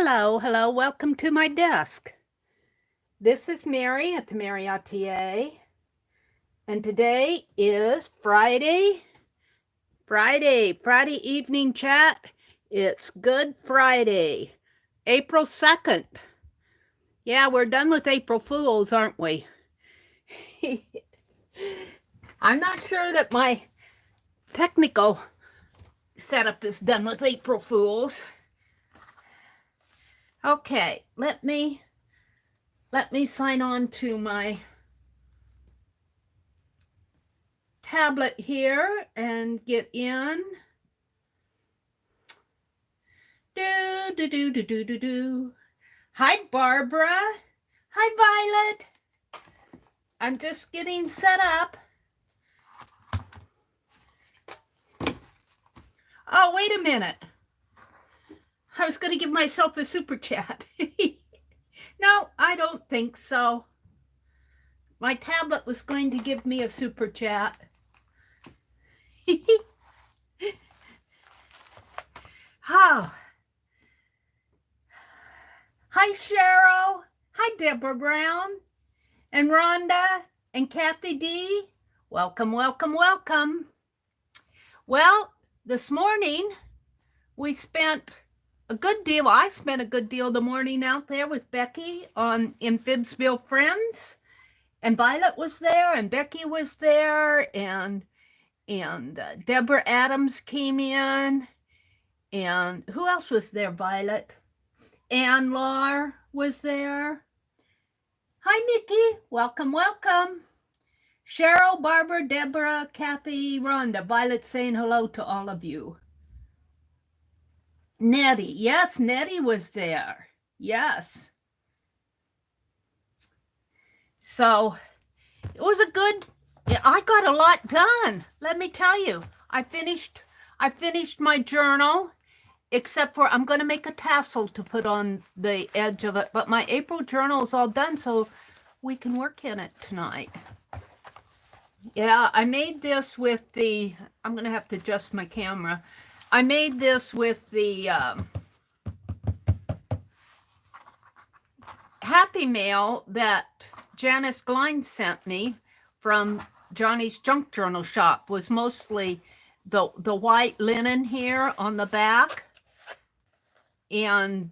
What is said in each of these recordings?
Hello, hello, welcome to my desk. This is Mary at the.meri.atelier, and today is Friday evening chat. It's Good Friday, April 2nd. Yeah, we're done with April Fools, aren't we? I'm not sure that my technical setup is done with April Fools. Okay, let me sign on to my tablet here and get in. Do. Hi, Barbara. Hi, Violet. I'm just getting set up. Oh, wait a minute. I was going to give myself a super chat. No, I don't think so. My tablet was going to give me a super chat. Oh. Hi, Cheryl. Hi, Deborah Brown. And Rhonda and Kathy D. Welcome, welcome, welcome. Well, this morning we spent a good deal. I spent a good deal of the morning out there with Becky in Phibbsville Friends. And Violet was there, and Becky was there, and Deborah Abrams came in. And who else was there, Violet? Ann Lar was there. Hi, Nikki. Welcome, welcome. Cheryl, Barbara, Deborah, Kathy, Rhonda. Violet saying hello to all of you. Nettie. Yes, Nettie was there. Yes. So it was I got a lot done. Let me tell you. I finished my journal. Except for I'm going to make a tassel to put on the edge of it. But my April journal is all done, so we can work in it tonight. Yeah, I made this with the... I'm going to have to adjust my camera. I made this with the Happy Mail that Janice Glein sent me from Johnny's Junk Journal shop. Was mostly the white linen here on the back. And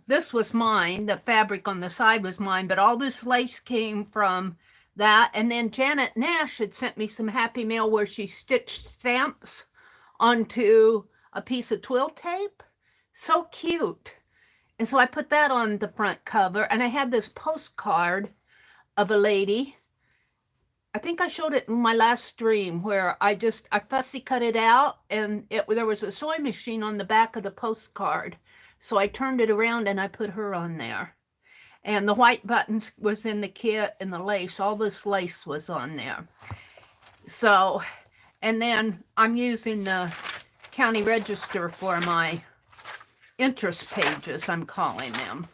this was mine. The fabric on the side was mine, but all this lace came from that. And then Janet Nash had sent me some Happy Mail where she stitched stamps onto a piece of twill tape. So cute. And so I put that on the front cover, and I had this postcard of a lady. I think I showed it in my last stream where I fussy cut it out, and there was a sewing machine on the back of the postcard. So I turned it around and I put her on there. And the white buttons was in the kit, and the lace, all this lace was on there. So, and then I'm using the county register for my interest pages, I'm calling them.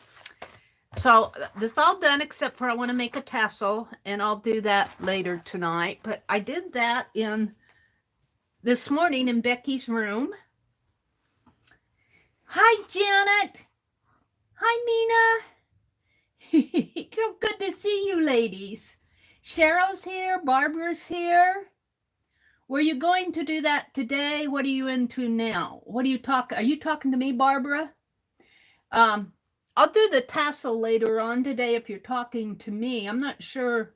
So this is all done except for I want to make a tassel, and I'll do that later tonight. But I did that this morning in Becky's room. Hi, Janet. Hi, Mina. So good to see you, ladies. Cheryl's here. Barbara's here. Were you going to do that today? What are you into now? What are you talking? Are you talking to me, Barbara? I'll do the tassel later on today if you're talking to me. I'm not sure.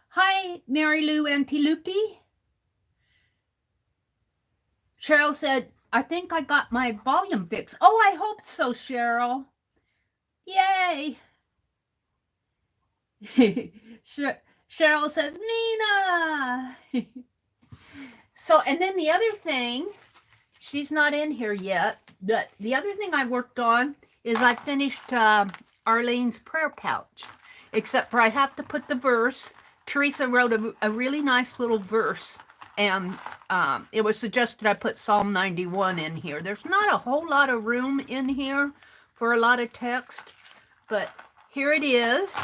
Hi, Mary Lou Antilupi. Cheryl said, I think I got my volume fixed. Oh, I hope so, Cheryl. Yay. Cheryl says, Mina. So, and then the other thing, she's not in here yet, but the other thing I worked on is I finished Arlene's prayer pouch, except for I have to put the verse. Teresa wrote a really nice little verse, and it was suggested I put Psalm 91 in here. There's not a whole lot of room in here for a lot of text, but here it is.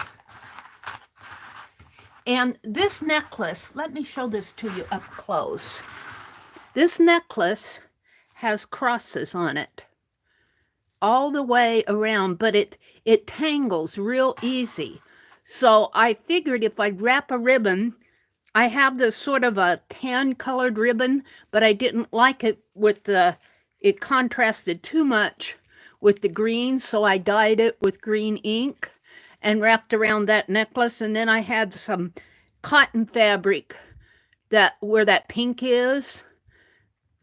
And this necklace, let me show this to you up close. This necklace has crosses on it. all the way around, but it tangles real easy. So I figured if I wrap a ribbon, I have this sort of a tan colored ribbon, but I didn't like it with it contrasted too much with the green, so I dyed it with green ink and wrapped around that necklace. And then I had some cotton fabric where that pink is,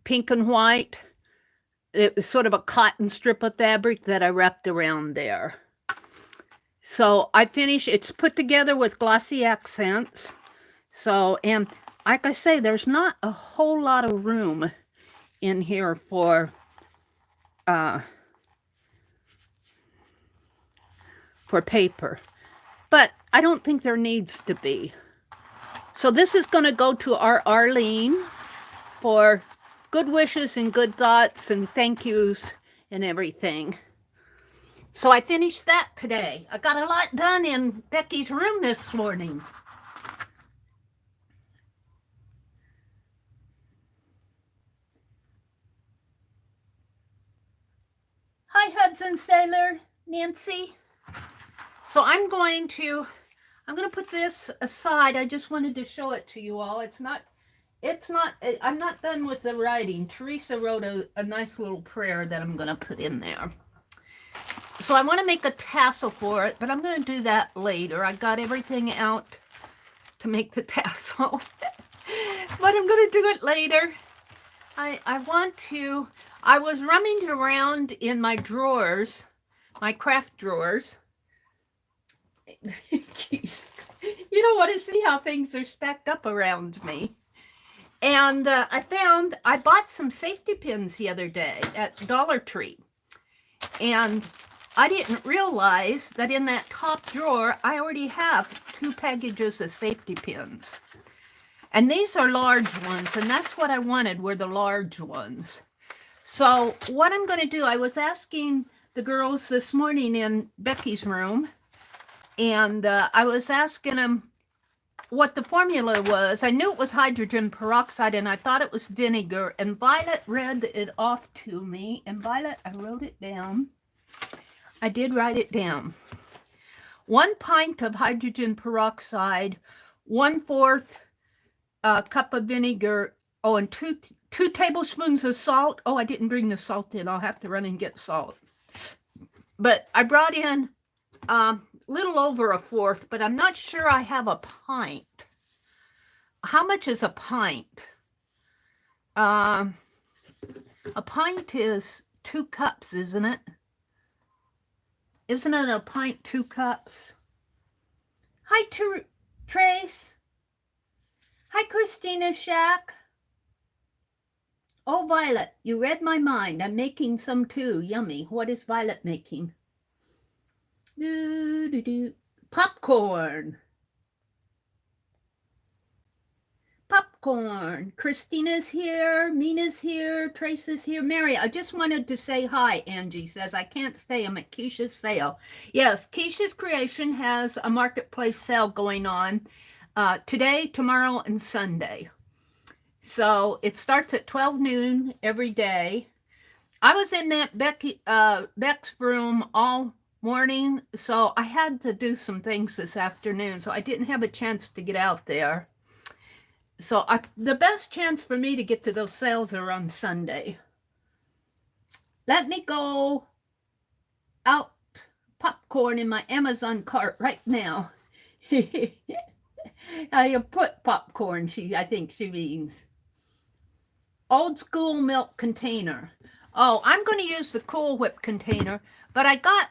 pink and white. It was sort of a cotton strip of fabric that I wrapped around there. So I finished, it's put together with glossy accents. So, and like I say, there's not a whole lot of room in here for paper, but I don't think there needs to be. So this is going to go to our Arlene for good wishes and good thoughts and thank yous and everything. So I finished that today. I got a lot done in Becky's room this morning. Hi, Hudson Sailor, Nancy. So I'm going to put this aside. I just wanted to show it to you all. I'm not done with the writing. Teresa wrote a nice little prayer that I'm going to put in there. So I want to make a tassel for it, but I'm going to do that later. I got everything out to make the tassel, but I'm going to do it later. I was rummaging around in my drawers, my craft drawers. Jeez. You don't want to see how things are stacked up around me. And I bought some safety pins the other day at Dollar Tree. And I didn't realize that in that top drawer, I already have 2 packages of safety pins. And these are large ones, and that's what I wanted, were the large ones. So what I'm going to do, I was asking the girls this morning in Becky's room, and I was asking them what the formula was. I knew it was hydrogen peroxide, and I thought it was vinegar, and Violet read it off to me, and Violet, I wrote it down. I did write it down. 1 pint of hydrogen peroxide, 1/4 cup of vinegar, and 2 tablespoons of salt. Oh, I didn't bring the salt in. I'll have to run and get salt. But I brought in little over 1/4, but I'm not sure I have a pint. How much is a pint? A pint is 2 cups, isn't it? Isn't it a pint 2 cups? Hi, Trace. Hi, Christina Shack. Oh, Violet, you read my mind. I'm making some too. Yummy. What is Violet making? Popcorn. Popcorn. Christina's here. Mina's here. Trace is here. Mary, I just wanted to say hi, Angie says. I can't stay. I'm at Keisha's sale. Yes, Keisha's Creation has a marketplace sale going on today, tomorrow, and Sunday. So it starts at 12 noon every day. I was in that Beck's room all morning, so I had to do some things this afternoon, so I didn't have a chance to get out there. So the best chance for me to get to those sales are on Sunday. Let me go out popcorn in my Amazon cart right now. I put popcorn, I think she means. Old school milk container. Oh, I'm going to use the Cool Whip container, but I've got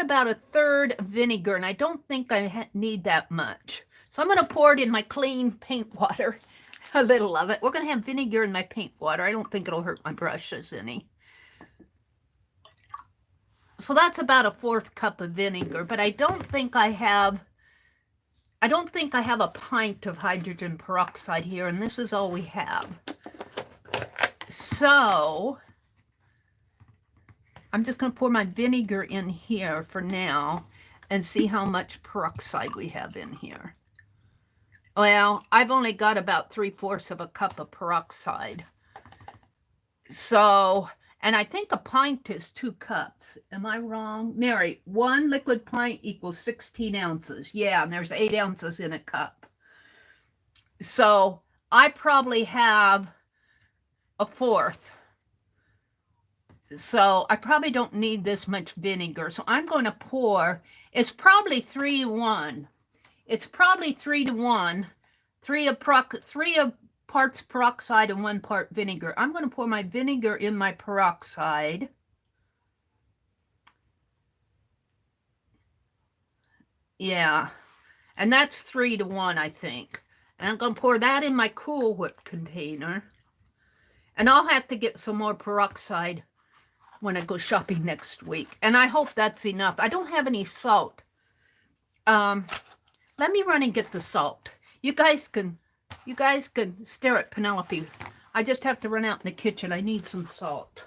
about 1/3 vinegar, and I don't think I need that much. So I'm going to pour it in my clean paint water, a little of it. We're going to have vinegar in my paint water. I don't think it'll hurt my brushes any. So that's about 1/4 cup of vinegar, but I don't think I have a pint of hydrogen peroxide here, and this is all we have. So I'm just going to pour my vinegar in here for now and see how much peroxide we have in here. Well, I've only got about 3/4 of a cup of peroxide. So, And I think a pint is 2 cups. Am I wrong? Mary, 1 liquid pint equals 16 ounces. Yeah, and there's 8 ounces in a cup. So I probably have a fourth. So I probably don't need this much vinegar. So I'm going to pour, it's probably 3 to 1. It's probably 3 to 1. 3 parts peroxide and 1 part vinegar. I'm going to pour my vinegar in my peroxide. Yeah, and that's 3 to 1, I think. And I'm going to pour that in my Cool Whip container. And I'll have to get some more peroxide when I go shopping next week. And I hope that's enough. I don't have any salt. Let me run and get the salt. You guys can stare at Penelope. I just have to run out in the kitchen. I need some salt.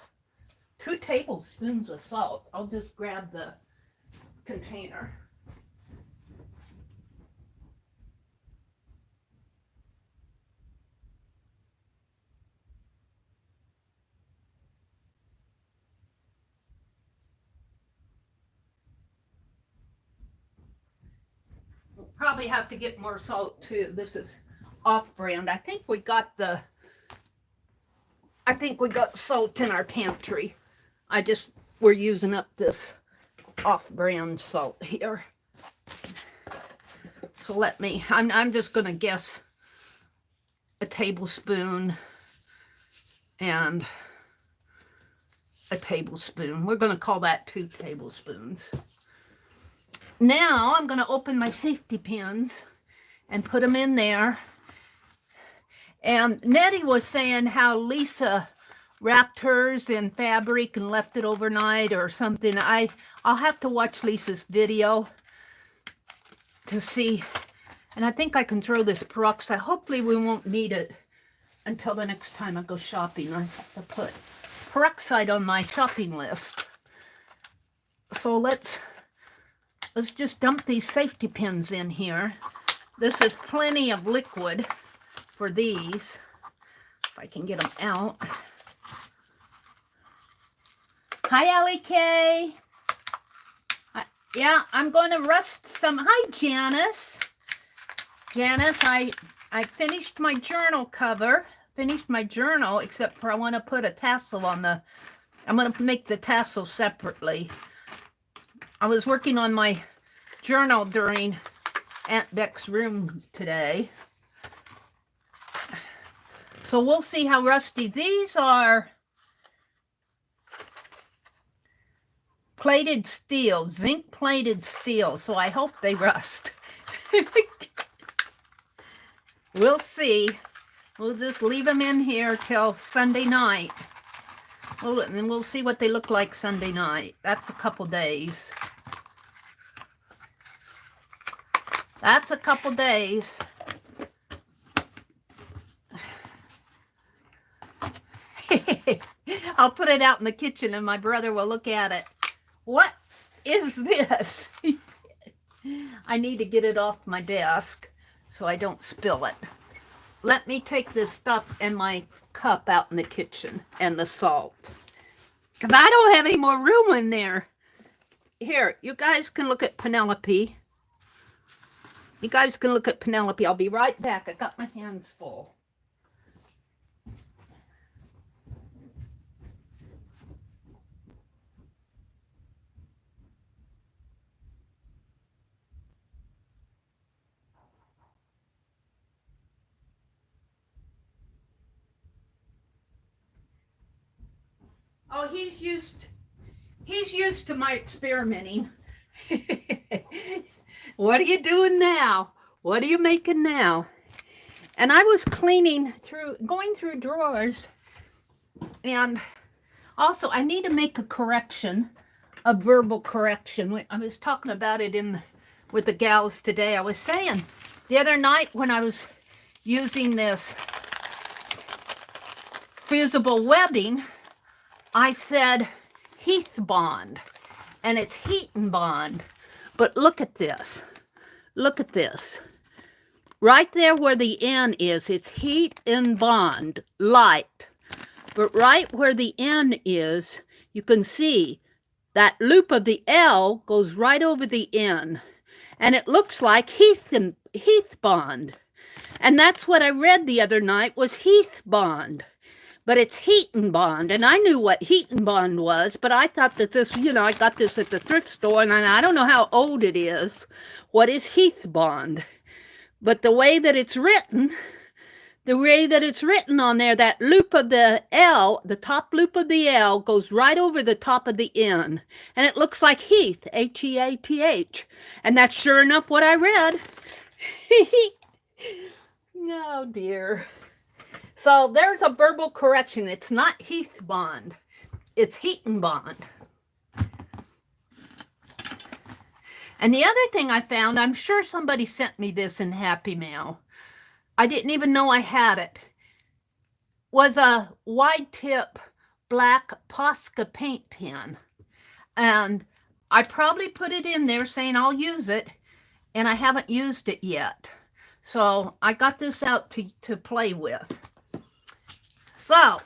2 tablespoons of salt. I'll just grab the container. We'll probably have to get more salt too. This is off-brand. I think we got salt in our pantry. We're using up this off-brand salt here. So I'm just going to guess a tablespoon and a tablespoon. We're going to call that 2 tablespoons. Now I'm going to open my safety pins and put them in there. And Nettie was saying how Lisa wrapped hers in fabric and left it overnight or something. I'll have to watch Lisa's video to see. And I think I can throw this peroxide. Hopefully we won't need it until the next time I go shopping. I have to put peroxide on my shopping list. So let's just dump these safety pins in here. This is plenty of liquid for these. If I can get them out. Hi, Allie Kay. Yeah, I'm going to rust some. Hi, Janice. Janice, I finished my journal cover. Finished my journal, except for I want to put a tassel on the... I'm going to make the tassel separately. I was working on my journal during Aunt Beck's room today. So we'll see how rusty. These are plated steel, zinc plated steel, so I hope they rust. We'll see. We'll just leave them in here till Sunday night. And then we'll see what they look like Sunday night. That's a couple days. That's a couple days. I'll put it out in the kitchen and my brother will look at it. What is this? I need to get it off my desk so I don't spill it. Let me take this stuff and my cup out in the kitchen and the salt. Because I don't have any more room in there. Here, you guys can look at Penelope. You guys can look at Penelope. I'll be right back. I got my hands full. Oh, he's used to my experimenting. What are you doing now? What are you making now? And I was going through drawers, and also I need to make a correction, a verbal correction. I was talking about it with the gals today. I was saying the other night when I was using this fusible webbing, I said Heath bond, and it's heat and bond. But look at this. Look at this. Right there where the N is, it's heat and bond, light. but right where the N is, you can see that loop of the L goes right over the N, and it looks like Heath bond. And that's what I read the other night was Heath bond. But it's Heaton bond, and I knew what Heaton bond was, but I thought that this, I got this at the thrift store, and I don't know how old it is. What is Heath bond? But the way that it's written on there, that loop of the L, the top loop of the L, goes right over the top of the N, and it looks like Heath, Heath, and that's sure enough what I read. Oh dear. So there's a verbal correction. It's not Heath bond. It's Heaton bond. And the other thing I found, I'm sure somebody sent me this in Happy Mail. I didn't even know I had it. Was a wide tip black Posca paint pen. And I probably put it in there saying I'll use it, and I haven't used it yet. So I got this out to play with. So,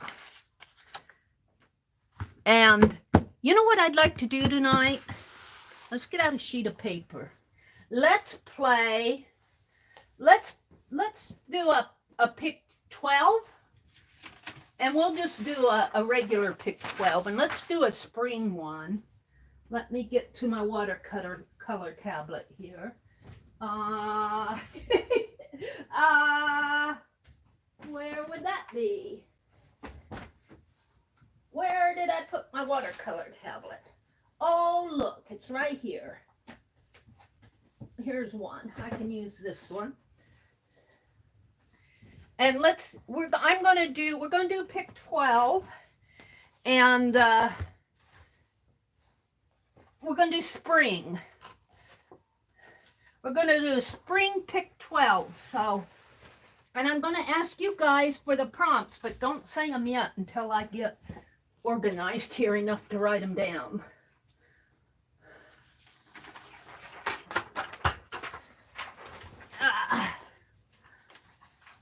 and you know what I'd like to do tonight? Let's get out a sheet of paper. Let's do a pick 12, and we'll just do a regular pick 12, and let's do a spring one. Let me get to my watercolor tablet here. Where would that be? Where did I put my watercolor tablet? Oh, look, it's right here. Here's one. I can use this one. And we're gonna do pick 12, and we're gonna do spring. We're gonna do spring pick 12. So, and I'm gonna ask you guys for the prompts, but don't say them yet until I get organized here enough to write them down.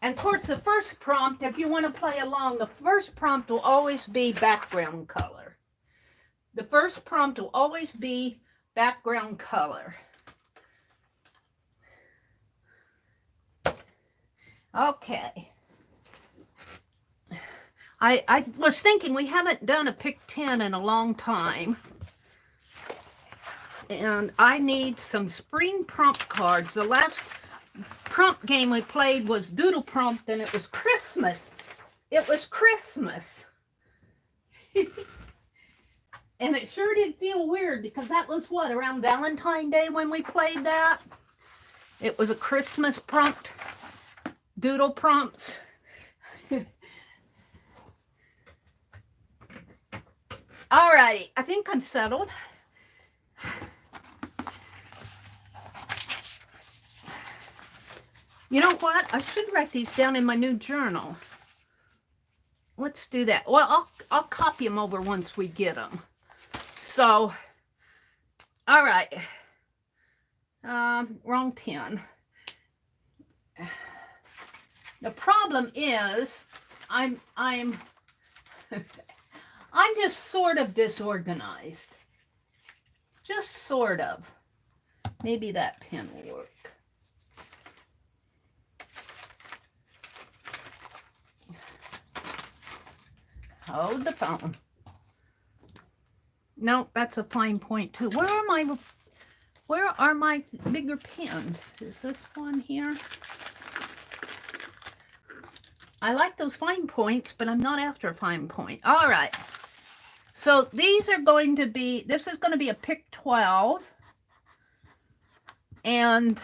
And of course, the first prompt, if you want to play along, the first prompt will always be background color. The first prompt will always be background color. Okay. I was thinking we haven't done a pick 10 in a long time. And I need some spring prompt cards. The last prompt game we played was Doodle Prompt, and it was Christmas. It was Christmas. And it sure did feel weird because that was what, around Valentine's Day when we played that? It was a Christmas prompt. Doodle prompts. All right, I think I'm settled. You know what? I should write these down in my new journal. Let's do that. Well, I'll copy them over once we get them. So, all right. Wrong pen. The problem is I'm just sort of disorganized. Just sort of. Maybe that pen will work. Hold the phone. No, that's a fine point too. Where are my bigger pens? Is this one here? I like those fine points, but I'm not after a fine point. All right. So these are going to be, this is going to be a pick 12. And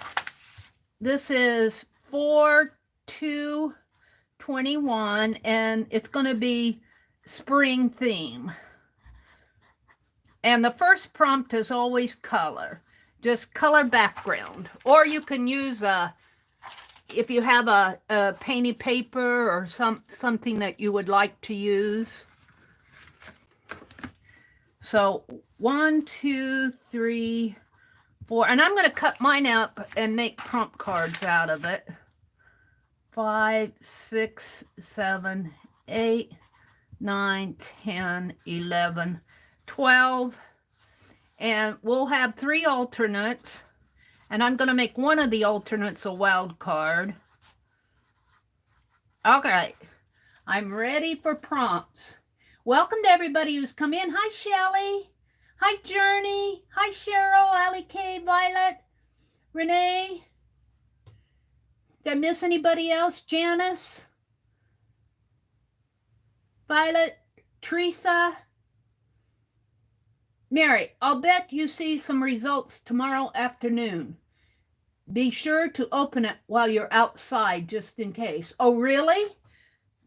this is 4/2/21, and it's going to be spring theme. And the first prompt is always color. Just color background. Or you can use if you have a painted paper or something that you would like to use. So 1, 2, 3, 4. And I'm going to cut mine up and make prompt cards out of it. 5, 6, 7, 8, 9, 10, 11, 12. And we'll have 3 alternates. And I'm going to make one of the alternates a wild card. Okay. I'm ready for prompts. Welcome to everybody who's come in. Hi, Shelly. Hi, Journey. Hi, Cheryl, Allie K, Violet, Renee. Did I miss anybody else? Janice, Violet, Teresa, Mary. I'll bet you see some results tomorrow afternoon. Be sure to open it while you're outside just in case. Oh, really?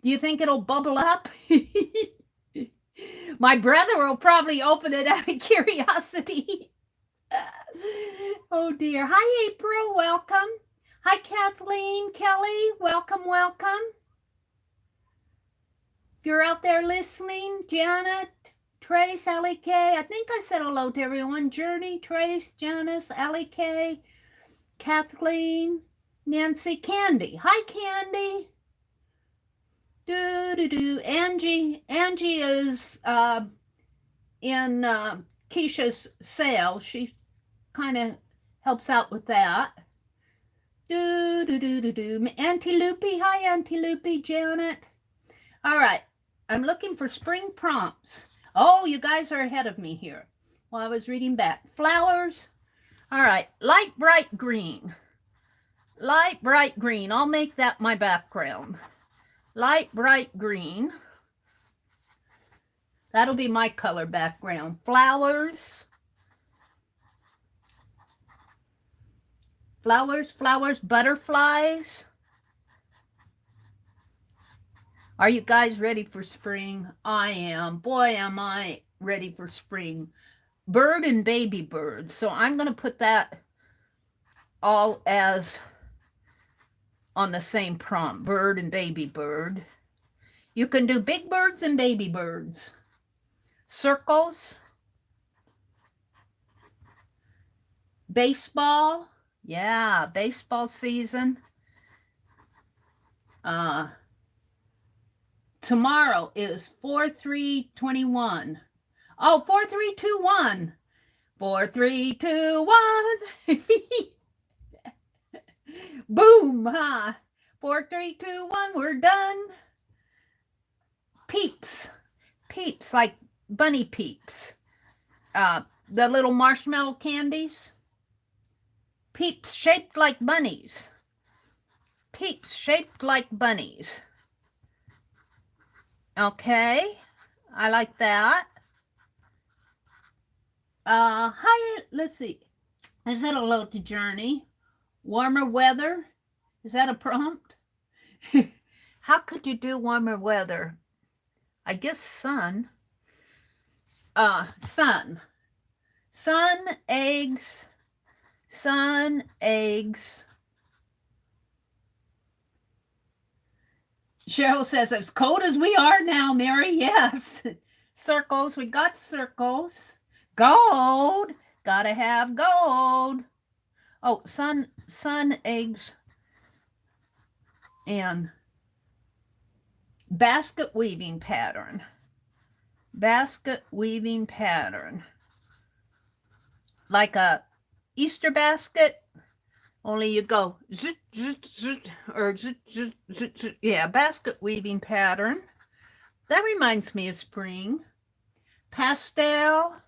Do you think it'll bubble up? My brother will probably open it out of curiosity. Oh, dear. Hi, April. Welcome. Hi, Kathleen, Kelly. Welcome, welcome. If you're out there listening, Janet, Trace, Allie K. I think I said hello to everyone. Journey, Trace, Janice, Allie K, Kathleen, Nancy, Candy. Hi, Candy. Angie is in Keisha's sale. She kind of helps out with that. Auntie Loopy. Hi, Auntie Loopy. Janet. All right. I'm looking for spring prompts. Oh, you guys are ahead of me here. Well, I was reading back. Flowers. All right. Light bright green. Light bright green. I'll make that my background. Light bright green. That'll be my color background. Flowers. Flowers, flowers, butterflies. Are you guys ready for spring? I am. Boy, am I ready for spring. Bird and baby bird. So I'm going to put that all as on the same prompt. Bird and baby bird. You can do big birds and baby birds. Circles. Baseball. Yeah, baseball season. Tomorrow is 4/3/21. Oh, 4/3/21. 4/3/21. Boom, huh? 4/3/21. We're done. Peeps. Peeps, like bunny peeps. The little marshmallow candies. Peeps shaped like bunnies. Peeps shaped like bunnies. Okay, I like that. Hi, let's see. I said hello to Journey. Warmer weather. Is that a prompt? How could you do warmer weather? I guess sun. Sun. Sun, eggs. Sun, eggs. Cheryl says, as cold as we are now, Mary. Yes. Circles. We got circles. Gold. Gotta have gold. Oh, sun, eggs, and basket weaving pattern. Basket weaving pattern. Like a Easter basket. Only you go zit, zit, zit, or zit, zit, zit, zit. Yeah, basket weaving pattern. That reminds me of spring. Pastel.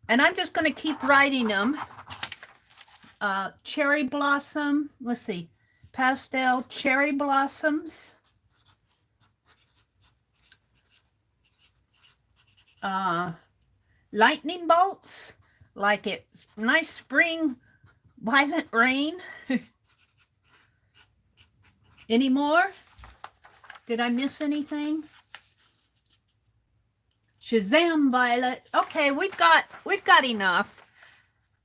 And I'm just going to keep writing them. Cherry blossom. Let's see. Pastel cherry blossoms. Lightning bolts. Like it's nice spring violent rain. Any more? Did I miss anything? Shazam, Violet. Okay, we've got enough.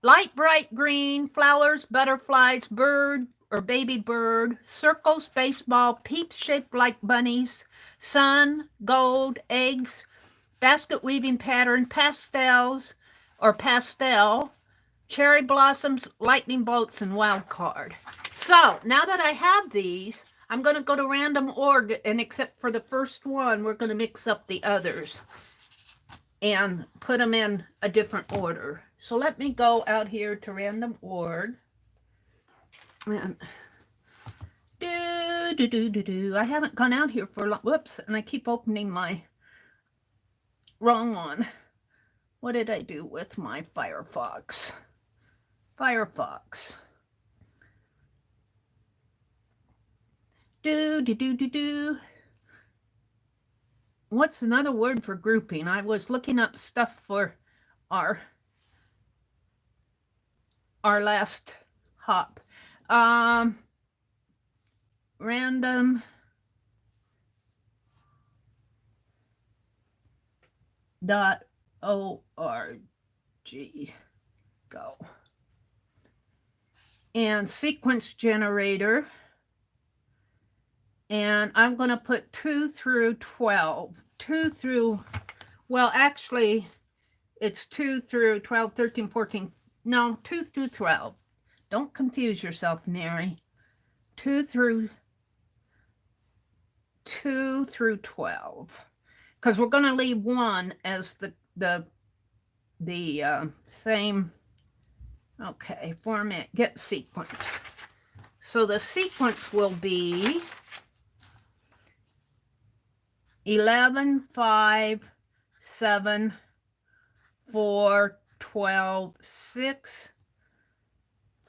Light bright green, flowers, butterflies, bird or baby bird, circles, baseball, peeps shaped like bunnies, sun, gold, eggs, basket weaving pattern, pastels or pastel, cherry blossoms, lightning bolts, and wild card. So now that I have these, I'm going to go to random org, and except for the first one, we're going to mix up the others and put them in a different order. So let me go out here to random org. And I haven't gone out here for a long, whoops, and I keep opening my wrong one. What did I do with my Firefox? Firefox. What's another word for grouping? I was looking up stuff for our last hop. Random .org. Go. And sequence generator. And I'm going to put 2 through 12. 2 through, well, actually, it's 2 through 12, 13, 14. No, 2 through 12. Don't confuse yourself, Mary. 2 through 12. Because we're going to leave one as the same, okay, format, get sequence. So the sequence will be 11, 5, 7, 4, 12, 6,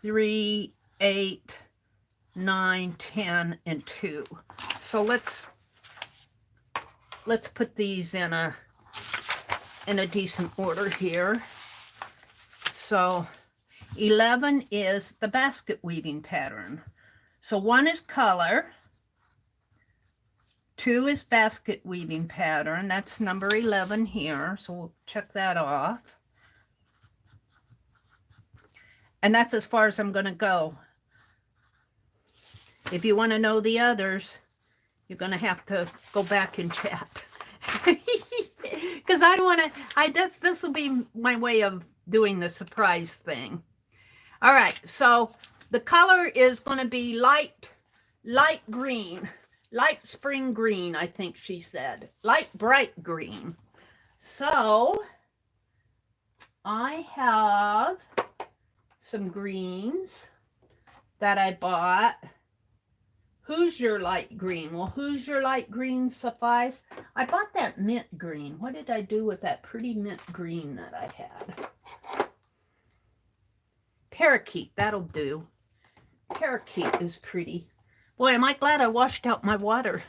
3, 8, 9, 10, and 2. So let's put these in a decent order here. So 11 is the basket weaving pattern. So 1 is color, 2 is basket weaving pattern. That's number 11 here. So we'll check that off. And that's as far as I'm going to go. If you want to know the others, you're going to have to go back and chat. Because I want to, this will be my way of doing the surprise thing. All right, so the color is going to be light green, light spring green, I think she said. Light bright green. So I have some greens that I bought. Who's your light green? Well, who's your light green suffice? I bought that mint green. What did I do with that pretty mint green that I had? Parakeet, that'll do. Parakeet is pretty. Boy, am I glad I washed out my water.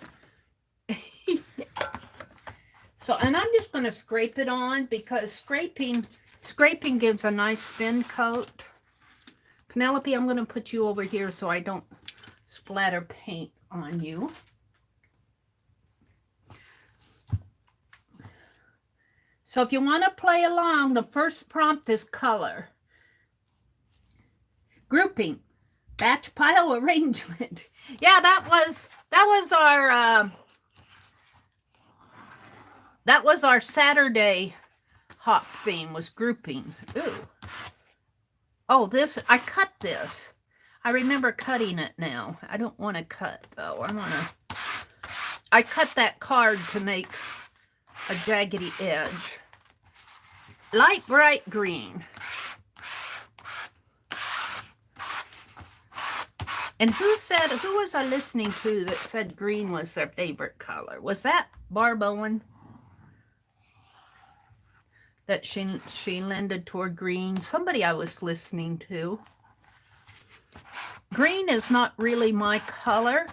So, and I'm just going to scrape it on because scraping gives a nice thin coat. Penelope, I'm going to put you over here so I don't splatter paint on you. So if you want to play along, the first prompt is color. Grouping. Batch pile arrangement. Yeah, that was our Saturday hop theme, was groupings. Ooh. Oh, this, I cut this. I remember cutting it now. I don't want to cut, though. I cut that card to make a jaggedy edge. Light bright green. And who was I listening to that said green was their favorite color? Was that Barb Owen? That she lended toward green? Somebody I was listening to. Green is not really my color,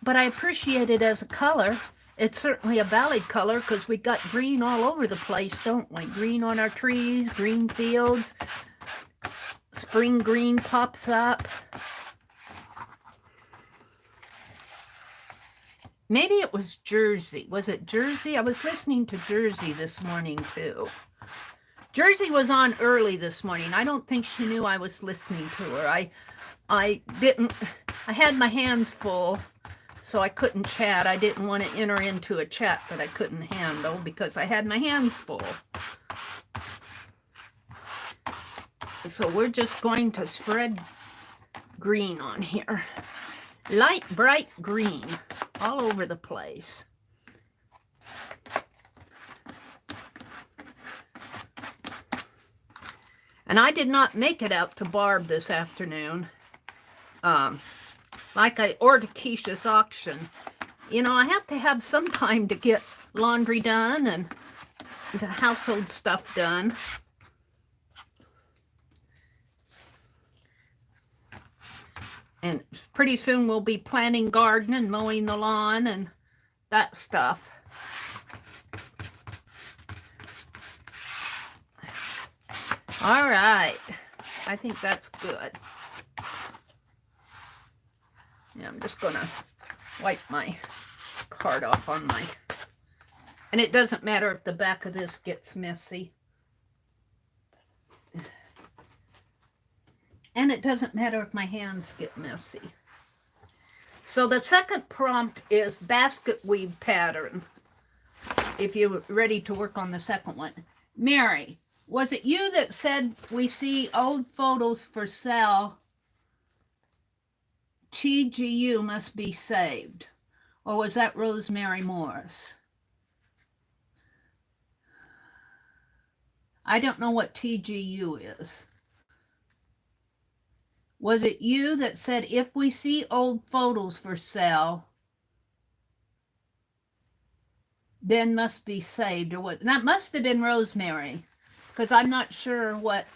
but I appreciate it as a color. It's certainly a valid color because we got green all over the place, don't we? Green on our trees, green fields. Spring green pops up. Maybe it was Jersey. Was it Jersey? I was listening to Jersey this morning, too. Jersey was on early this morning. I don't think she knew I was listening to her. I had my hands full, so I couldn't chat. I didn't want to enter into a chat that I couldn't handle because I had my hands full. So we're just going to spread green on here. light bright green all over the place. And I did not make it out to Barb this afternoon. Like I ordered Keisha's auction. You know, I have to have some time to get laundry done and the household stuff done. And pretty soon we'll be planting garden and mowing the lawn and that stuff. All right. I think that's good. Yeah, I'm just going to wipe my card off on my... And it doesn't matter if the back of this gets messy. And it doesn't matter if my hands get messy. So the second prompt is basket weave pattern. If you're ready to work on the second one. Mary, was it you that said we see old photos for sale? TGU must be saved. Or was that Rosemary Morris? I don't know what TGU is. Was it you that said if we see old photos for sale, then must be saved? Or what? That must have been Rosemary, because I'm not sure what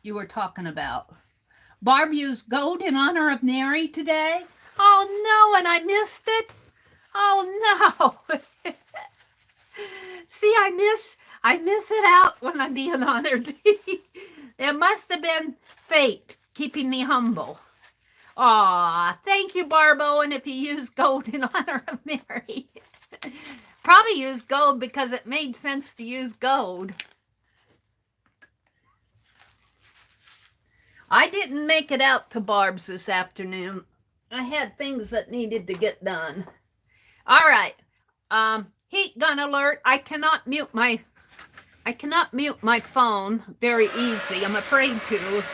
you were talking about. Barb used gold in honor of Mary today. Oh no, and I missed it. Oh no. See, I miss it out when I'm being honored. It must have been fate keeping me humble. Aw, thank you, Barb Owen, if you used gold in honor of Mary. Probably used gold because it made sense to use gold. I didn't make it out to Barb's this afternoon. I had things that needed to get done. All right. Heat gun alert. I cannot mute my phone very easy. I'm afraid to.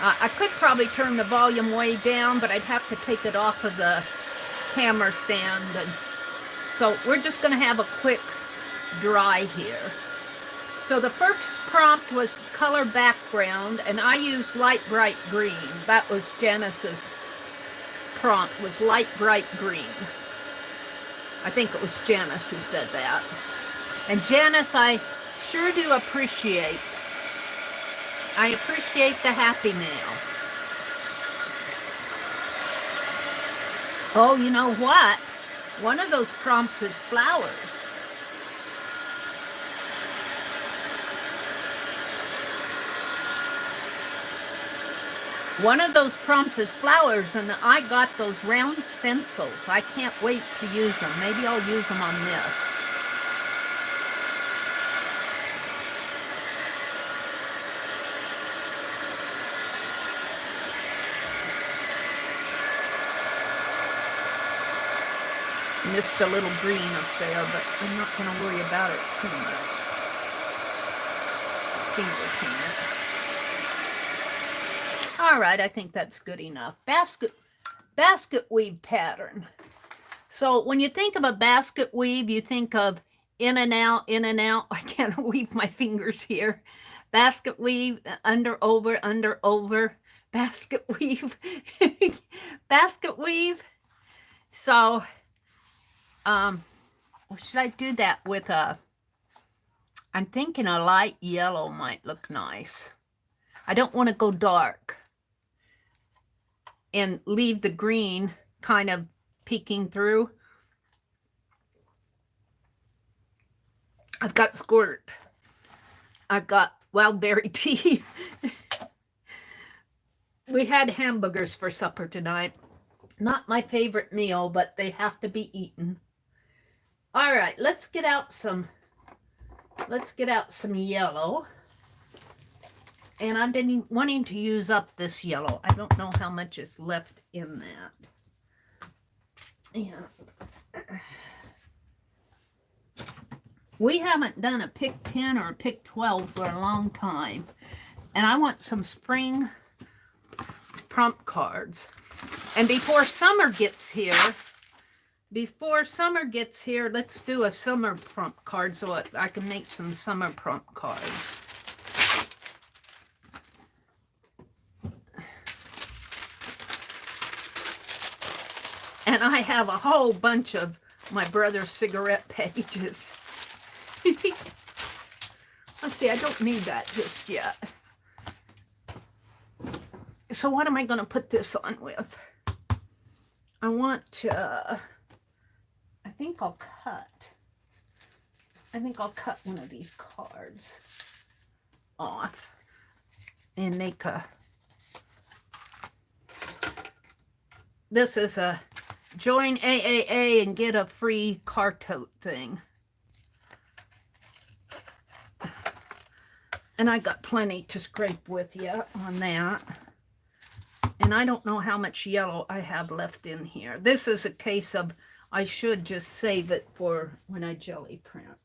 I could probably turn the volume way down, but I'd have to take it off of the camera stand. And so we're just going to have a quick dry here. So the first prompt was color background, and I used light bright green. That was Janice's prompt, was light bright green. I think it was Janice who said that. And Janice, I sure do appreciate. I appreciate the happy mail. Oh, you know what? One of those prompts is flowers. One of those prompts is flowers, and I got those round stencils. I can't wait to use them. Maybe I'll use them on this. Missed a little green up there, but I'm not going to worry about it too much. Finger paint. All right, I think that's good enough. Basket weave pattern. So when you think of a basket weave, you think of in and out, in and out. I can't weave my fingers here. Basket weave, under, over, basket weave, basket weave. So, should I do that with a, I'm thinking a light yellow might look nice. I don't want to go dark and leave the green kind of peeking through. I've got squirt. I've got wild berry tea. We had hamburgers for supper tonight. Not my favorite meal, but they have to be eaten. All right, let's get out some yellow. And I've been wanting to use up this yellow. I don't know how much is left in that. Yeah. We haven't done a pick 10 or a pick 12 for a long time. And I want some spring prompt cards. And before summer gets here, let's do a summer prompt card so I can make some summer prompt cards. And I have a whole bunch of my brother's cigarette pages. Let's see, I don't need that just yet. So what am I going to put this on with? I want to, I think I'll cut one of these cards off and make a, this is a join AAA and get a free car tote thing. And I got plenty to scrape with you on that. And I don't know how much yellow I have left in here. This is a case of I should just save it for when I jelly print.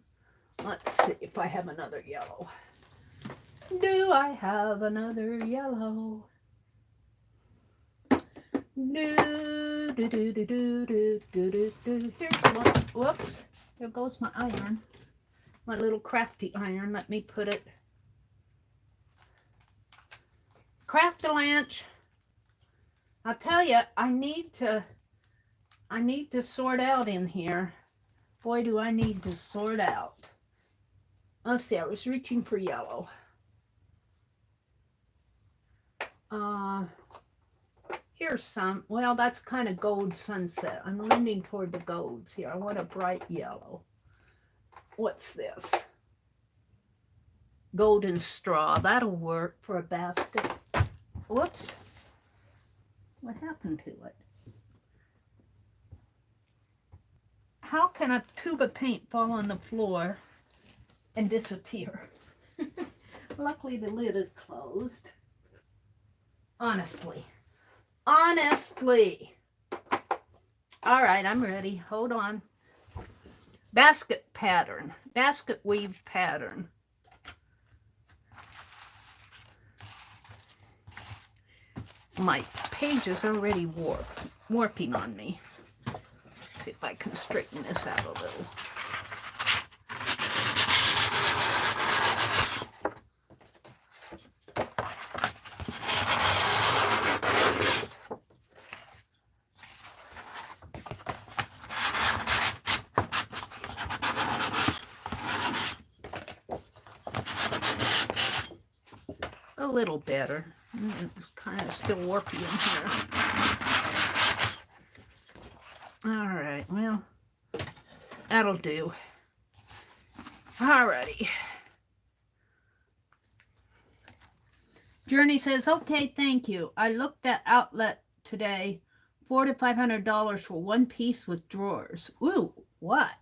Let's see if I have another yellow. Do I have another yellow? Do, do, do, do, do, do, do, do. Here's one. Whoops. There goes my iron. My little crafty iron. Let me put it. Craft-a-lanch. I'll tell you, I need to sort out in here. Boy, do I need to sort out. Let's see, I was reaching for yellow. Here's some. Well, that's kind of gold sunset. I'm leaning toward the golds here. I want a bright yellow. What's this? Golden straw. That'll work for a basket. Whoops. What happened to it? How can a tube of paint fall on the floor and disappear? Luckily the lid is closed. Honestly. Honestly. All right, I'm ready. Hold on. Basket pattern. Basket weave pattern. My page is already warping on me. Let's see if I can straighten this out a little. A little better. It's kind of still warpy in here. All right, well, that'll do. All righty. Journey says, okay, thank you. I looked at Outlet today, $400 to $500 for one piece with drawers. Ooh, what?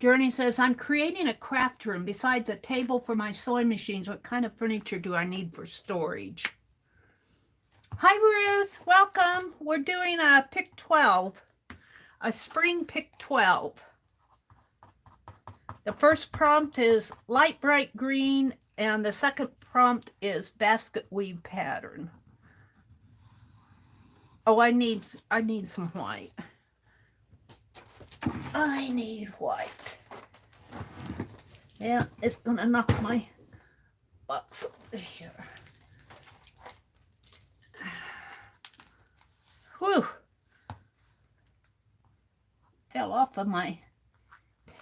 Journey says, I'm creating a craft room. Besides a table for my sewing machines, what kind of furniture do I need for storage? Hi, Ruth. Welcome. We're doing a pick 12, a spring pick 12. The first prompt is light bright green, and the second prompt is basket weave pattern. Oh, I need some white. I need white. Yeah, it's gonna knock my box over here. Whew. Fell off of my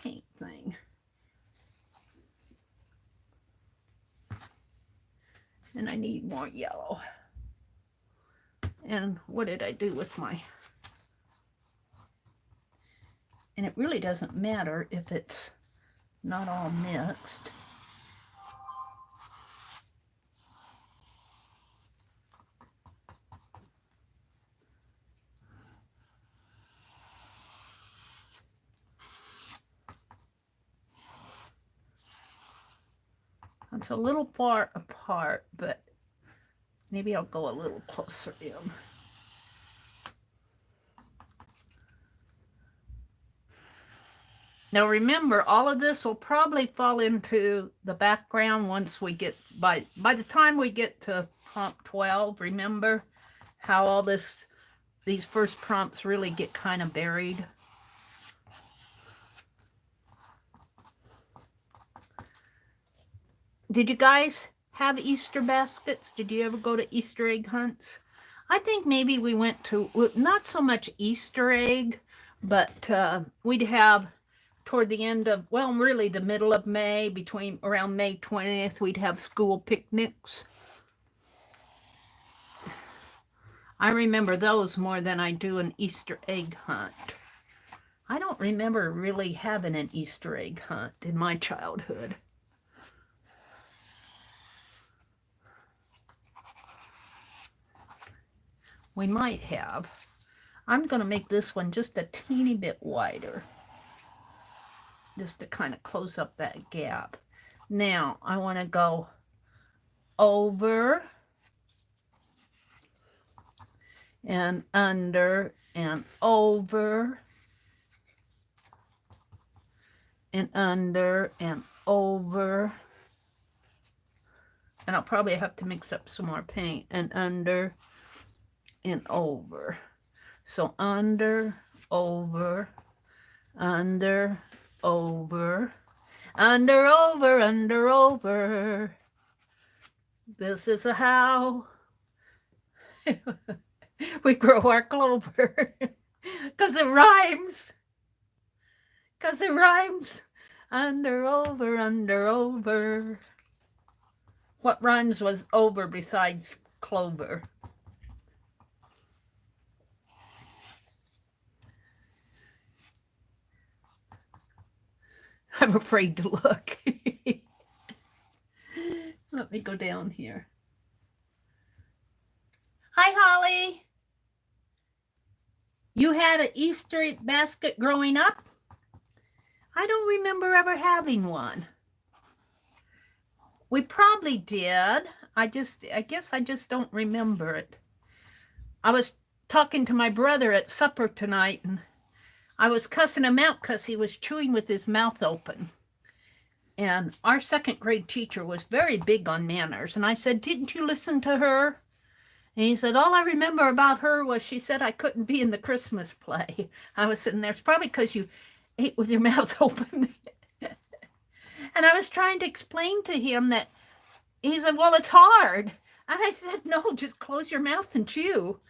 paint thing. And I need more yellow. And what did I do with my... And it really doesn't matter if it's not all mixed. It's a little far apart, but maybe I'll go a little closer in. Now remember, all of this will probably fall into the background once we get, by the time we get to prompt 12, remember how all these first prompts really get kind of buried. Did you guys have Easter baskets? Did you ever go to Easter egg hunts? I think maybe we went to, not so much Easter egg, but we'd have toward the end of, well, really the middle of May, between around May 20th, we'd have school picnics. I remember those more than I do an Easter egg hunt. I don't remember really having an Easter egg hunt in my childhood. We might have. I'm going to make this one just a teeny bit wider, just to kind of close up that gap. Now, I want to go over and under and over and under and over. And I'll probably have to mix up some more paint. And under and over. So under, over, under, over, under, over, under, over. This is how we grow our clover. Because it rhymes. Because it rhymes. Under, over, under, over. What rhymes with over besides clover? I'm afraid to look. Let me go down here. Hi, Holly. You had an Easter egg basket growing up? I don't remember ever having one. We probably did. I guess I just don't remember it. I was talking to my brother at supper tonight, and I was cussing him out because he was chewing with his mouth open. And our second grade teacher was very big on manners. And I said, didn't you listen to her? And he said, all I remember about her was she said I couldn't be in the Christmas play. I was sitting there, it's probably because you ate with your mouth open. And I was trying to explain to him that, he said, well, it's hard. And I said, no, just close your mouth and chew.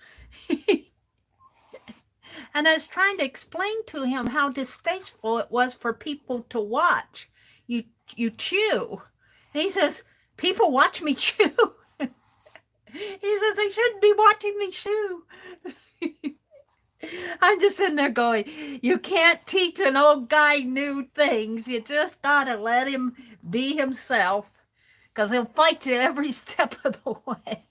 And I was trying to explain to him how distasteful it was for people to watch you chew. And he says, people watch me chew. He says, they shouldn't be watching me chew. I'm just sitting there going, you can't teach an old guy new things. You just got to let him be himself, because he'll fight you every step of the way.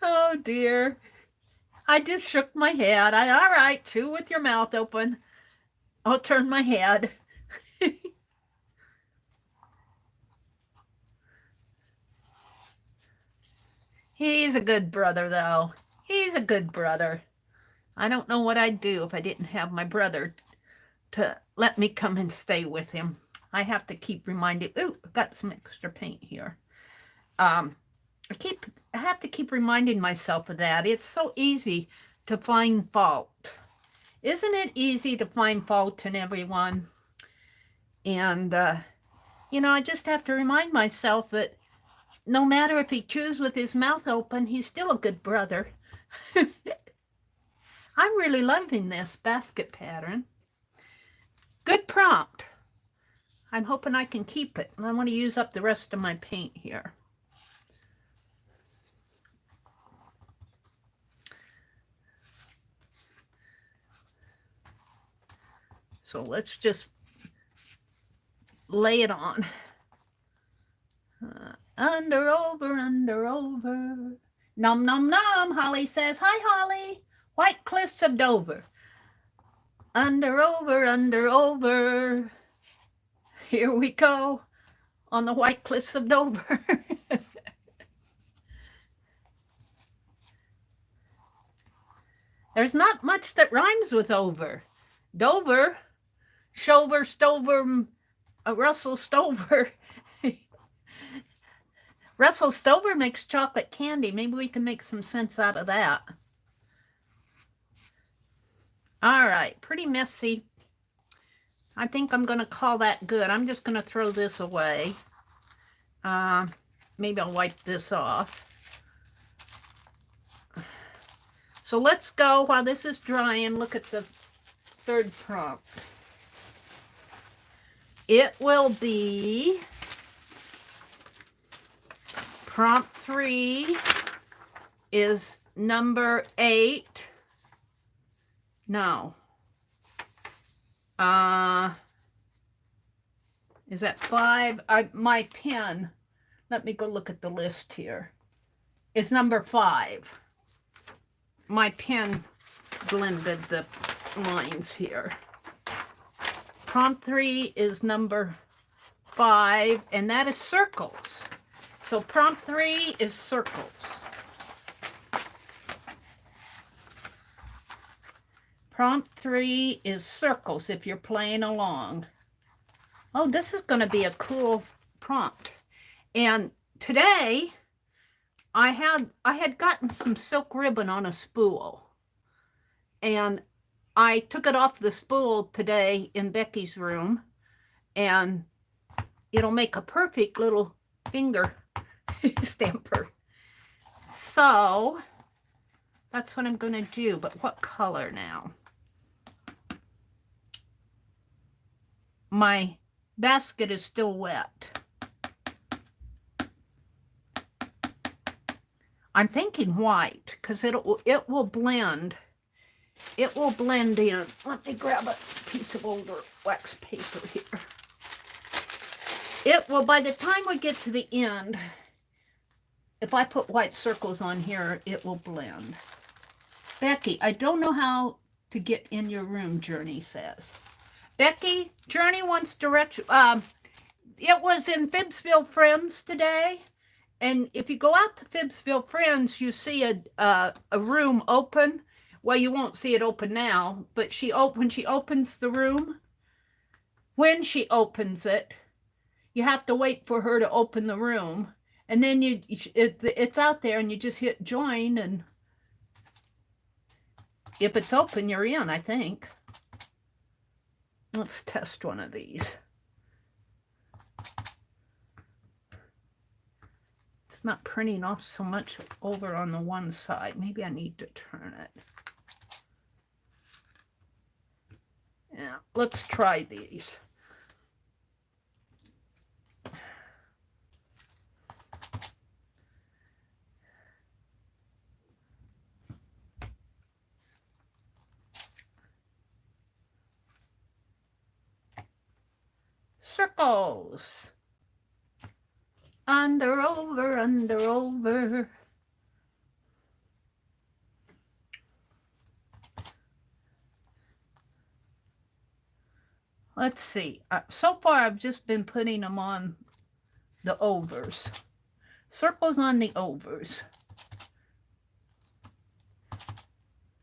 Oh, dear. I just shook my head. All right, chew with your mouth open. I'll turn my head. He's a good brother, though. He's a good brother. I don't know what I'd do if I didn't have my brother to let me come and stay with him. I have to keep reminding, ooh, I've got some extra paint here. I have to keep reminding myself of that. It's so easy to find fault. Isn't it easy to find fault in everyone? And, you know, I just have to remind myself that no matter if he chews with his mouth open, he's still a good brother. I'm really loving this basket pattern. Good prompt. I'm hoping I can keep it. I want to use up the rest of my paint here. So let's just lay it on. Under, over, under, over. Nom, nom, nom, Holly says. Hi, Holly. White Cliffs of Dover. Under, over, under, over. Here we go on the White Cliffs of Dover. There's not much that rhymes with over. Dover, Russell Stover. Russell Stover makes chocolate candy. Maybe we can make some sense out of that. All right, pretty messy. I think I'm going to call that good. I'm just going to throw this away. Maybe I'll wipe this off. So let's go while this is drying. Look at the third prompt. It will be prompt 3 is number 8. No. Is that 5? My pen. Let me go look at the list here. It's number 5. My pen blended the lines here. Prompt 3 is number 5, and that is circles. So prompt 3 is circles. Prompt 3 is circles if you're playing along. Oh, this is going to be a cool prompt. And today I had gotten some silk ribbon on a spool. And I took it off the spool today in Becky's room, and it'll make a perfect little finger stamper. So that's what I'm going to do. But what color now? My basket is still wet. I'm thinking white because it will blend. It will blend in. Let me grab a piece of older wax paper here. It will, by the time we get to the end, if I put white circles on here, it will blend. Becky, I don't know how to get in your room, Journey says. Becky, Journey wants direction. It was in Phibbsville Friends today. And if you go out to Phibbsville Friends, you see a room open. Well, you won't see it open now, but when she opens the room, when she opens it, you have to wait for her to open the room. And then it's out there and you just hit join, and if it's open, you're in, I think. Let's test one of these. It's not printing off so much over on the one side. Maybe I need to turn it. Yeah, let's try these. Circles. Under, over, under, over. Let's see. So far, I've just been putting them on the overs. Circles on the overs.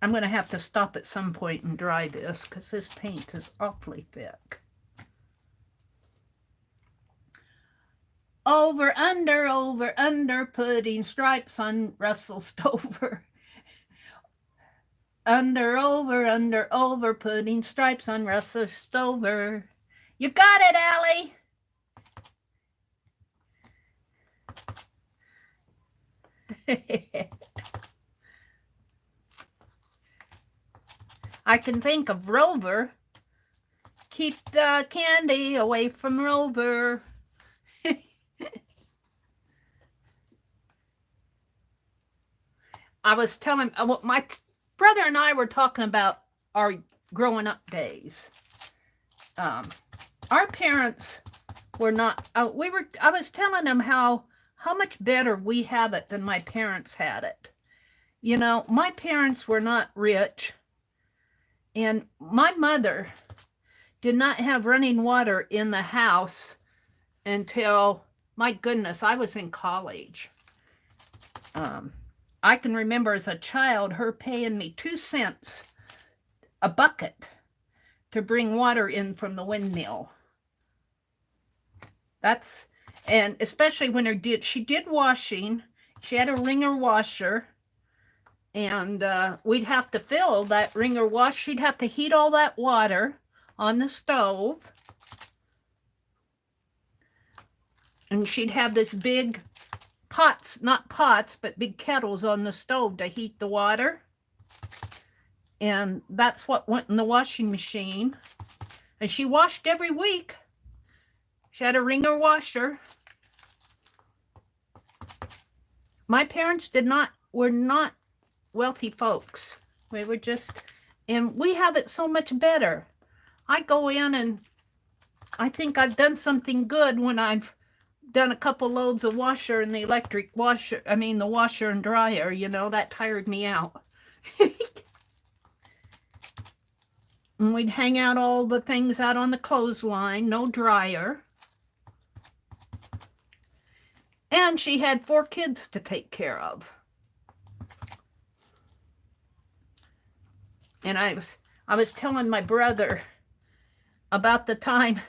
I'm going to have to stop at some point and dry this because this paint is awfully thick. Over, under, putting stripes on Russell Stover. Under, over, putting stripes on Russell Stover. You got it, Allie. I can think of Rover. Keep the candy away from Rover. I was telling, my brother and I were talking about our growing up days. Our parents were not, I was telling them how much better we have it than my parents had it. You know, my parents were not rich, and my mother did not have running water in the house until, my goodness, I was in college. I can remember as a child her paying me 2 cents a bucket to bring water in from the windmill. And especially when she did washing. She had a wringer washer, and we'd have to fill that wringer wash. She'd have to heat all that water on the stove. And she'd have this big pots, not pots, but big kettles on the stove to heat the water. And that's what went in the washing machine. And she washed every week. She had a wringer washer. My parents were not wealthy folks. We were just, and we have it so much better. I go in and I think I've done something good when I've done a couple loads of washer in the electric washer, the washer and dryer, that tired me out. And we'd hang out all the things out on the clothesline, no dryer. And she had 4 kids to take care of. And I was telling my brother about the time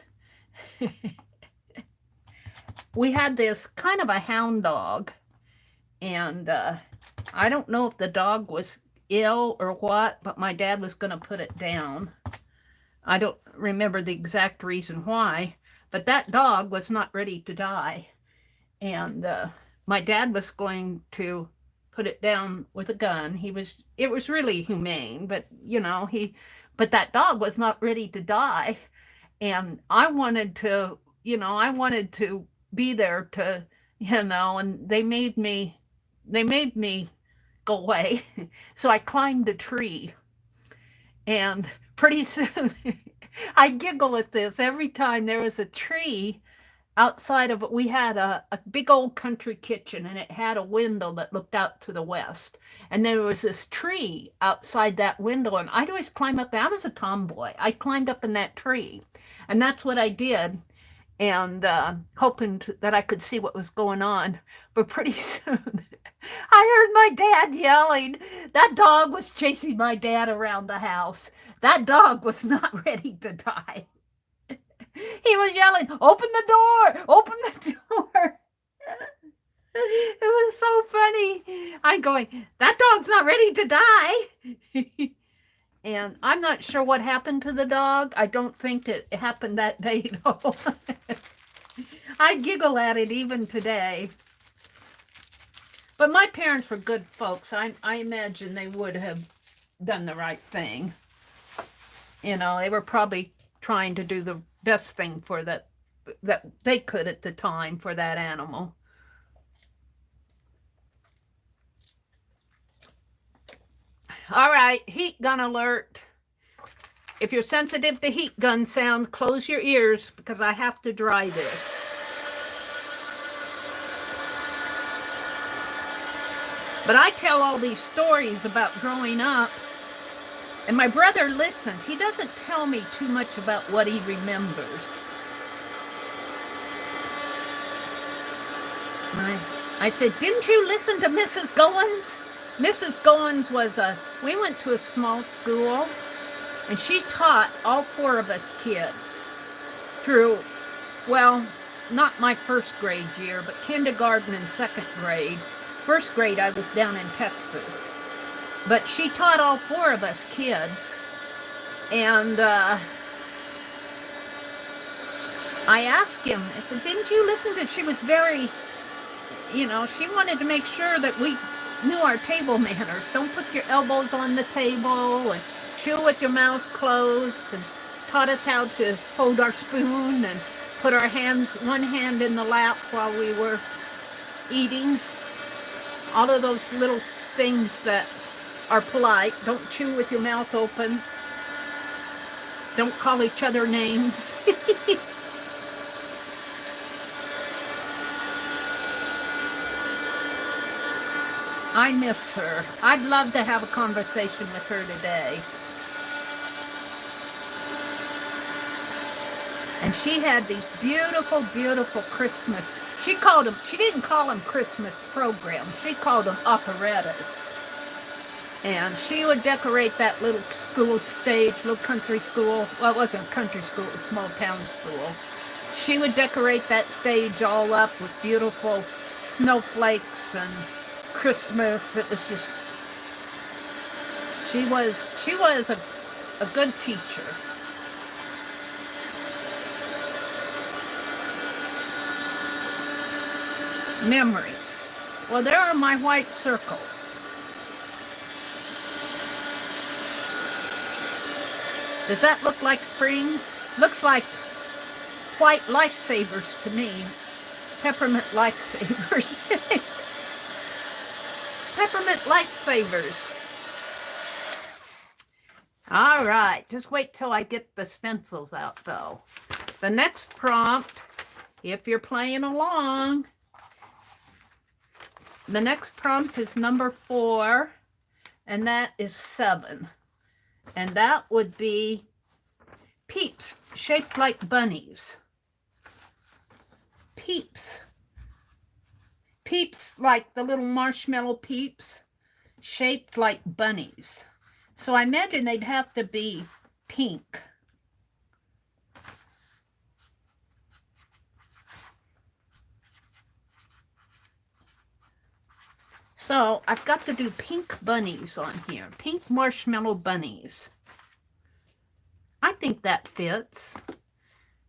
we had this kind of a hound dog, and I don't know if the dog was ill or what, but my dad was going to put it down. I don't remember the exact reason why, but that dog was not ready to die. And my dad was going to put it down with a gun. It was really humane, but but that dog was not ready to die. And I wanted to be there to, and they made me go away. So I climbed a tree, and pretty soon I giggle at this every time there was a tree outside of it. We had a big old country kitchen, and it had a window that looked out to the west. And there was this tree outside that window, and I'd always climb up there. I was a tomboy. I climbed up in that tree, and that's what I did, and hoping that I could see what was going on. But pretty soon, I heard my dad yelling. That dog was chasing my dad around the house. That dog was not ready to die. He was yelling, "Open the door! Open the door!" It was so funny. I'm going, that dog's not ready to die. And I'm not sure what happened to the dog. I don't think it happened that day, though. I giggle at it even today. But my parents were good folks. I imagine they would have done the right thing. They were probably trying to do the best thing for that they could at the time for that animal. All right, heat gun alert. If you're sensitive to heat gun sound, close your ears because I have to dry this. But I tell all these stories about growing up, and my brother listens. He doesn't tell me too much about what he remembers. I said, didn't you listen to Mrs. Goins? Mrs. Goins was we went to a small school, and she taught all 4 of us kids through, well, not my first grade year, but kindergarten and 2nd grade. First grade, I was down in Texas. But she taught all 4 of us kids. And I asked him, I said, didn't you listen to, she was very, she wanted to make sure that we knew our table manners. Don't put your elbows on the table, and chew with your mouth closed, and taught us how to hold our spoon and put our one hand in the lap while we were eating. All of those little things that are polite. Don't chew with your mouth open. Don't call each other names. I miss her. I'd love to have a conversation with her today. And she had these beautiful, beautiful Christmas. She didn't call them Christmas programs. She called them operettas. And she would decorate that little school stage, little country school. Well, it wasn't a country school, it was a small town school. She would decorate that stage all up with beautiful snowflakes and Christmas. It was just, she was a good teacher. Memories. Well, there are my white circles. Does that look like spring? Looks like white lifesavers to me. Peppermint lifesavers. Peppermint lifesavers. All right, just wait till I get the stencils out though. The next prompt, if you're playing along, the next prompt is number 4, and that is 7. And that would be peeps shaped like bunnies. Peeps. Peeps like the little marshmallow peeps, shaped like bunnies. So I imagine they'd have to be pink. So I've got to do pink bunnies on here. Pink marshmallow bunnies. I think that fits.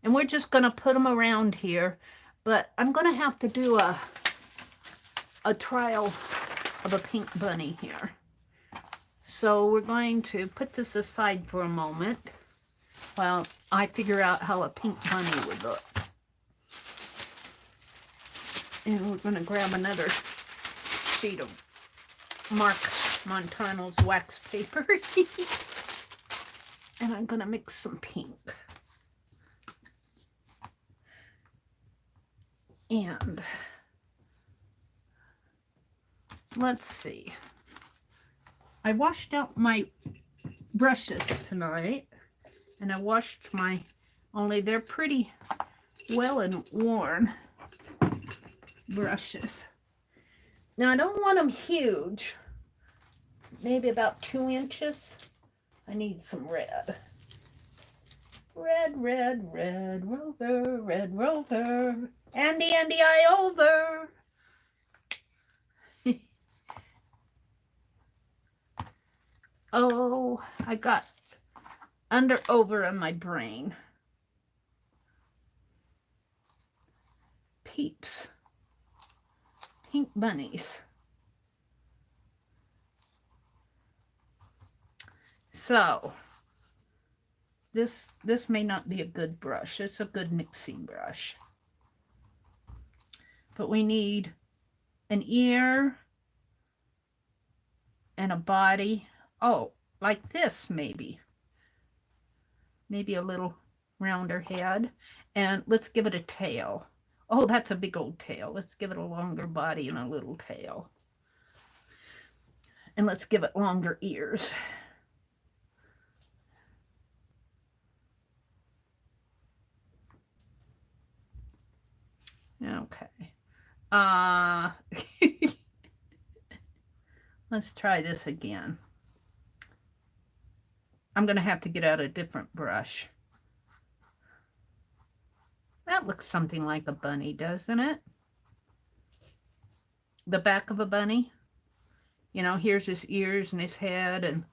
And we're just going to put them around here. But I'm going to have to do a trial of a pink bunny here. So we're going to put this aside for a moment while I figure out how a pink bunny would look. And we're going to grab another sheet of Mark Montano's wax paper. And I'm going to mix some pink. And let's see. I washed out my brushes tonight. And I washed my, only they're pretty well and worn brushes. Now I don't want them huge. Maybe about 2 inches. I need some red. Red, red, red, rover, red rover. Andy, I over. Oh, I got under over in my brain. Peeps. Pink bunnies. So, this may not be a good brush. It's a good mixing brush. But we need an ear and a body. Oh, like this maybe. Maybe a little rounder head. And let's give it a tail. Oh, that's a big old tail. Let's give it a longer body and a little tail. And let's give it longer ears. Okay. Let's try this again. I'm going to have to get out a different brush. That looks something like a bunny, doesn't it? The back of a bunny. You know, here's his ears and his head and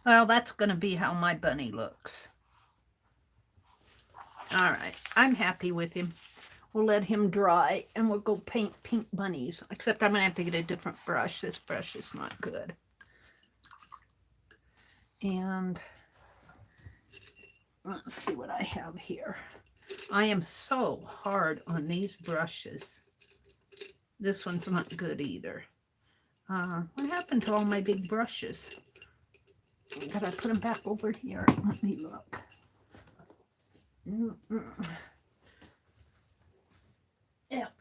well, that's going to be how my bunny looks. All right, I'm happy with him. We'll let him dry and we'll go paint pink bunnies. Except I'm going to have to get a different brush. This brush is not good. And let's see what I have here. I am so hard on these brushes. This one's not good either. What happened to all my big brushes? Did I put them back over here? Let me look. Yep.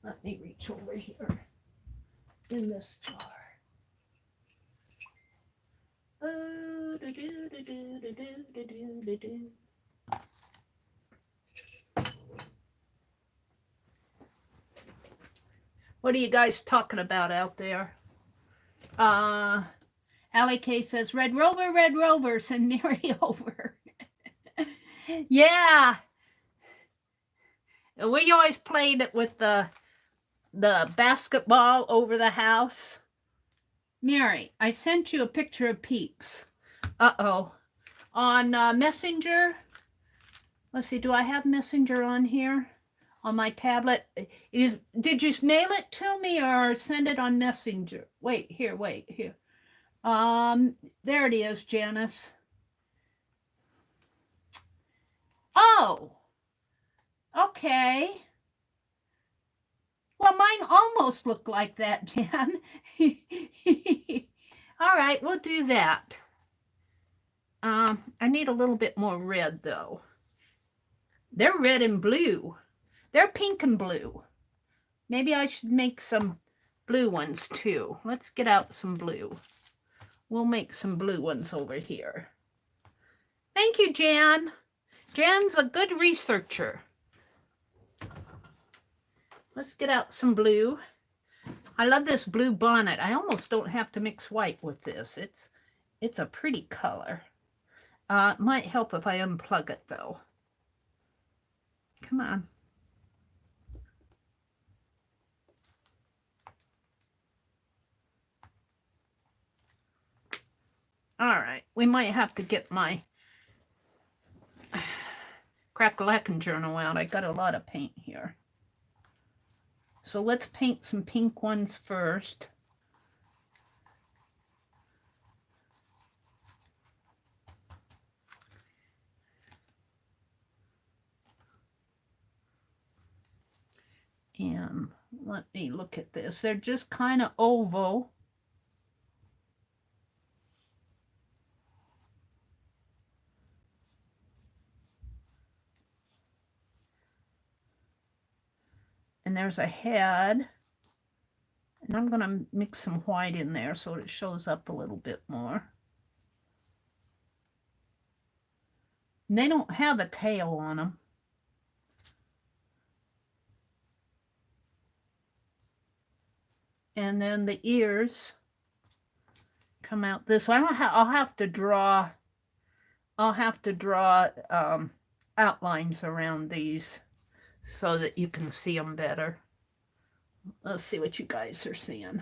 Let me reach over here in this jar. What are you guys talking about out there? Allie K says, Red Rover, send Mary over. Yeah. We always played it with the basketball over the house. Mary, I sent you a picture of Peeps. Uh-oh. On Messenger. Let's see, do I have Messenger on here? On my tablet? Did you mail it to me or send it on Messenger? Wait here. There it is, Janice. Oh, okay. Well, mine almost looked like that, Jan. All right, we'll do that. I need a little bit more red, though. They're red and blue. They're pink and blue. Maybe I should make some blue ones, too. Let's get out some blue. We'll make some blue ones over here. Thank you, Jan. Jan's a good researcher. Let's get out some blue. I love this blue bonnet. I almost don't have to mix white with this. It's a pretty color. It might help if I unplug it, though. Come on. All right. We might have to get my Crack-a-lackin' journal out. I got a lot of paint here. So let's paint some pink ones first. And let me look at this. They're just kind of oval. And there's a head. And I'm going to mix some white in there so it shows up a little bit more. And they don't have a tail on them. And then the ears come out this way. I'll have to draw outlines around these so that you can see them better. Let's see what you guys are seeing.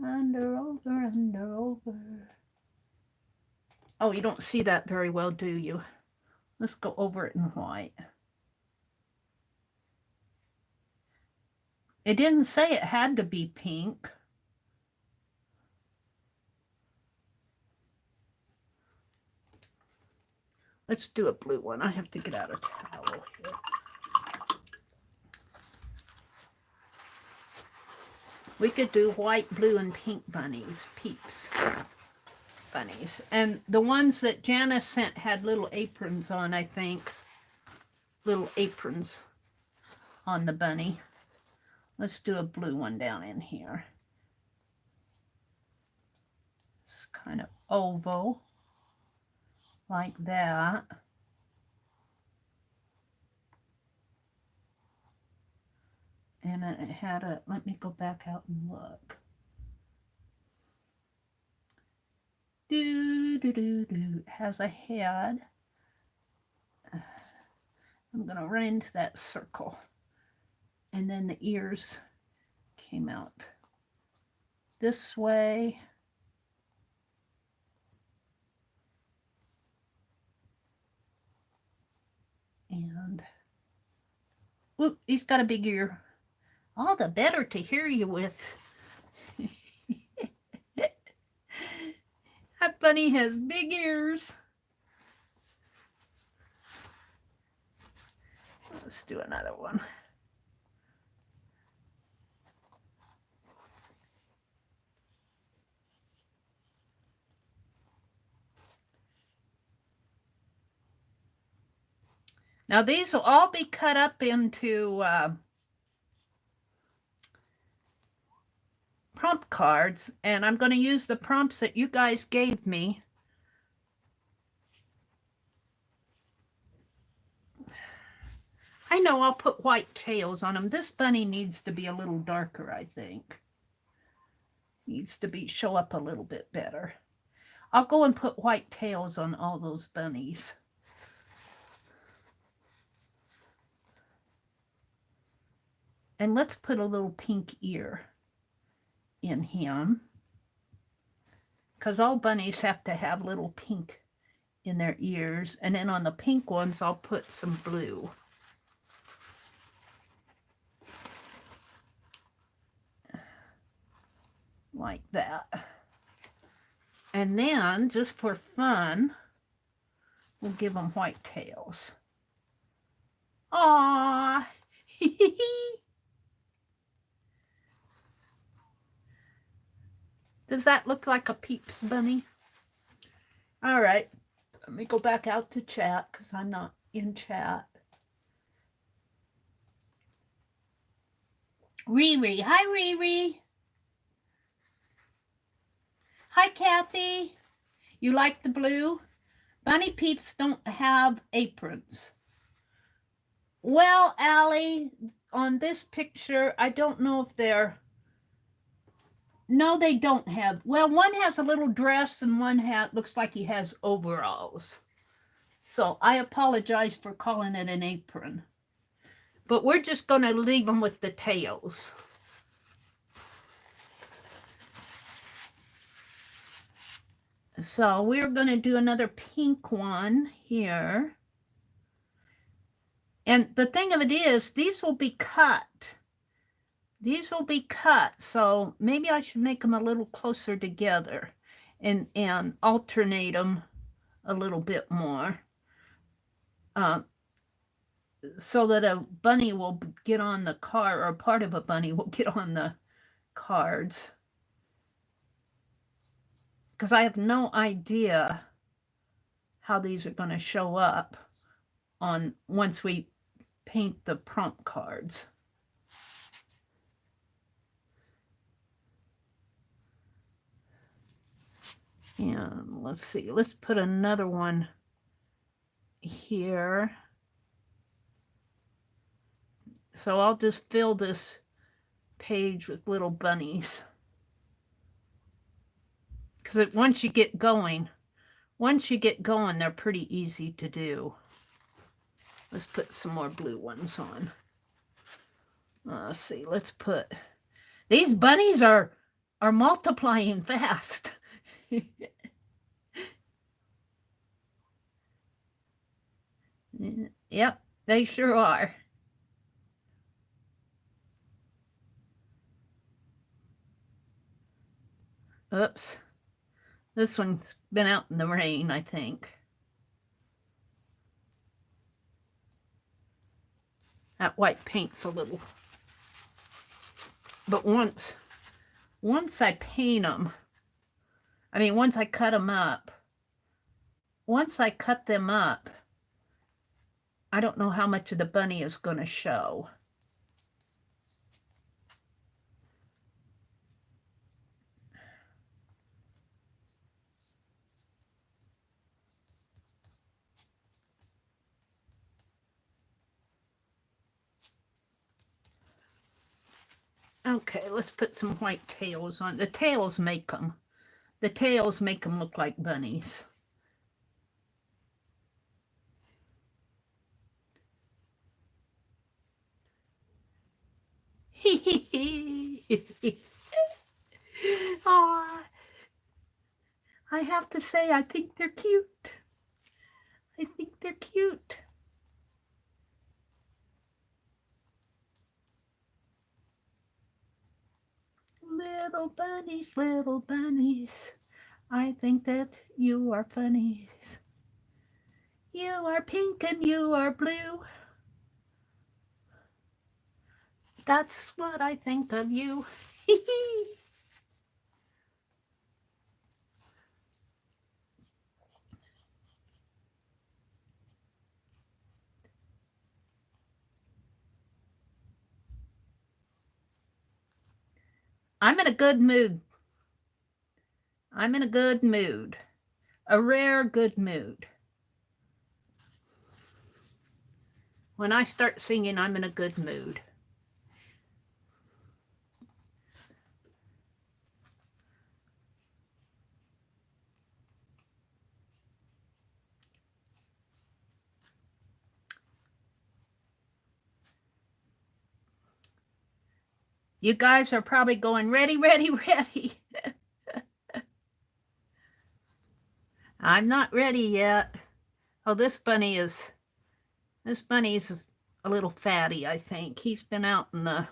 Under, over. Oh, you don't see that very well, do you? Let's go over it in white. It didn't say it had to be pink. Let's do a blue one. I have to get out a towel here. We could do white, blue, and pink bunnies, Peeps bunnies. And the ones that Janice sent had little aprons on, I think. Little aprons on the bunny. Let's do a blue one down in here. It's kind of oval, like that. And then it had a, let me go back out and look. It has a head. I'm going to run into that circle. And then the ears came out this way. And, whoop, he's got a big ear. All the better to hear you with. That bunny has big ears. Let's do another one. Now these will all be cut up into prompt cards, and I'm going to use the prompts that you guys gave me. I know I'll put white tails on them. This bunny needs to be a little darker, I think. Needs to show up a little bit better. I'll go and put white tails on all those bunnies. And let's put a little pink ear in him, because all bunnies have to have little pink in their ears. And then on the pink ones, I'll put some blue. Like that. And then, just for fun, we'll give them white tails. Aww! Does that look like a Peeps bunny? All right. Let me go back out to chat because I'm not in chat. Riri. Hi, Riri. Hi, Kathy. You like the blue? Bunny Peeps don't have aprons. Well, Allie, on this picture, I don't know if they're... No, they don't have. Well, one has a little dress and one looks like he has overalls. So I apologize for calling it an apron. But we're just going to leave them with the tails. So we're going to do another pink one here. And the thing of it is, these will be cut. These will be cut, so maybe I should make them a little closer together and alternate them a little bit more. So that a bunny will get on the card, or part of a bunny will get on the cards. Because I have no idea how these are going to show up on once we paint the prompt cards. And let's see, let's put another one here. So I'll just fill this page with little bunnies. Because once you get going, they're pretty easy to do. Let's put some more blue ones on. Let's see, let's put... These bunnies are multiplying fast. Yep, they sure are. Oops. This one's been out in the rain, I think. That white paint's a little... But once I paint them, I mean, once I cut them up, I don't know how much of the bunny is going to show. Okay, let's put some white tails on. The tails make them look like bunnies. Aw, I have to say, I think they're cute. I think they're cute. Little bunnies, I think that you are funnies. You are pink and you are blue. That's what I think of you. I'm in a good mood. I'm in a good mood. A rare good mood. When I start singing, I'm in a good mood. You guys are probably going, ready, ready, ready. I'm not ready yet. Oh, this bunny is a little fatty, I think. He's been out in the,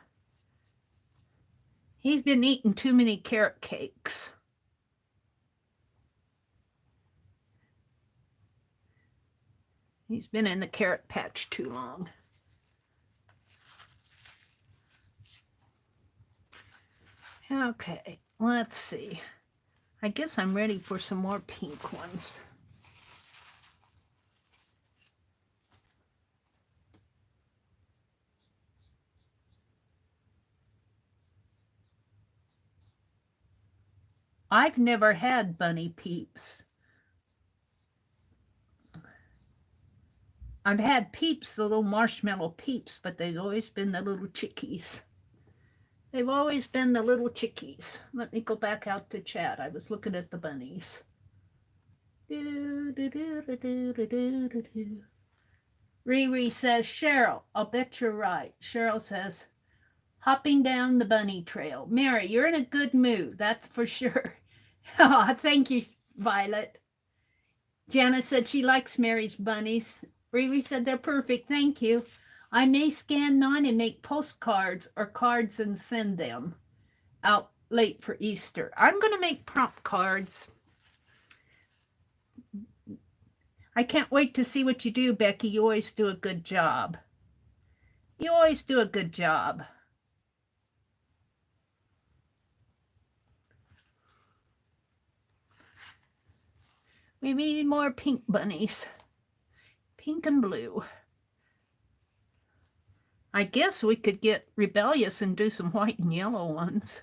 he's been eating too many carrot cakes. He's been in the carrot patch too long. Okay, let's see. I guess I'm ready for some more pink ones. I've never had bunny peeps. I've had peeps, the little marshmallow peeps, but they've always been the little chickies. They've always been the little chickies. Let me go back out to chat. I was looking at the bunnies. Riri says, Cheryl, I'll bet you're right. Cheryl says, hopping down the bunny trail. Mary, you're in a good mood, that's for sure. Oh, thank you, Violet. Jana said she likes Mary's bunnies. Riri said they're perfect, thank you. I may scan mine and make postcards or cards and send them out late for Easter. I'm going to make prompt cards. I can't wait to see what you do, Becky. You always do a good job. You always do a good job. We need more pink bunnies. Pink and blue. I guess we could get rebellious and do some white and yellow ones.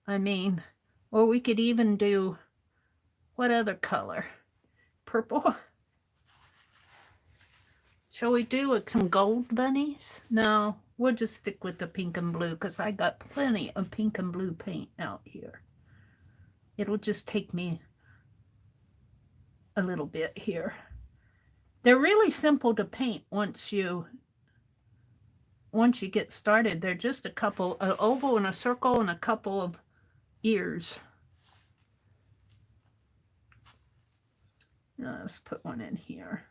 I mean, or we could even do, what other color? Purple? Shall we do some gold bunnies? No, we'll just stick with the pink and blue because I got plenty of pink and blue paint out here. It'll just take me a little bit here. They're really simple to paint once you get started. They're just a couple, an oval and a circle and a couple of ears. Let's put one in here.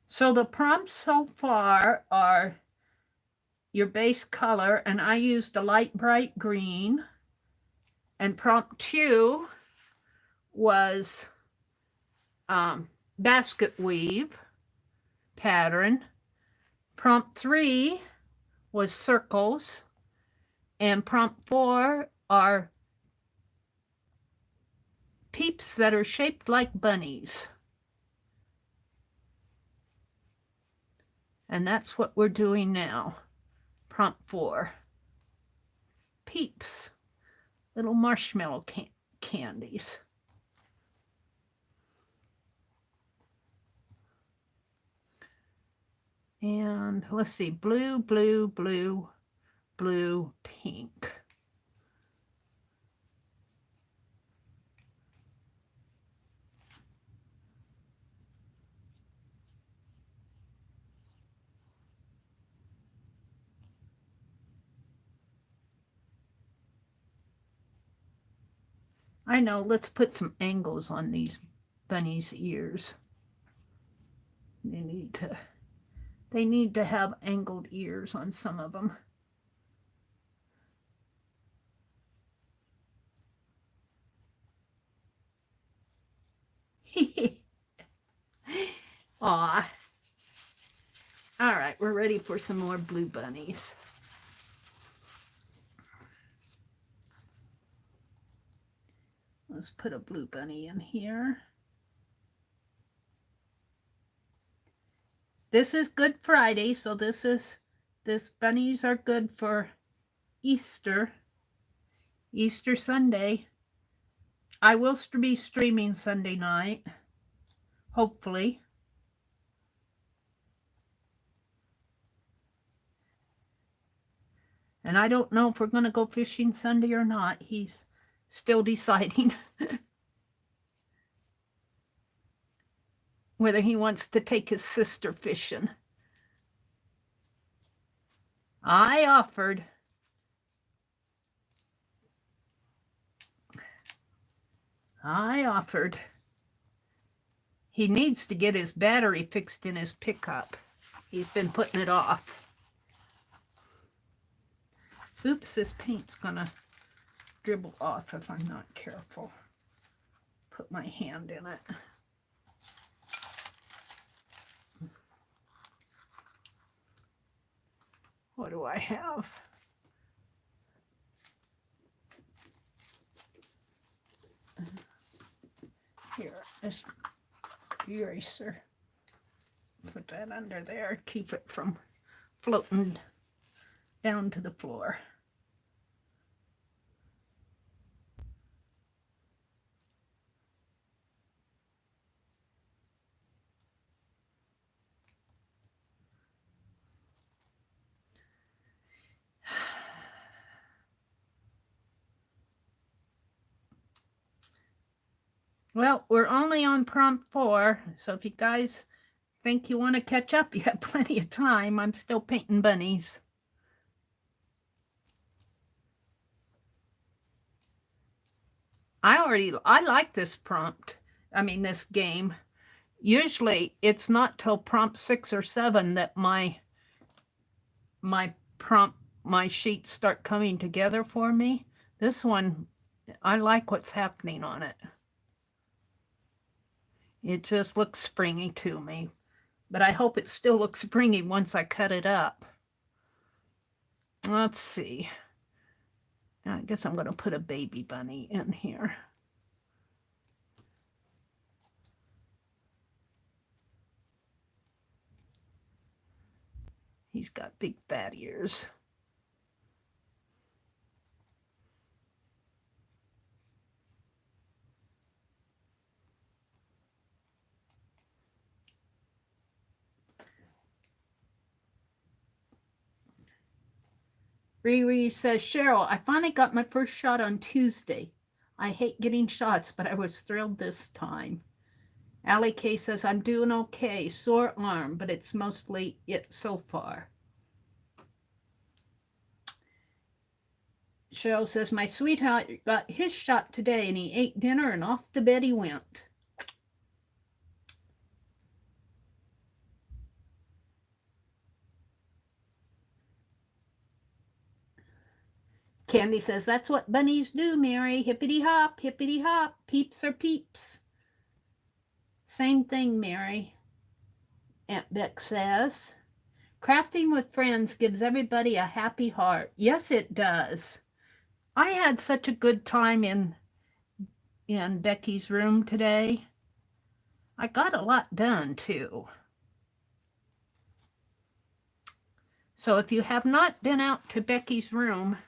So the prompts so far are your base color, and I used a light bright green. And prompt 2 was basket weave pattern. Prompt 3 was circles. And prompt 4 are peeps that are shaped like bunnies. And that's what we're doing now. Prompt 4. Peeps. Little marshmallow candies. And let's see, blue, blue, blue, blue, pink. I know, let's put some angles on these bunnies' ears. They need to have angled ears on some of them. Aw. All right, we're ready for some more blue bunnies. Let's put a blue bunny in here. This is Good Friday, so this bunnies are good for Easter Sunday. I will be streaming Sunday night, hopefully. And I don't know if we're going to go fishing Sunday or not. He's still deciding whether he wants to take his sister fishing. I offered. He needs to get his battery fixed in his pickup. He's been putting it off. Oops, this paint's gonna dribble off if I'm not careful. Put my hand in it. What do I have? Here, this eraser. Put that under there, keep it from floating down to the floor. Well, we're only on prompt 4, so if you guys think you want to catch up, you have plenty of time. I'm still painting bunnies. I like this prompt. I mean, this game. Usually, it's not till prompt 6 or 7 that my sheets start coming together for me. This one, I like what's happening on it. It just looks springy to me. But I hope it still looks springy once I cut it up. Let's see. I guess I'm going to put a baby bunny in here. He's got big fat ears. Riri says, Cheryl, I finally got my first shot on Tuesday. I hate getting shots, but I was thrilled this time. Allie K says, I'm doing okay. Sore arm, but it's mostly it so far. Cheryl says, my sweetheart got his shot today, and he ate dinner, and off to bed he went. Candy says, that's what bunnies do, Mary. Hippity hop, peeps are peeps. Same thing, Mary. Aunt Beck says, crafting with friends gives everybody a happy heart. Yes, it does. I had such a good time in Becky's room today. I got a lot done, too. So if you have not been out to Becky's room,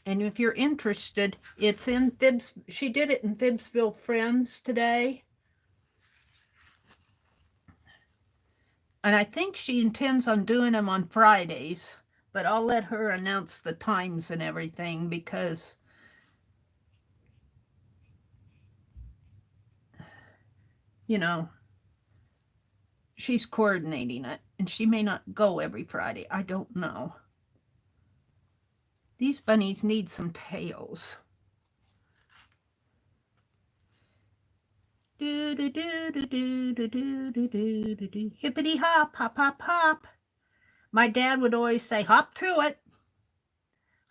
and if you're interested, it's in Fibs. She did it in Fibsville Friends today. And I think she intends on doing them on Fridays, but I'll let her announce the times and everything because she's coordinating it, and she may not go every Friday. I don't know. These bunnies need some tails. Do do do do do do do do do do do. Hippity hop, hop, hop, hop. My dad would always say, hop to it.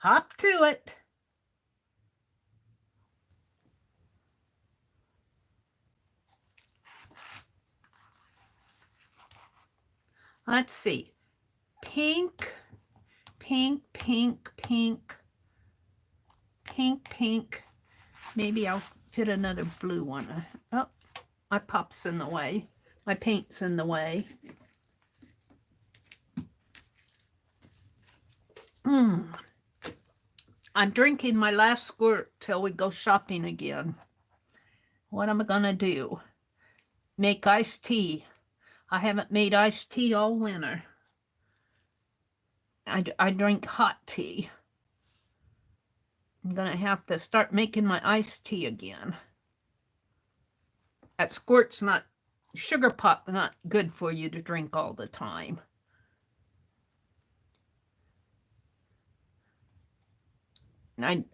Hop to it. Let's see. Pink, pink, pink, pink, pink, pink. Maybe I'll fit another blue one. Oh, my pop's in the way. My paint's in the way. I'm drinking my last squirt till we go shopping again. What am I going to do? Make iced tea. I haven't made iced tea all winter. I drink hot tea. I'm going to have to start making my iced tea again. That squirt's not, sugar pop, not good for you to drink all the time.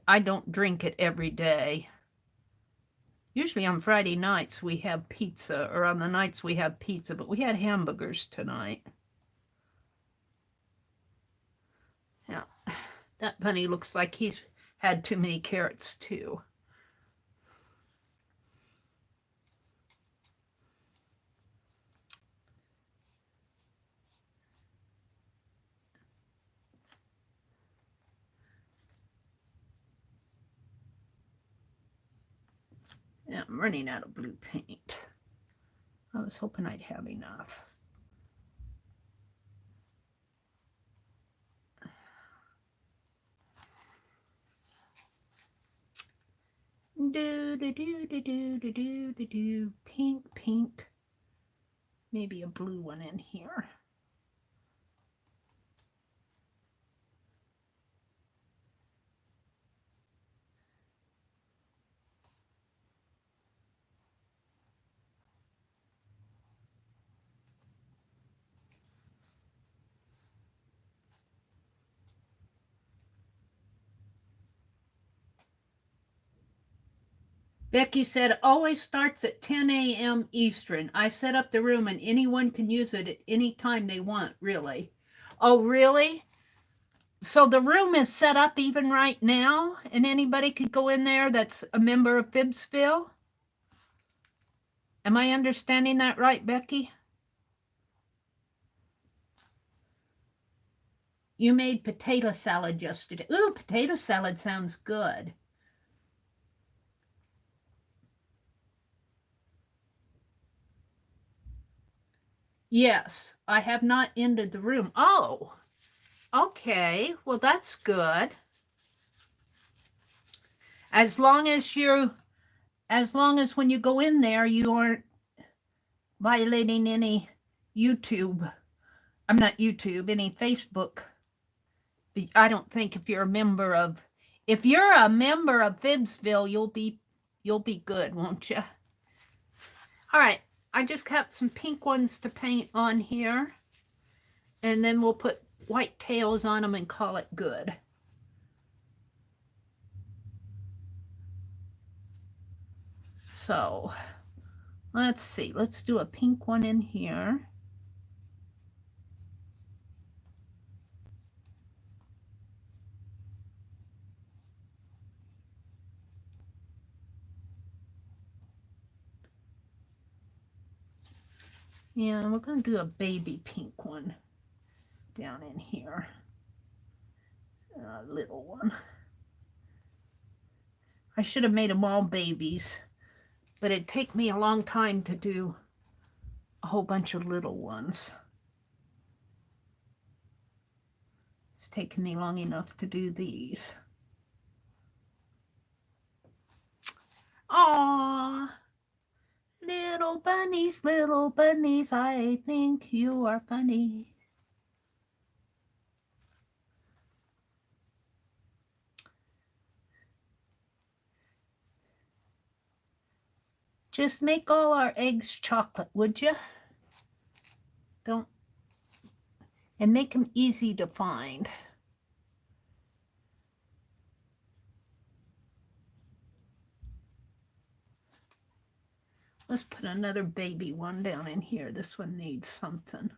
I don't drink it every day. Usually on Friday nights we have pizza, or on the nights we have pizza, but we had hamburgers tonight. Yeah, that bunny looks like he's had too many carrots too. Yeah, I'm running out of blue paint. I was hoping I'd have enough. Do. Pink. Maybe a blue one in here. Becky said, always starts at 10 a.m. Eastern. I set up the room and anyone can use it at any time they want, really. Oh, really? So the room is set up even right now and anybody could go in there that's a member of Phibbsville? Am I understanding that right, Becky? You made potato salad yesterday. Ooh, potato salad sounds good. Yes, I have not ended the room. Oh, okay. Well, that's good. As long as when you go in there, you aren't violating any YouTube. I'm not YouTube, any Facebook. I don't think if you're a member of Phibbsville, you'll be good, won't you? All right. I just got some pink ones to paint on here. And then we'll put white tails on them and call it good. So, let's see. Let's do a pink one in here. Yeah, we're going to do a baby pink one down in here. A little one. I should have made them all babies, but it'd take me a long time to do a whole bunch of little ones. It's taken me long enough to do these. Aww. Little bunnies, I think you are funny. Just make all our eggs chocolate, would you? Don't. And make them easy to find. Let's put another baby one down in here. This one needs something.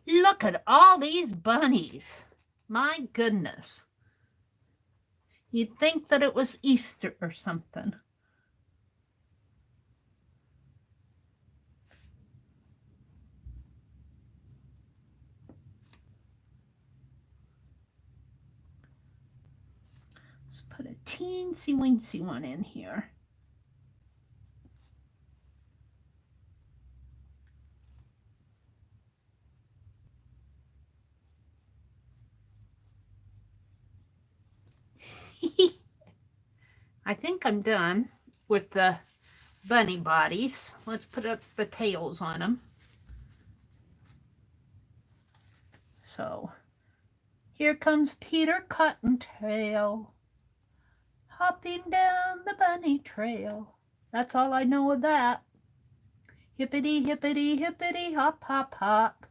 Look at all these bunnies. My goodness. You'd think that it was Easter or something. Let's put a teensy weensy one in here. I think I'm done with the bunny bodies. Let's put up the tails on them. So here comes Peter Cottontail, hopping down the bunny trail. That's all I know of that. Hippity, hippity, hippity, hop, hop, hop.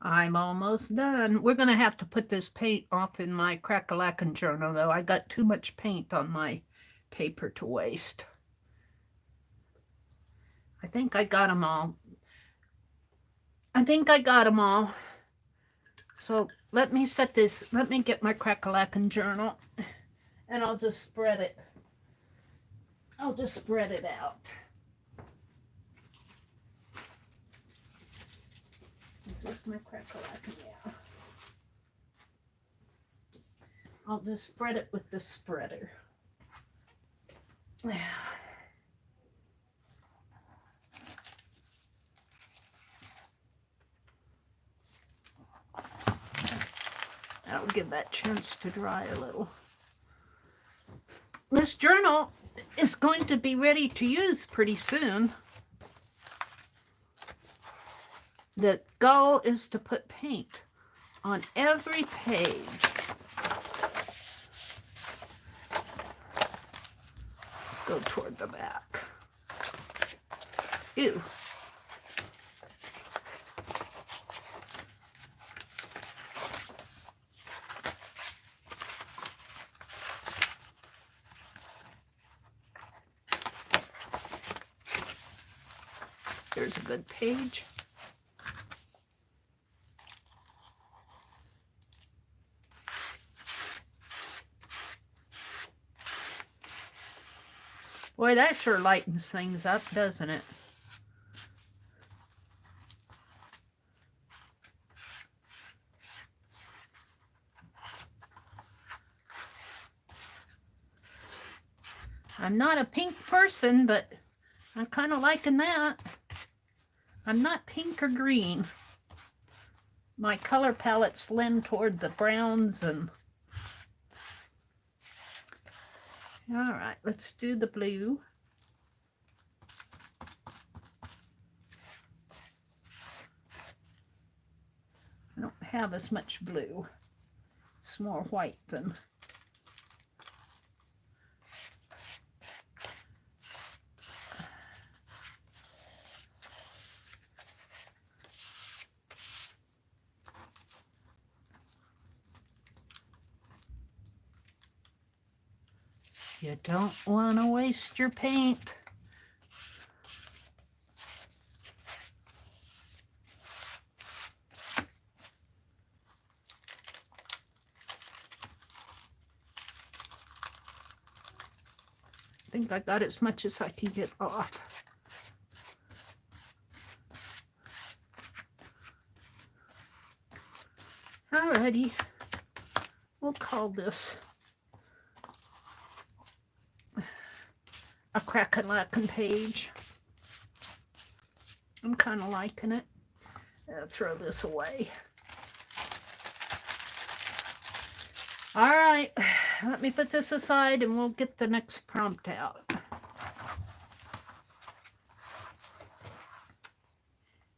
I'm almost done. We're going to have to put this paint off in my crack-a-lackin' journal, though. I got too much paint on my paper to waste. I think I got them all. So let me set this, let me get my crack-a-lackin' journal, and I'll just spread it. I'll just spread it out. This is my crack-a-lackin', yeah. I'll just spread it with the spreader. That'll give that chance to dry a little. This journal is going to be ready to use pretty soon. The goal is to put paint on every page. Let's go toward the back. Ew. There's a good page. Boy, that sure lightens things up, doesn't it? I'm not a pink person, but I'm kind of liking that. I'm not pink or green. My color palettes lend toward the browns and... All right, let's do the blue. I don't have as much blue. It's more white than... You don't want to waste your paint. I think I got as much as I can get off. Alrighty, we'll call this a crack-a-lackin' page. I'm kind of liking it. Throw this away. All right, let me put this aside and we'll get the next prompt out.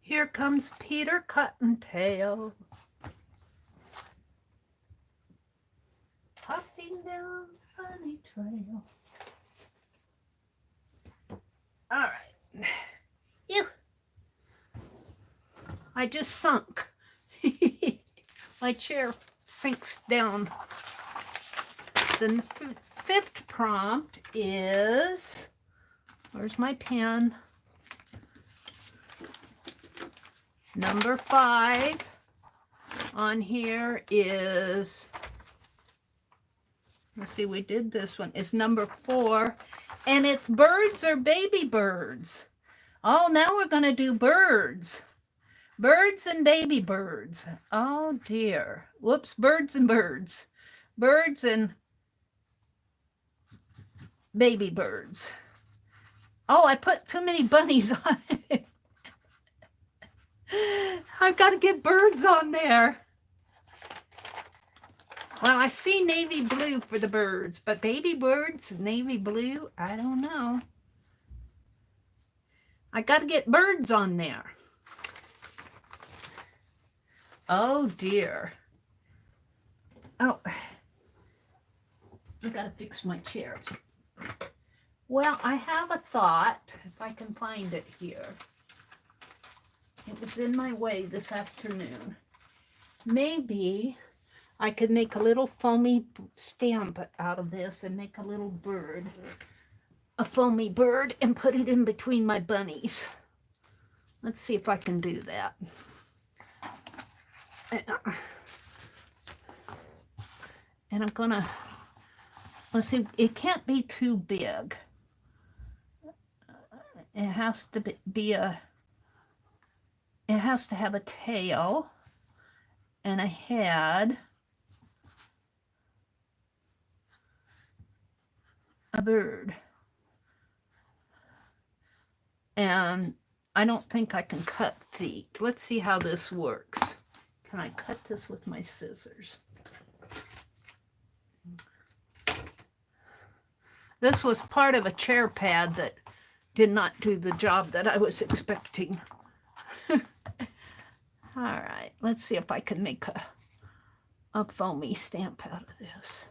Here comes Peter Cottontail. Hopping down the funny trail. All right. Ew. I just sunk. My chair sinks down. The fifth prompt is, where's my pen? Number 5 on here is, let's see, we did this one. It's number 4, and it's birds or baby birds. Oh, now we're going to do birds. Birds and baby birds. Oh, dear. Whoops, birds and birds. Birds and baby birds. Oh, I put too many bunnies on it. I've got to get birds on there. Well, I see navy blue for the birds, but baby birds, navy blue, I don't know. I got to get birds on there. Oh, dear. Oh, I got to fix my chairs. Well, I have a thought, if I can find it here. It was in my way this afternoon. Maybe I could make a little foamy stamp out of this and make a little bird, a foamy bird, and put it in between my bunnies. Let's see if I can do that. And I'm gonna, let's see, it can't be too big. It has to be it has to have a tail and a head, a bird. And I don't think I can cut feet. Let's see how this works. Can I cut this with my scissors? This was part of a chair pad that did not do the job that I was expecting. All right, let's see if I can make a foamy stamp out of this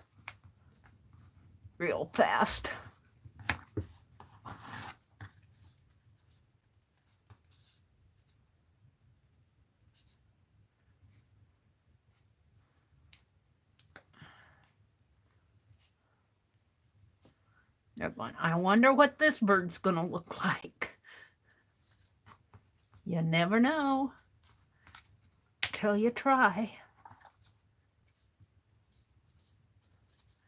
real fast. They're going, I wonder what this bird's going to look like. You never know till you try.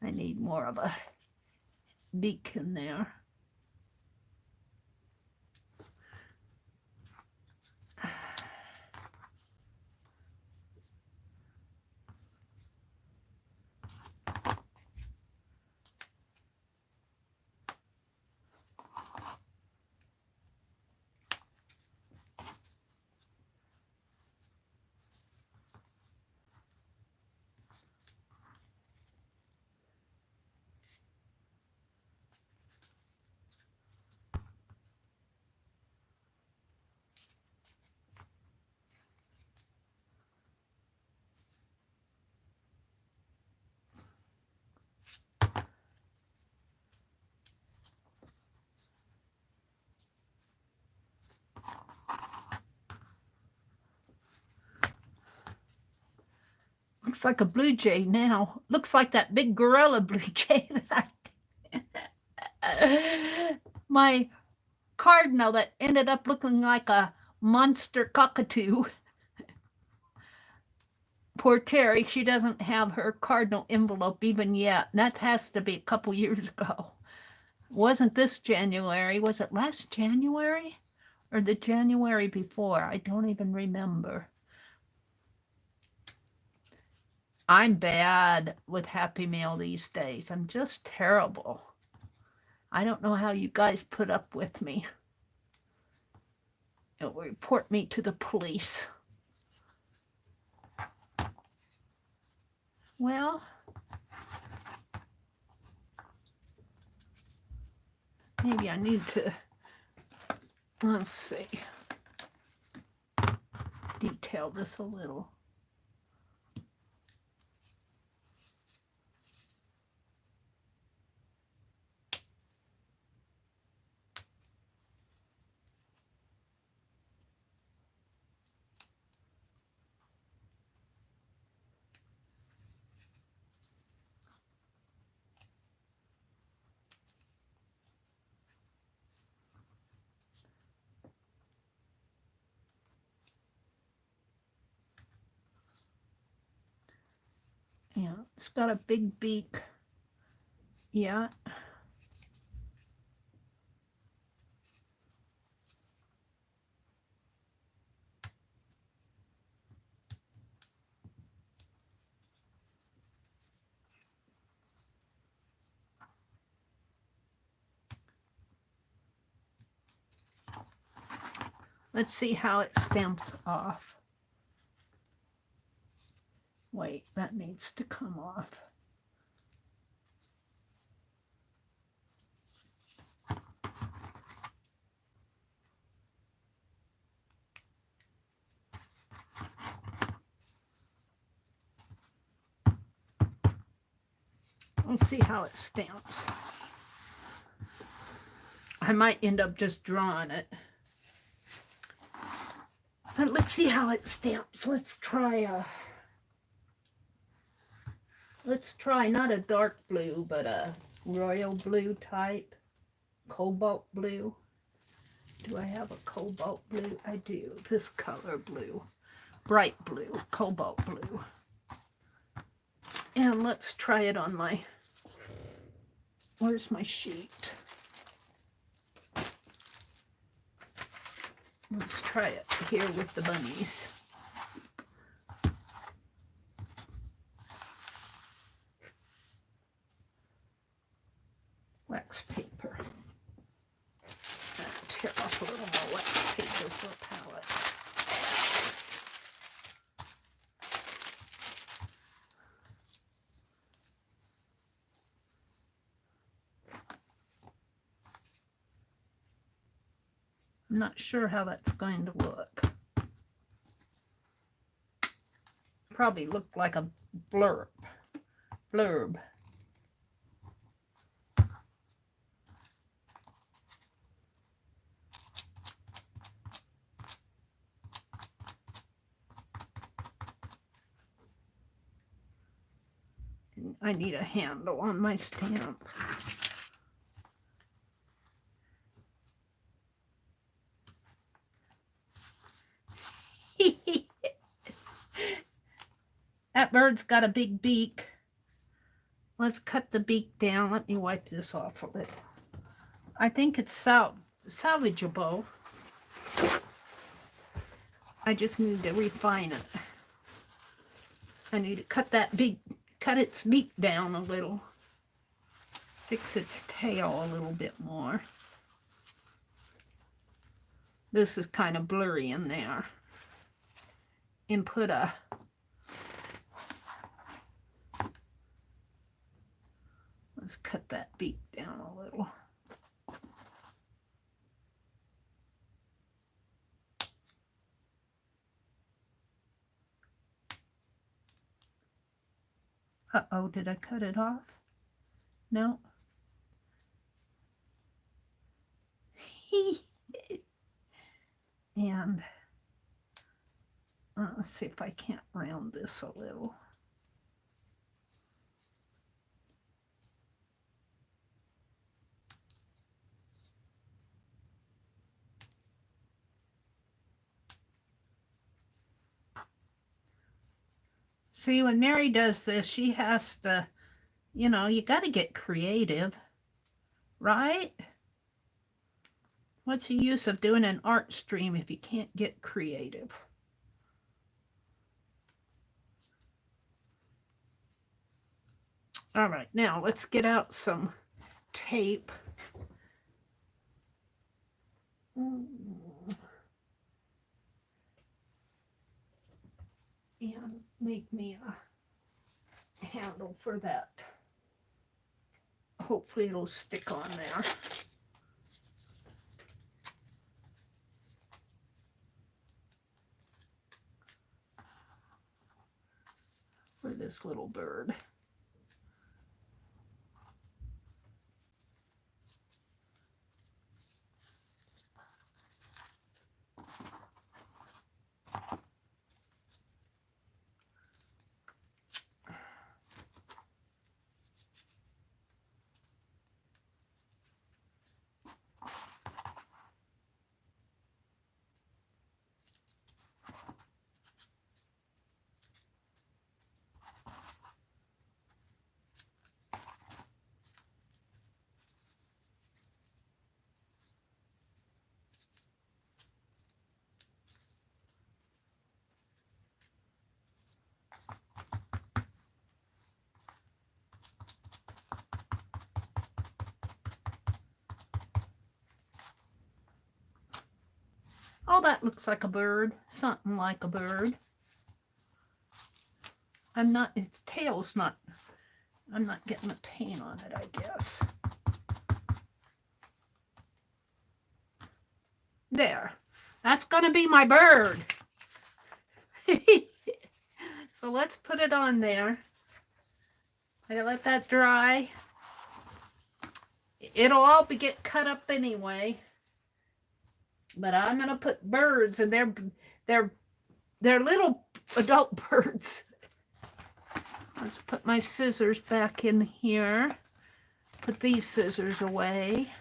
I need more of a beak in there. Looks like a blue jay now. Looks like that big gorilla blue jay that my cardinal that ended up looking like a monster cockatoo. Poor Terry, she doesn't have her cardinal envelope even yet. That has to be a couple years ago. Wasn't this January? Was it last January or the January before? I don't even remember. I'm bad with Happy Mail these days. I'm just terrible. I don't know how you guys put up with me. It'll report me to the police. Well, maybe I need to, let's see, detail this a little. Yeah, it's got a big beak. Yeah. Let's see how it stamps off. Wait, that needs to come off. We'll see how it stamps. I might end up just drawing it. But let's see how it stamps. Let's try not a dark blue, but a royal blue type. Cobalt blue. Do I have a cobalt blue? I do. This color blue. Bright blue. Cobalt blue. And let's try it on my... Where's my sheet? Let's try it here with the bunnies. Wax paper. Tear off a little more wax paper for a palette. I'm not sure how that's going to look. Probably look like a blurb. I need a handle on my stamp. That bird's got a big beak. Let's cut the beak down. Let me wipe this off a bit. I think it's salvageable. I just need to refine it. I need to cut its beak down a little. Fix its tail a little bit more. This is kind of blurry in there. And put a... Let's cut that beak down a little. Uh-oh, did I cut it off? No. And let's see if I can't round this a little. See, when Mary does this, she has to, you know, you got to get creative, right? What's the use of doing an art stream if you can't get creative? All right, now let's get out some tape. and make me a handle for that. Hopefully it'll stick on there. For this little bird. Oh, that looks like a bird. Something like a bird. Its tail's not, I'm not getting the paint on it, I guess. There. That's going to be my bird. So let's put it on there. I gotta let that dry. It'll all get cut up anyway. But I'm gonna put birds, and they're little adult birds. Let's put my scissors back in here. Put these scissors away.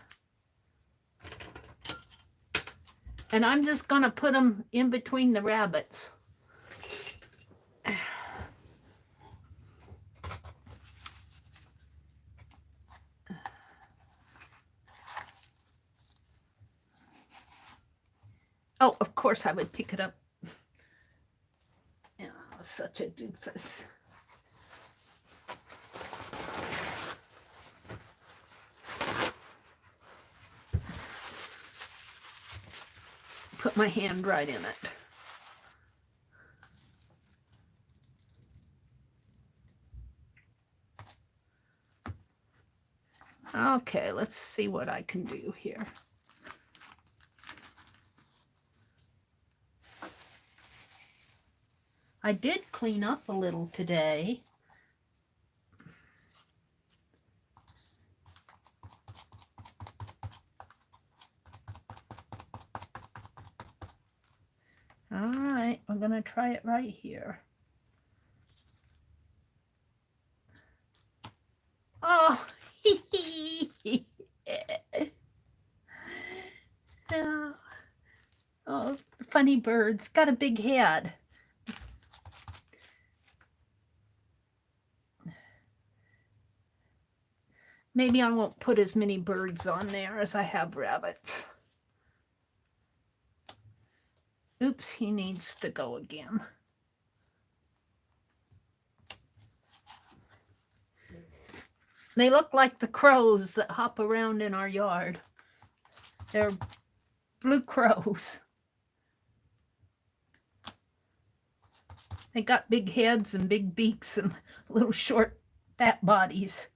And I'm just gonna put them in between the rabbits. Oh, of course I would pick it up. Oh, such a doofus. Put my hand right in it. Okay, let's see what I can do here. I did clean up a little today. All right, I'm going to try it right here. Oh, oh, funny bird's got a big head. Maybe I won't put as many birds on there as I have rabbits. Oops, he needs to go again. They look like the crows that hop around in our yard. They're blue crows. They got big heads and big beaks and little short, fat bodies.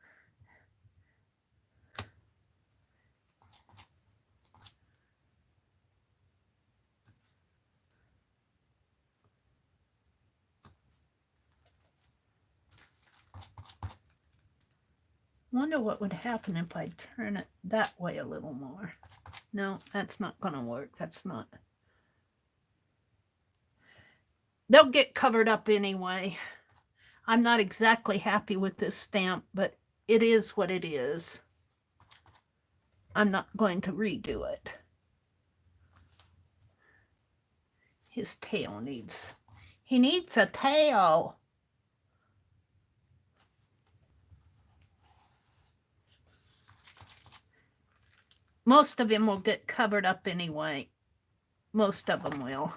Wonder what would happen if I turn it that way a little more. No, that's not going to work. That's not. They'll get covered up anyway. I'm not exactly happy with this stamp, but it is what it is. I'm not going to redo it. His tail needs, he needs a tail. Most of them will get covered up anyway. Most of them will.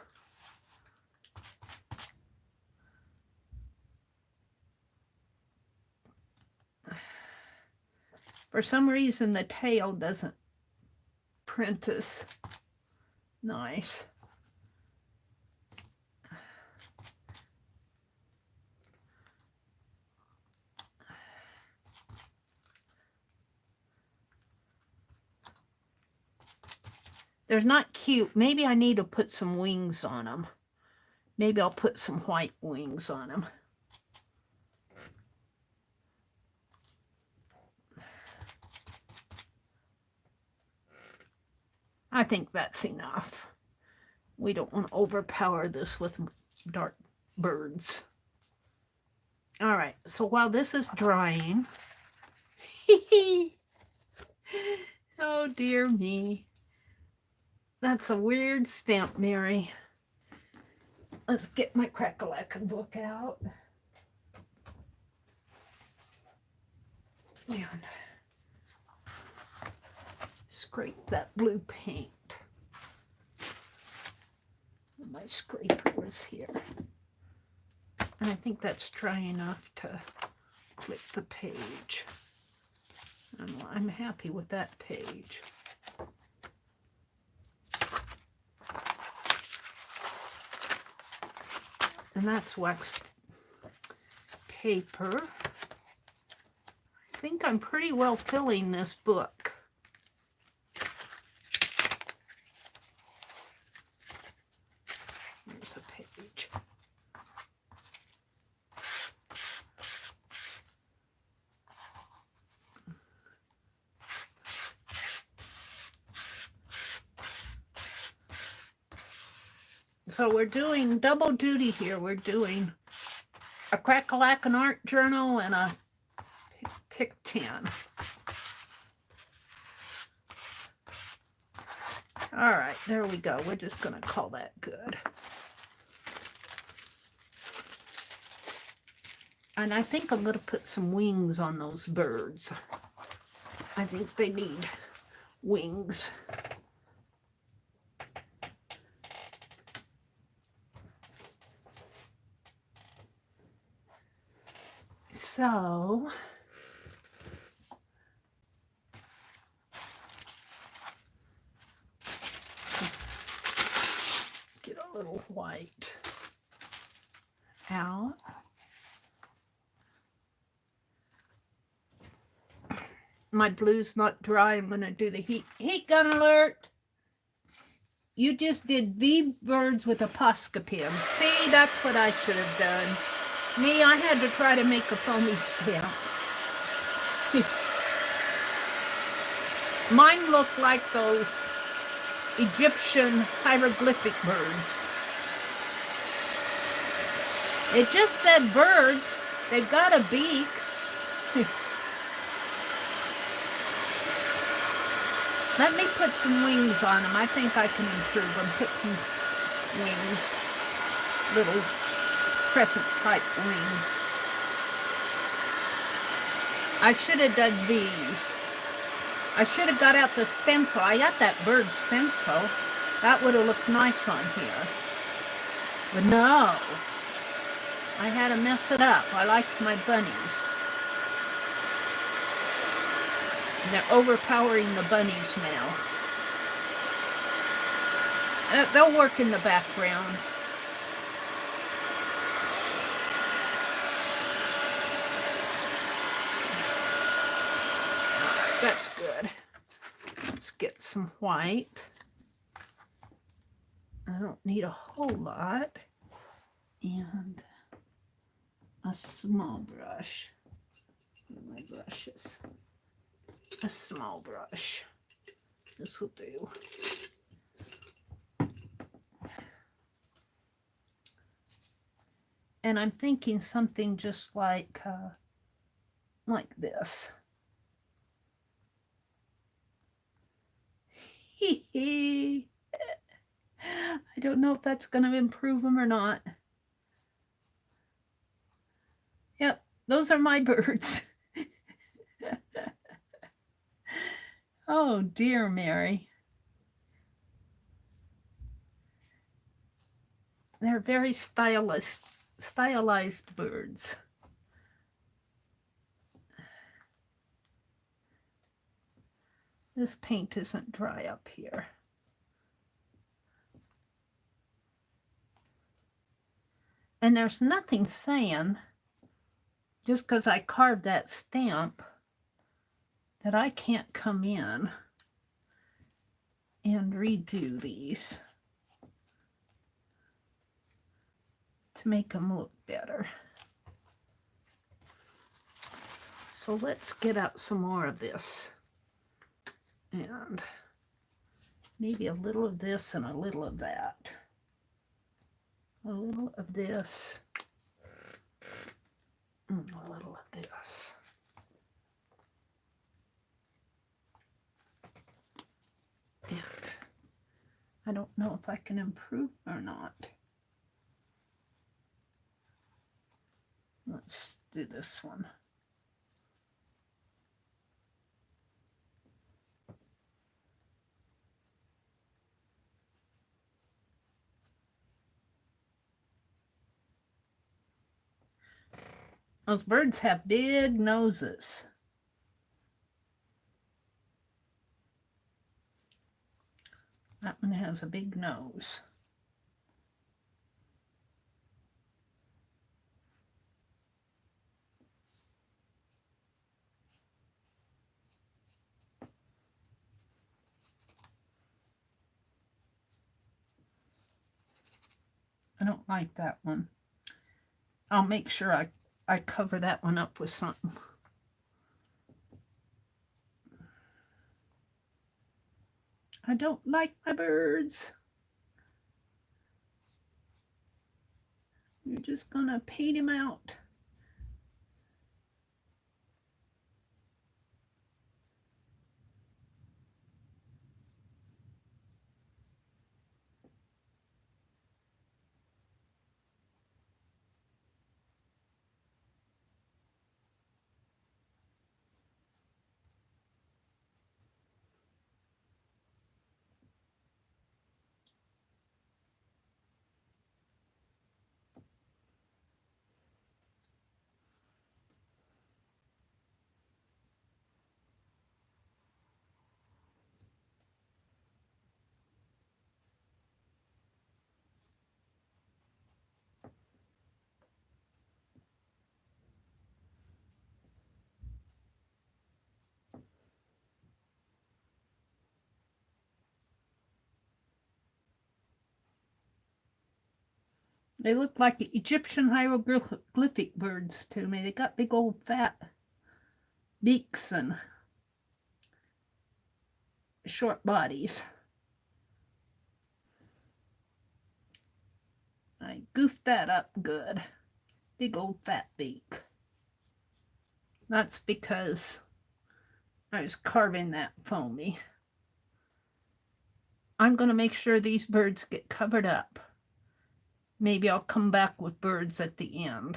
For some reason, the tail doesn't print as nice. They're not cute. Maybe I need to put some wings on them. Maybe I'll put some white wings on them. I think that's enough. We don't want to overpower this with dark birds. All right, so while this is drying, oh dear me. That's a weird stamp, Mary. Let's get my crack-a-lackin' book out. And scrape that blue paint. My scraper is here. And I think that's dry enough to clip the page. And I'm happy with that page. And that's wax paper. I think I'm pretty well filling this book. Here's a page. So we're doing double duty here. We're doing a Crack-a-Lackin' art journal and a Pic 10. All right, there we go. We're just going to call that good. And I think I'm going to put some wings on those birds. I think they need wings. So, get a little white out. My blue's not dry. I'm going to do the heat gun alert. You just did V birds with a Posca pen. See, that's what I should have done. Me, I had to try to make a foamy stamp. Mine look like those Egyptian hieroglyphic birds. It just said birds. They've got a beak. Let me put some wings on them. I think I can improve them. Put some wings. Little crescent type wings. I should have done these. I should have got out the stencil. I got that bird stencil. That would have looked nice on here. But no. I had to mess it up. I liked my bunnies. And they're overpowering the bunnies now. They'll work in the background. That's good. Let's get some white. I don't need a whole lot. And a small brush. Where are my brushes? A small brush. This will do. And I'm thinking something just like this. I don't know if that's going to improve them or not. Yep, those are my birds. Oh, dear Mary. They're very stylized birds. This paint isn't dry up here. And there's nothing saying, just because I carved that stamp, that I can't come in and redo these to make them look better. So let's get out some more of this. And maybe a little of this and a little of that. A little of this and a little of this. And I don't know if I can improve or not. Let's do this one. Those birds have big noses. That one has a big nose. I don't like that one. I'll make sure I cover that one up with something. I don't like my birds. You're just gonna paint him out. They look like the Egyptian hieroglyphic birds to me. They got big old fat beaks and short bodies. I goofed that up good. Big old fat beak. That's because I was carving that foamy. I'm going to make sure these birds get covered up. Maybe I'll come back with birds at the end.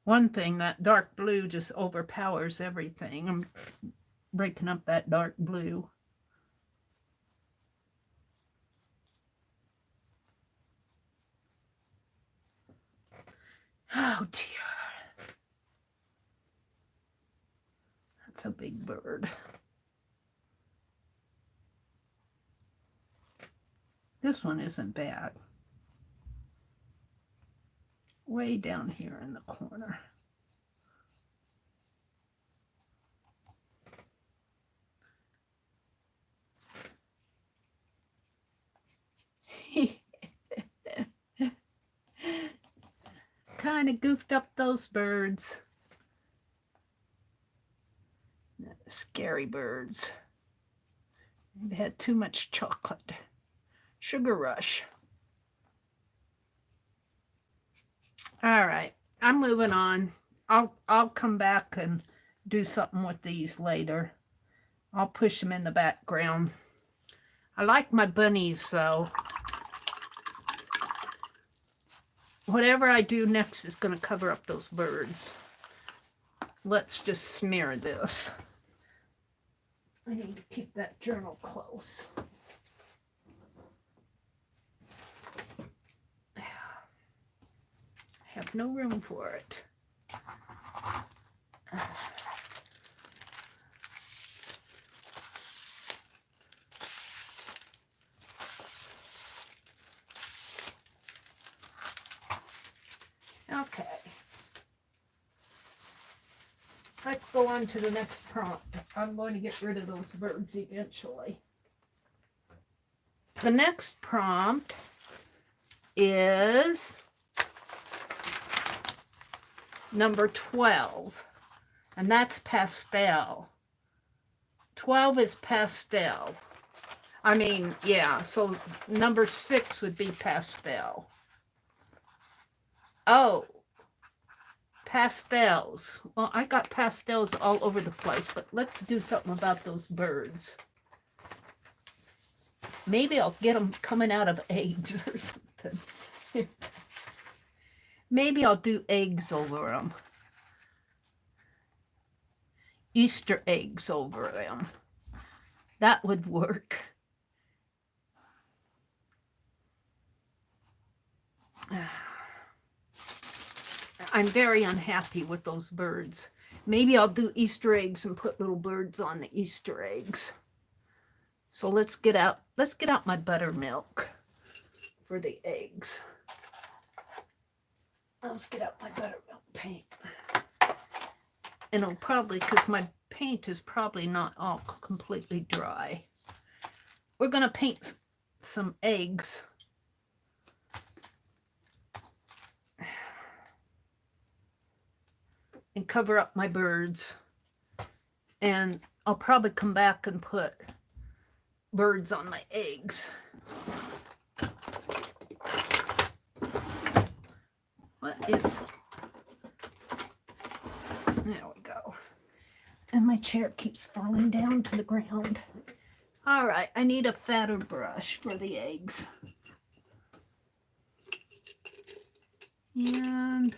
One thing, that dark blue just overpowers everything. I'm breaking up that dark blue. Oh dear. That's a big bird. This one isn't bad. Way down here in the corner. Kind of goofed up those birds. Scary birds. They had too much chocolate. Sugar rush. All right, I'm moving on. I'll come back and do something with these later. I'll push them in the background. I like my bunnies, though. Whatever I do next is going to cover up those birds. Let's just smear this. I need to keep that journal close. I have no room for it. Okay. Let's go on to the next prompt. I'm going to get rid of those birds eventually. The next prompt is number 12, and that's pastel. 12 is pastel. I mean, yeah, so number 6 would be pastel. Oh, pastels. Well, I got pastels all over the place, but let's do something about those birds. Maybe I'll get them coming out of eggs or something. Maybe I'll do eggs over them. Easter eggs over them. That would work. I'm very unhappy with those birds. Maybe I'll do Easter eggs and put little birds on the Easter eggs. So let's get out my buttermilk for the eggs. Let's get out my buttermilk paint. And I'll probably, because my paint is probably not all completely dry. We're going to paint some eggs. And cover up my birds. And I'll probably come back and put birds on my eggs. What is... There we go. And my chair keeps falling down to the ground. All right, I need a fatter brush for the eggs. And...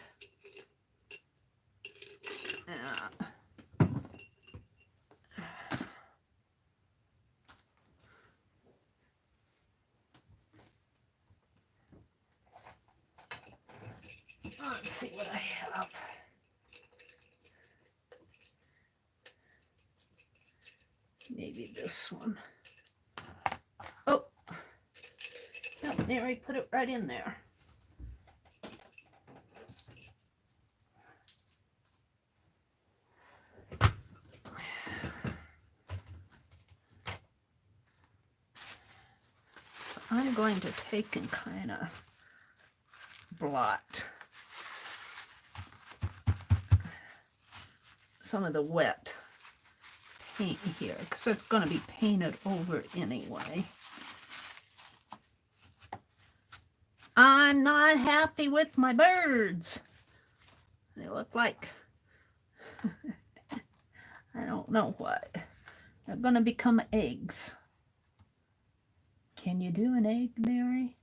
let's see what I have. Maybe this one. Oh, no, Mary put it right in there. I'm going to take and kind of blot some of the wet paint here, because it's going to be painted over anyway. I'm not happy with my birds. They look like, I don't know what. They're going to become eggs. Can you do an egg, Mary?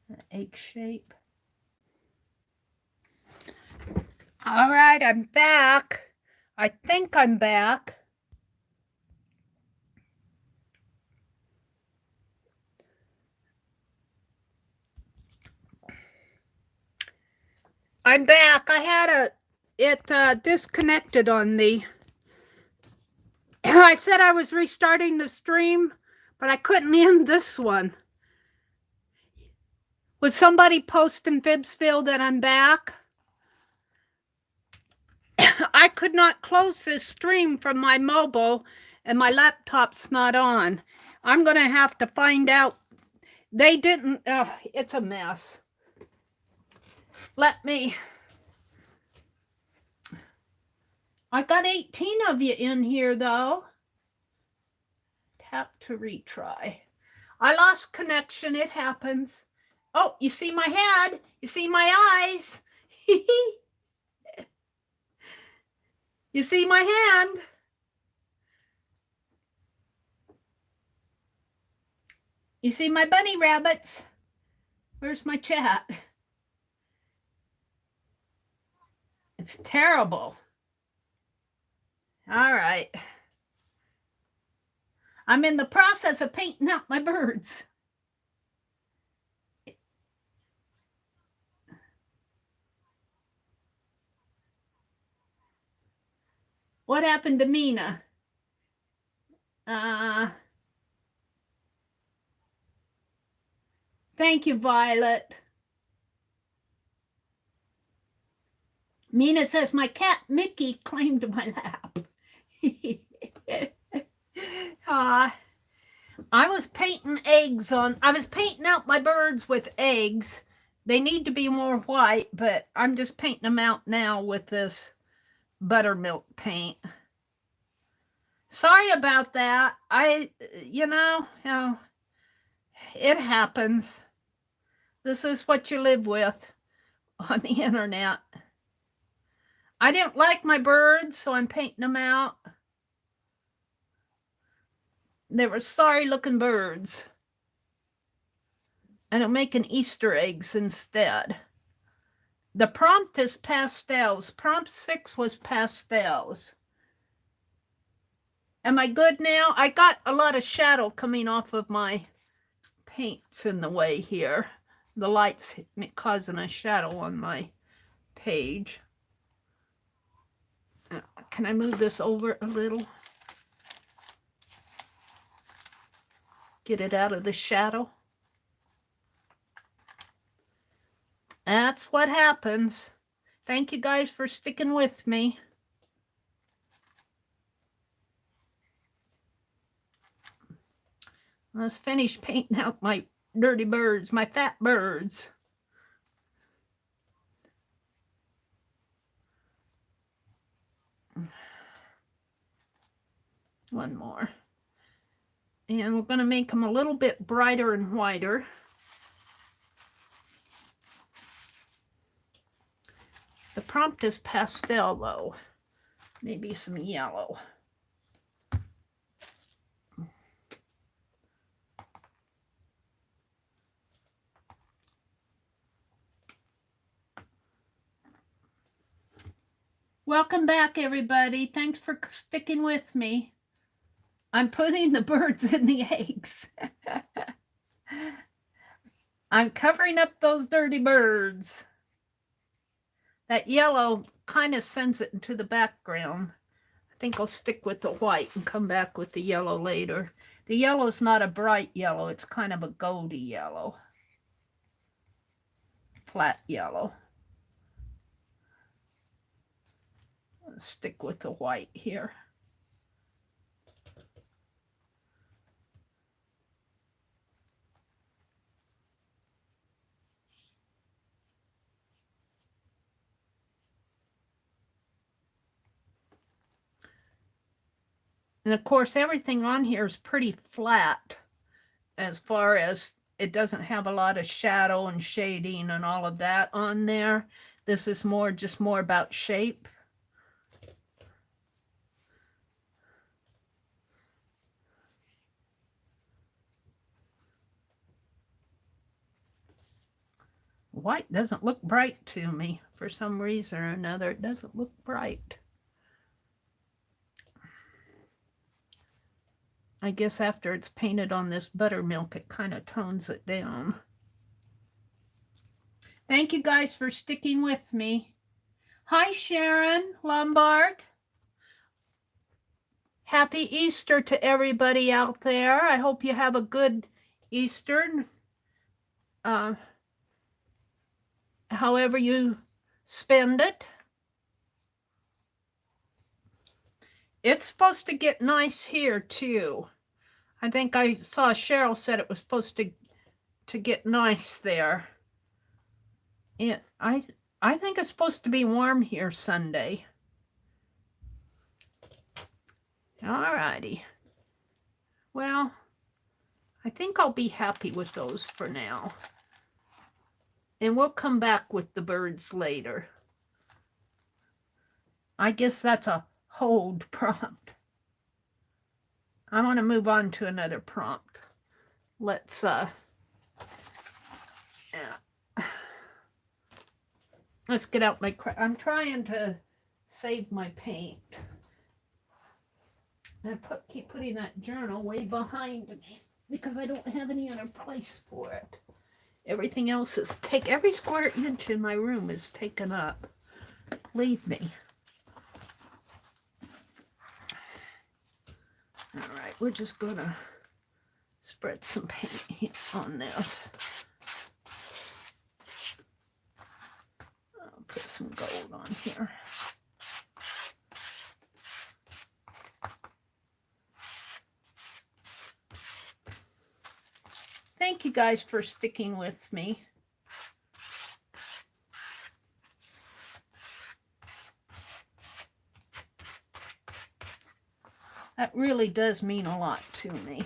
An egg shape. All right, I'm back. I think I'm back. I'm back. I had it disconnected on the... I said I was restarting the stream, but I couldn't end this one. Was somebody post in Fibsville that I'm back? I could not close this stream from my mobile, and my laptop's not on. I'm going to have to find out. They didn't... it's a mess. Let me... I got 18 of you in here, though. Tap to retry. I lost connection. It happens. Oh, you see my head. You see my eyes. You see my hand. You see my bunny rabbits. Where's my chat? It's terrible. All right. I'm in the process of painting out my birds. What happened to Mina? Thank you, Violet. Mina says, my cat Mickey claimed my lap. I was painting eggs on, I was painting out my birds with eggs. They need to be more white, but I'm just painting them out now with this buttermilk paint. Sorry about that. You know, it happens. This is what you live with on the internet. I didn't like my birds, so I'm painting them out. They were sorry looking birds. And I'm making Easter eggs instead. The prompt is pastels. Prompt 6 was pastels. Am I good now? I got a lot of shadow coming off of my paints in the way here. The light's causing a shadow on my page. Can I move this over a little? Get it out of the shadow. That's what happens. Thank you guys for sticking with me. Let's finish painting out my dirty birds, my fat birds. One more. And we're going to make them a little bit brighter and whiter. The prompt is pastel, though. Maybe some yellow. Welcome back, everybody. Thanks for sticking with me. I'm putting the birds in the eggs. I'm covering up those dirty birds. That yellow kind of sends it into the background. I think I'll stick with the white and come back with the yellow later. The yellow is not a bright yellow. It's kind of a goldy yellow. Flat yellow. I'll stick with the white here. And of course, everything on here is pretty flat as far as it doesn't have a lot of shadow and shading and all of that on there. This is just more about shape. White doesn't look bright to me for some reason or another. It doesn't look bright. I guess after it's painted on this buttermilk, it kind of tones it down. Thank you guys for sticking with me. Hi, Sharon Lombard. Happy Easter to everybody out there. I hope you have a good Easter. However you spend it. It's supposed to get nice here too. I think I saw Cheryl said it was supposed to get nice there. And I think it's supposed to be warm here Sunday. Alrighty. Well, I think I'll be happy with those for now. And we'll come back with the birds later. I guess that's a hold prompt. I want to move on to another prompt. Let's get out my I'm trying to save my paint. I keep putting that journal way behind me because I don't have any other place for it. Everything else is every square inch in my room is taken up. Leave me. All right, we're just gonna spread some paint on this. I'll put some gold on here. Thank you guys for sticking with me. That really does mean a lot to me.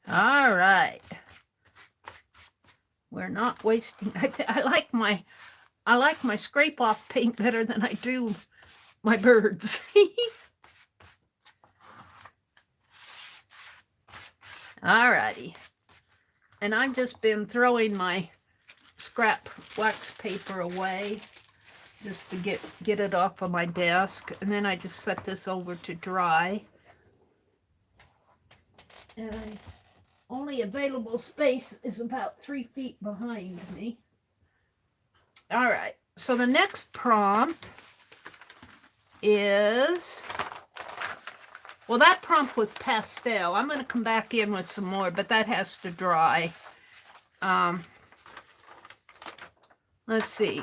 All right. We're not wasting. I like my scrape off paint better than I do my birds. All righty. And I've just been throwing my scrap wax paper away just to get it off of my desk. And then I just set this over to dry. And only available space is about 3 feet behind me. All right. So the next prompt is, well, that prompt was pastel. I'm going to come back in with some more, but that has to dry. Let's see.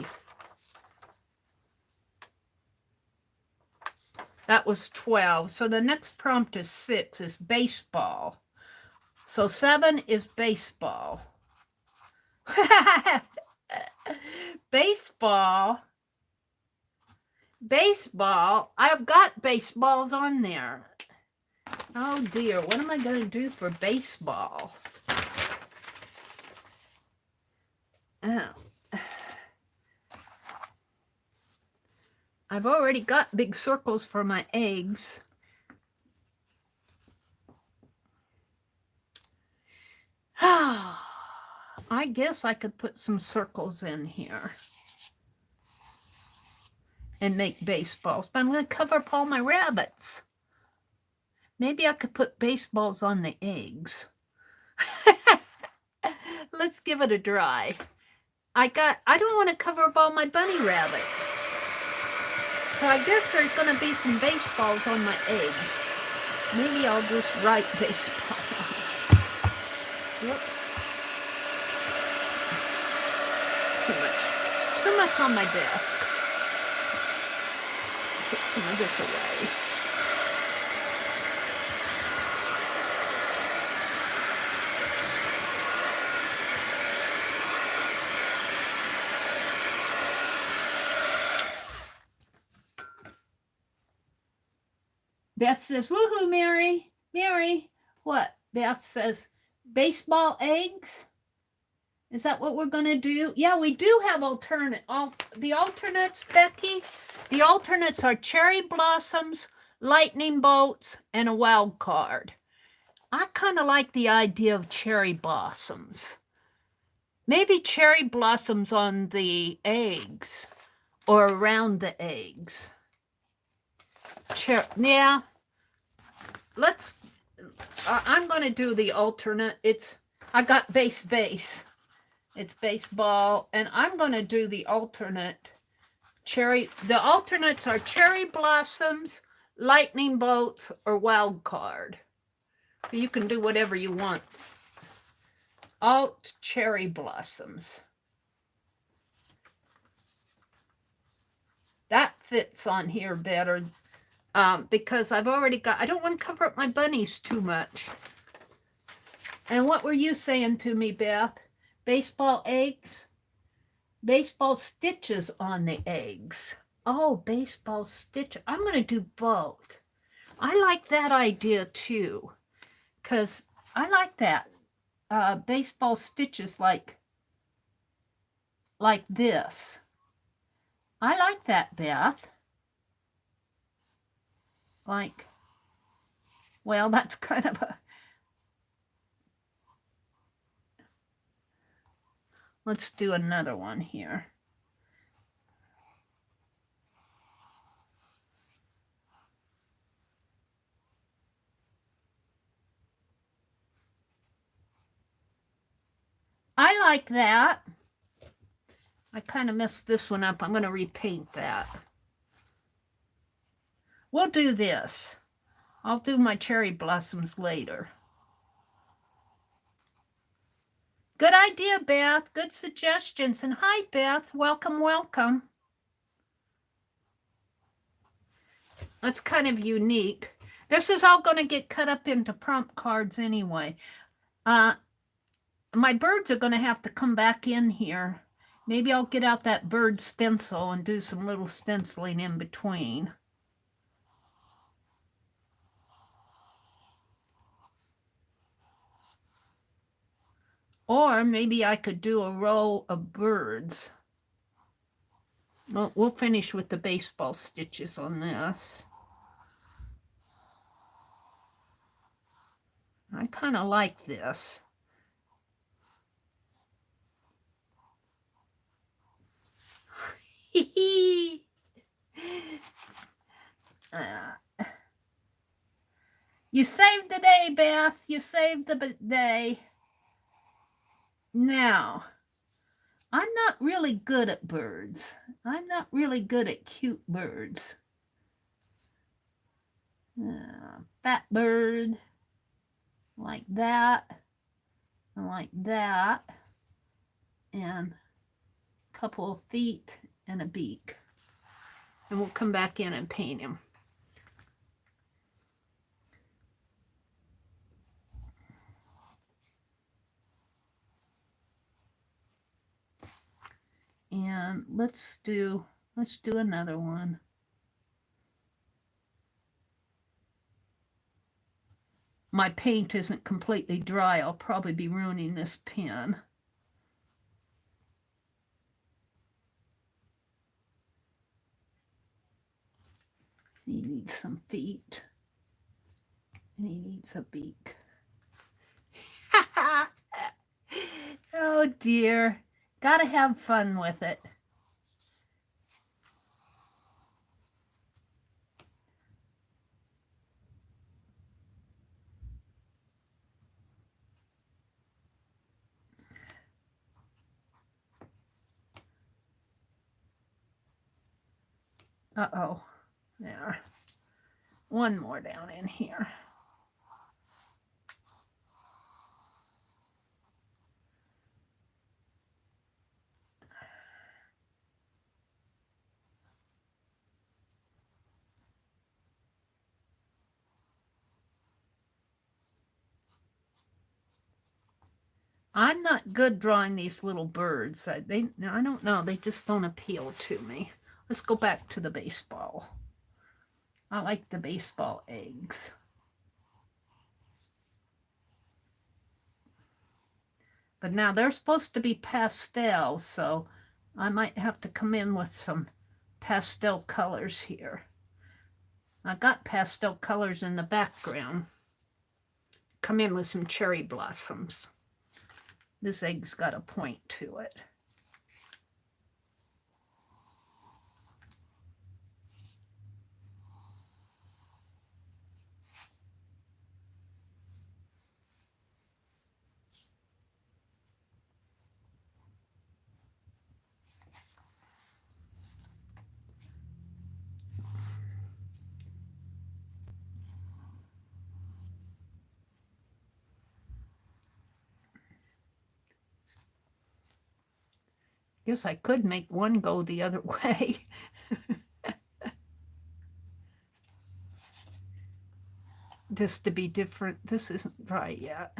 That was 12. So the next prompt is 6, is baseball. So 7 is baseball. Baseball. Baseball. I've got baseballs on there. Oh dear, what am I going to do for baseball? Oh. I've already got big circles for my eggs. I guess I could put some circles in here and make baseballs, but I'm going to cover up all my rabbits. Maybe I could put baseballs on the eggs. Let's give it a try. I don't want to cover up all my bunny rabbits. So I guess there's going to be some baseballs on my eggs. Maybe I'll just write baseball. Whoops. Too much on my desk. Put some of this away. Beth says, woohoo, Mary. Mary, what? Beth says, baseball eggs? Is that what we're going to do? Yeah, we do have the alternates, Becky. The alternates are cherry blossoms, lightning bolts, and a wild card. I kind of like the idea of cherry blossoms. Maybe cherry blossoms on the eggs or around the eggs. Yeah. I'm going to do the alternate. I got base. It's baseball, and I'm going to do the alternate cherry. The alternates are cherry blossoms, lightning bolts, or wild card. So you can do whatever you want. Alt cherry blossoms. That fits on here better because I don't want to cover up my bunnies too much. And what were you saying to me, Beth? Baseball eggs? Baseball stitches on the eggs. Oh, baseball stitch. I'm going to do both. I like that idea too, because I like that. Baseball stitches like this. I like that, Beth. Well, that's kind of a... Let's do another one here. like that. I kind of messed this one up. I'm going to repaint that. We'll do this. I'll do my cherry blossoms later. Good idea, Beth. Good suggestions. And hi, Beth. Welcome, welcome. That's kind of unique. This is all going to get cut up into prompt cards anyway. My birds are going to have to come back in here. Maybe I'll get out that bird stencil and do some little stenciling in between. Or maybe I could do a row of birds. Well, we'll finish with the baseball stitches on this. I kind of like this. You saved the day, Beth. You saved the day. Now, I'm not really good at birds. I'm not really good at cute birds. Fat bird, like that, and like that, and a couple of feet and a beak. And we'll come back in and paint him. And let's do another one. My paint isn't completely dry. I'll probably be ruining this pen. He needs some feet. And he needs a beak. Oh dear. Gotta have fun with it. Uh-oh. There. One more down in here. I'm not good drawing these little birds. I don't know. They just don't appeal to me. Let's go back to the baseball. I like the baseball eggs. But now they're supposed to be pastel, so I might have to come in with some pastel colors here. I got pastel colors in the background. Come in with some cherry blossoms. This egg's got a point to it. Guess I could make one go the other way. This to be different. This isn't dry yet.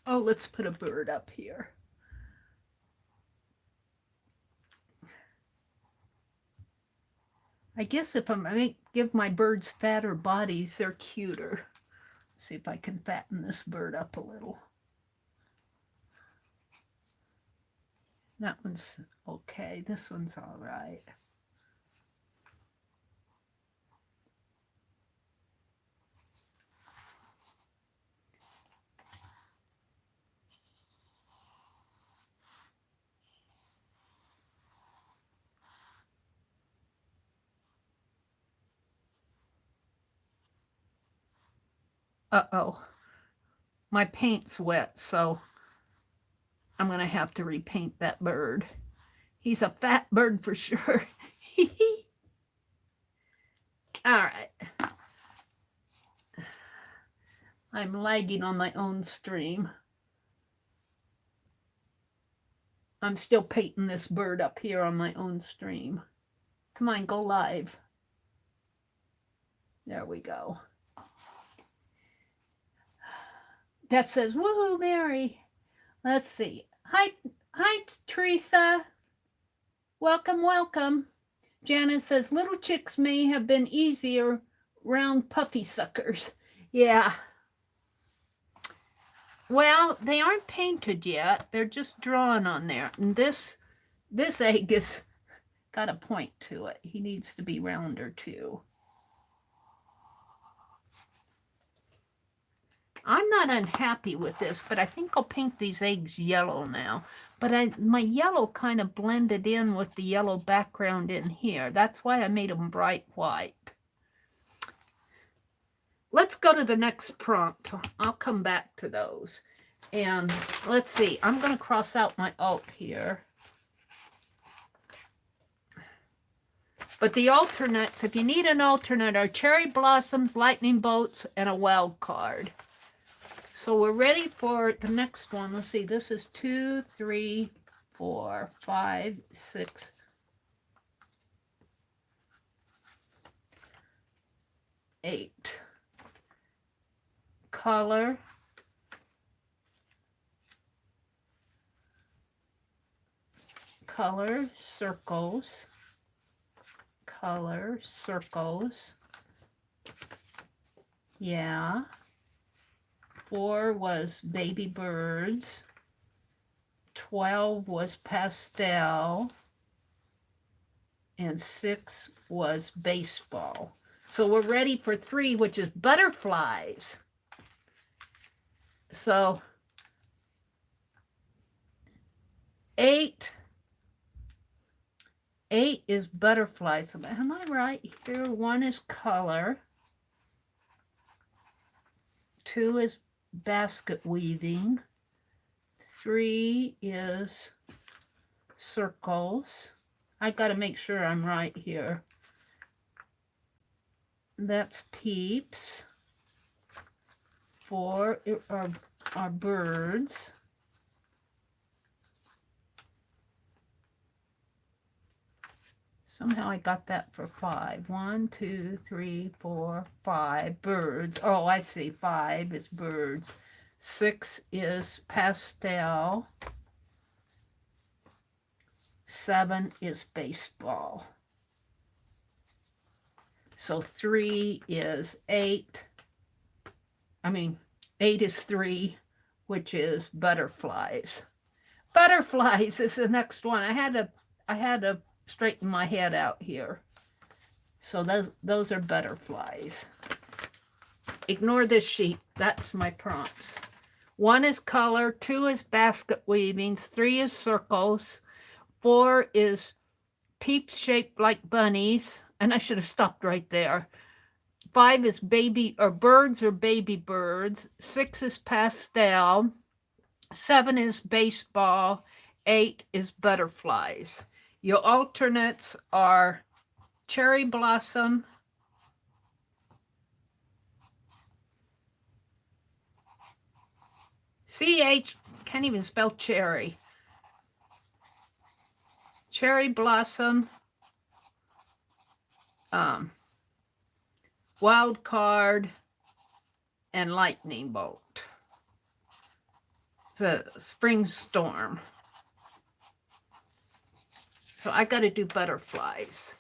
Oh, let's put a bird up here. I guess if I give my birds fatter bodies, they're cuter. Let's see if I can fatten this bird up a little. That one's okay. This one's all right. Uh-oh. My paint's wet, so I'm going to have to repaint that bird. He's a fat bird for sure. All right. I'm lagging on my own stream. I'm still painting this bird up here on my own stream. Come on, go live. There we go. Beth says, woohoo, Mary. Let's see. Hi, Teresa. Welcome, welcome. Janice says, little chicks may have been easier round puffy suckers. Yeah. Well, they aren't painted yet. They're just drawn on there. And this egg has got a point to it. He needs to be rounder too. I'm not unhappy with this, but I think I'll paint these eggs yellow now. But my yellow kind of blended in with the yellow background in here. That's why I made them bright white. Let's go to the next prompt. I'll come back to those. And let's see. I'm going to cross out my alt here. But the alternates, if you need an alternate, are cherry blossoms, lightning bolts, and a wild card. So we're ready for the next one. Let's see. This is 2, 3, 4, 5, 6, 8. Color. Color, circles. Color, circles. Yeah. 4 was baby birds. 12 was pastel. And 6 was baseball. So we're ready for 3, which is butterflies. So 8 is butterflies. Am I right here? 1 is color. 2 is basket weaving. 3 is circles. I got to make sure I'm right here. That's peeps. 4 are birds. Somehow I got that for 5. 1, 2, 3, 4, 5 birds. Oh, I see. 5 is birds. 6 is pastel. 7 is baseball. So 3 is 8. 8 is 3, which is butterflies. Butterflies is the next one. I had to straighten my head out here. So those are butterflies. Ignore this sheet. That's my prompts. 1 is color. 2 is basket weavings. 3 is circles. 4 is peeps shaped like bunnies. And I should have stopped right there. 5 is baby or birds or baby birds. 6 is pastel. 7 is baseball. 8 is butterflies. Your alternates are cherry blossom, CH, can't even spell cherry. Cherry blossom, wild card, and lightning bolt. The spring storm. So I got to do butterflies.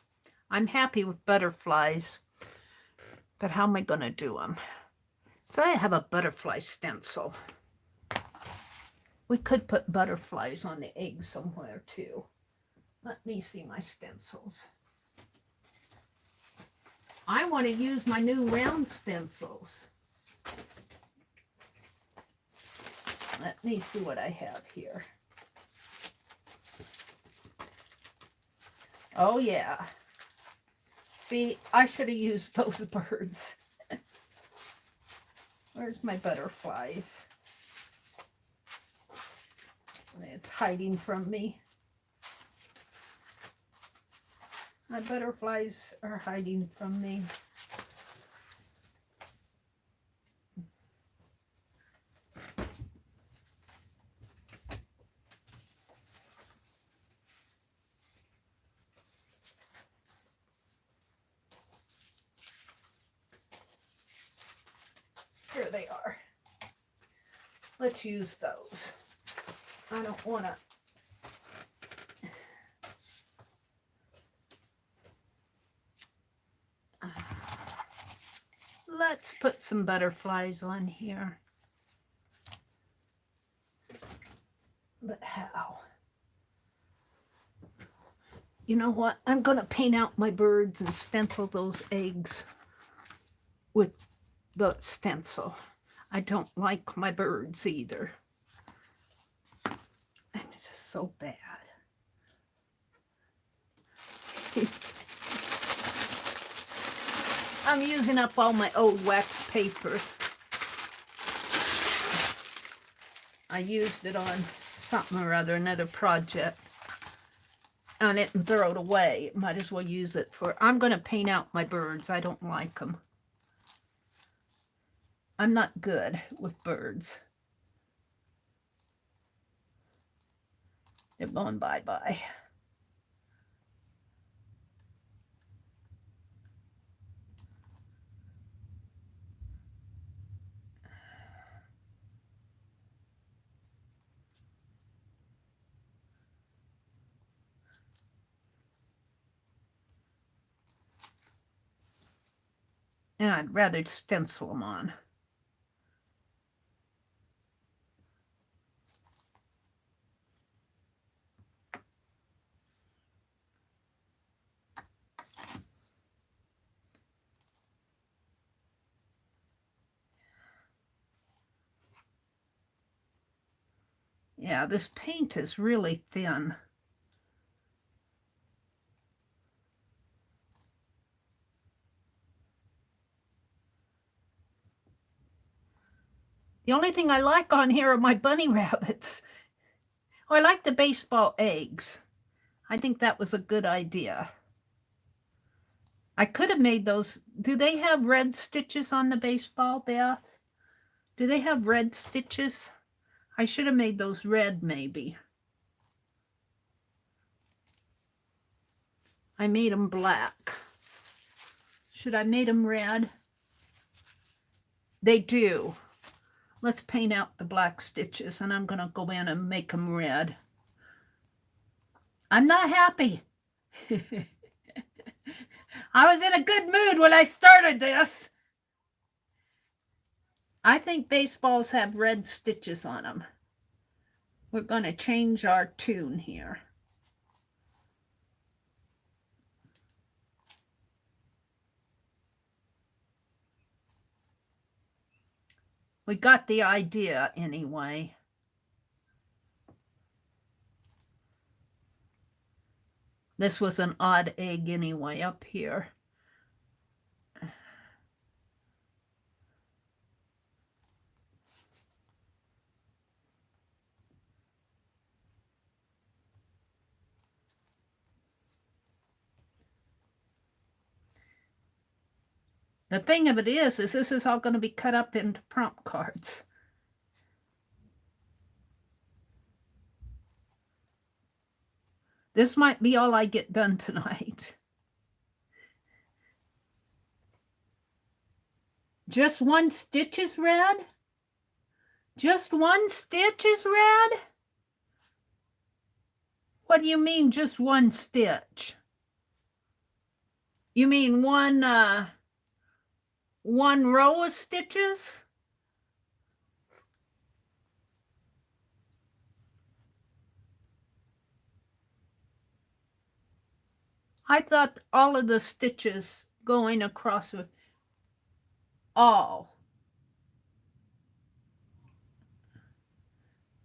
I'm happy with butterflies, but how am I going to do them? So I have a butterfly stencil. We could put butterflies on the egg somewhere too. Let me see my stencils. I want to use my new round stencils. Let me see what I have here. Oh yeah. See, I should have used those birds. Where's my butterflies? It's hiding from me. My butterflies are hiding from me. Here they are. Let's use those. I don't want to. Let's put some butterflies on here. But how? You know what? I'm going to paint out my birds and stencil those eggs with the stencil. I don't like my birds either. I'm just so bad. I'm using up all my old wax paper. I used it on something or other, another project. I didn't throw it away. Might as well use it for... I'm going to paint out my birds. I don't like them. I'm not good with birds. They're going bye-bye. And I'd rather stencil them on. Yeah, this paint is really thin. The only thing I like on here are my bunny rabbits. Oh, I like the baseball eggs. I think that was a good idea. I could have made those. Do they have red stitches on the baseball, Beth? Do they have red stitches? I should have made those red, maybe. I made them black. Should I made them red? They do. Let's paint out the black stitches, and I'm going to go in and make them red. I'm not happy. I was in a good mood when I started this. I think baseballs have red stitches on them. We're going to change our tune here. We got the idea anyway. This was an odd egg anyway up here. The thing of it is this is all going to be cut up into prompt cards. This might be all I get done tonight. Just one stitch is red? Just one stitch is red? What do you mean just one stitch? You mean one row of stitches? I thought all of the stitches going across with all.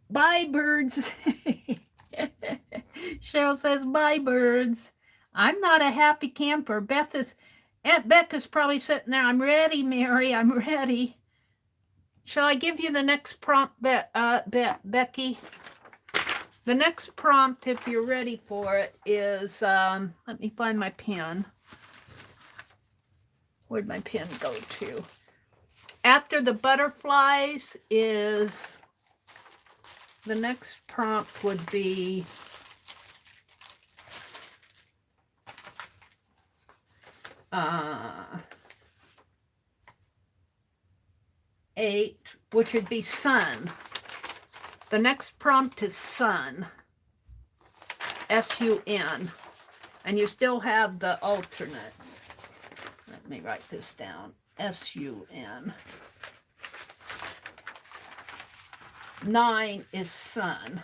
Bye, birds. Cheryl says, bye, birds. I'm not a happy camper. Aunt Becca's probably sitting there. I'm ready, Mary. I'm ready. Shall I give you the next prompt, Becky? The next prompt, if you're ready for it, is, let me find my pen. Where'd my pen go to? After the butterflies is, the next prompt would be, uh, 8, which would be sun. The next prompt is sun. S-U-N. And you still have the alternates. Let me write this down. S-U-N. 9 is sun.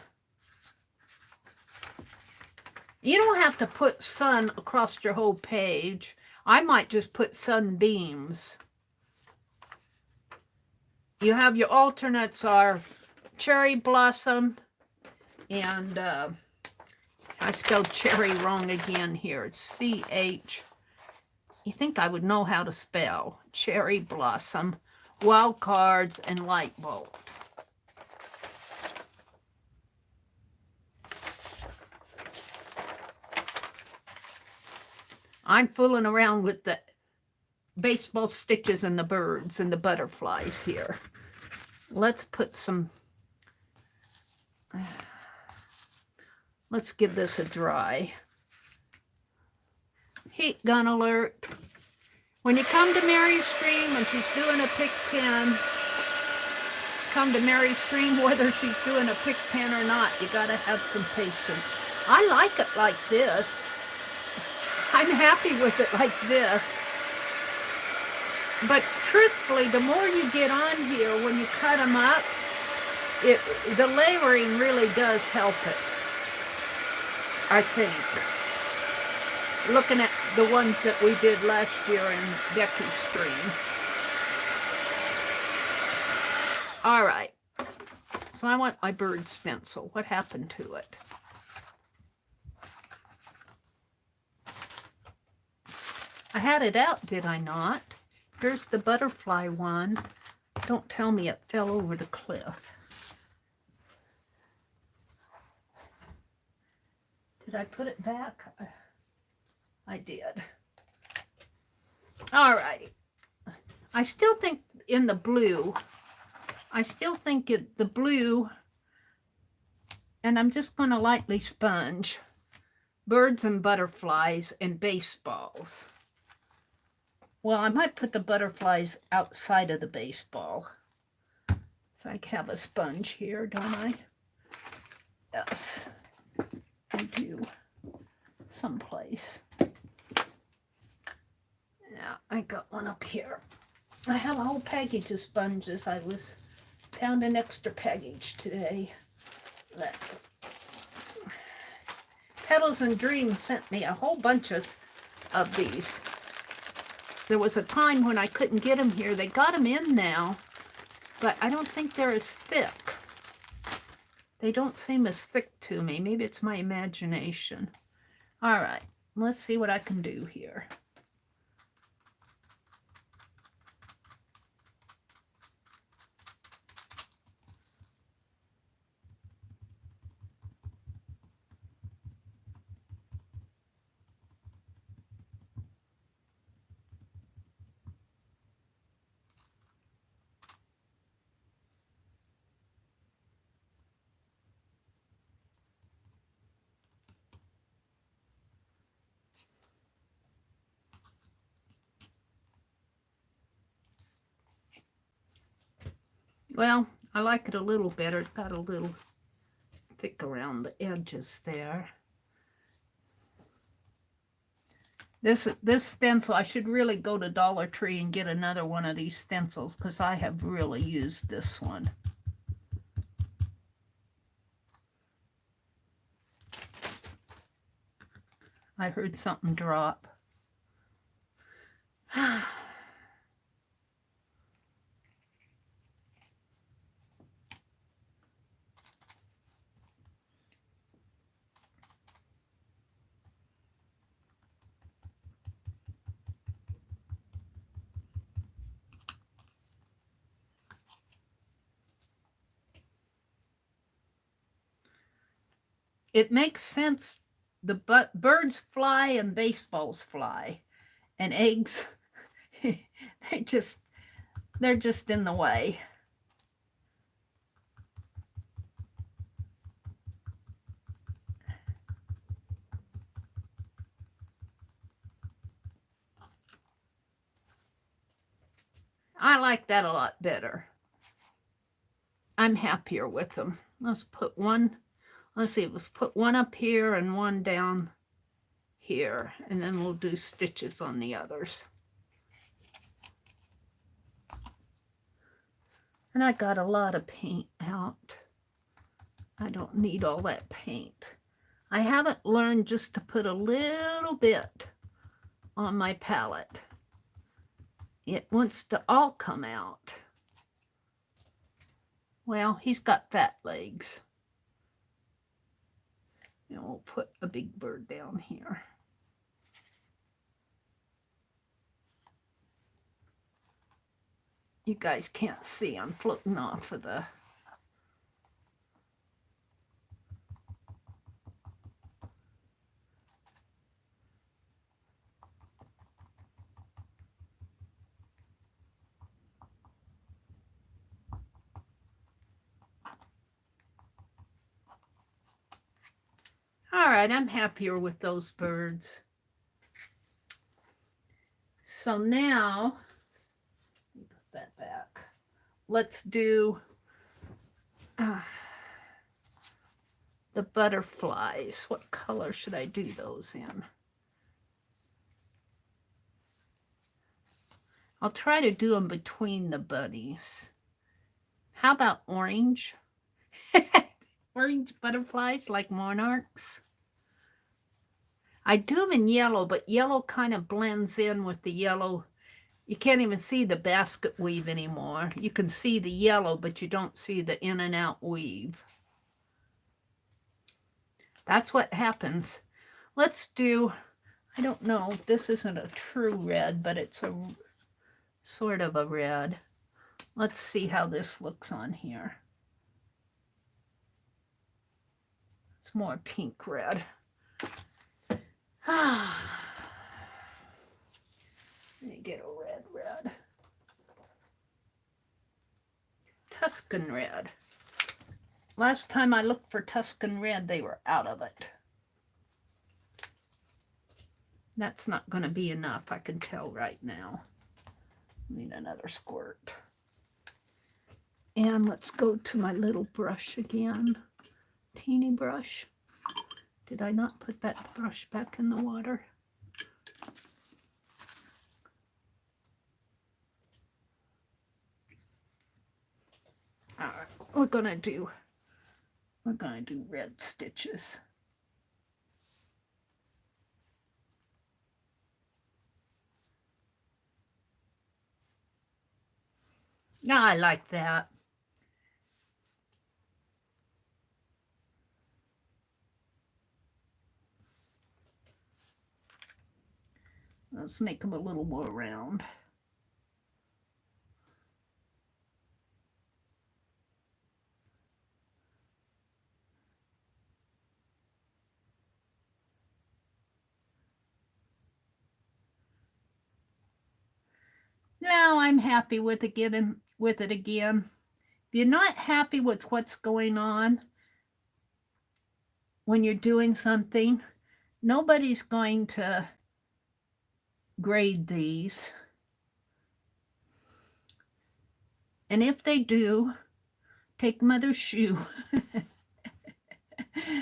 You don't have to put sun across your whole page. I might just put sunbeams. You have your alternates are cherry blossom and I spelled cherry wrong again here. It's C-H. You think I would know how to spell. Cherry blossom, wild cards, and light bolt. I'm fooling around with the baseball stitches and the birds and the butterflies here. Let's put some, let's give this a dry. Heat gun alert. When you come to Mary's stream and she's doing a pick pen, come to Mary's stream whether she's doing a pick pen or not. You gotta have some patience. I like it like this. I'm happy with it like this. But truthfully, the more you get on here, when you cut them up, the layering really does help it, I think. Looking at the ones that we did last year in Becky's stream. All right. So I want my bird stencil. What happened to it? I had it out, did I not? Here's the butterfly one. Don't tell me it fell over the cliff. Did I put it back? I did. All righty. I still think in the blue, the blue, and I'm just going to lightly sponge birds and butterflies and baseballs. Well, I might put the butterflies outside of the baseball. So I have a sponge here, don't I? Yes, I do. Someplace. Yeah, I got one up here. I have a whole package of sponges. I found an extra package today. Petals and Dreams sent me a whole bunch of these. There was a time when I couldn't get them here. They got them in now, but I don't think they're as thick. They don't seem as thick to me. Maybe it's my imagination. All right, let's see what I can do here. Well, I like it a little better. It's got a little thick around the edges there. This stencil, I should really go to Dollar Tree and get another one of these stencils because I have really used this one. I heard something drop. it makes sense. The birds fly and baseballs fly, and eggs, they're just in the way. I like that a lot better. I'm happier with them. Let's put one, let's see, let's put one up here and one down here, and then we'll do stitches on the others. And I got a lot of paint out. I don't need all that paint. I haven't learned just to put a little bit on my palette. It wants to all come out. Well, he's got fat legs. And we'll put a big bird down here. You guys can't see, I'm floating off of the... All right, I'm happier with those birds. So now, let me put that back. Let's do the butterflies. What color should I do those in? I'll try to do them between the bunnies. How about orange? Orange butterflies like monarchs. I do them in yellow, but yellow kind of blends in with the yellow. You can't even see the basket weave anymore. You can see the yellow, but you don't see the in and out weave. That's what happens. Let's do, I don't know, this isn't a true red, but it's a sort of a red. Let's see how this looks on here. It's more pink red. Let me get a red. Tuscan red. Last time I looked for Tuscan red, they were out of it. That's not going to be enough, I can tell right now. Need another squirt. And let's go to my little brush again. Teeny brush. Did I not put that brush back in the water? All right, we're gonna do red stitches. Yeah, I like that. Let's make them a little more round. Now I'm happy with it again. If you're not happy with what's going on when you're doing something, nobody's going to grade these. And if they do, take Mother's shoe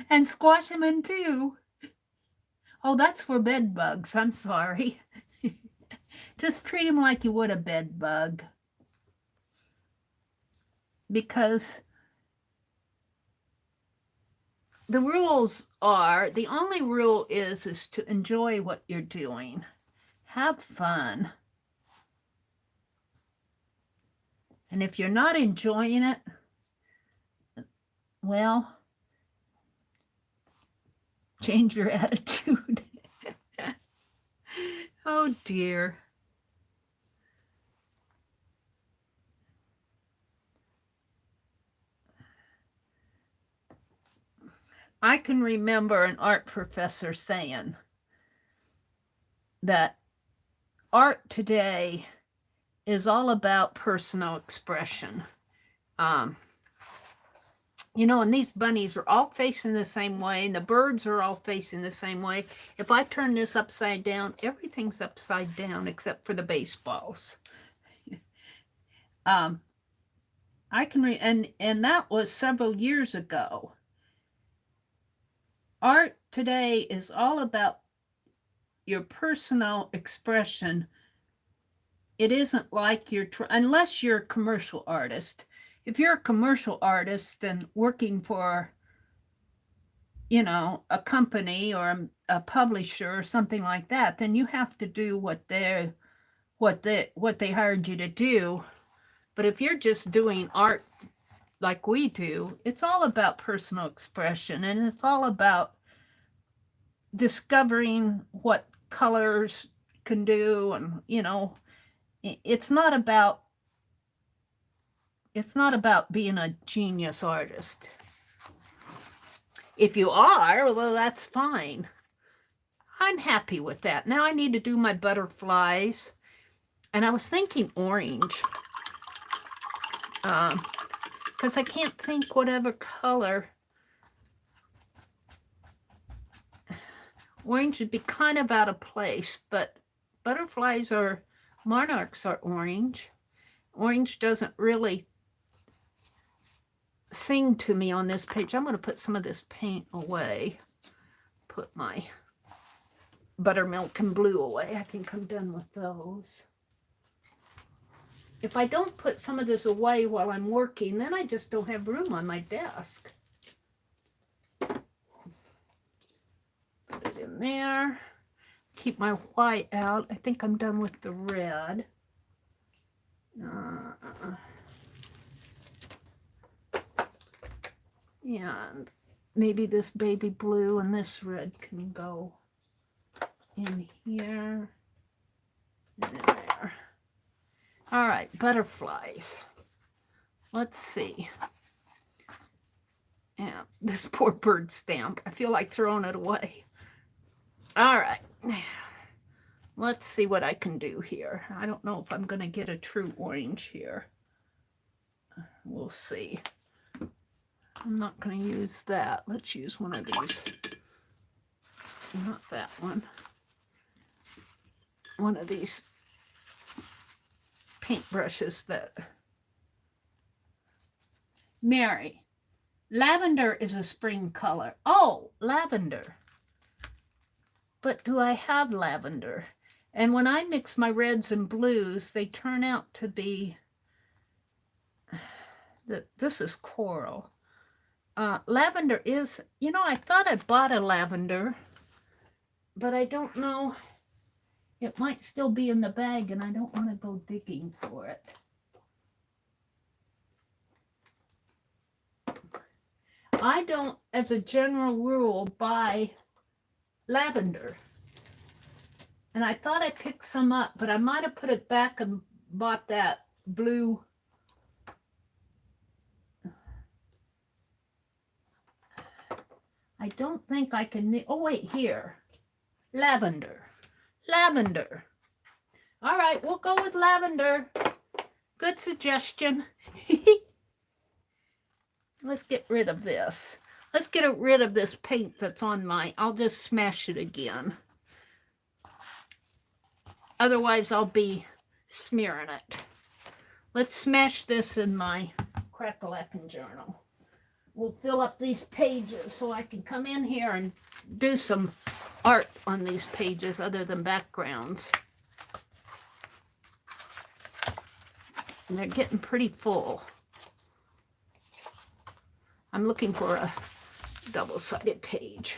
and squash them in two. Oh, that's for bed bugs. I'm sorry. Just treat them like you would a bed bug. Because the rules are, the only rule is to enjoy what you're doing. Have fun. And if you're not enjoying it, well, change your attitude. Oh dear. I can remember an art professor saying that art today is all about personal expression. Um, you know, and these bunnies are all facing the same way, and the birds are all facing the same way. If I turn this upside down, everything's upside down except for the baseballs. I can and that was several years ago. Art today is all about your personal expression. It isn't like unless you're a commercial artist. If you're a commercial artist and working for, you know, a company or a publisher or something like that, then you have to do what they hired you to do. But if you're just doing art like we do, it's all about personal expression, and it's all about discovering what colors can do. And, you know, it's not about being a genius artist. If you are, well, that's fine. I'm happy with that. Now I need to do my butterflies. And I was thinking orange. Because I can't think whatever color. Orange would be kind of out of place, but monarchs are orange. Orange doesn't really sing to me on this page. I'm going to put some of this paint away. Put my buttermilk and blue away. I think I'm done with those. If I don't put some of this away while I'm working, then I just don't have room on my desk. Put it in there. Keep my white out. I think I'm done with the red. And maybe this baby blue and this red can go in here and in there. All right, butterflies. Let's see. Yeah, this poor bird stamp. I feel like throwing it away. All right. Let's see what I can do here. I don't know if I'm going to get a true orange here. We'll see. I'm not going to use that. Let's use one of these. Not that one. One of these paintbrushes that... Mary, lavender is a spring color. Oh, lavender. But do I have lavender? And when I mix my reds and blues, they turn out to be... This is coral. Lavender is... You know, I thought I bought a lavender, but I don't know. It might still be in the bag, and I don't want to go digging for it. I don't, as a general rule, buy lavender. And I thought I picked some up, but I might have put it back and bought that blue. I don't think I can... Oh, wait, here. Lavender. Lavender. All right, we'll go with lavender. Good suggestion. Let's get rid of this. Let's get rid of this paint that's on my... I'll just smash it again. Otherwise, I'll be smearing it. Let's smash this in my crack-a-lackin' journal. We'll fill up these pages so I can come in here and do some art on these pages other than backgrounds. And they're getting pretty full. I'm looking for a double-sided page.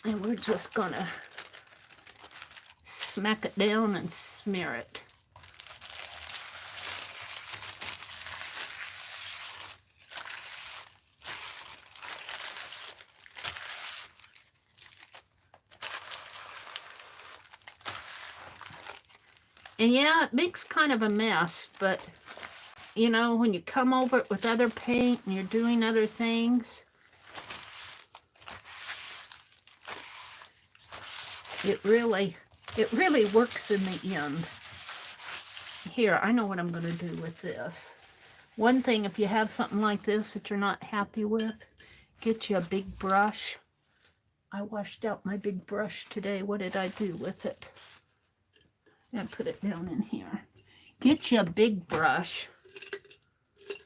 And we're just gonna smack it down and smear it. And yeah, it makes kind of a mess, but you know, when you come over it with other paint and you're doing other things, It really works in the end. Here, I know what I'm going to do with this. One thing, if you have something like this that you're not happy with, get you a big brush. I washed out my big brush today. What did I do with it? I put it down in here. Get you a big brush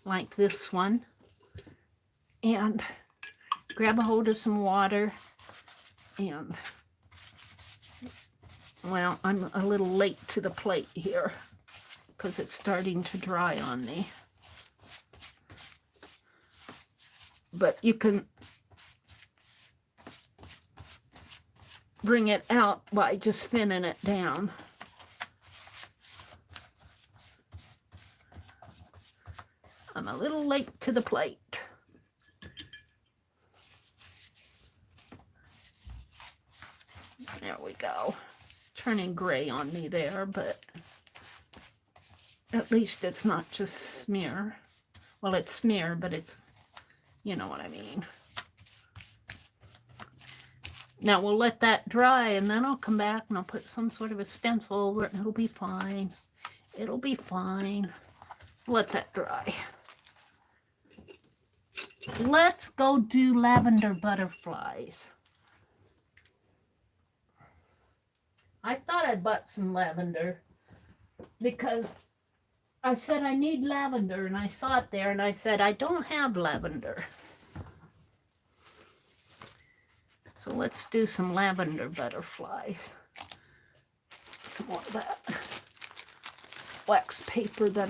like this one and grab a hold of some water and, well, I'm a little late to the plate here because it's starting to dry on me. But you can bring it out by just thinning it down. I'm a little late to the plate. There we go. Turning gray on me there, but at least it's not just smear. Well, it's smear, but it's, you know what I mean. Now we'll let that dry, and then I'll come back and I'll put some sort of a stencil over it, and it'll be fine. It'll be fine. Let that dry. Let's go do lavender butterflies. I thought I'd bought some lavender because I said I need lavender, and I saw it there, and I said I don't have lavender. So let's do some lavender butterflies. Some more of that wax paper that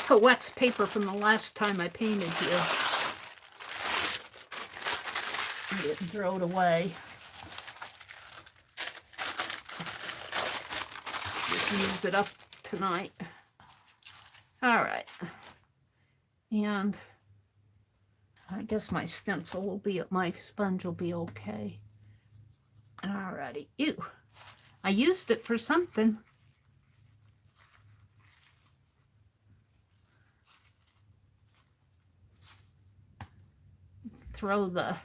wax paper from the last time I painted you. I didn't throw it away. Just use it up tonight. All right. And I guess my stencil will be, my sponge will be okay. Alrighty. Ew. I used it for something. Throw the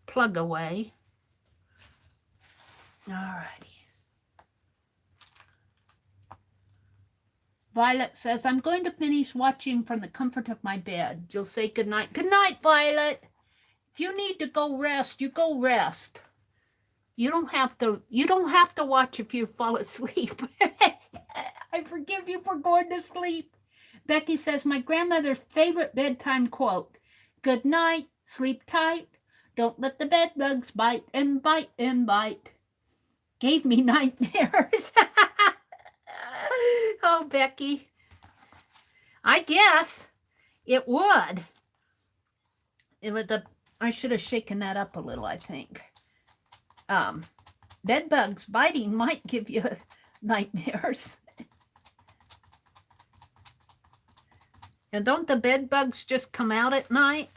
plug away. Alrighty. Violet says, I'm going to finish watching from the comfort of my bed. You'll say good night. Good night, Violet. If you need to go rest, you go rest. You don't have to watch if you fall asleep. I forgive you for going to sleep. Becky says, my grandmother's favorite bedtime quote. Good night, sleep tight. Don't let the bed bugs bite and bite and bite. Gave me nightmares. Oh, Becky. I guess it would. I should have shaken that up a little, I think. Bed bugs biting might give you nightmares. And don't the bed bugs just come out at night?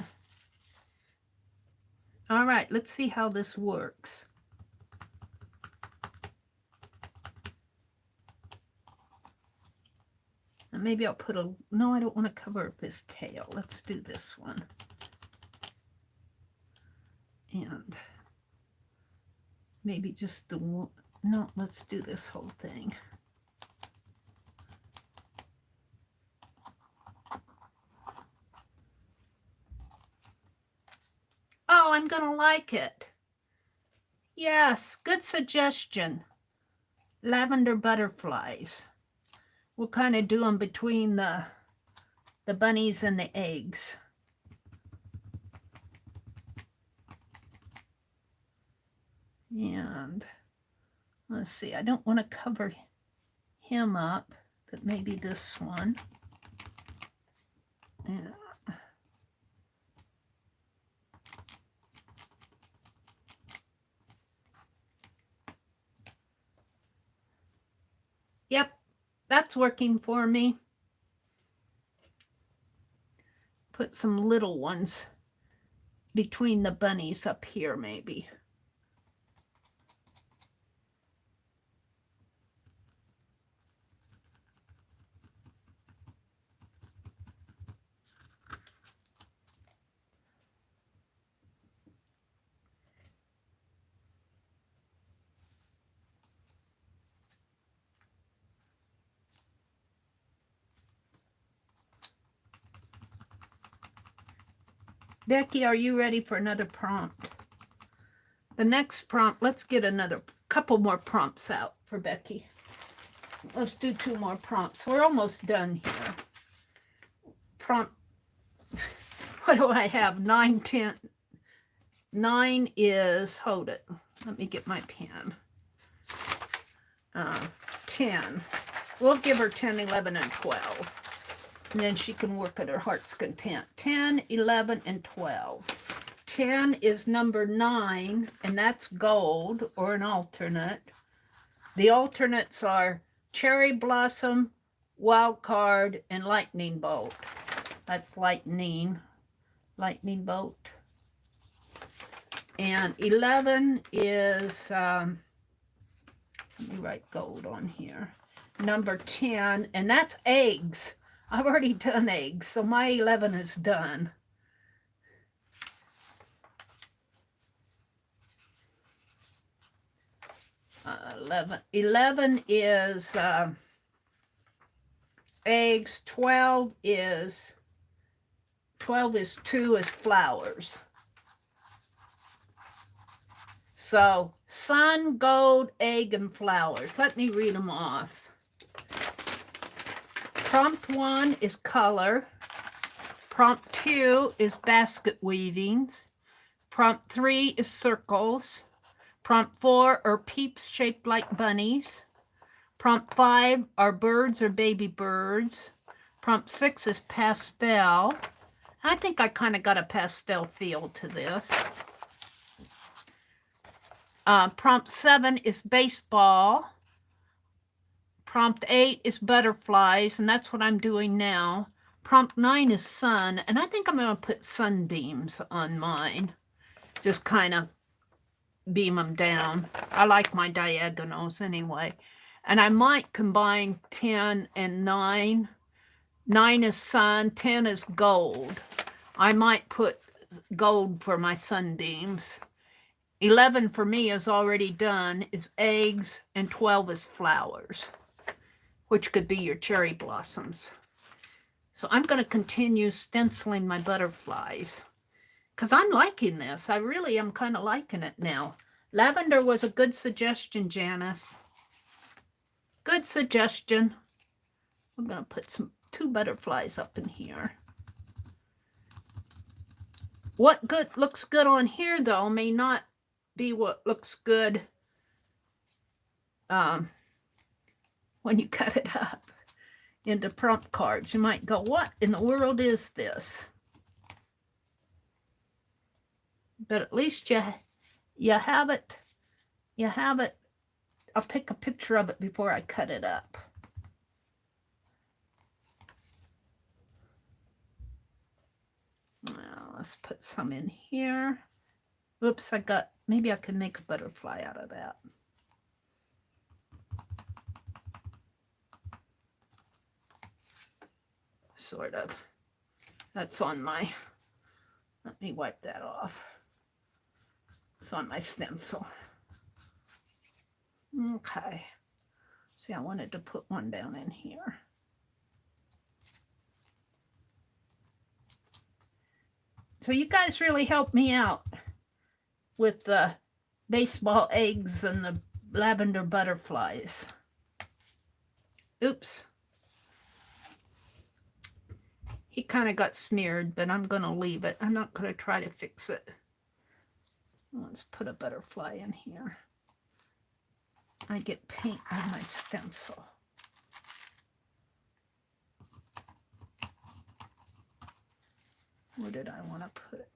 All right, let's see how this works. And maybe I'll put no, I don't want to cover up his tail. Let's do this one. And maybe just the one. No, let's do this whole thing. Oh, I'm going to like it. Yes, good suggestion. Lavender butterflies. We'll kind of do them between the bunnies and the eggs. And let's see, I don't want to cover him up, but maybe this one. Yeah. Yep, that's working for me. Put some little ones between the bunnies up here, maybe. Becky, are you ready for another prompt? The next prompt, let's get another couple more prompts out for Becky. Let's do 2 more prompts. We're almost done here. Prompt, what do I have? 9, 10. 9 is, hold it. Let me get my pen. 10. We'll give her 10, 11, and 12. And then she can work at her heart's content. 10, 11, and 12. 10 is number 9, and that's gold, or an alternate. The alternates are cherry blossom, wild card, and lightning bolt. That's lightning bolt. And 11 is, let me write gold on here. Number 10, and that's eggs. I've already done eggs, so my 11 is done. 11 is eggs. 12 is 2 is flowers. So sun, gold, egg, and flowers. Let me read them off. Prompt 1 is color. Prompt 2 is basket weavings. Prompt 3 is circles. Prompt 4 are peeps shaped like bunnies. Prompt 5 are birds or baby birds. Prompt 6 is pastel. I think I kind of got a pastel feel to this. Prompt 7 is baseball. Prompt 8 is butterflies, and that's what I'm doing now. Prompt 9 is sun, and I think I'm going to put sunbeams on mine. Just kind of beam them down. I like my diagonals anyway. And I might combine 10 and 9. 9 is sun, 10 is gold. I might put gold for my sunbeams. 11 for me is already done, is eggs, and 12 is flowers, which could be your cherry blossoms. So I'm going to continue stenciling my butterflies because I'm liking this. I really am kind of liking it now. Lavender was a good suggestion, Janice. Good suggestion. I'm going to put 2 butterflies up in here. What good looks good on here, though, may not be what looks good when you cut it up into prompt cards. You might go, what in the world is this? But at least you have it. You have it. I'll take a picture of it before I cut it up. Well, let's put some in here. Oops, maybe I can make a butterfly out of that. Sort of. That's on my, let me wipe that off. It's on my stencil. Okay. See, I wanted to put one down in here. So you guys really helped me out with the baseball eggs and the lavender butterflies. Oops. He kind of got smeared, but I'm going to leave it. I'm not going to try to fix it. Let's put a butterfly in here. I get paint on my stencil. Where did I want to put it?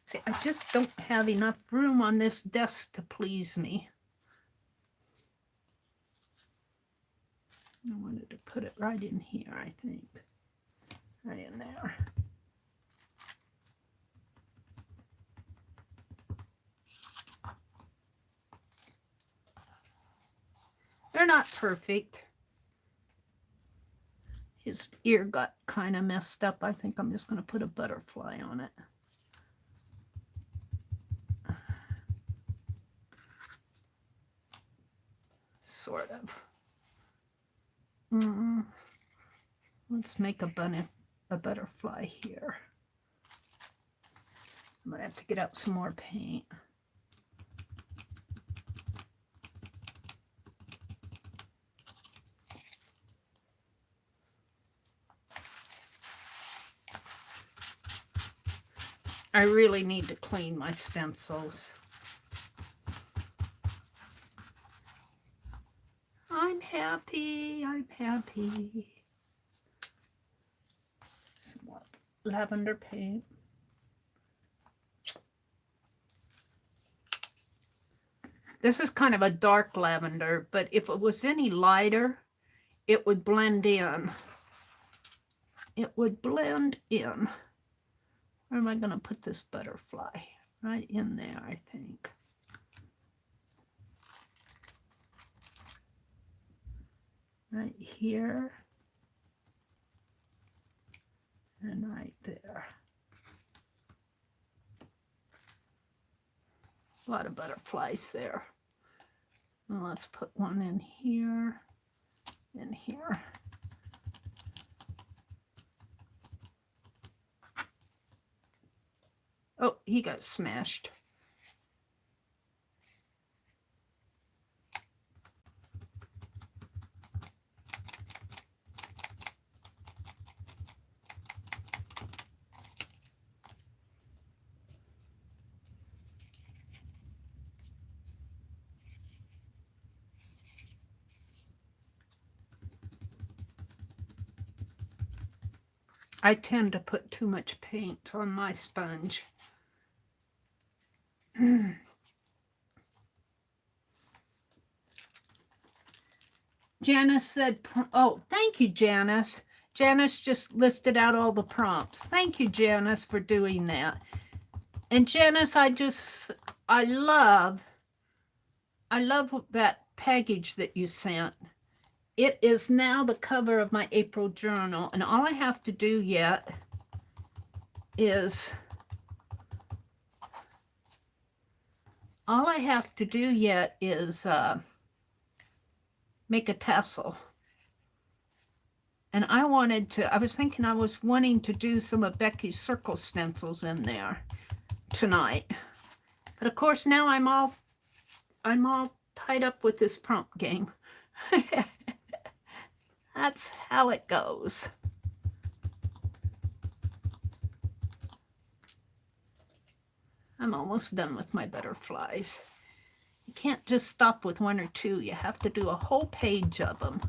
See, I just don't have enough room on this desk to please me. I wanted to put it right in here, I think. Right in there. They're not perfect. His ear got kind of messed up. I think I'm just going to put a butterfly on it. Sort of. Let's make a butterfly here. I'm gonna have to get out some more paint. I really need to clean my stencils. I'm happy. I'm happy. Some lavender paint. This is kind of a dark lavender, but if it was any lighter, it would blend in. It would blend in. Where am I going to put this butterfly? Right in there, I think. Right here. And right there. A lot of butterflies there. And let's put one in here. In here. Oh, he got smashed. I tend to put too much paint on my sponge. Janice said, oh, thank you, Janice. Janice just listed out all the prompts. Thank you, Janice, for doing that. And Janice, I love that package that you sent. It is now the cover of my April journal, and all I have to do yet is make a tassel. And I was thinking I was wanting to do some of Becky's circle stencils in there tonight. But of course now I'm all tied up with this prompt game. That's how it goes. I'm almost done with my butterflies. You can't just stop with one or two. You have to do a whole page of them.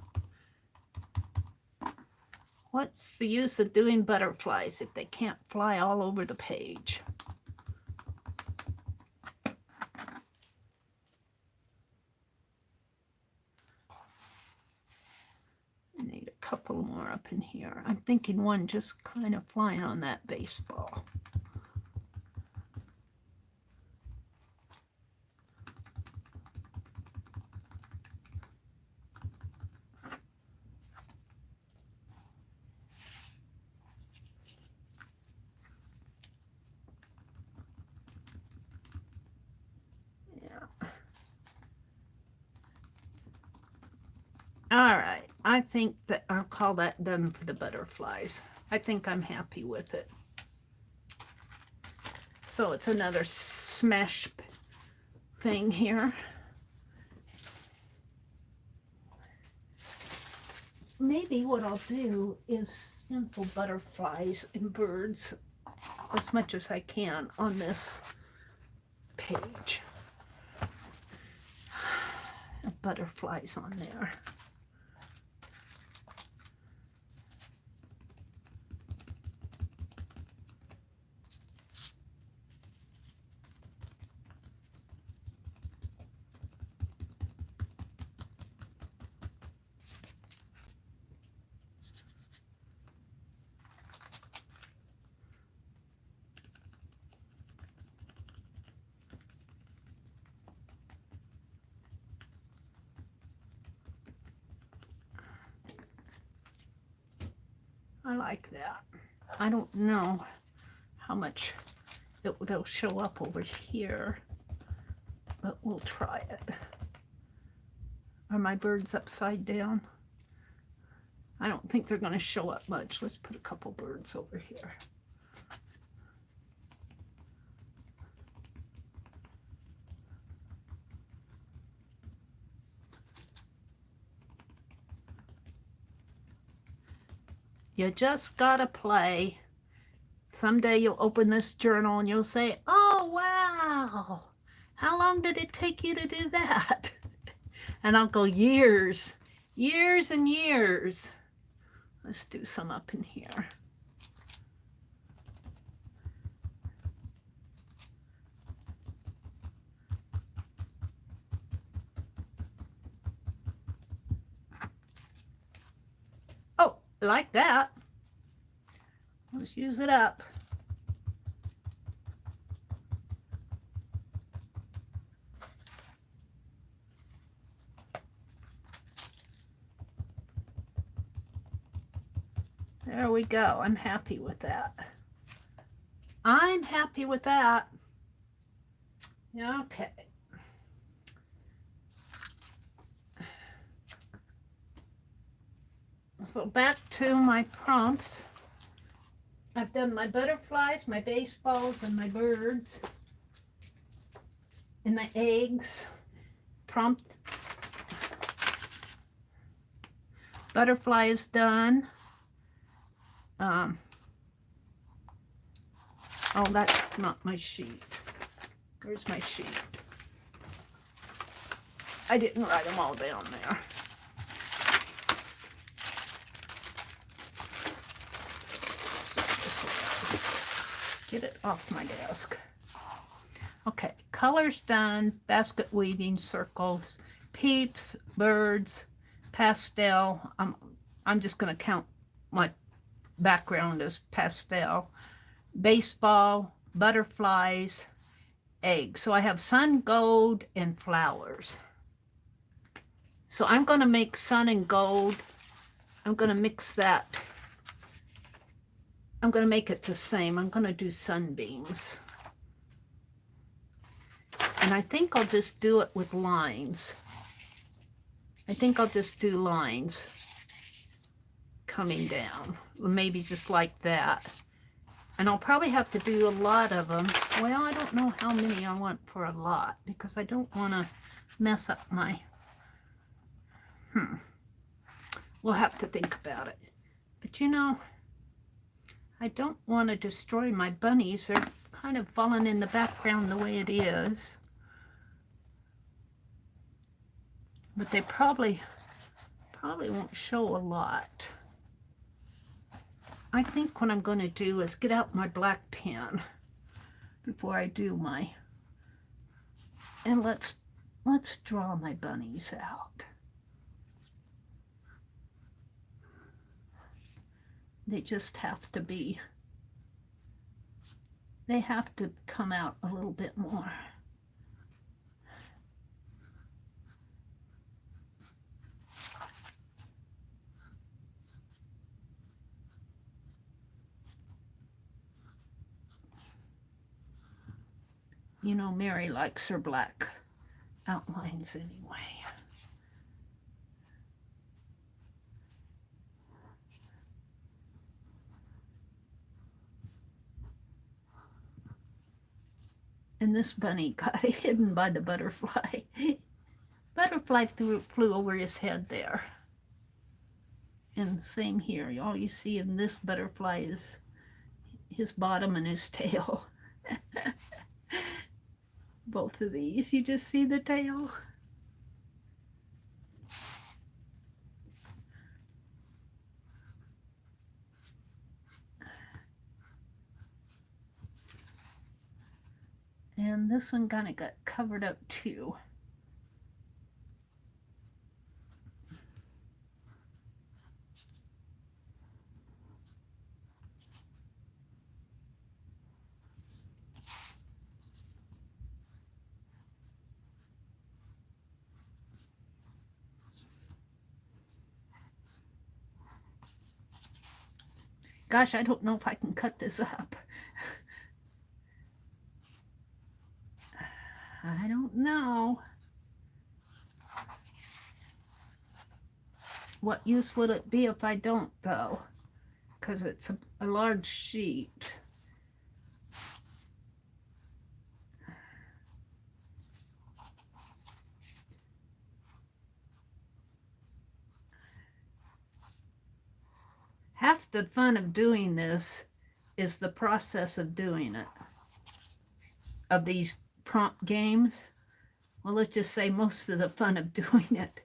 What's the use of doing butterflies if they can't fly all over the page? I need a couple more up in here. I'm thinking one just kind of flying on that baseball. All right, I think that I'll call that done for the butterflies. I think I'm happy with it. So it's another smash thing here. Maybe what I'll do is stencil butterflies and birds as much as I can on this page. Butterflies on there. I like that. I don't know how much they'll show up over here, but we'll try it. Are my birds upside down? I don't think they're going to show up much. Let's put a couple birds over here. You just gotta play. Someday you'll open this journal and you'll say, oh, wow, how long did it take you to do that? And I'll go, years, years and years. Let's do some up in here. Oh, like that. Let's use it up. There we go. I'm happy with that. I'm happy with that. Okay. So back to my prompts. I've done my butterflies, my baseballs, and my birds. And the eggs. Prompt. Butterfly is done. Oh, that's not my sheet. Where's my sheet? I didn't write them all down there. Get it off my desk. Okay, colors done, basket weaving, circles, peeps, birds, pastel. I'm just going to count my background as pastel. Baseball, butterflies, eggs. So I have sun, gold, and flowers. So I'm going to make sun and gold. I'm going to mix that. I'm going to make it the same. I'm going to do sunbeams. And I think I'll just do it with lines. I think I'll just do lines coming down. Maybe just like that. And I'll probably have to do a lot of them. Well, I don't know how many I want for a lot because I don't want to mess up my... We'll have to think about it. But you know, I don't want to destroy my bunnies. They're kind of falling in the background the way it is. But they probably won't show a lot. I think what I'm going to do is get out my black pen before I do my... And let's draw my bunnies out. They just have to be... They have to come out a little bit more. You know, Mary likes her black outlines anyway. And this bunny got hidden by the butterfly. Butterfly flew over his head there. And same here. All you see in this butterfly is his bottom and his tail. Both of these, you just see the tail. And this one kind of got covered up too. Gosh, I don't know if I can cut this up. I don't know. what use would it be if I don't, though? Because it's a large sheet. Half the fun of doing this is the process of doing it, of these prompt games. Well, let's just say most of the fun of doing it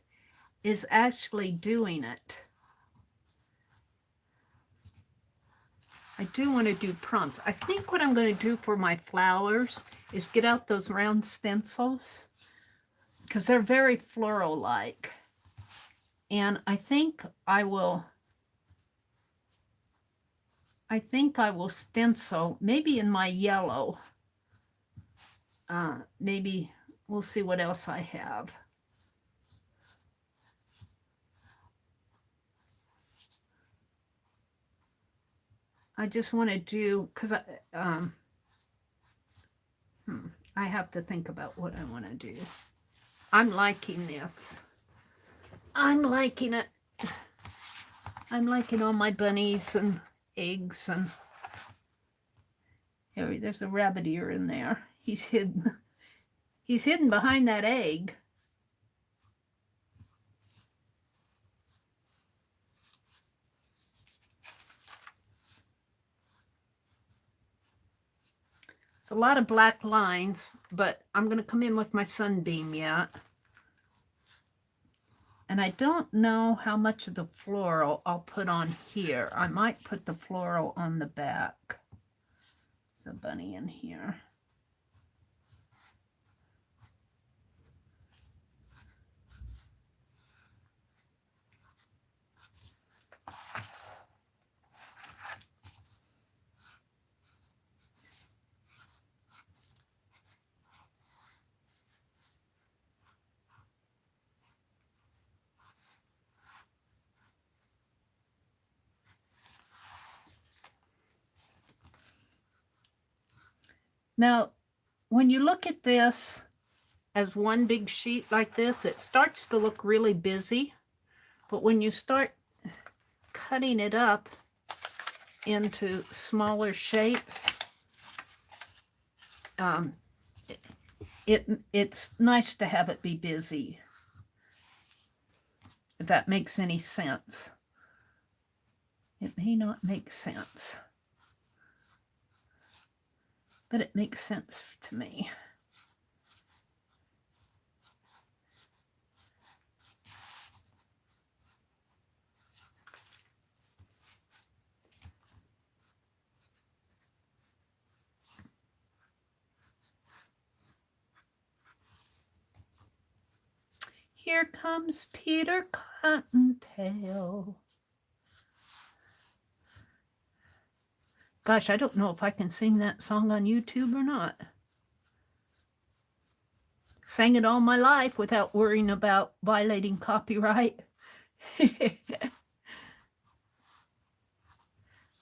is actually doing it. I do want to do prompts. I think what I'm going to do for my flowers is get out those round stencils because they're very floral-like. And I think I will stencil, maybe in my yellow. Maybe we'll see what else I have. I just want to do, because I have to think about what I want to do. I'm liking this. I'm liking it. I'm liking all my bunnies and eggs and there's a rabbit ear in there. He's hidden. He's hidden behind that egg. It's a lot of black lines, but I'm going to come in with my sunbeam yet. And I don't know how much of the floral I'll put on here. I might put the floral on the back. There's a bunny in here. Now, when you look at this as one big sheet like this, it starts to look really busy. But when you start cutting it up into smaller shapes, it's nice to have it be busy, if that makes any sense. It may not make sense, but it makes sense to me. Here comes Peter Cottontail. Gosh, I don't know if I can sing that song on YouTube or not. Sang it all my life without worrying about violating copyright.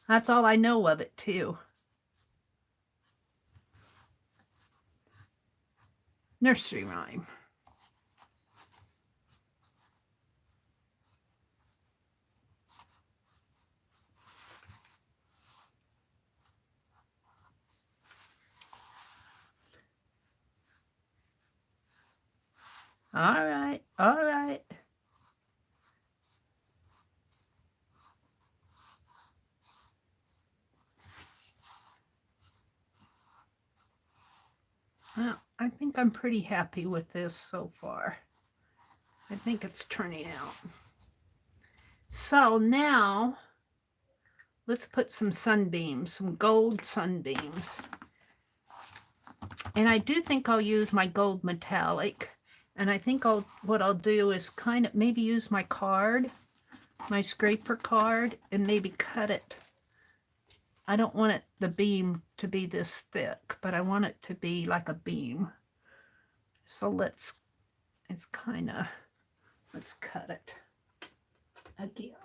That's all I know of it, too. Nursery rhyme. All right, all right. Well, I think I'm pretty happy with this so far. I think it's turning out. So now, let's put some sunbeams, some gold sunbeams. And I do think I'll use my gold metallic. And I think what I'll do is kind of maybe use my card, my scraper card, and maybe cut it. I don't want the beam to be this thick, but I want it to be like a beam. So let's cut it again.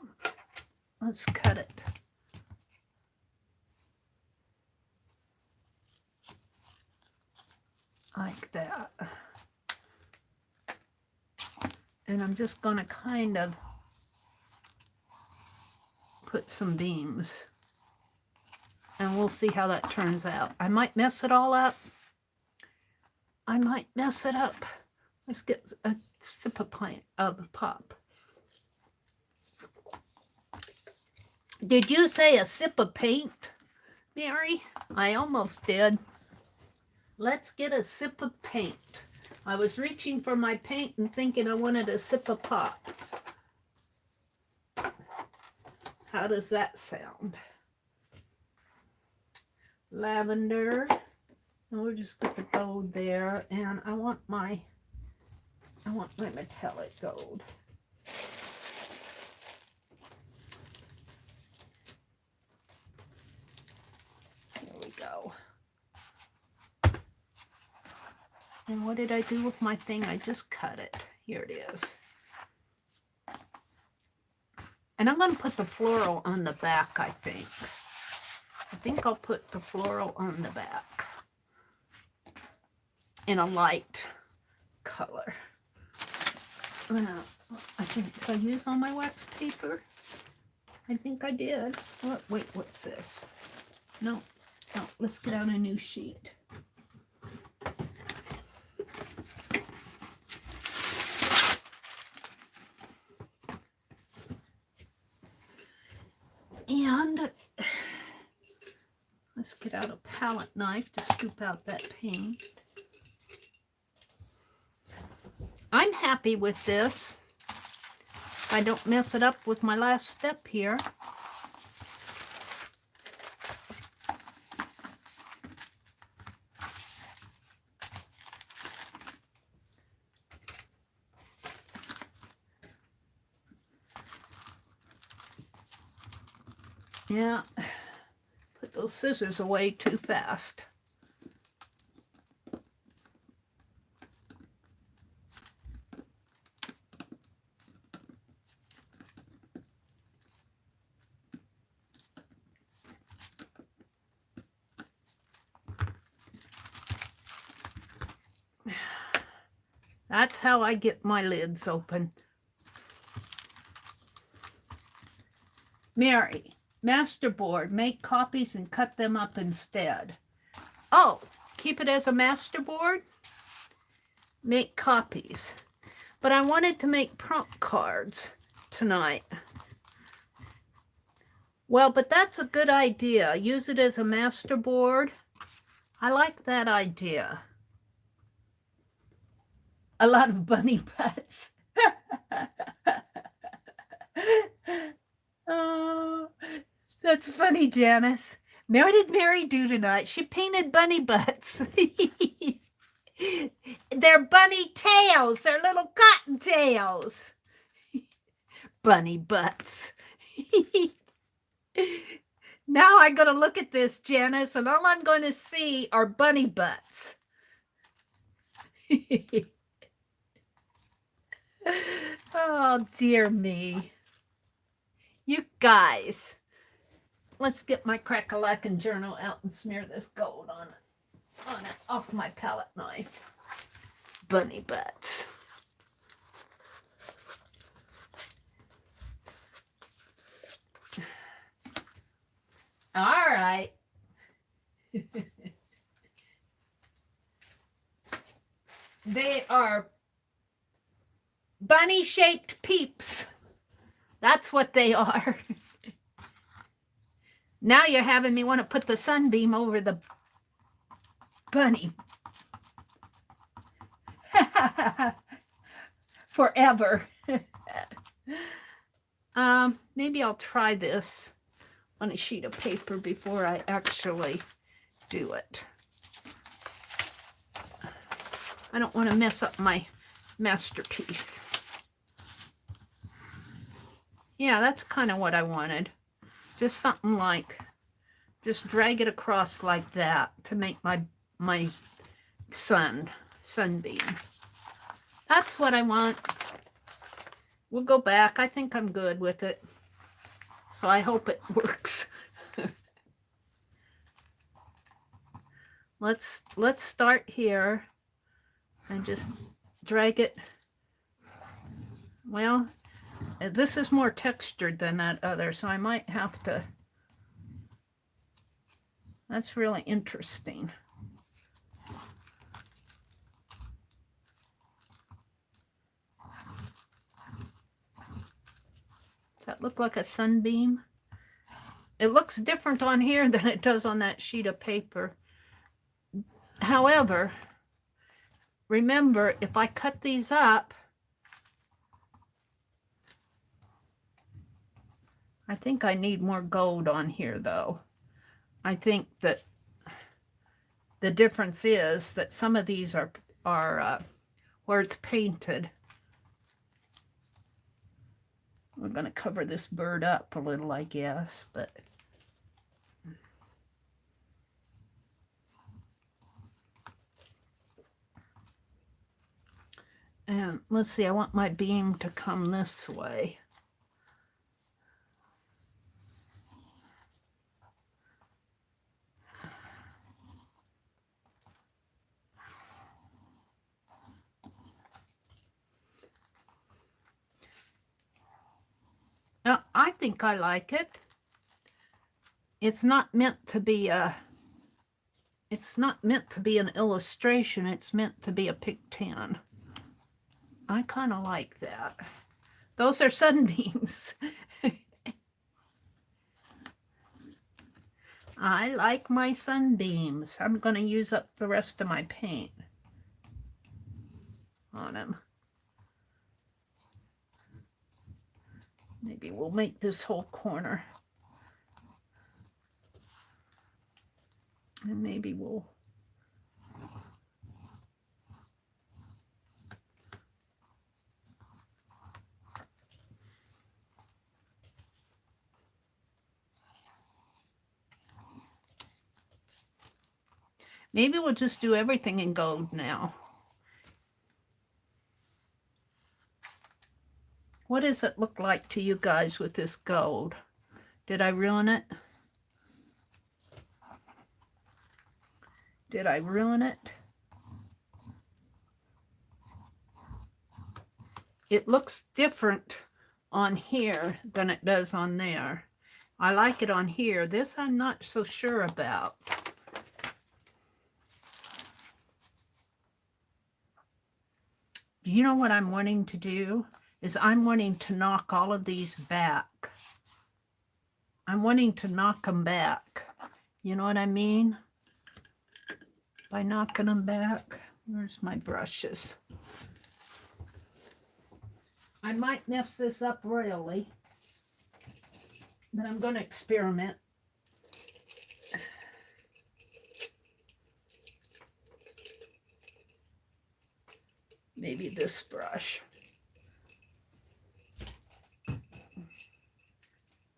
Let's cut it. Like that. And I'm just going to kind of put some beams. And we'll see how that turns out. I might mess it all up. I might mess it up. Let's get a sip of pop. Did you say a sip of paint, Mary? I almost did. Let's get a sip of paint. I was reaching for my paint and thinking I wanted a sip of pop. How does that sound? Lavender, and we'll just put the gold there, and I want my metallic gold. Here we go. And what did I do with my thing? I just cut it. Here it is. And I'm going to put the floral on the back, I think. I think I'll put the floral on the back in a light color. I think, did I use all my wax paper? I think I did. What? Wait, what's this? No, let's get out a new sheet. And let's get out a palette knife to scoop out that paint. I'm happy with this. I don't mess it up with my last step here. Yeah, put those scissors away too fast. That's how I get my lids open. Mary, masterboard, make copies and cut them up instead. Oh, keep it as a masterboard? Make copies. But I wanted to make prompt cards tonight. Well, but that's a good idea. Use it as a masterboard. I like that idea. A lot of bunny butts. Oh, that's funny, Janice. What did Mary do tonight? She painted bunny butts. They're bunny tails. They're little cottontails. Bunny butts. Now I'm going to look at this, Janice, and all I'm going to see are bunny butts. Oh, dear me. You guys, let's get my crack-a-lackin' journal out and smear this gold on it off my palette knife. Bunny butts. All right. They are bunny-shaped peeps. That's what they are. Now you're having me want to put the sunbeam over the bunny. Forever. Maybe I'll try this on a sheet of paper before I actually do it. I don't want to mess up my masterpiece. Yeah, that's kind of what I wanted. Just something like, just drag it across like that to make my sunbeam. That's what I want. We'll go back. I think I'm good with it. So I hope it works. Let's start here and just drag it. Well, This is more textured than that other, so I might have to... That's really interesting. Does that look like a sunbeam? It looks different on here than it does on that sheet of paper. However, remember, if I cut these up, I think I need more gold on here, though. I think that the difference is that some of these are where it's painted. We're going to cover this bird up a little, I guess, but... And let's see, I want my beam to come this way. I think I like it. It's not meant to be a... It's not meant to be an illustration. It's meant to be a Pic 10. I kind of like that. Those are sunbeams. I like my sunbeams. I'm going to use up the rest of my paint on them. Maybe we'll make this whole corner. And maybe we'll... Maybe we'll just do everything in gold now. What does it look like to you guys with this gold? Did I ruin it? Did I ruin it? It looks different on here than it does on there. I like it on here. This I'm not so sure about. You know what I'm wanting to do? Is I'm wanting to knock all of these back. I'm wanting to knock them back. You know what I mean? By knocking them back. Where's my brushes? I might mess this up royally, but I'm going to experiment. Maybe this brush.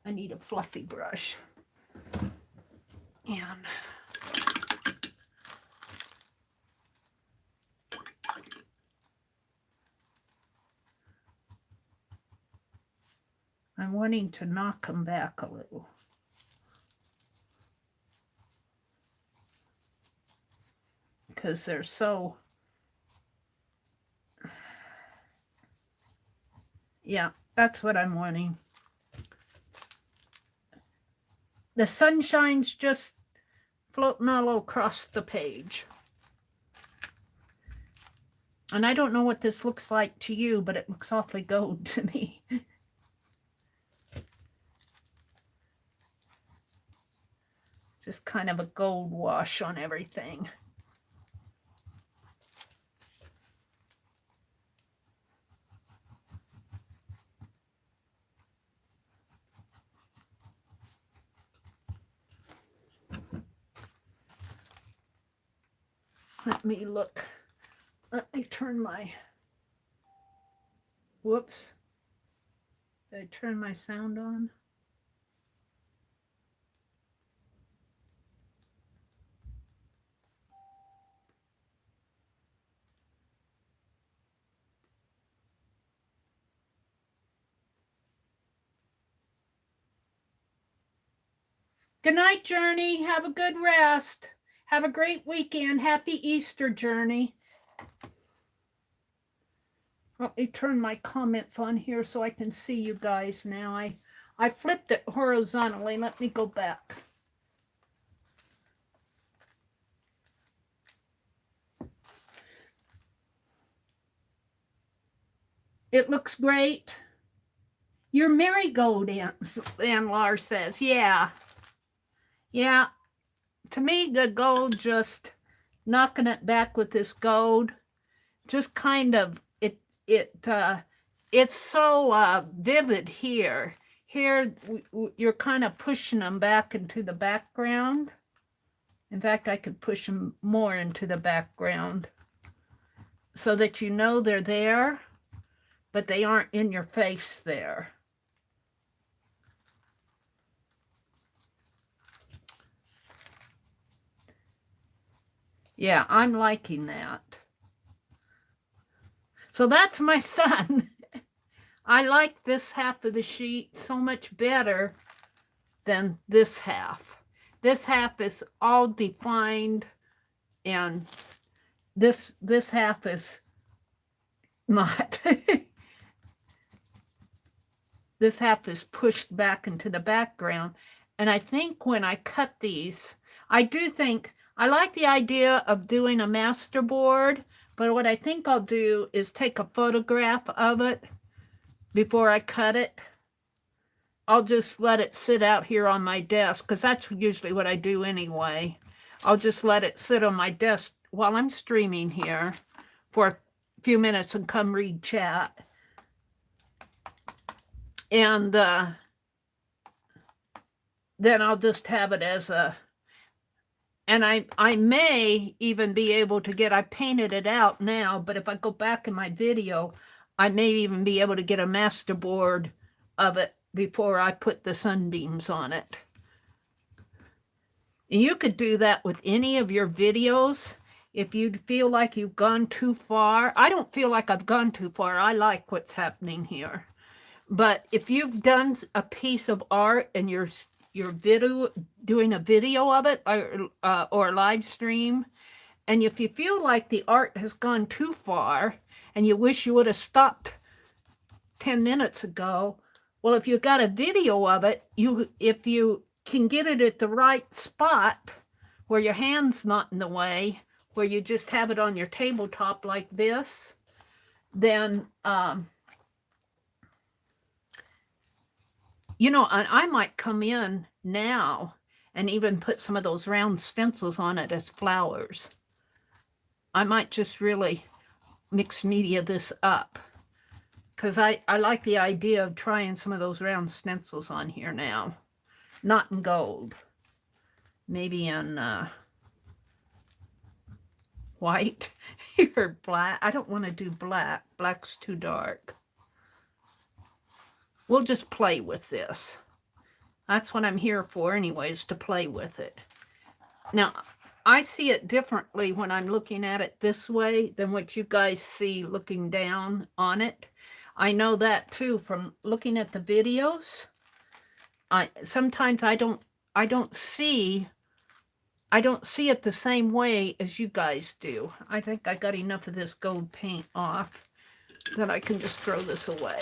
I need a fluffy brush. And I'm wanting to knock them back a little. Because they're so... Yeah, that's what I'm wanting. The sunshine's just floating all across the page. And I don't know what this looks like to you, but it looks awfully gold to me. Just kind of a gold wash on everything. Let me look. Let me turn my... Whoops. Did I turn my sound on? Good night, Journey. Have a good rest. Have a great weekend. Happy Easter, Journey. Let me turn my comments on here so I can see you guys now. I flipped it horizontally. Let me go back. It looks great. Your marigold, Ann Lars says. Yeah. Yeah. To me, the gold, just knocking it back with this gold, just kind of, it's so vivid here. Here, you're kind of pushing them back into the background. In fact, I could push them more into the background so that you know they're there, but they aren't in your face there. Yeah, I'm liking that. So that's my son. I like this half of the sheet so much better than this half. This half is all defined, and this half is not. This half is pushed back into the background. And I think when I cut these, I do think, I like the idea of doing a masterboard, but what I think I'll do is take a photograph of it before I cut it. I'll just let it sit out here on my desk, because that's usually what I do anyway. I'll just let it sit on my desk while I'm streaming here for a few minutes and come read chat. And then I'll just have it as a, and I may even be able to get, I painted it out now, but if I go back in my video, I may even be able to get a masterboard of it before I put the sunbeams on it. And you could do that with any of your videos. If you feel like you've gone too far, I don't feel like I've gone too far. I like what's happening here. But if you've done a piece of art and you're doing a video of it, or a live stream, and if you feel like the art has gone too far and you wish you would have stopped 10 minutes ago, well, if you've got a video of it, if you can get it at the right spot where your hand's not in the way, where you just have it on your tabletop like this, then you know, I might come in now and even put some of those round stencils on it as flowers. I might just really mix media this up, because I like the idea of trying some of those round stencils on here now. Not in gold. Maybe in white or black. I don't want to do black. Black's too dark. We'll just play with this. That's what I'm here for anyways, to play with it. Now, I see it differently when I'm looking at it this way than what you guys see looking down on it. I know that too from looking at the videos. Sometimes I don't see it the same way as you guys do. I think I got enough of this gold paint off that I can just throw this away.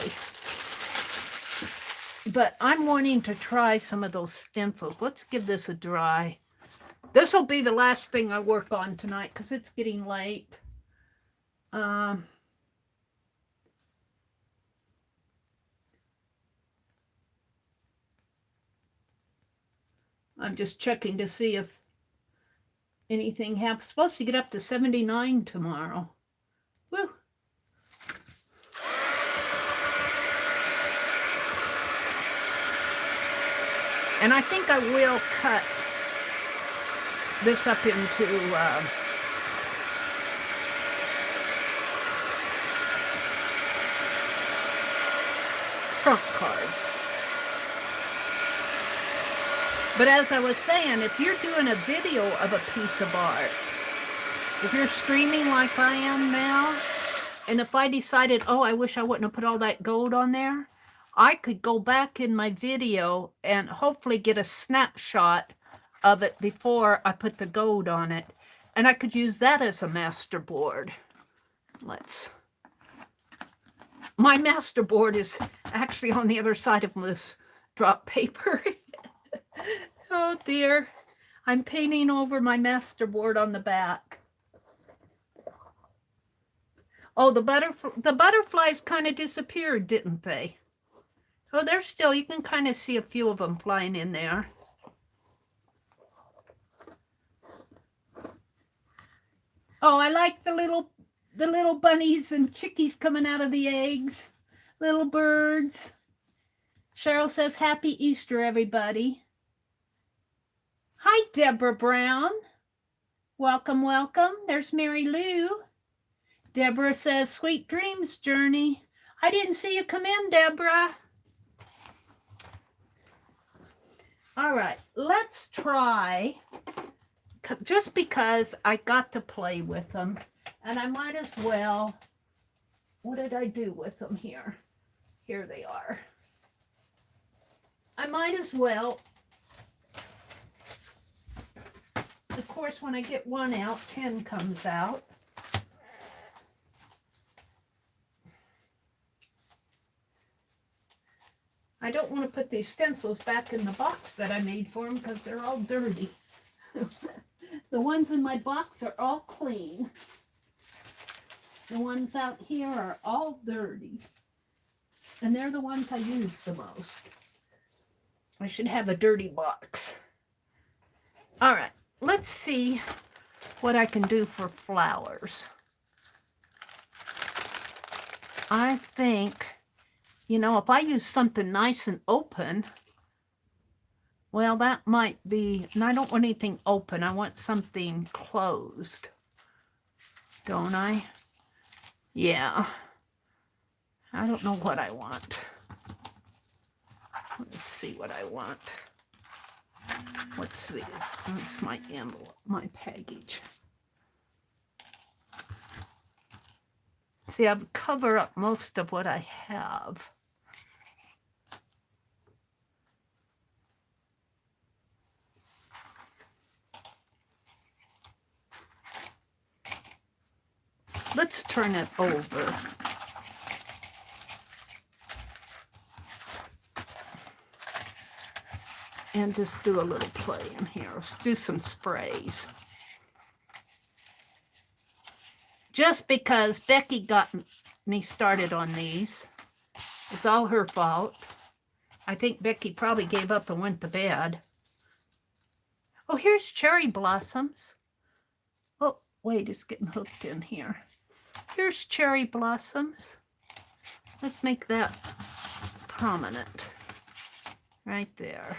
But I'm wanting to try some of those stencils. Let's give this a dry. This will be the last thing I work on tonight because it's getting late. I'm just checking to see if anything happens. Supposed to get up to 79 tomorrow. Woo! And I think I will cut this up into trump cards. But as I was saying, if you're doing a video of a piece of art, if you're streaming like I am now, and if I decided, oh, I wish I wouldn't have put all that gold on there, I could go back in my video and hopefully get a snapshot of it before I put the gold on it. And I could use that as a master board. my masterboard is actually on the other side of this drop paper. Oh dear. I'm painting over my masterboard on the back. Oh, the butterflies kind of disappeared, didn't they? Oh, they're still, you can kind of see a few of them flying in there. Oh, I like the little bunnies and chickies coming out of the eggs. Little birds. Cheryl says, Happy Easter, everybody. Hi, Deborah Brown. Welcome, welcome. There's Mary Lou. Deborah says, Sweet dreams, Journey. I didn't see you come in, Deborah. All right, let's try, just because I got to play with them, and I might as well, what did I do with them here? Here they are. I might as well, of course, when I get one out, 10 comes out. I don't want to put these stencils back in the box that I made for them because they're all dirty. The ones in my box are all clean. The ones out here are all dirty. And they're the ones I use the most. I should have a dirty box. All right, let's see what I can do for flowers. I think, you know, if I use something nice and open, well, that might be, and I don't want anything open. I want something closed, don't I? Yeah. I don't know what I want. Let's see what I want. What's this? That's my envelope, my package. See, I've covered up most of what I have. Let's turn it over. And just do a little play in here. Let's do some sprays. Just because Becky got me started on these. It's all her fault. I think Becky probably gave up and went to bed. Oh, here's cherry blossoms. Oh, wait, it's getting hooked in here. Here's cherry blossoms. Let's make that prominent. Right there.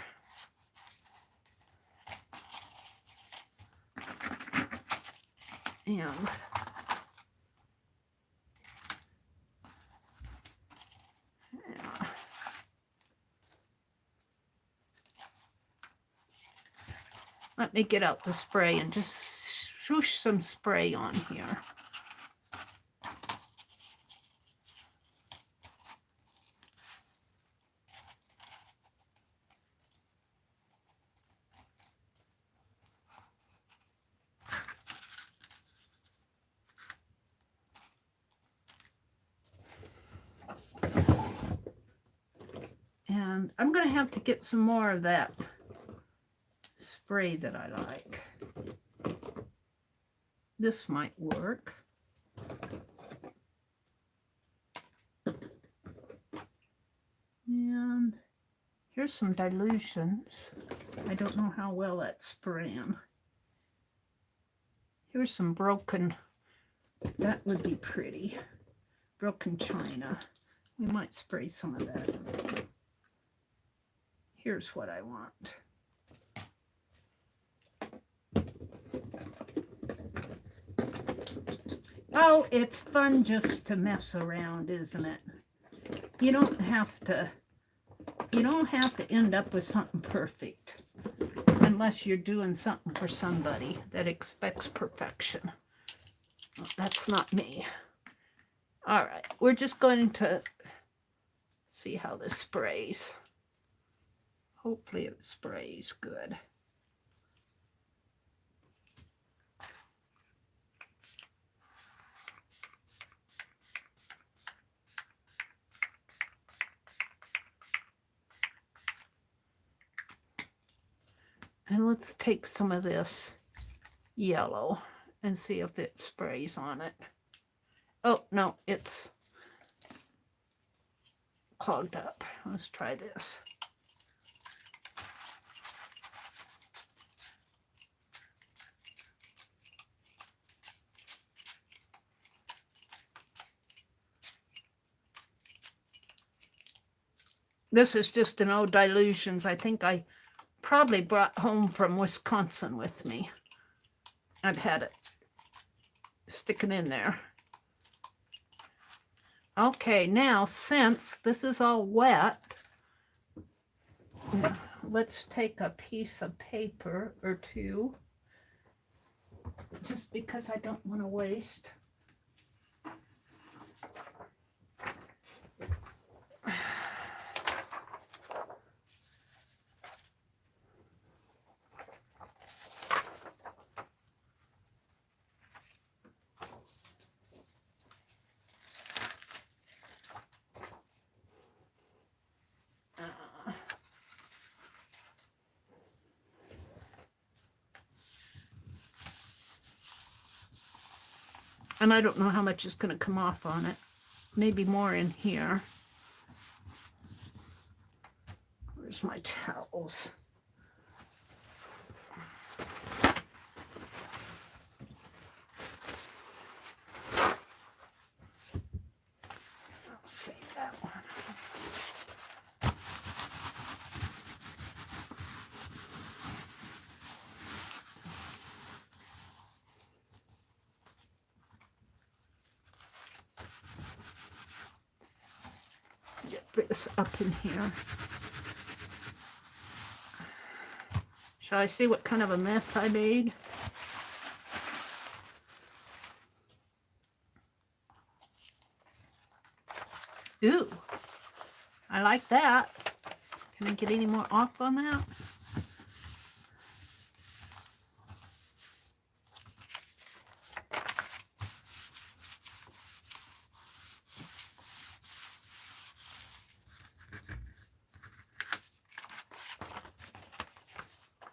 And yeah. Let me get out the spray and just swoosh some spray on here. And I'm going to have to get some more of that spray that I like. This might work. And here's some dilutions. I don't know how well that's spraying. Here's some broken, that would be pretty. Broken china. We might spray some of that. Here's what I want. Oh, it's fun just to mess around, isn't it? You don't have to end up with something perfect unless you're doing something for somebody that expects perfection. Well, that's not me. All right, we're just going to see how this sprays. Hopefully it sprays good. let's take some of this yellow and see if it sprays on it. Oh, no, it's clogged up. Let's try this. This is just an old Dilutions. I think I probably brought home from Wisconsin with me. I've had it sticking in there. Okay, now since this is all wet, let's take a piece of paper or two, just because I don't want to waste. And I don't know how much is going to come off on it. Maybe more in here. Where's my towels? I'll save that one. Get this up in here. Shall I see what kind of a mess I made? Ooh, I like that. Can I get any more off on that?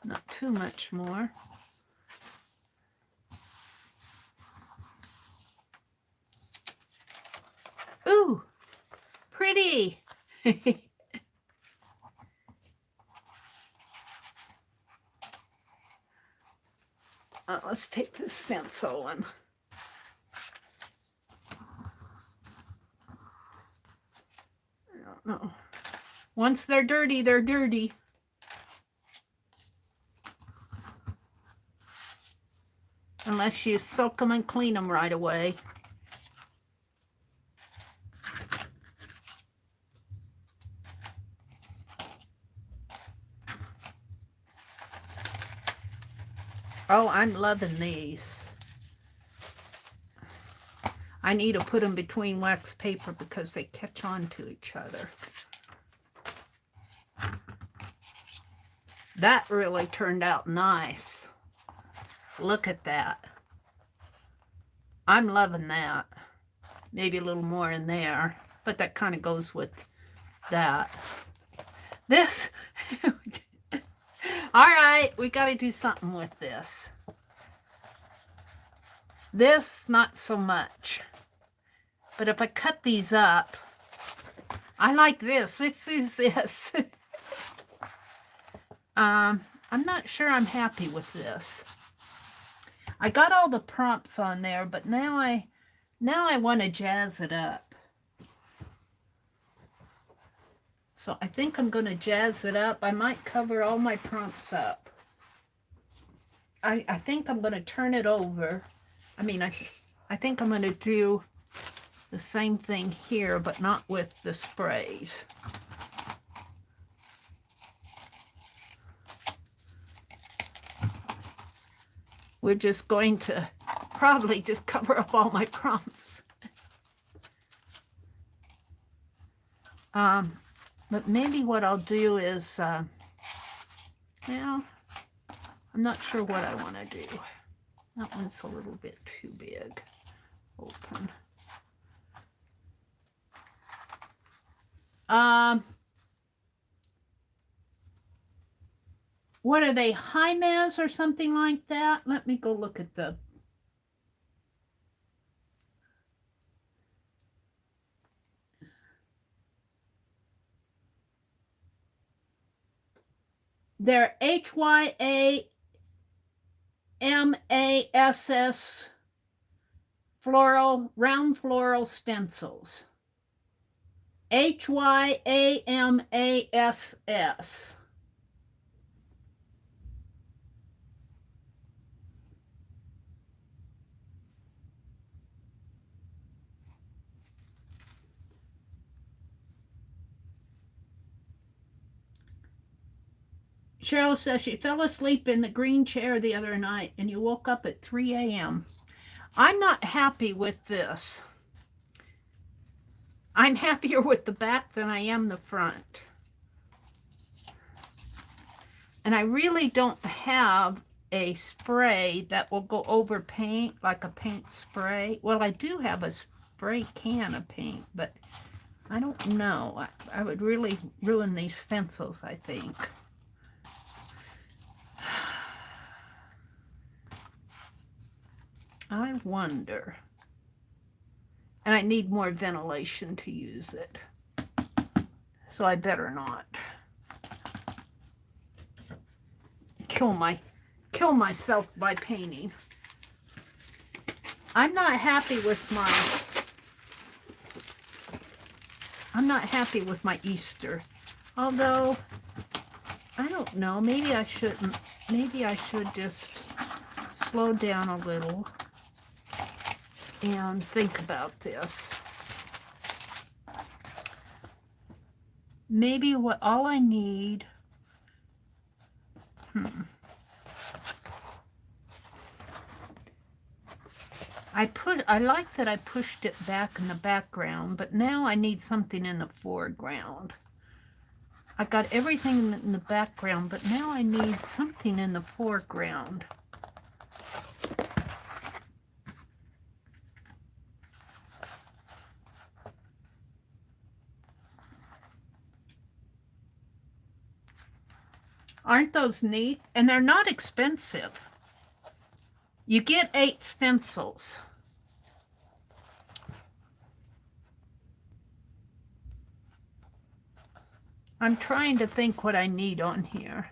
Not too much more. Ooh, pretty. Let's take this stencil one. I don't know. Once they're dirty, they're dirty. Unless you soak them and clean them right away. Oh, I'm loving these. I need to put them between wax paper because they catch on to each other. That really turned out nice. Look at that. I'm loving that. Maybe a little more in there, but that kind of goes with that. This... All right, we got to do something with this. This, not so much. But if I cut these up, I like this. Let's use this. I'm not sure I'm happy with this. I got all the prompts on there, but now I want to jazz it up. So I think I'm going to jazz it up. I might cover all my prompts up. I think I'm going to turn it over. I mean, I think I'm going to do the same thing here, but not with the sprays. We're just going to probably just cover up all my prompts. But maybe what I'll do is, now, I'm not sure what I want to do. That one's a little bit too big. Open. What are they, Jaimes or something like that? Let me go look at the... They're HYAMASS floral, round floral stencils. HYAMASS. Cheryl says she fell asleep in the green chair the other night and you woke up at 3 a.m. I'm not happy with this. I'm happier with the back than I am the front. And I really don't have a spray that will go over paint, like a paint spray. Well, I do have a spray can of paint, but I don't know. I would really ruin these stencils, I think. I wonder. And I need more ventilation to use it. So I better not kill myself by painting. I'm not happy with my Easter. Although I don't know, maybe I shouldn't. Maybe I should just slow down a little and think about this. Maybe what all I need, I like that I pushed it back in the background, but now I need something in the foreground. I got everything in the background, but now I need something in the foreground. Aren't those neat? And they're not expensive. You get 8 stencils. I'm trying to think what I need on here.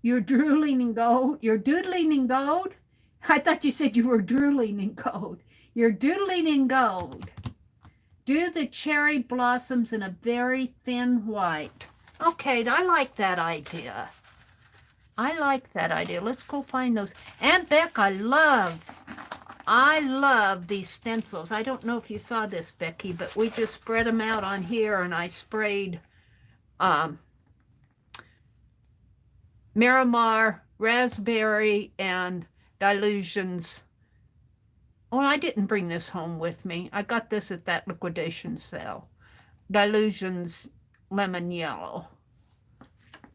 You're drooling in gold? You're doodling in gold? I thought you said you were drooling in gold. You're doodling in gold. Do the cherry blossoms in a very thin white. Okay, I like that idea. I like that idea. Let's go find those. Aunt Beck, I love these stencils. I don't know if you saw this, Becky, but we just spread them out on here and I sprayed Miramar, Raspberry, and Dilutions. Oh, I didn't bring this home with me. I got this at that liquidation sale. Dilutions Lemon Yellow.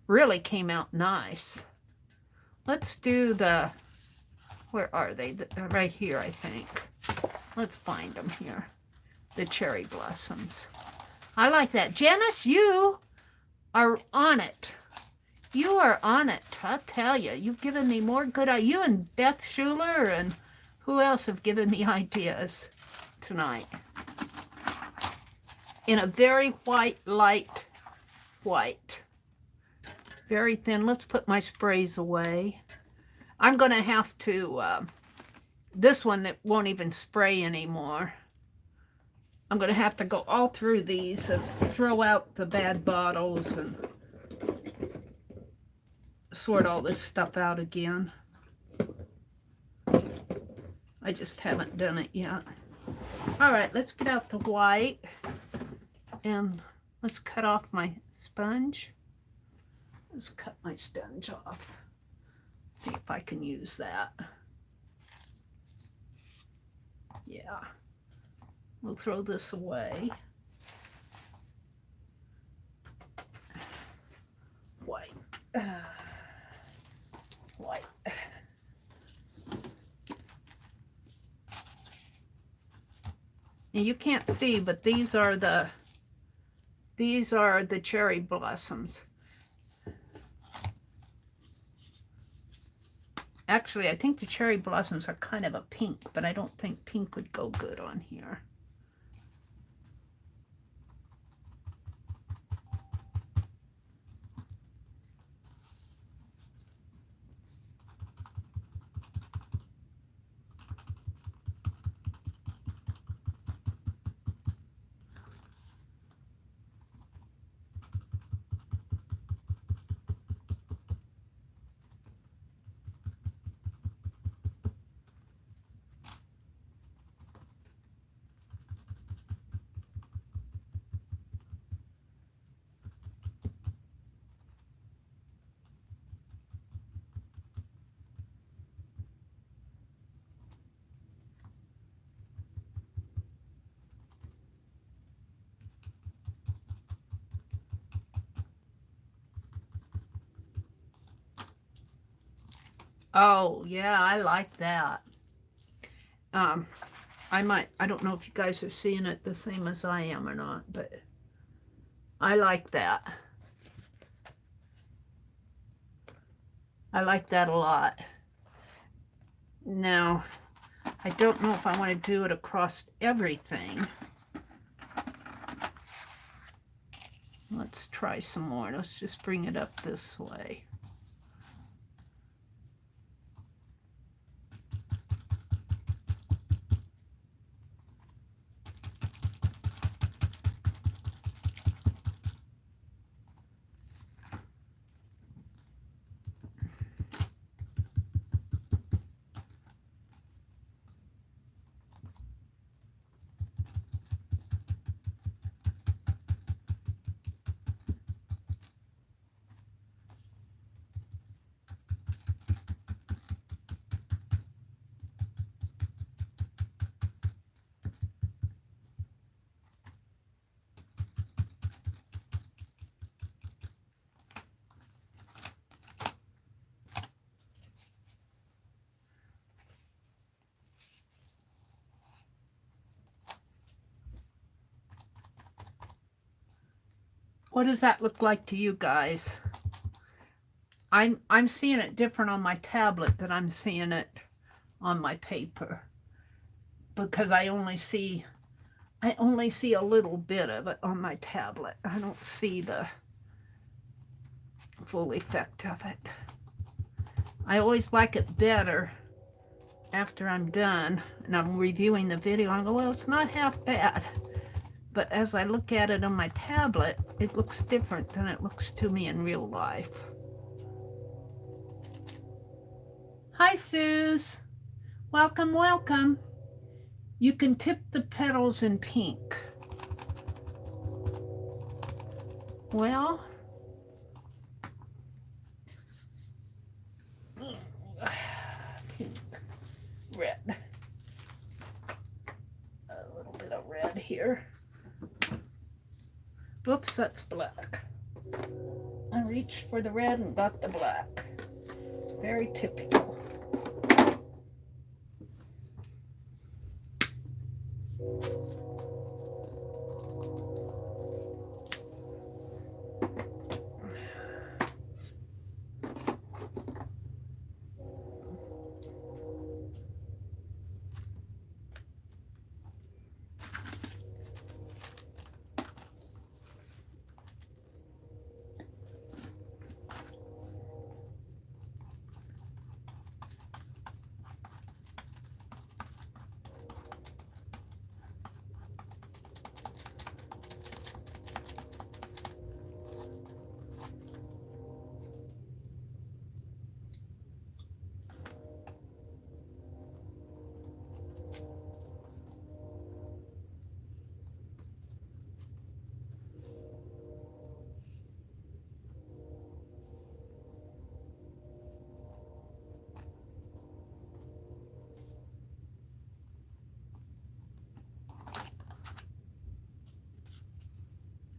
Really came out nice. Let's do the, where are they? Right here, I think. Let's find them here. The cherry blossoms. I like that. Janice, you are on it. You are on it. I'll tell you. You've given me more good ideas. You and Beth Schuler and who else have given me ideas tonight. In a very white, light white. Very thin. Let's put my sprays away. I'm going to have to, this one that won't even spray anymore. I'm going to have to go all through these and throw out the bad bottles and sort all this stuff out again. I just haven't done it yet. All right, let's get out the white and let's cut off my sponge. Let's cut my sponge off. See if I can use that. Yeah. We'll throw this away. White. White. You can't see, but these are the cherry blossoms. Actually, I think the cherry blossoms are kind of a pink, but I don't think pink would go good on here. Oh, yeah, I like that. I don't know if you guys are seeing it the same as I am or not, but I like that. I like that a lot. Now, I don't know if I want to do it across everything. Let's try some more. Let's just bring it up this way. What does that look like to you guys? I'm seeing it different on my tablet than I'm seeing it on my paper, because I only see a little bit of it on my tablet. I don't see the full effect of it. I always like it better after I'm done and I'm reviewing the video. I go, well, it's not half bad. But as I look at it on my tablet, it looks different than it looks to me in real life. Hi, Suze. Welcome, welcome. You can tip the petals in pink. Well, pink, red. A little bit of red here. Oops, that's black. I reached for the red and got the black. Very typical.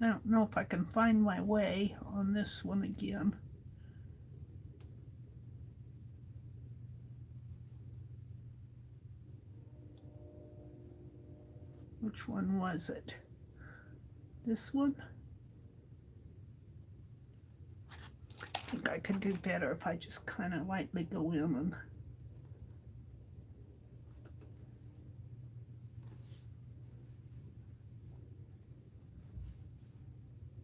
I don't know if I can find my way on this one again. Which one was it? This one? I think I could do better if I just kind of lightly go in and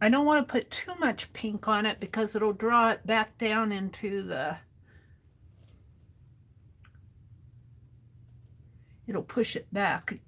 I don't want to put too much pink on it because it'll draw it back down into the, it'll push it back.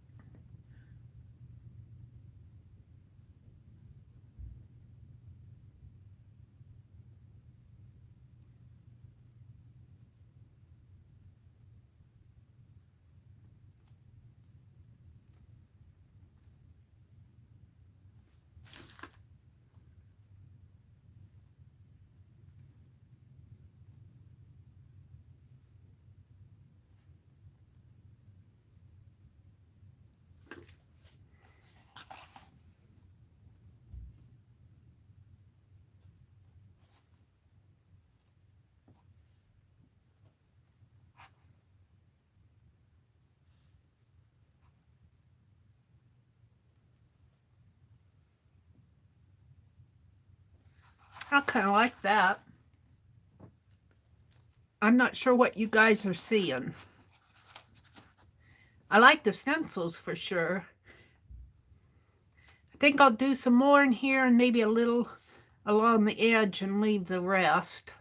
I kind of like that. I'm not sure what you guys are seeing. I like the stencils for sure. I think I'll do some more in here and maybe a little along the edge and leave the rest.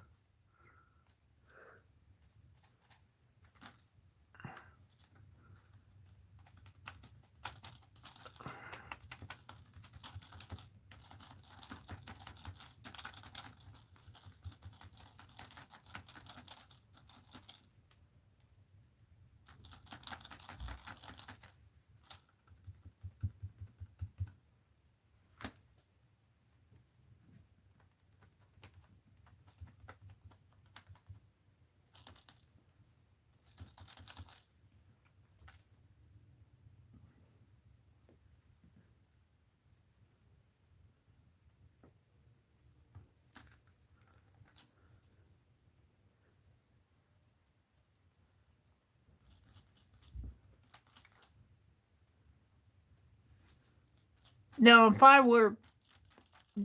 Now, if I were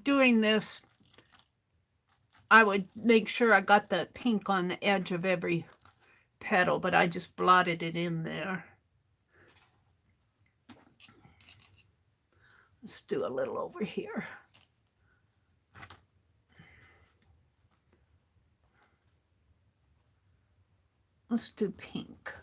doing this, I would make sure I got the pink on the edge of every petal, but I just blotted it in there. Let's do a little over here. Let's do pink.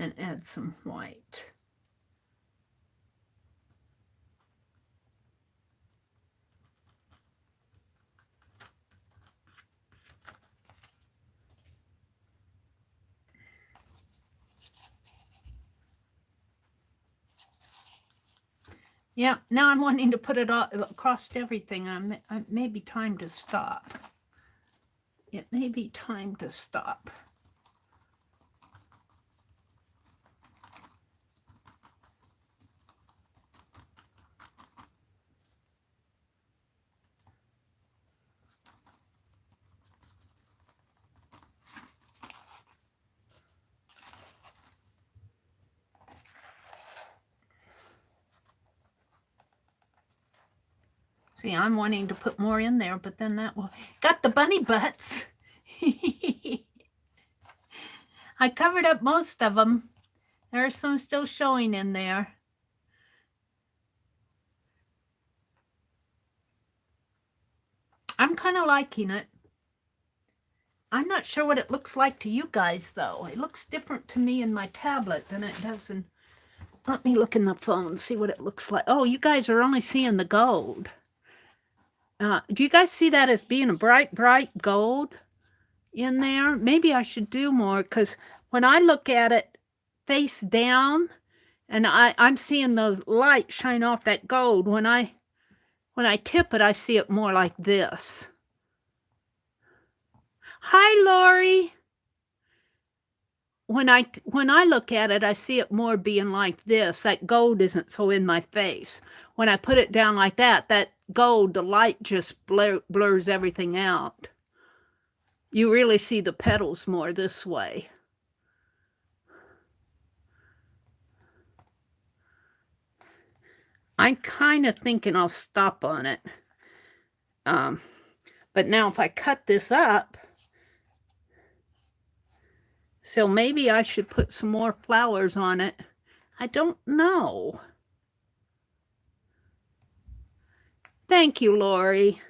And add some white. Yeah, now I'm wanting to put it all across everything. It may be time to stop. It may be time to stop. See, I'm wanting to put more in there, but then that will... Got the bunny butts. I covered up most of them. There are some still showing in there. I'm kind of liking it. I'm not sure what it looks like to you guys, though. It looks different to me in my tablet than it does in... Let me look in the phone and see what it looks like. Oh, you guys are only seeing the gold. Do you guys see that as being a bright, bright gold in there? Maybe I should do more, because when I look at it face down, and I'm seeing the light shine off that gold, when I tip it, I see it more like this. Hi, Lori. when I look at it, I see it more being like this. That gold isn't so in my face. When I put it down like that, that gold, the light just blurs everything out. You really see the petals more this way. I'm kind of thinking I'll stop on it. But now if I cut this up, so maybe I should put some more flowers on it. I don't know. Thank you, Lori.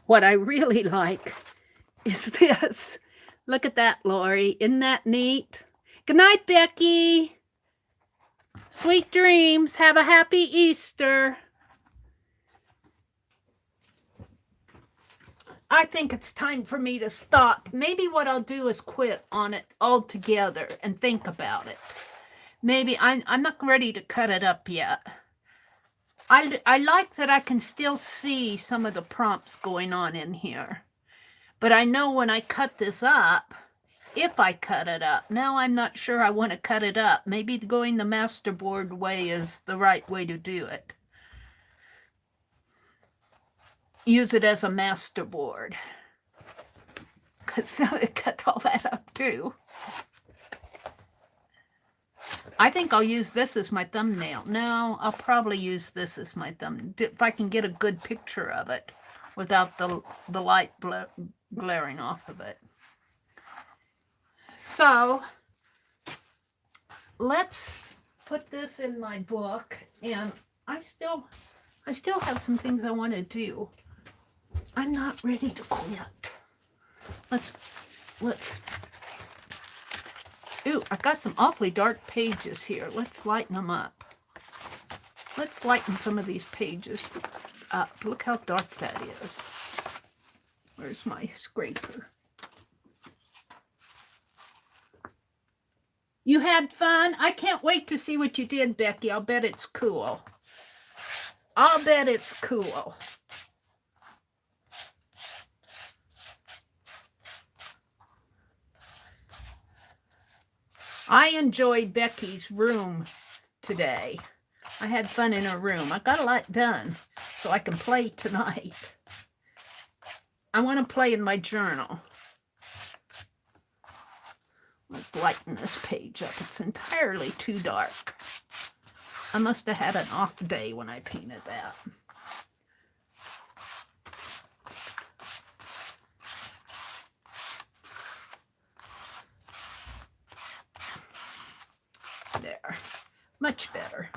What I really like is this. Look at that, Lori. Isn't that neat? Good night, Becky. Sweet dreams. Have a happy Easter. I think it's time for me to stop. Maybe what I'll do is quit on it altogether and think about it. Maybe I'm not ready to cut it up yet. I like that I can still see some of the prompts going on in here. But I know when I cut this up, if I cut it up, now I'm not sure I want to cut it up. Maybe going the masterboard way is the right way to do it. Use it as a masterboard. Because now I cut all that up too. I think I'll use this as my thumbnail. No, I'll probably use this as my thumbnail. If I can get a good picture of it without the light glaring off of it. So, let's put this in my book. And I still have some things I want to do. I'm not ready to quit. Let's ooh, I got some awfully dark pages here. Let's lighten them up. Let's lighten some of these pages up. Look how dark that is. Where's my scraper? You had fun? I can't wait to see what you did, Becky. I'll bet it's cool. I'll bet it's cool. I enjoyed Becky's room today. I had fun in her room. I got a lot done so I can play tonight. I want to play in my journal. Let's lighten this page up. It's entirely too dark. I must have had an off day when I painted that. There. Much better.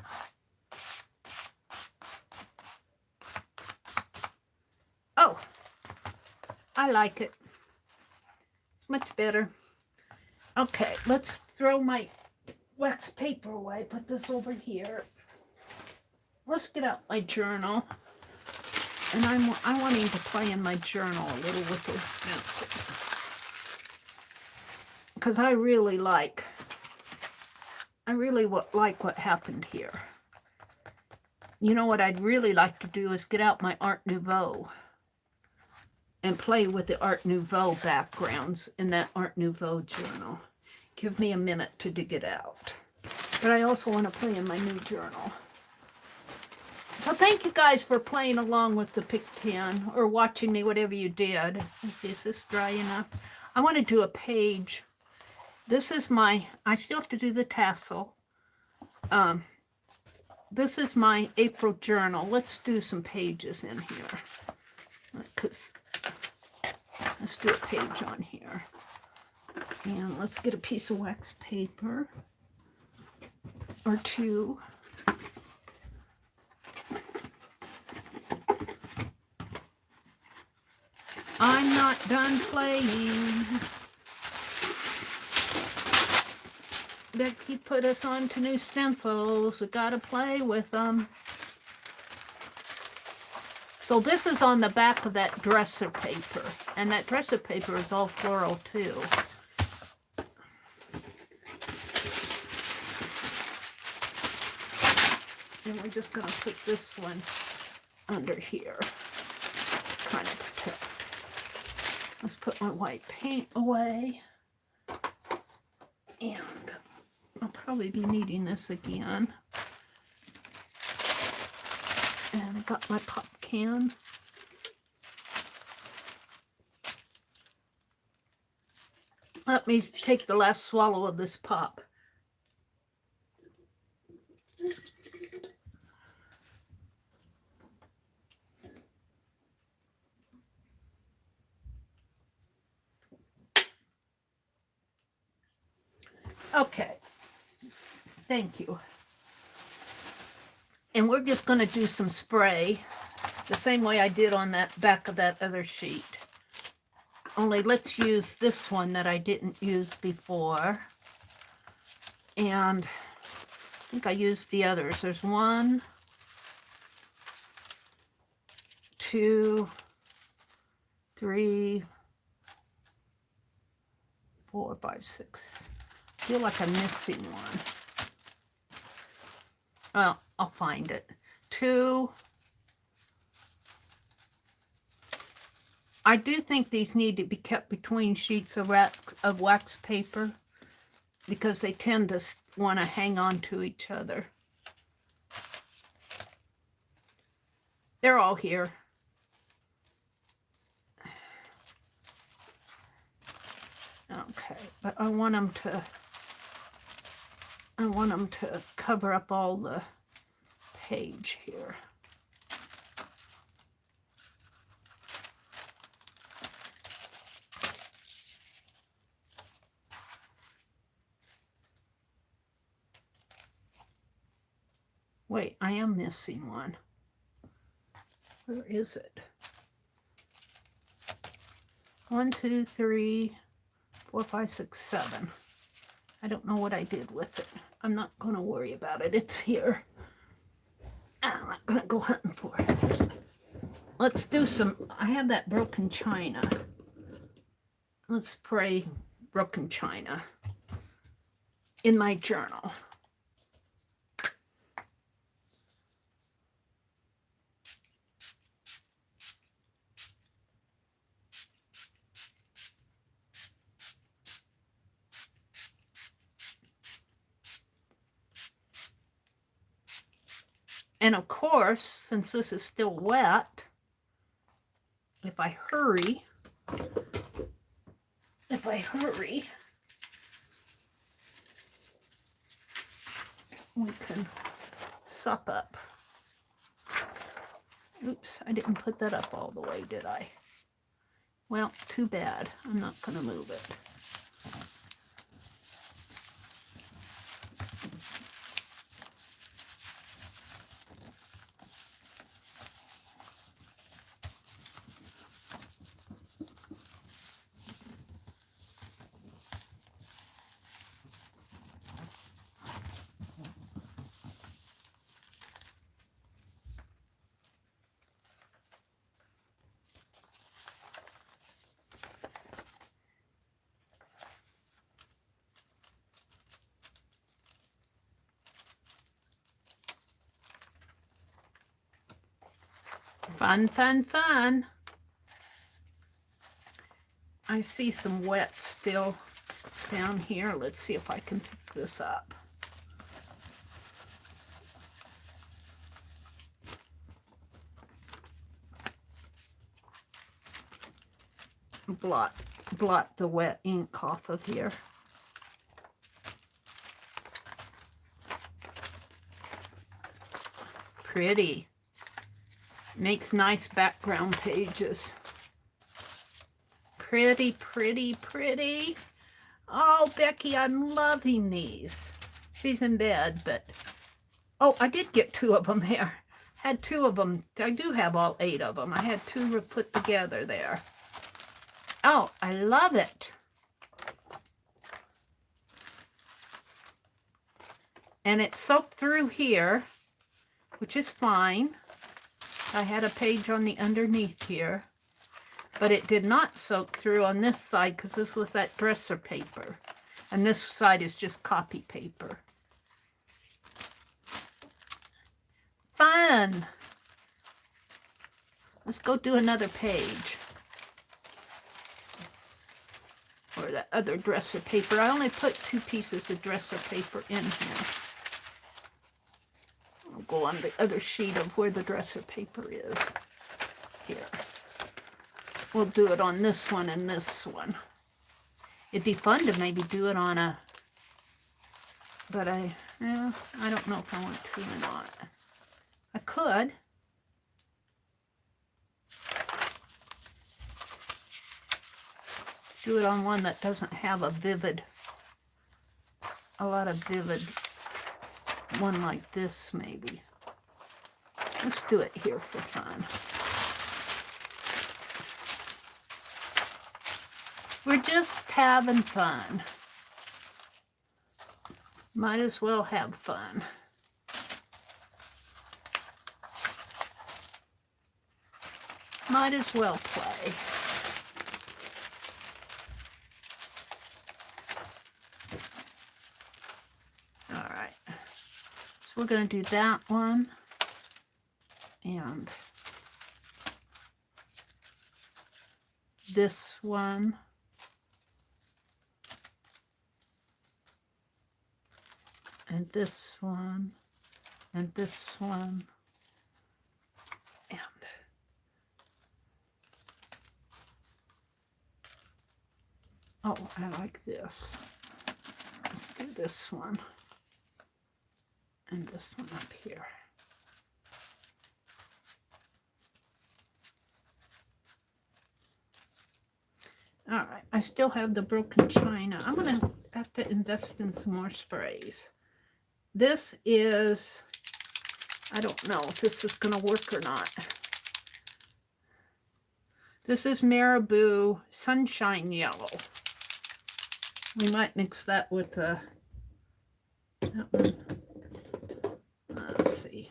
Oh, I like it. It's much better. Okay, let's throw my wax paper away. Put this over here. Let's get out my journal. And I'm wanting to play in my journal a little with those stencils. Because I really like what happened here. You know what I'd really like to do is get out my Art Nouveau and play with the Art Nouveau backgrounds in that Art Nouveau journal. Give me a minute to dig it out. But I also want to play in my new journal. So thank you guys for playing along with the Pic 10 or watching me, whatever you did. Is this dry enough? I want to do a page. This is my, I still have to do the tassel. This is my April journal. Let's do some pages in here. Because let's do a page on here. And let's get a piece of wax paper or two. I'm not done playing. Becky put us on to new stencils. We gotta play with them. So this is on the back of that dresser paper. And that dresser paper is all floral too. we're just going to put this one under here, kind of protect. Let's put my white paint away. And I'll probably be needing this again. And I got my pop can. Let me take the last swallow of this pop. Okay, thank you. And we're just going to do some spray the same way I did on that back of that other sheet. Only let's use this one that I didn't use before. And I think I used the others. There's 1, 2, 3, 4, 5, 6. I feel like I'm missing one. Well, I'll find it. 2. I do think these need to be kept between sheets of wax paper because they tend to want to hang on to each other. They're all here. Okay, but I want them to cover up all the page here. Wait, I am missing one. Where is it? 1, 2, 3, 4, 5, 6, 7. I don't know what I did with it. I'm not going to worry about it. It's here. I'm not going to go hunting for it. Let's do some... I have that broken china. Let's spray broken china in my journal. And of course, since this is still wet, if I hurry, we can sup up. Oops, I didn't put that up all the way, did I? Well, too bad. I'm not going to move it. Fun, fun, fun. I see some wet still down here. Let's see if I can pick this up. Blot the wet ink off of here. Pretty. Makes nice background pages. Pretty, pretty, pretty. Oh, Becky, I'm loving these. She's in bed, but... Oh, I did get 2 of them there. Had 2 of them. I do have all 8 of them. I had 2 put together there. Oh, I love it. And it's soaked through here, which is fine. I had a page on the underneath here, but it did not soak through on this side because this was that dresser paper. And this side is just copy paper. fun. Let's go do another page. Or that other dresser paper. I only put 2 pieces of dresser paper in here. I'll go on the other sheet of where the dresser paper is. Here. We'll do it on this one and this one. It'd be fun to maybe do it on a... But I don't know if I want to or not. I could. Do it on one that doesn't have a lot of vivid, one like this maybe. Let's do it here for fun. We're just having fun. Might as well have fun. Might as well play. We're going to do that one and this one and this one and this one and oh, I like this. Let's do this one. And this one up here. All right, I still have the broken china. I'm going to have to invest in some more sprays. This is, I don't know if this is going to work or not. This is Marabou Sunshine Yellow. We might mix that with that one. Let's see.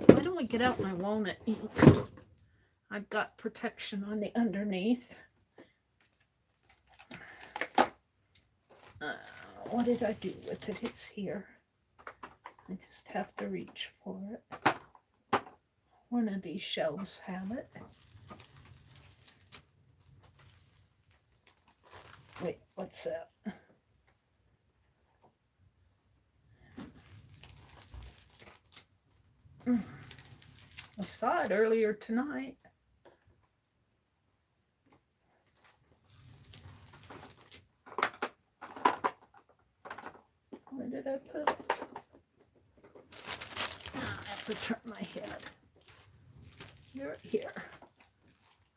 Why don't we get out my walnut ink? I've got protection on the underneath. What did I do with it? It's here. I just have to reach for it. One of these shelves have it. Wait, what's that? I saw it earlier tonight. Where did I put it? I have to turn my head. You're here.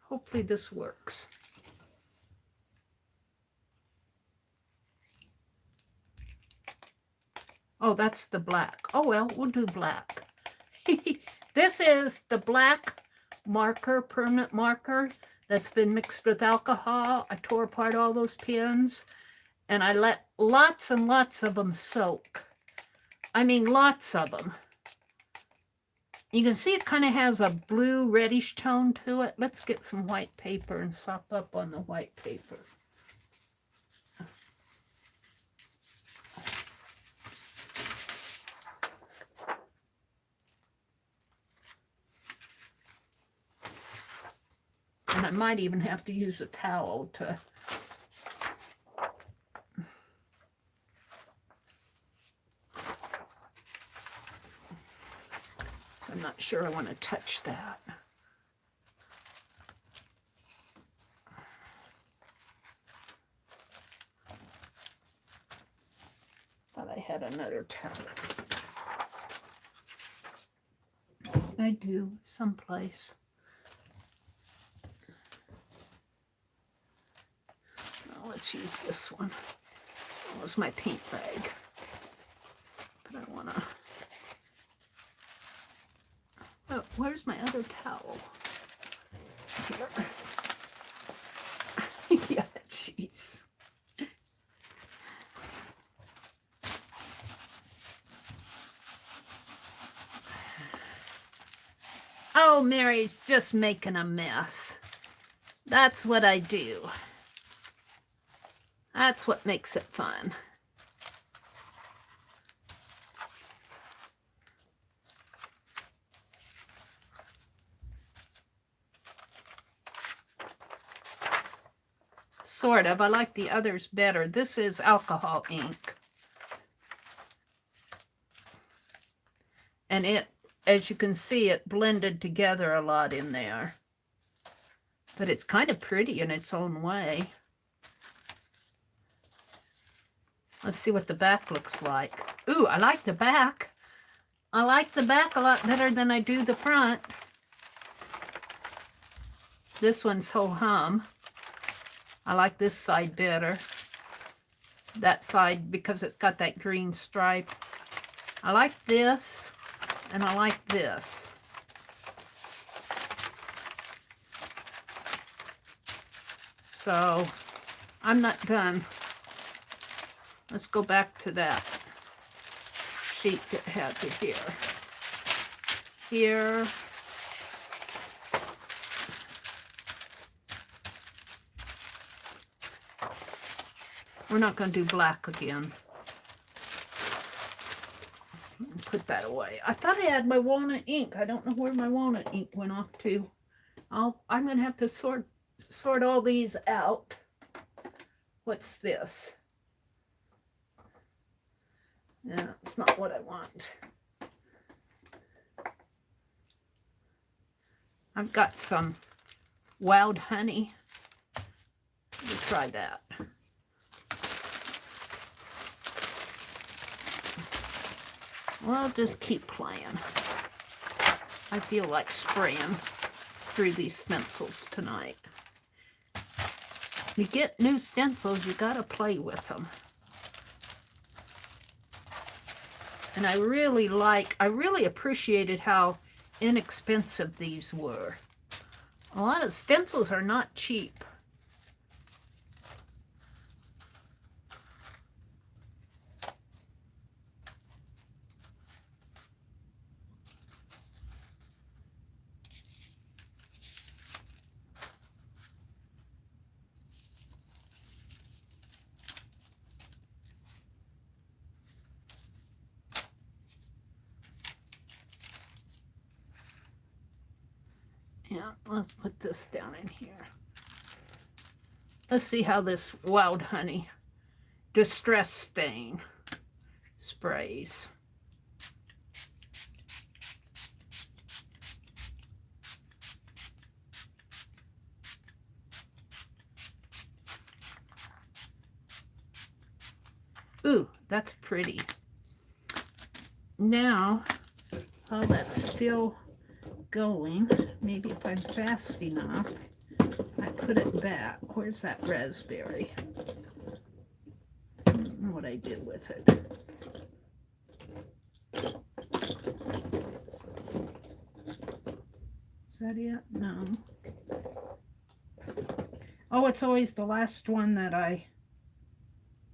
Hopefully this works. Oh, that's the black. Oh, well, we'll do black. This is the black marker, permanent marker, that's been mixed with alcohol. I tore apart all those pins, and I let lots and lots of them soak. I mean, lots of them. You can see it kind of has a blue reddish tone to it. Let's get some white paper and sop up on the white paper. And I might even have to use a towel to... So I'm not sure I want to touch that. Thought I had another towel. I do, someplace. Let's use this one. That was my paint bag. But I want to... Oh, where's my other towel? Here. Yeah, jeez. Oh, Mary's just making a mess. That's what I do. That's what makes it fun. sort of. I like the others better. This is alcohol ink. And it, as you can see, it blended together a lot in there. But it's kind of pretty in its own way. Let's see what the back looks like. Ooh, I like the back. I like the back a lot better than I do the front. This one's ho-hum. I like this side better. That side because it's got that green stripe. I like this, and I like this. So, I'm not done. Let's go back to that sheet that had it here. Here. We're not going to do black again. Put that away. I thought I had my walnut ink. I don't know where my walnut ink went off to. I'm going to have to sort all these out. What's this? Yeah, it's not what I want. I've got some wild honey. We'll try that. Well, I'll just keep playing. I feel like spraying through these stencils tonight. You get new stencils, you gotta play with them. And I really appreciated how inexpensive these were. A lot of stencils are not cheap. Yeah, let's put this down in here. Let's see how this wild honey distress stain sprays. Ooh, that's pretty. Now, while that's still going, maybe if I'm fast enough, I put it back. Where's that raspberry? I don't know what I did with it. Is that it? No. Oh, it's always the last one that I...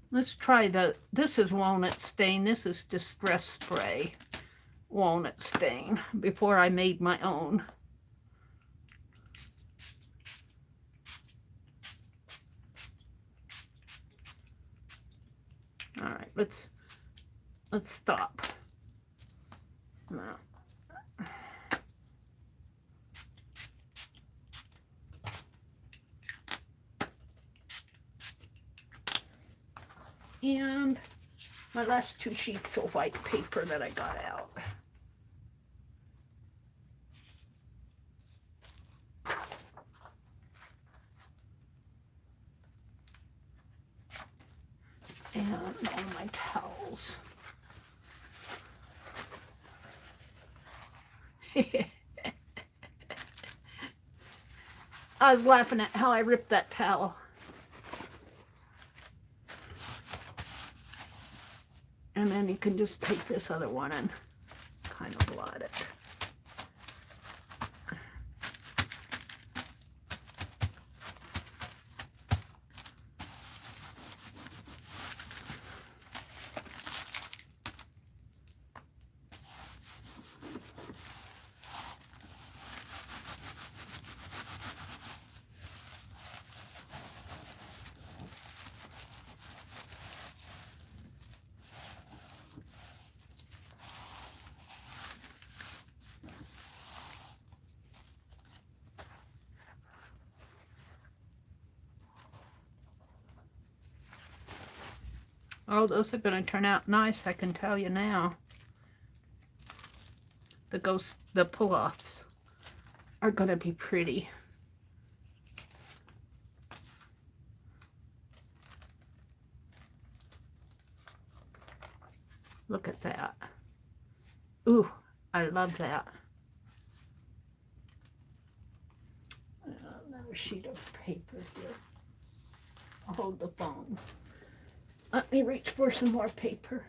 Let's try this is walnut stain. This is distress spray walnut stain before I made my own. All right, let's stop. Now. And my last two sheets of white paper that I got out. And all my towels. I was laughing at how I ripped that towel. And then you can just take this other one and kind of blot it. Oh, those are going to turn out nice, I can tell you now. The pull-offs are going to be pretty. Look at that. Ooh, I love that. Another sheet of paper here. I'll hold the phone. Let me reach for some more paper.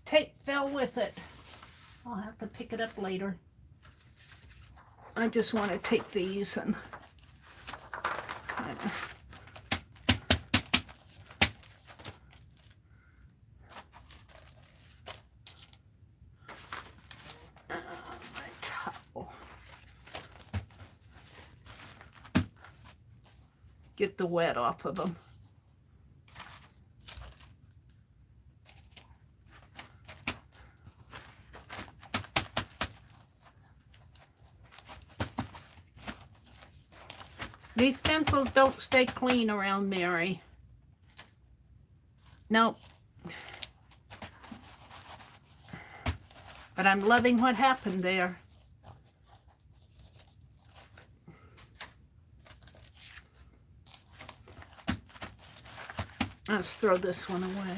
Tape fell with it. I'll have to pick it up later. I just want to take these and kind of my towel. Get the wet off of them. These stencils don't stay clean around Mary. Nope. But I'm loving what happened there. Let's throw this one away.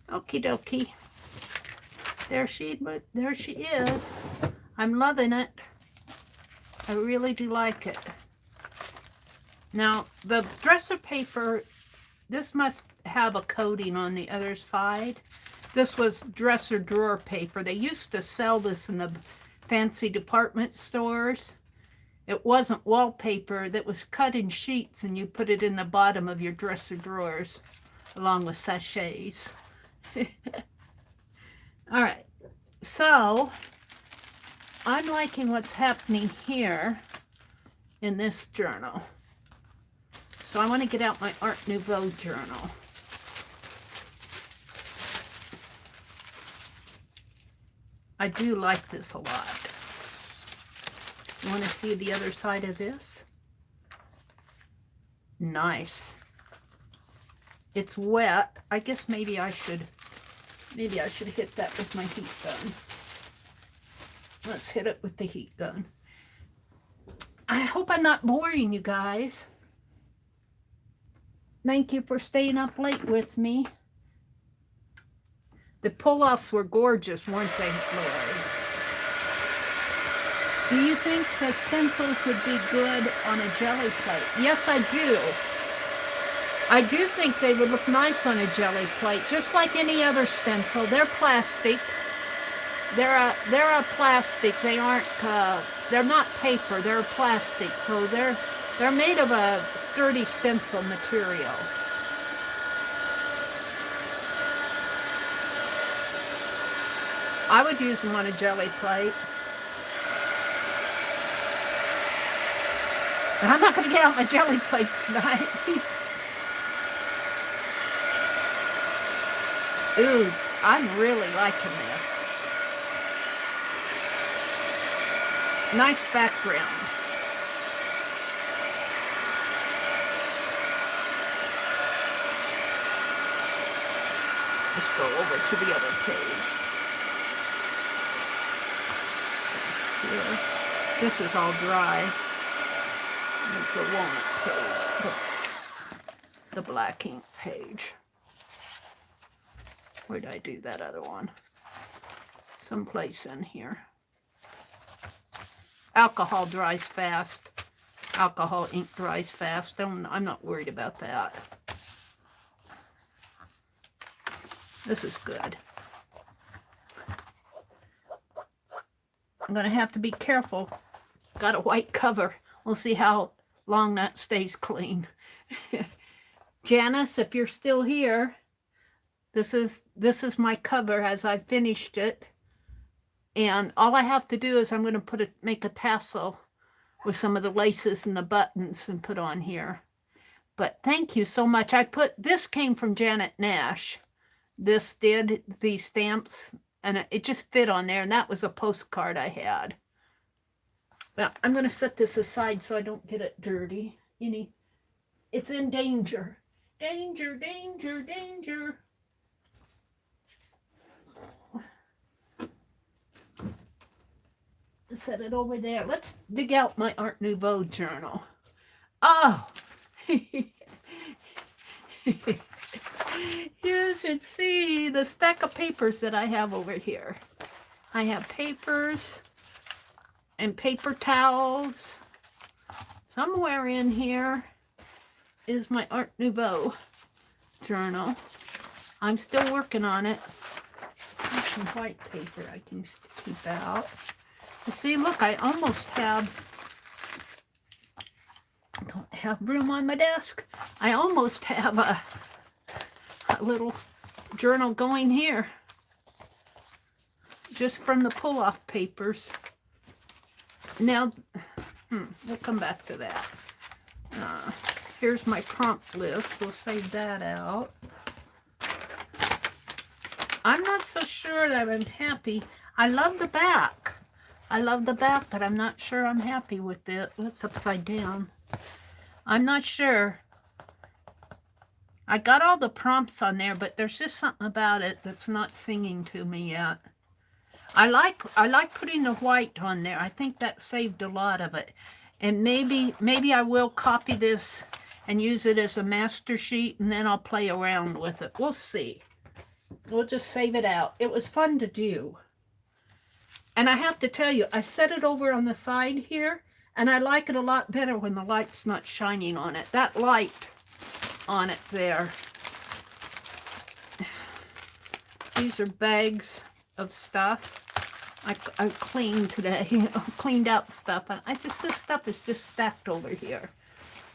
Okie dokie. There she is. I'm loving it. I really do like it. Now, the dresser paper, this must have a coating on the other side. This was dresser drawer paper. They used to sell this in the fancy department stores. It wasn't wallpaper that was cut in sheets, and you put it in the bottom of your dresser drawers along with sachets. All right, so I'm liking what's happening here in this journal. So I want to get out my Art Nouveau journal. I do like this a lot. You want to see the other side of this? Nice. It's wet. I guess maybe I should hit that with my heat gun. Let's hit it with the heat gun. I hope I'm not boring you guys. Thank you for staying up late with me. The pull-offs were gorgeous, weren't they, Lori? Do you think the stencils would be good on a jelly plate? Yes, I do. I do think they would look nice on a jelly plate, just like any other stencil. They're plastic. They're a plastic. They aren't. They're not paper. They're plastic. So they're made of a sturdy stencil material. I would use them on a jelly plate. And I'm not going to get out my jelly plate tonight. Ooh, I'm really liking this. Nice background. Let's go over to the other page. Here. This is all dry. It's the walnut page, the black ink page. Where did I do that other one? Someplace in here. Alcohol dries fast. Alcohol ink dries fast. I'm not worried about that. This is good. I'm going to have to be careful. Got a white cover. We'll see how long that stays clean. Janice, if you're still here, this is my cover as I finished it. And all I have to do is I'm going to make a tassel with some of the laces and the buttons and put on here. But thank you so much. This came from Janet Nash. This did, these stamps, and it just fit on there, and that was a postcard I had. Well, I'm going to set this aside so I don't get it dirty. It's in danger. Danger, danger, danger. Set it over there. Let's dig out my Art Nouveau journal. Oh! You should see the stack of papers that I have over here. I have papers and paper towels. Somewhere in here is my Art Nouveau journal. I'm still working on it. There's some white paper I can keep out. You see, look, I almost don't have room on my desk. I almost have a little journal going here. Just from the pull-off papers. Now, we'll come back to that. Here's my prompt list. We'll save that out. I'm not so sure that I'm happy. I love the back. I love the back, but I'm not sure I'm happy with it. It's upside down. I'm not sure. I got all the prompts on there, but there's just something about it that's not singing to me yet. I like putting the white on there. I think that saved a lot of it. And maybe I will copy this and use it as a master sheet, and then I'll play around with it. We'll see. We'll just save it out. It was fun to do. And I have to tell you, I set it over on the side here, and I like it a lot better when the light's not shining on it. That light on it there. These are bags of stuff. I cleaned today. I cleaned out stuff. And this stuff is just stacked over here.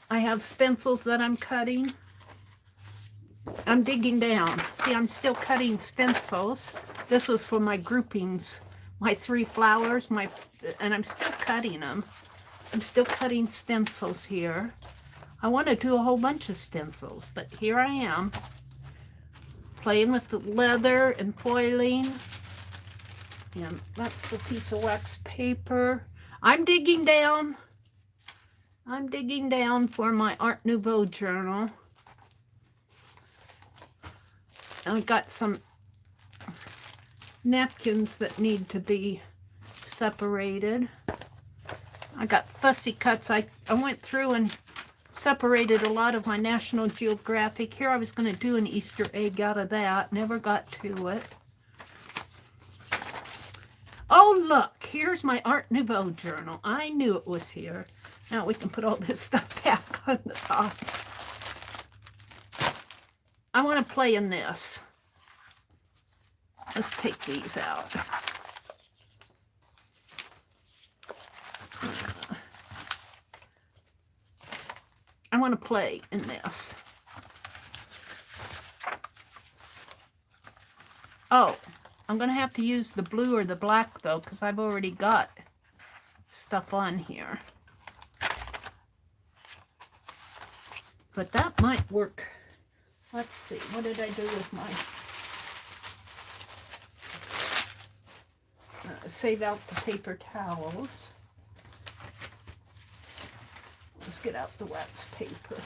I have stencils that I'm cutting. I'm digging down. See, I'm still cutting stencils. This was for my groupings. My 3 flowers, and I'm still cutting them. I'm still cutting stencils here. I want to do a whole bunch of stencils, but here I am, playing with the leather and foiling. And that's the piece of wax paper. I'm digging down. I'm digging down for my Art Nouveau journal. I've got some napkins that need to be separated. I got fussy cuts. I went through and separated a lot of my National Geographic. Here I was going to do an Easter egg out of that. Never got to it. Oh, look. Here's my Art Nouveau journal. I knew it was here. Now we can put all this stuff back on the top. I want to play in this. Let's take these out. I want to play in this. Oh, I'm going to have to use the blue or the black, though, because I've already got stuff on here. But that might work. Let's see. What did I do with my... save out the paper towels. Let's get out the wax paper.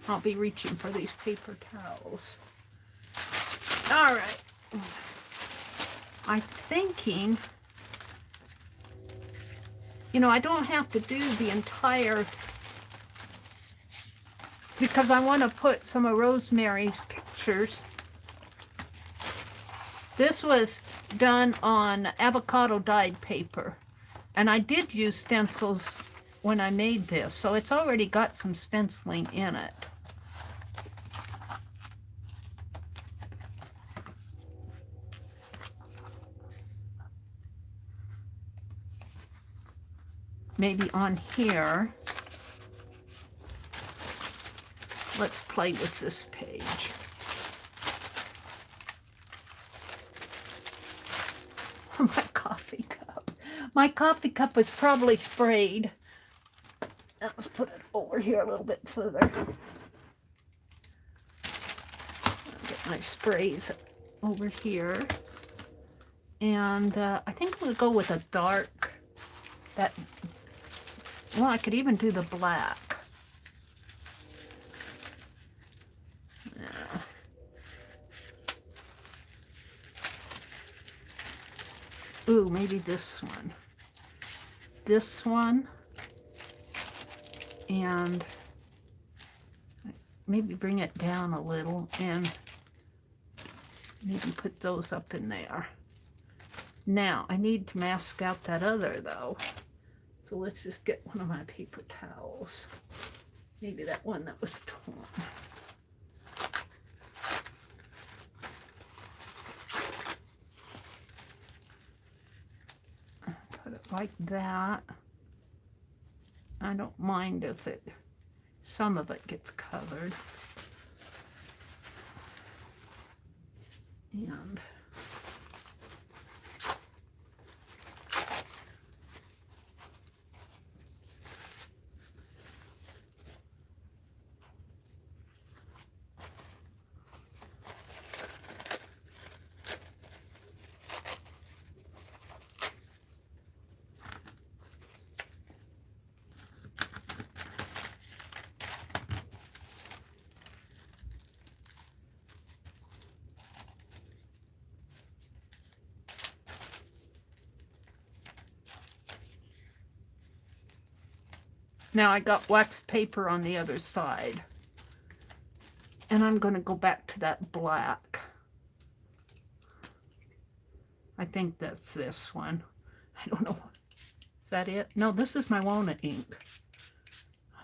I'll be reaching for these paper towels. All right. I'm thinking, I don't have to do the entire, because I want to put some of Rosemary's pictures. This was done on avocado dyed paper, and I did use stencils when I made this, so it's already got some stenciling in it. maybe on here. Let's play with this page. My coffee cup. My coffee cup was probably sprayed. Let's put it over here a little bit further. I'll get my sprays over here. And I think I'm going to go with a dark. Well, I could even do the black. Yeah. Ooh, maybe this one. This one. And maybe bring it down a little and maybe put those up in there. Now, I need to mask out that other, though. So let's just get one of my paper towels. Maybe that one that was torn. Put it like that. I don't mind if some of it gets covered. And now I got wax paper on the other side. And I'm going to go back to that black. I think that's this one. I don't know. Is that it? No, this is my walnut ink.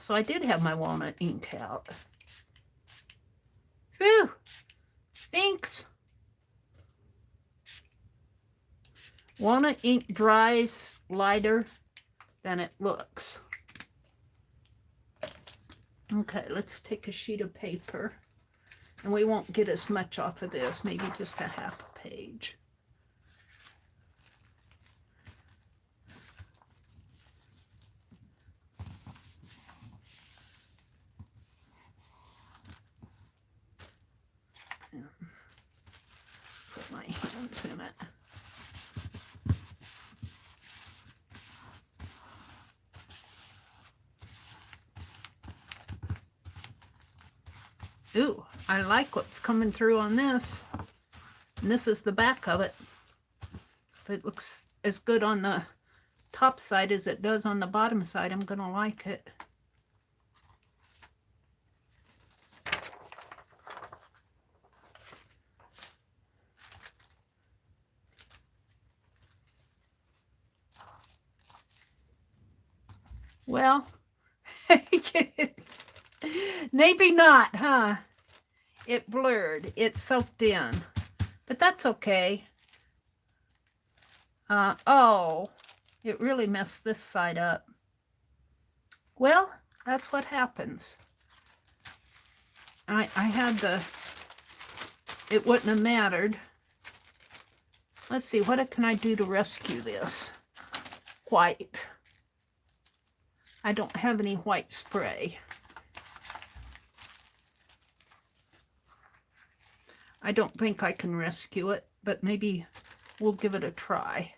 So I did have my walnut ink out. Phew! Stinks! Walnut ink dries lighter than it looks. Okay, let's take a sheet of paper. And we won't get as much off of this, maybe just a half a page. Put my hands in it. Ooh, I like what's coming through on this. And this is the back of it. If it looks as good on the top side as it does on the bottom side, I'm going to like it. Well, maybe not, huh? It blurred. It soaked in. But that's okay. Oh, it really messed this side up. Well, that's what happens. I had it wouldn't have mattered. Let's see, what can I do to rescue this? White. I don't have any white spray. I don't think I can rescue it, but maybe we'll give it a try.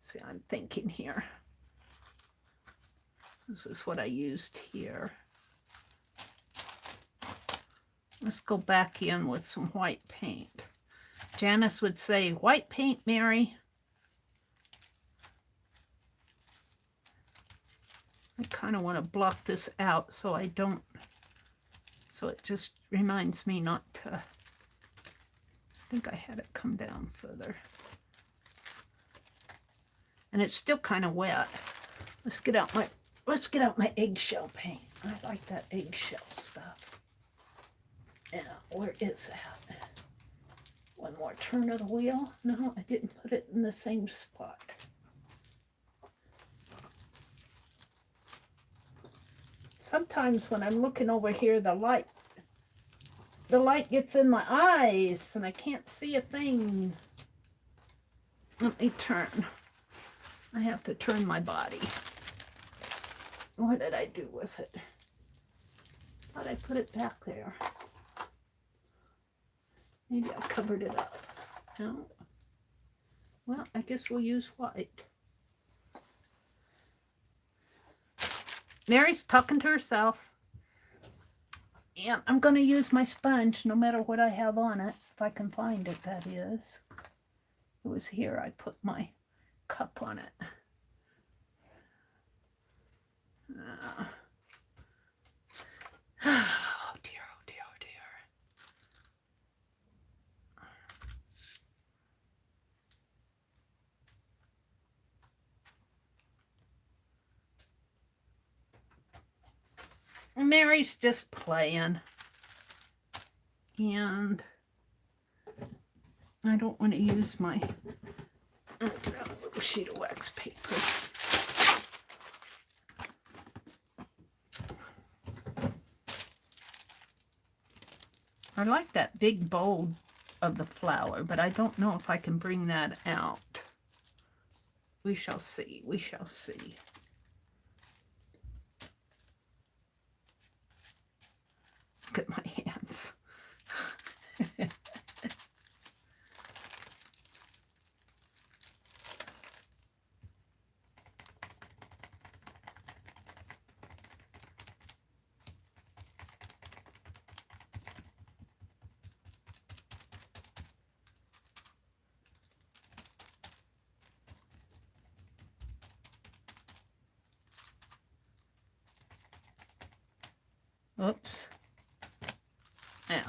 See, I'm thinking here. This is what I used here. Let's go back in with some white paint. Janice would say, white paint, Mary. I kind of want to block this out so I don't, so it just reminds me not to, I think I had it come down further. And it's still kind of wet. Let's get out my eggshell paint. I like that eggshell stuff. Yeah, where is that? One more turn of the wheel. No, I didn't put it in the same spot. Sometimes when I'm looking over here, the light gets in my eyes and I can't see a thing. Let me turn. I have to turn my body. What did I do with it? Thought I put it back there. Maybe I covered it up. No. Well, I guess we'll use white. Mary's talking to herself. And I'm going to use my sponge no matter what I have on it. If I can find it, that is. It was here. I put my cup on it. Oh dear, oh dear, oh dear. Mary's just playing. And I don't want to use my little sheet of wax paper. I like that big bowl of the flower, but I don't know if I can bring that out. We shall see. We shall see. Look at my hands. Oops. Now.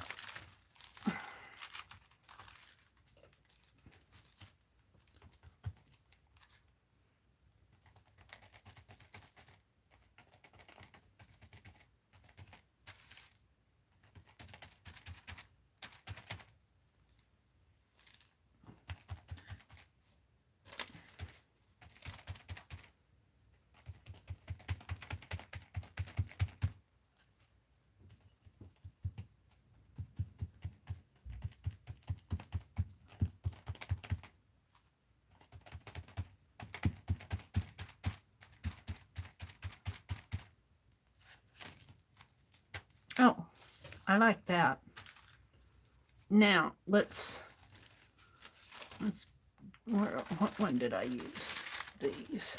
Oh, I like that. Now, what one did I use? These.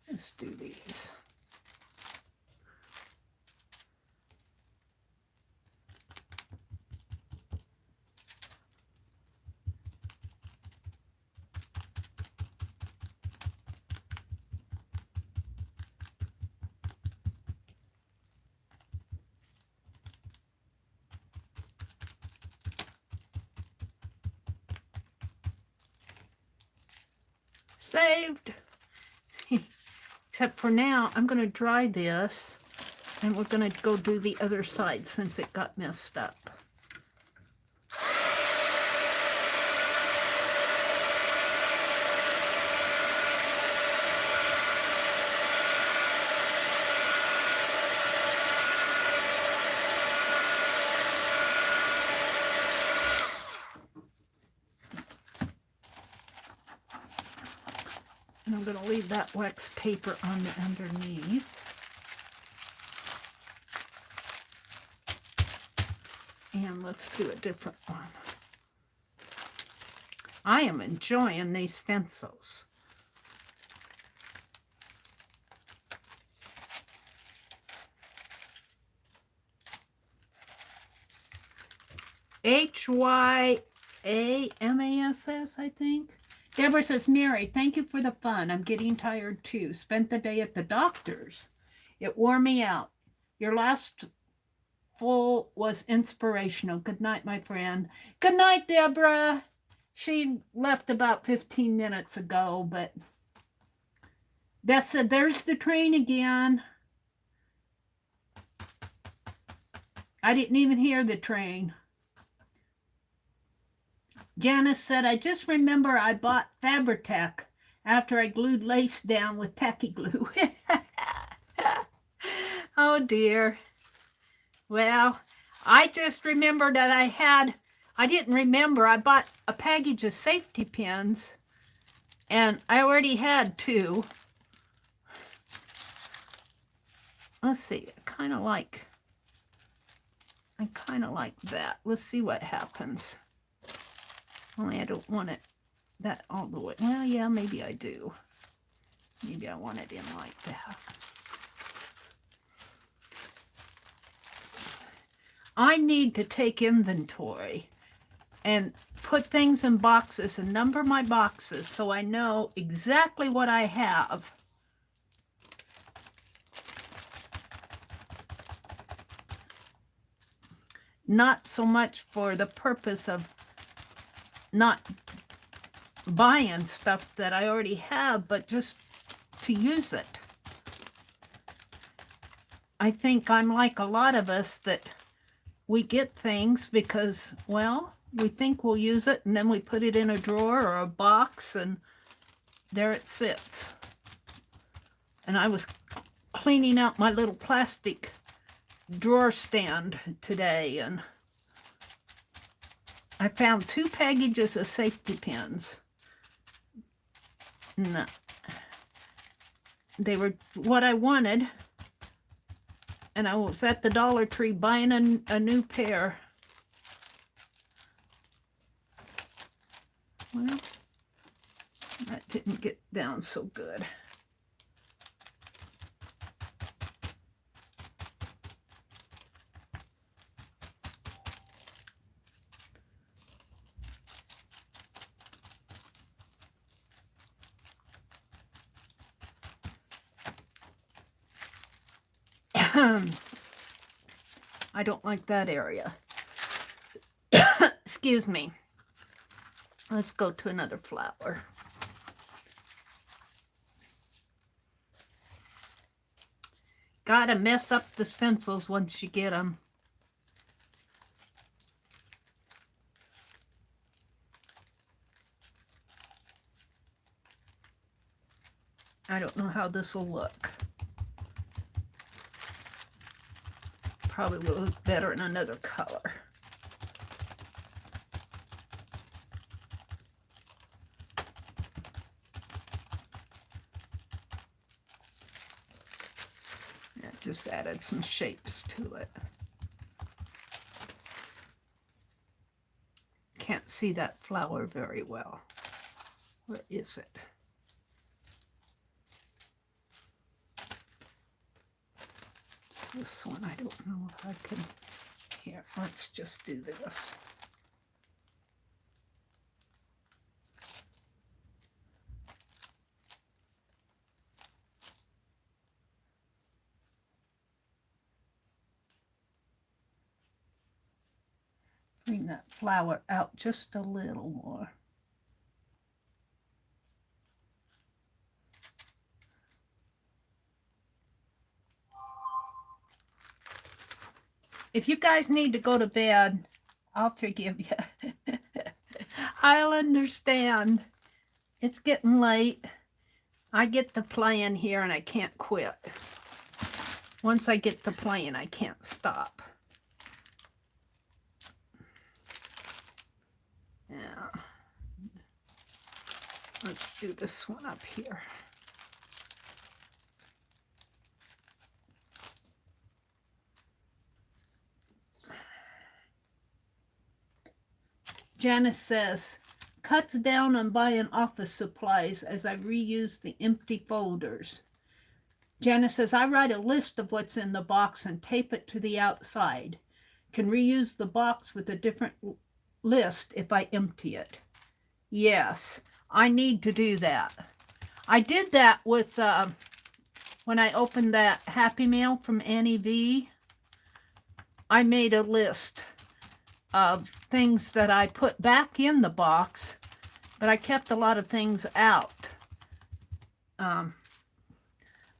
Let's do these. Saved. Except for now, I'm going to dry this and we're going to go do the other side since it got messed up. And I'm going to leave that wax paper on the underneath. And let's do a different one. I am enjoying these stencils. HYAMASS, I think. Deborah says, Mary, thank you for the fun. I'm getting tired too. Spent the day at the doctor's. It wore me out. Your last full was inspirational. Good night, my friend. Good night, Deborah. She left about 15 minutes ago, but Beth said, there's the train again. I didn't even hear the train. Janice said, I just remember I bought Fabri-Tac after I glued lace down with tacky glue. Oh dear. Well, I just remember that I didn't remember, I bought a package of safety pins and I already had 2. Let's see, I kind of like that. Let's see what happens. Only I don't want it that all the way. Well, yeah, maybe I do. Maybe I want it in like that. I need to take inventory and put things in boxes and number my boxes so I know exactly what I have. Not so much for the purpose of not buying stuff that I already have, but just to use it. I think I'm like a lot of us that we get things because, well, we think we'll use it and then we put it in a drawer or a box and there it sits. And I was cleaning out my little plastic drawer stand today and I found 2 packages of safety pins. No, they were what I wanted, and I was at the Dollar Tree buying a new pair. Well, that didn't get down so good. I don't like that area. Excuse me. Let's go to another flower. Gotta mess up the stencils once you get them. I don't know how this will look. Probably will look better in another color. Yeah, just added some shapes to it. Can't see that flower very well. Where is it? It's this one. I don't know if I can. Here, let's just do this. Bring that flower out just a little more. If you guys need to go to bed, I'll forgive you. I'll understand. It's getting late. I get to playing here and I can't quit. Once I get to playing, I can't stop. Yeah. Let's do this one up here. Janice says, cuts down on buying office supplies as I reuse the empty folders. Janice says, I write a list of what's in the box and tape it to the outside. Can reuse the box with a different list if I empty it. Yes, I need to do that. I did that with, when I opened that Happy Mail from Annie V. I made a list of things that I put back in the box, but I kept a lot of things out. But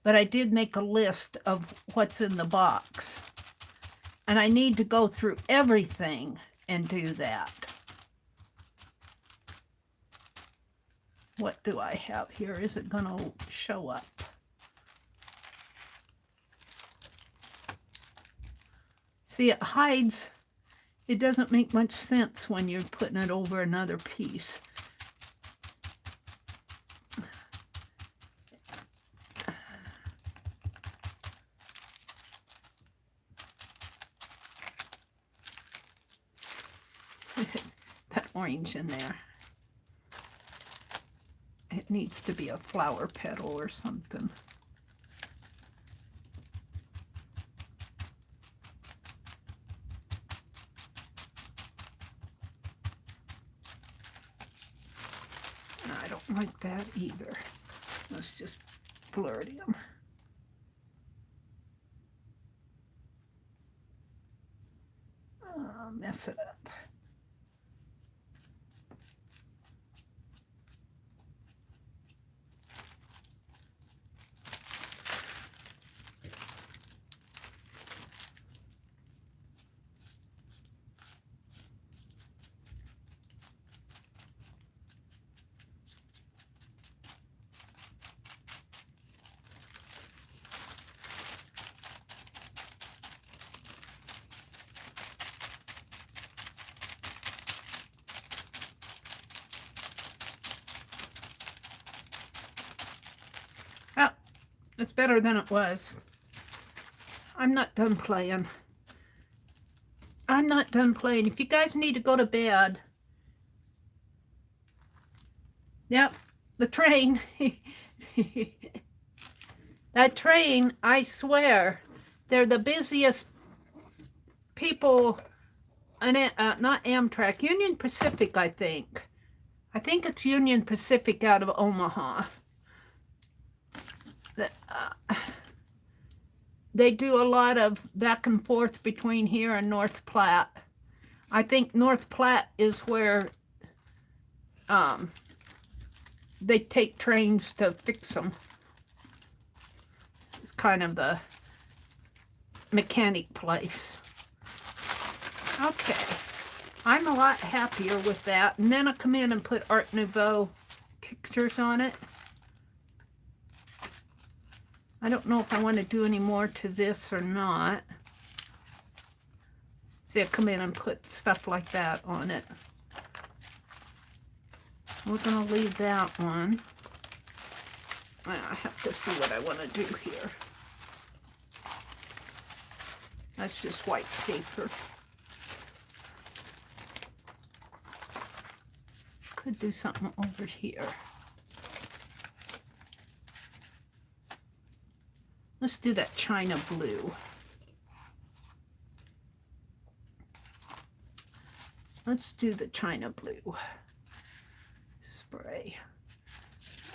I did make a list of what's in the box. And I need to go through everything and do that. What do I have here? Is it going to show up? See, it hides. It doesn't make much sense when you're putting it over another piece. That orange in there. It needs to be a flower petal or something. I don't like that either. Let's just blurt him. Mess it up. Well, it's better than it was. I'm not done playing. I'm not done playing. If you guys need to go to bed. Yep, the train. That train, I swear, they're the busiest people, not Amtrak, Union Pacific, I think. I think it's Union Pacific out of Omaha. They do a lot of back and forth between here and North Platte. I think North Platte is where they take trains to fix them. It's kind of the mechanic place. Okay, I'm a lot happier with that. And then I come in and put Art Nouveau pictures on it. I don't know if I want to do any more to this or not. See, I come in and put stuff like that on it. We're going to leave that one. I have to see what I want to do here. That's just white paper. Could do something over here. Let's do that China blue. Let's do the China blue. Spray.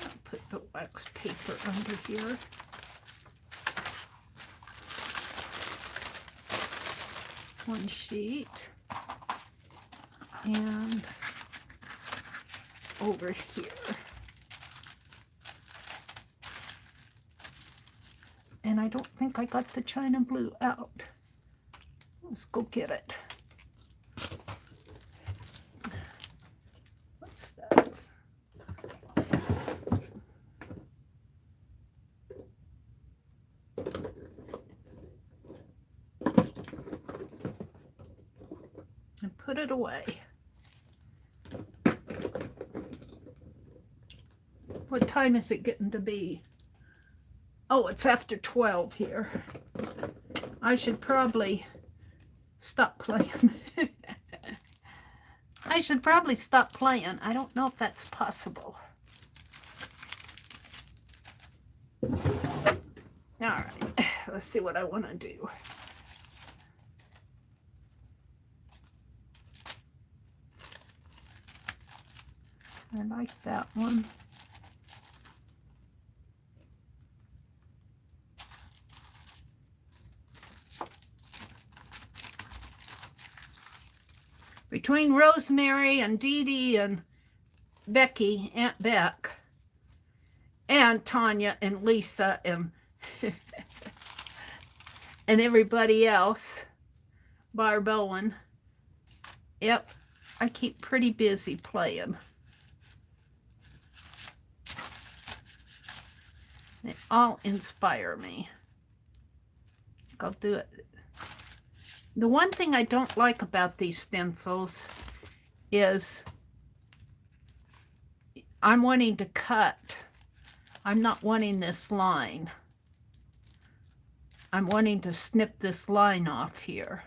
I'll put the wax paper under here. One sheet. And over here. And I don't think I got the China blue out. Let's go get it. What's that? And put it away. What time is it getting to be? Oh, it's after 12 here. I should probably stop playing. I should probably stop playing. I don't know if that's possible. All right, let's see what I want to do. I like that one. Between Rosemary and Dee Dee and Becky, Aunt Beck, and Tanya and Lisa and and everybody else, Barb Owen. Yep, I keep pretty busy playing. They all inspire me. I'll do it. The one thing I don't like about these stencils is I'm wanting to cut. I'm not wanting this line. I'm wanting to snip this line off here.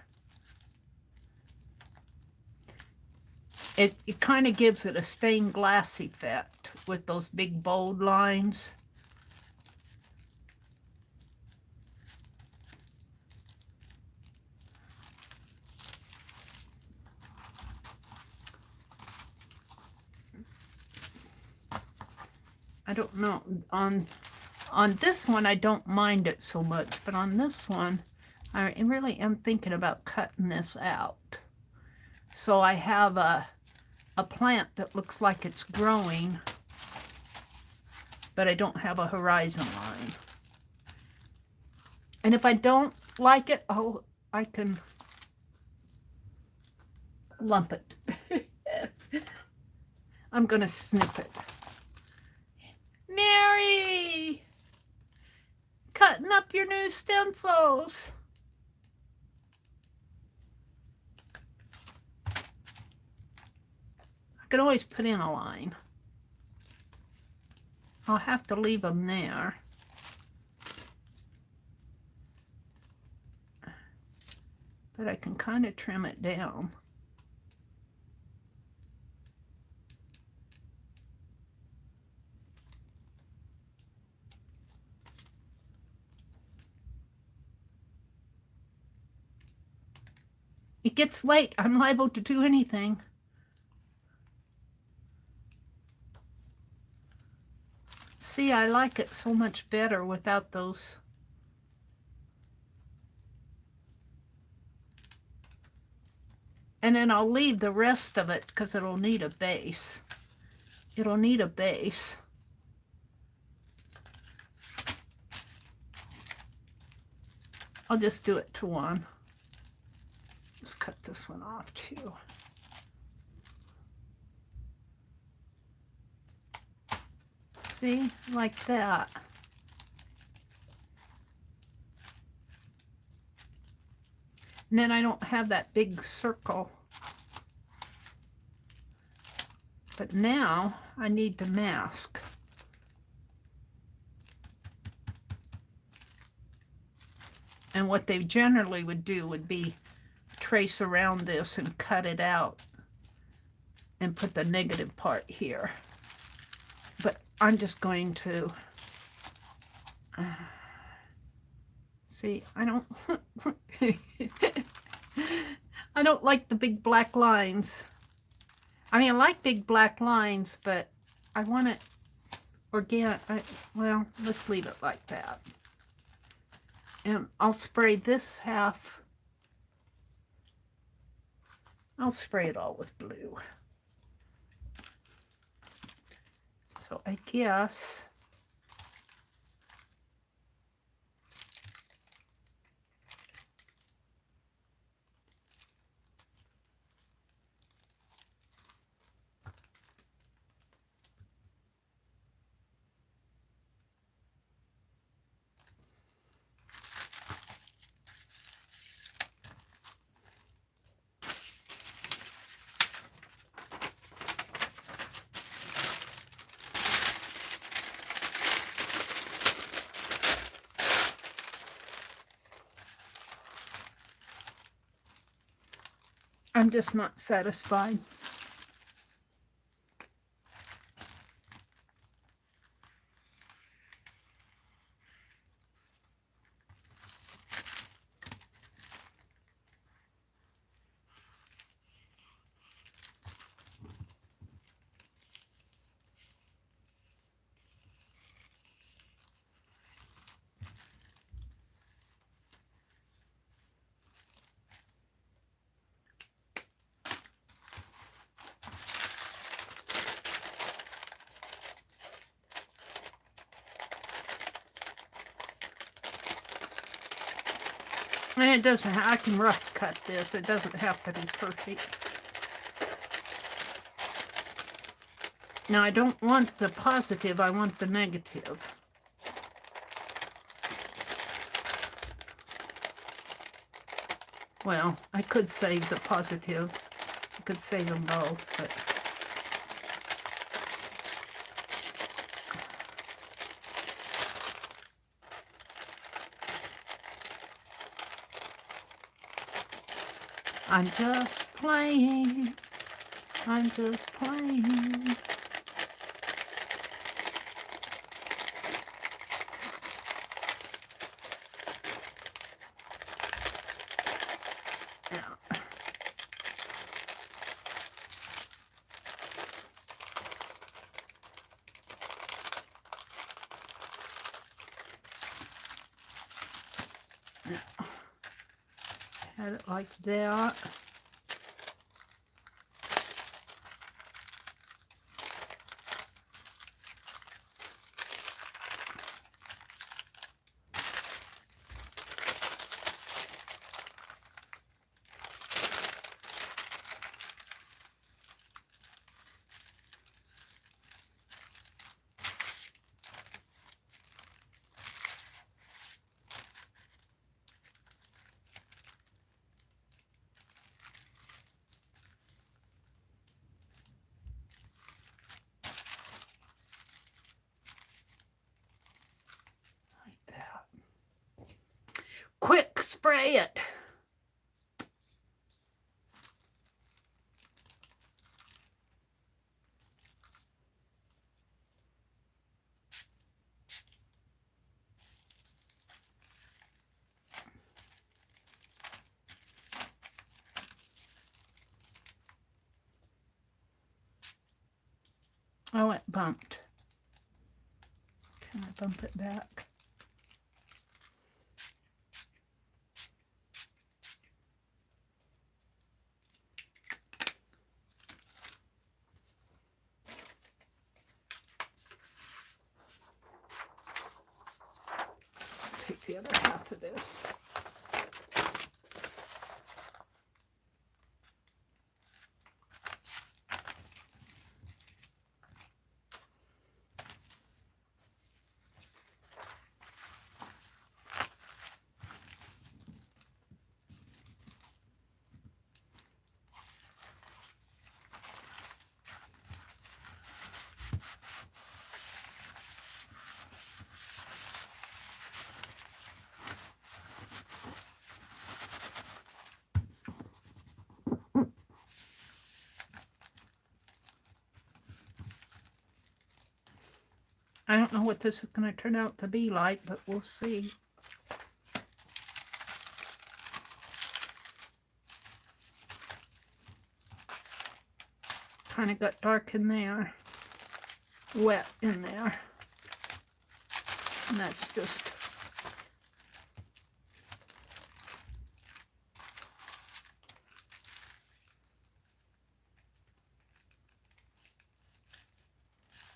It kind of gives it a stained glass effect with those big bold lines. I don't know, on this one I don't mind it so much, but on this one I really am thinking about cutting this out. So I have a plant that looks like it's growing, but I don't have a horizon line. And if I don't like it, I can lump it. I'm gonna snip it. Mary! Cutting up your new stencils. I can always put in a line. I'll have to leave them there. But I can kind of trim it down. It gets late. I'm liable to do anything. See, I like it so much better without those. And then I'll leave the rest of it because it'll need a base. It'll need a base. I'll just do it to one. Just cut this one off too. See, like that. And then I don't have that big circle. But now I need to mask. And what they generally would do would be trace around this and cut it out and put the negative part here. But I'm just going to see, I don't I don't like the big black lines. I mean, I like big black lines, but I want it organic. Well, let's leave it like that. And I'll spray this half. I'll spray it all with blue. So I guess I'm just not satisfied. And it doesn't, I can rough cut this. It doesn't have to be perfect. Now I don't want the positive, I want the negative. Well, I could save the positive. I could save them both, but... I'm just playing. I'm just playing. Had it like that. Quick, spray it. Oh, it bumped. Can I bump it back? Take the other half of this. I don't know what this is going to turn out to be like, but we'll see. Kind of got dark in there, wet in there, and that's just...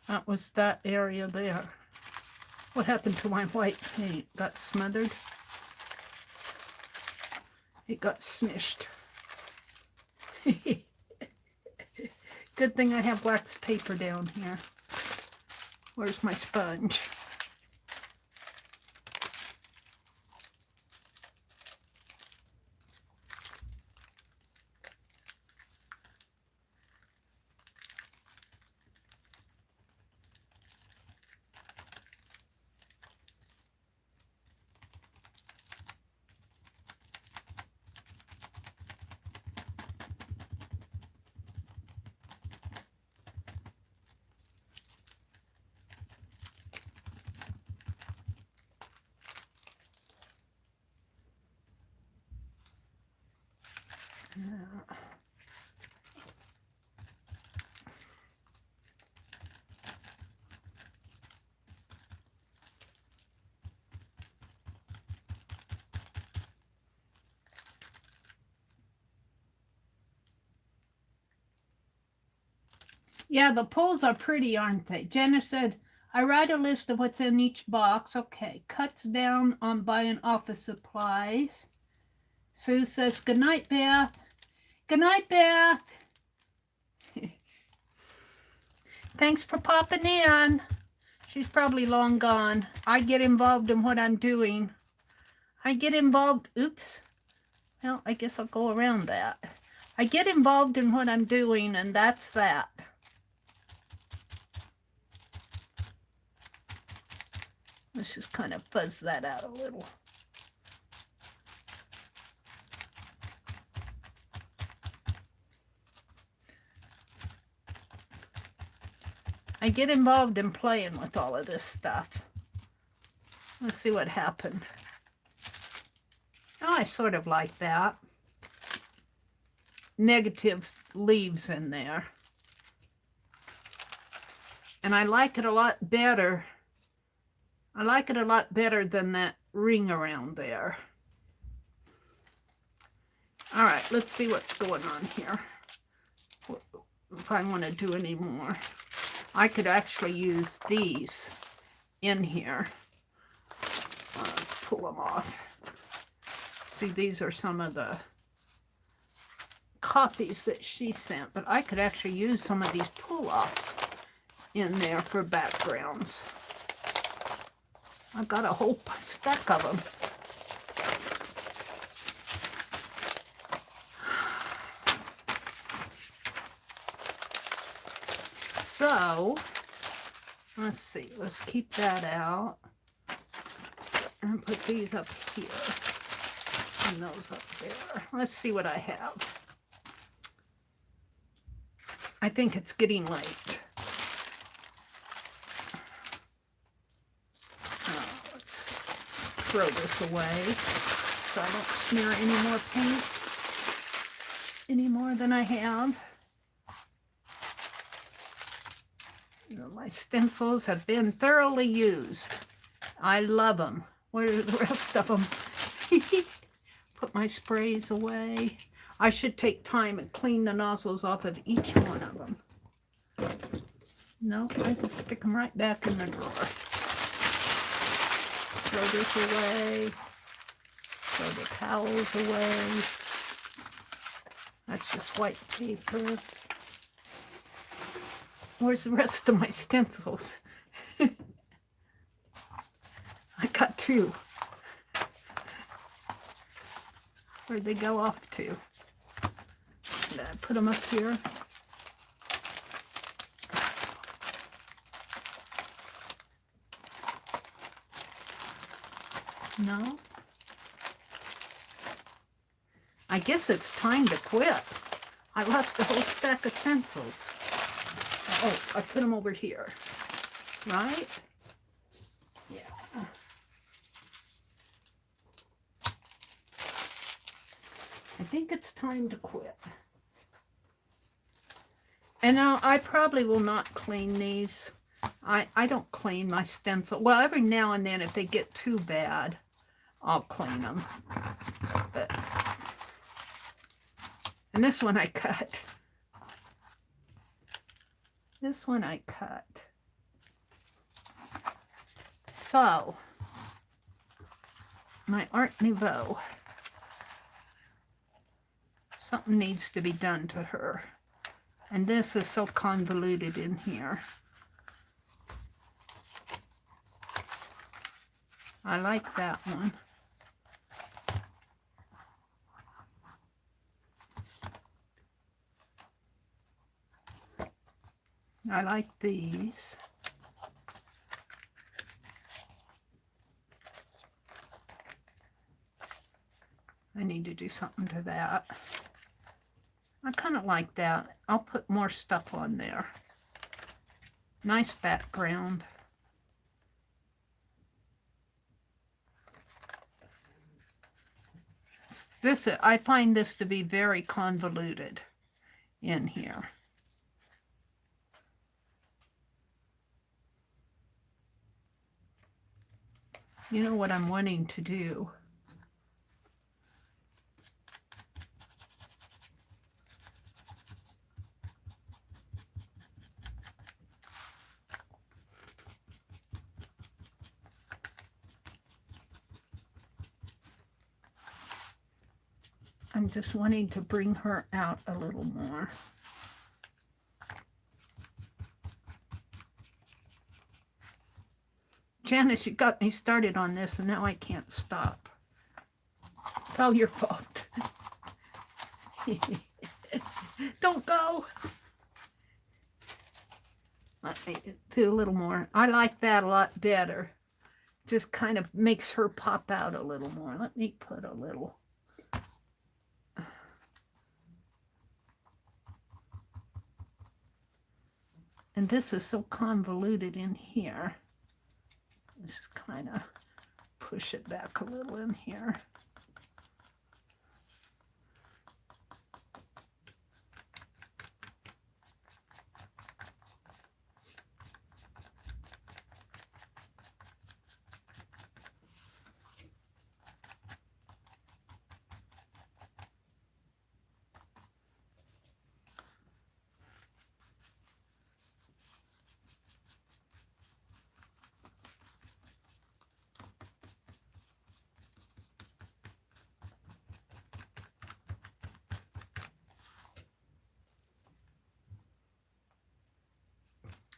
That was that area there. What happened to my white paint? Got smothered? It got smished. Good thing I have wax paper down here. Where's my sponge? Yeah, the pulls are pretty, aren't they? Jenna said, I write a list of what's in each box. Okay, cuts down on buying office supplies. Sue says, good night, Beth. Good night, Beth. Thanks for popping in. She's probably long gone. I get involved in what I'm doing. I get involved, oops. Well, I guess I'll go around that. I get involved in what I'm doing, and that's that. Let's just kind of fuzz that out a little. I get involved in playing with all of this stuff. Let's see what happened. Oh, I sort of like that. Negative leaves in there. And I like it a lot better. I like it a lot better than that ring around there. All right, let's see what's going on here. If I want to do any more. I could actually use these in here. Let's pull them off. See, these are some of the copies that she sent, but I could actually use some of these pull-offs in there for backgrounds. I've got a whole stack of them. So, let's see, let's keep that out and put these up here and those up there. Let's see what I have. I think it's getting late. Let's throw this away so I don't smear any more paint any more than I have. My stencils have been thoroughly used. I love them. Where are the rest of them? Put my sprays away. I should take time and clean the nozzles off of each one of them. No, I just stick them right back in the drawer. Throw this away. Throw the towels away. That's just white paper. Where's the rest of my stencils? I got two. Where'd they go off to? Did I put them up here? No? I guess it's time to quit. I lost a whole stack of stencils. Oh, I put them over here, right? Yeah. I think it's time to quit. And now I probably will not clean these. I don't clean my stencil. Well, every now and then if they get too bad, I'll clean them. But, and this one I cut. This one I cut. So, my Art Nouveau. Something needs to be done to her. And this is so convoluted in here. I like that one. I like these. I need to do something to that. I kind of like that. I'll put more stuff on there. Nice background. This, I find this to be very convoluted in here. You know what I'm wanting to do? I'm just wanting to bring her out a little more. Janice, you got me started on this and now I can't stop. It's all your fault. Don't go. Let me do a little more. I like that a lot better. Just kind of makes her pop out a little more. Let me put a little. And this is so convoluted in here. Let's just kind of push it back a little in here.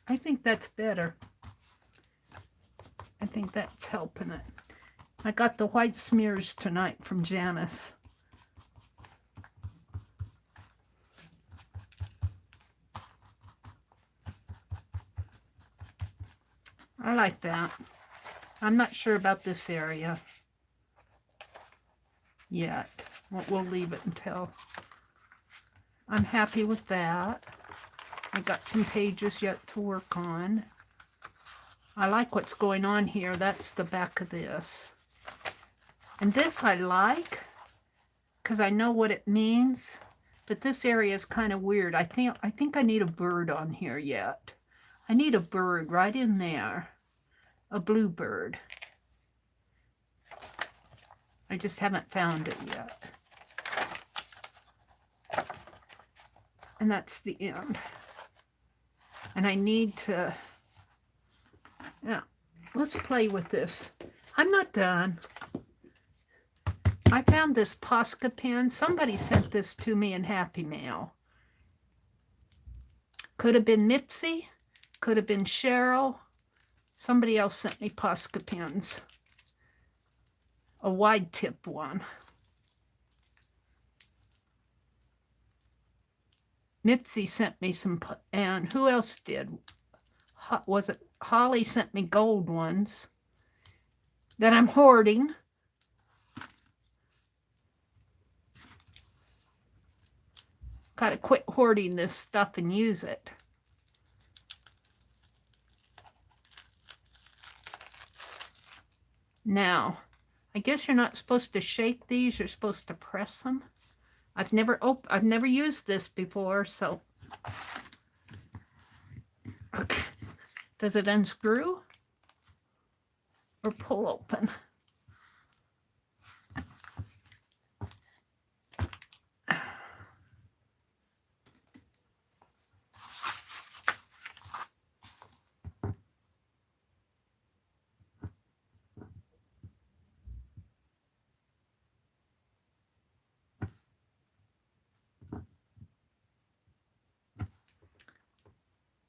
I think that's better. I think that's helping it. I got the white smears tonight from Janice. I like that. I'm not sure about this area yet. We'll leave it until. I'm happy with that. I got some pages yet to work on. I like what's going on here. That's the back of this. And this I like because I know what it means. But this area is kind of weird. I think I need a bird on here yet. I need a bird right in there. A blue bird. I just haven't found it yet. And that's the end. And I need to, yeah, let's play with this. I'm not done. I found this Posca pen. Somebody sent this to me in Happy Mail. Could have been Mitzi. Could have been Cheryl. Somebody else sent me Posca pens. A wide tip one. Mitzi sent me some, and who else did? Was it Holly sent me gold ones that I'm hoarding. Gotta quit hoarding this stuff and use it. Now, I guess you're not supposed to shake these, you're supposed to press them. I've never used this before, so okay. Does it unscrew or pull open?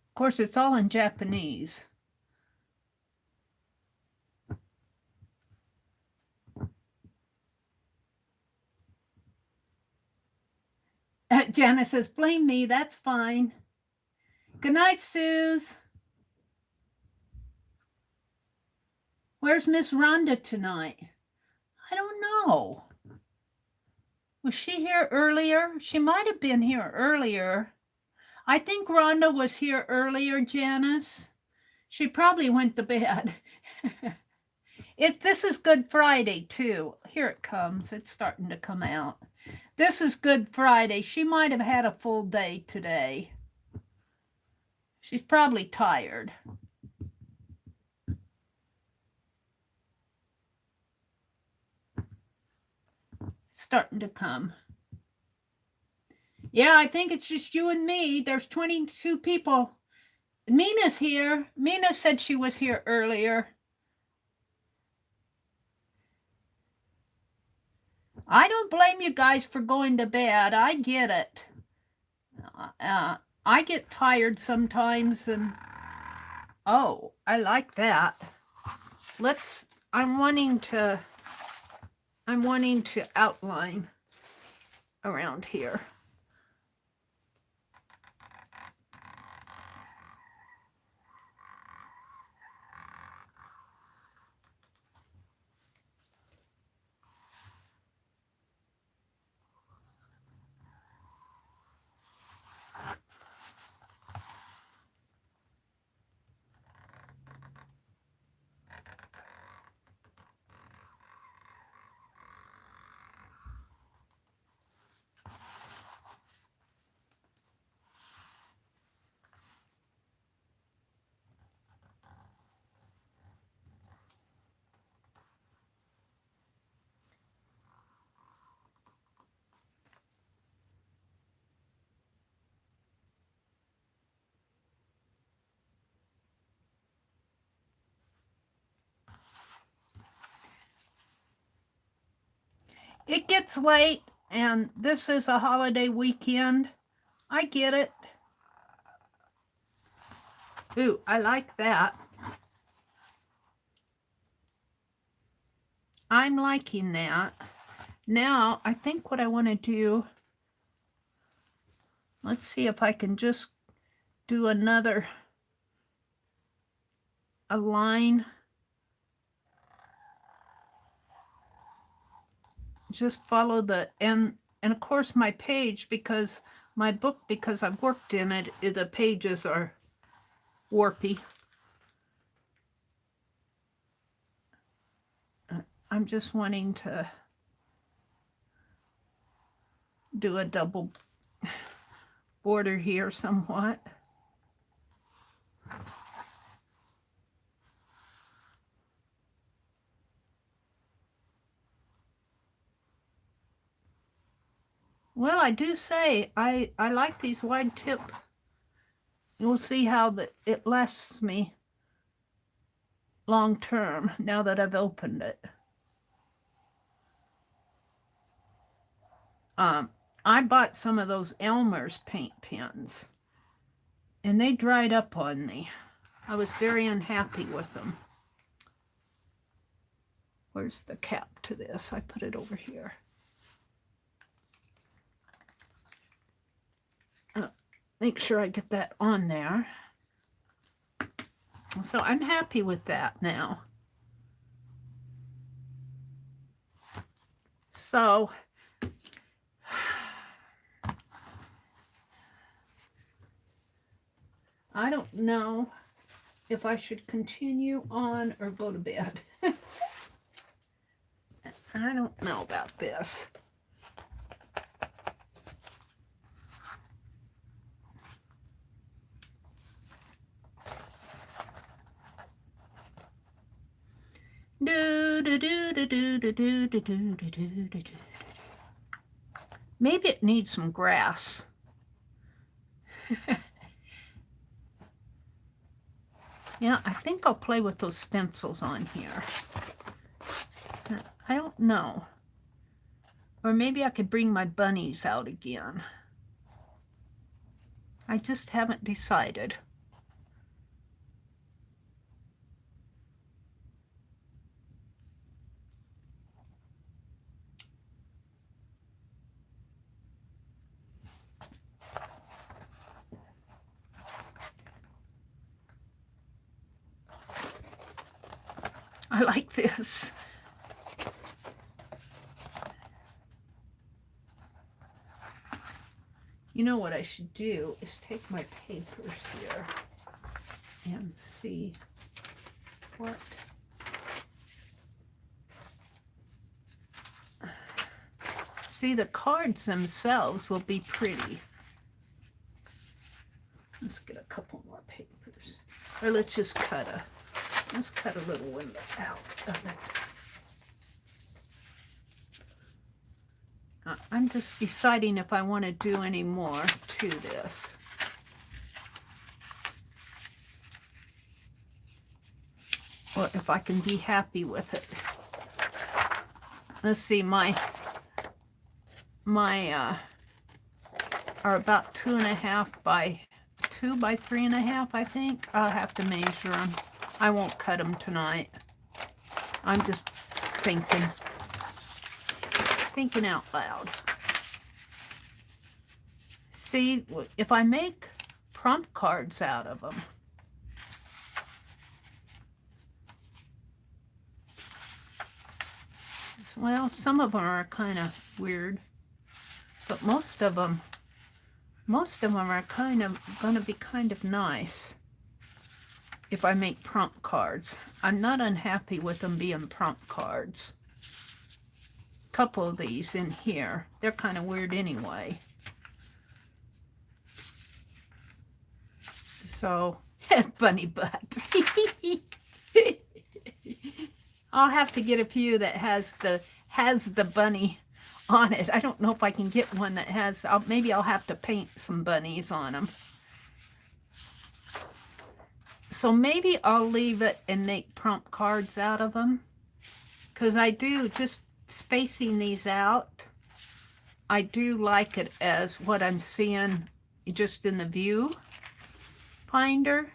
Of course, it's all in Japanese. Janice says, blame me, that's fine. Good night, Suze. Where's Miss Rhonda tonight? I don't know. Was she here earlier? She might have been here earlier. I think Rhonda was here earlier, Janice. She probably went to bed. This is Good Friday, too. Here it comes. It's starting to come out. This is Good Friday. She might have had a full day today. She's probably tired. It's starting to come. Yeah, I think it's just you and me. There's 22 people. Mina's here. Mina said she was here earlier. I don't blame you guys for going to bed. I get it. I get tired sometimes, and oh, I like that. I'm wanting to outline around here. It gets late, and this is a holiday weekend. I get it. Ooh, I like that. I'm liking that. Now, I think what I want to do, let's see if I can just do a line. Just follow the, and of course my page, because my book, because I've worked in it, the pages are warpy. I'm just wanting to do a double border here somewhat. Well, I do say I like these wide tip. You'll see how it lasts me long term now that I've opened it. I bought some of those Elmer's paint pens, and they dried up on me. I was very unhappy with them. Where's the cap to this? I put it over here. Make sure I get that on there. So I'm happy with that now. So I don't know if I should continue on or go to bed. I don't know about this. Maybe it needs some grass. Yeah, I think I'll play with those stencils on here. I don't know. Or maybe I could bring my bunnies out again. I just haven't decided. I like this. You know what I should do is take my papers here and see what. See, the cards themselves will be pretty. Let's get a couple more papers. Or let's just cut a little window out of it. I'm just deciding if I want to do any more to this. Or if I can be happy with it. Let's see, my are about 2.5 by 2 by 3.5, I think. I'll have to measure them. I won't cut them tonight. I'm just thinking out loud. See, if I make prompt cards out of them, well, some of them are kind of weird, but most of them are kind of going to be kind of nice if I make prompt cards. I'm not unhappy with them being prompt cards. A couple of these in here, they're kind of weird anyway. So, bunny butt. I'll have to get a few that has the bunny on it. I don't know if I can get one that has, maybe I'll have to paint some bunnies on them. So maybe I'll leave it and make prompt cards out of them. Because I do, just spacing these out. I do like it as what I'm seeing just in the view finder.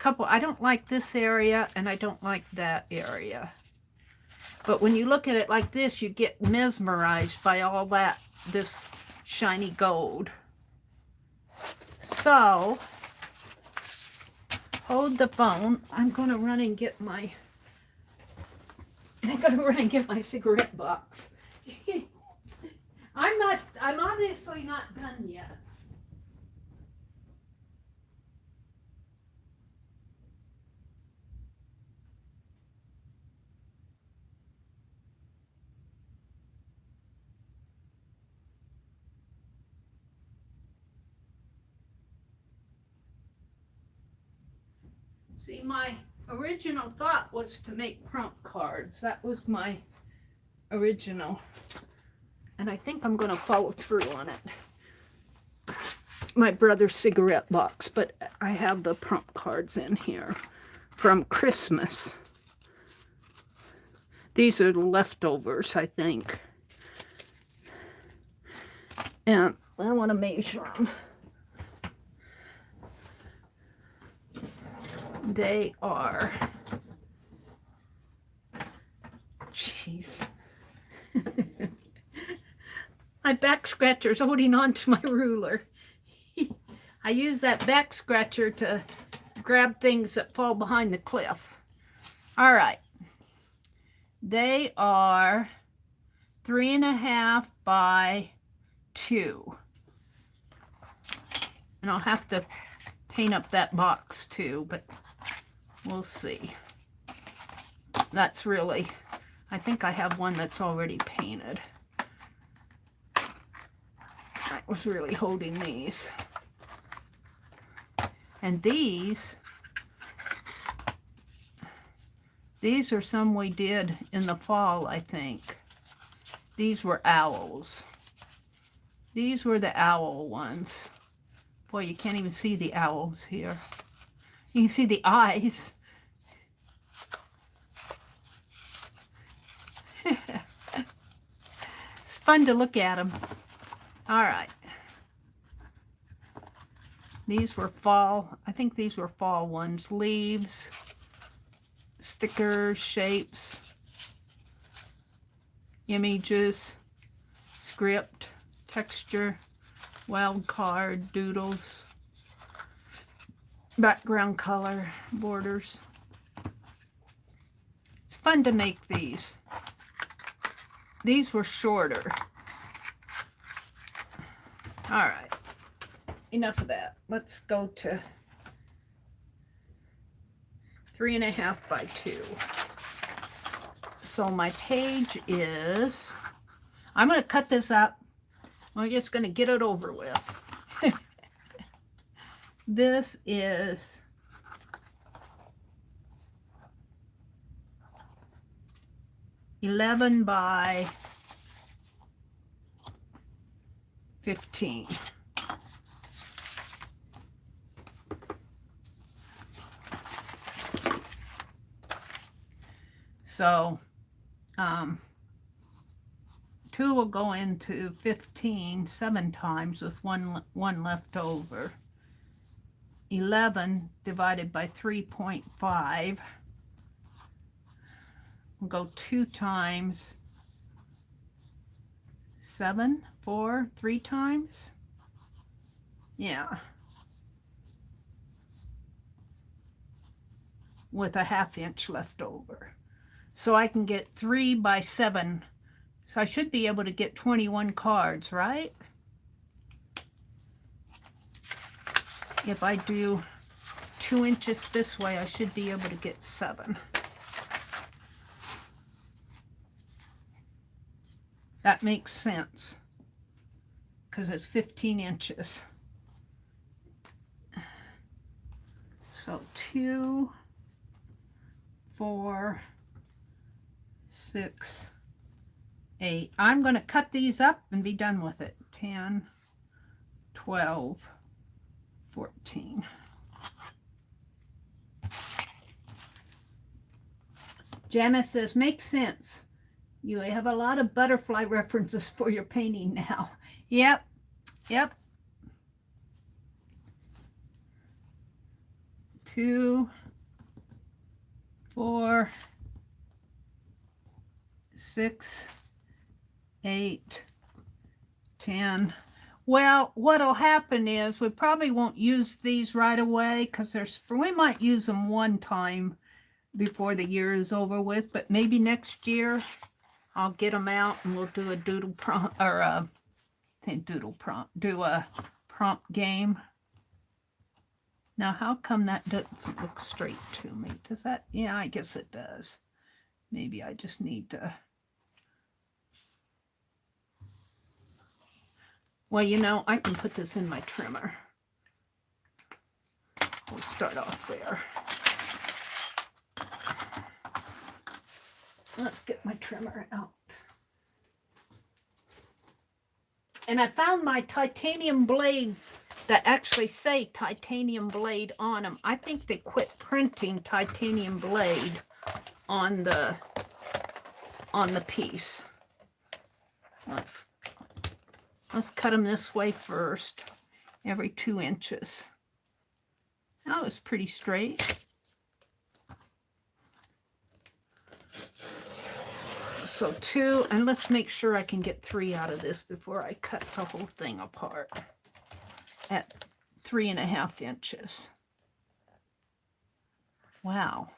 I don't like this area and I don't like that area. But when you look at it like this, you get mesmerized by all that, this shiny gold. So, hold the phone. I'm going to run and get my cigarette box. I'm obviously not done yet. See, my original thought was to make prompt cards. That was my original. And I think I'm going to follow through on it. My brother's cigarette box, but I have the prompt cards in here from Christmas. These are the leftovers, I think. And I want to measure them. They are, jeez. My back scratcher's holding on to my ruler. I use that back scratcher to grab things that fall behind the cliff. All right. They are 3.5 by 2. And I'll have to paint up that box too, but we'll see. That's really, I think I have one that's already painted. I was really holding these. And these are some we did in the fall, I think. These were owls. These were the owl ones. Boy, you can't even see the owls here. You can see the eyes. It's fun to look at them. All right. These were fall. I think these were fall ones. Leaves, stickers, shapes, images, script, texture, wild card, doodles, background color, borders. It's fun to make these. These were shorter. All right, enough of that. Let's go to 3.5 by 2. So my page is, I'm going to cut this up. We're just going to get it over with. This is 11 by 15. So 2 will go into 15 7 times with one left over. 11 divided by 3.5 will go 2 times 7, 4, 3 times. Yeah. With a 1/2 inch left over. So I can get 3 by 7. So I should be able to get 21 cards, right? If I do 2 inches this way, I should be able to get 7. That makes sense because it's 15 inches. So 2, 4, 6, 8. I'm going to cut these up and be done with it. 10, 12, 14. Janice says, makes sense. You have a lot of butterfly references for your painting now. Yep, yep. 2, 4, 6, 8, 10. Well, what'll happen is we probably won't use these right away because we might use them one time before the year is over with, but maybe next year I'll get them out and we'll do a doodle prompt, or do a prompt game. Now, how come that doesn't look straight to me? Does that? Yeah, I guess it does. Maybe I just need to. Well, you know, I can put this in my trimmer. We'll start off there. Let's get my trimmer out. And I found my titanium blades that actually say titanium blade on them. I think they quit printing titanium blade on the piece. Let's cut them this way first, every 2 inches. That was pretty straight. So 2, and let's make sure I can get 3 out of this before I cut the whole thing apart at 3.5 inches. Wow.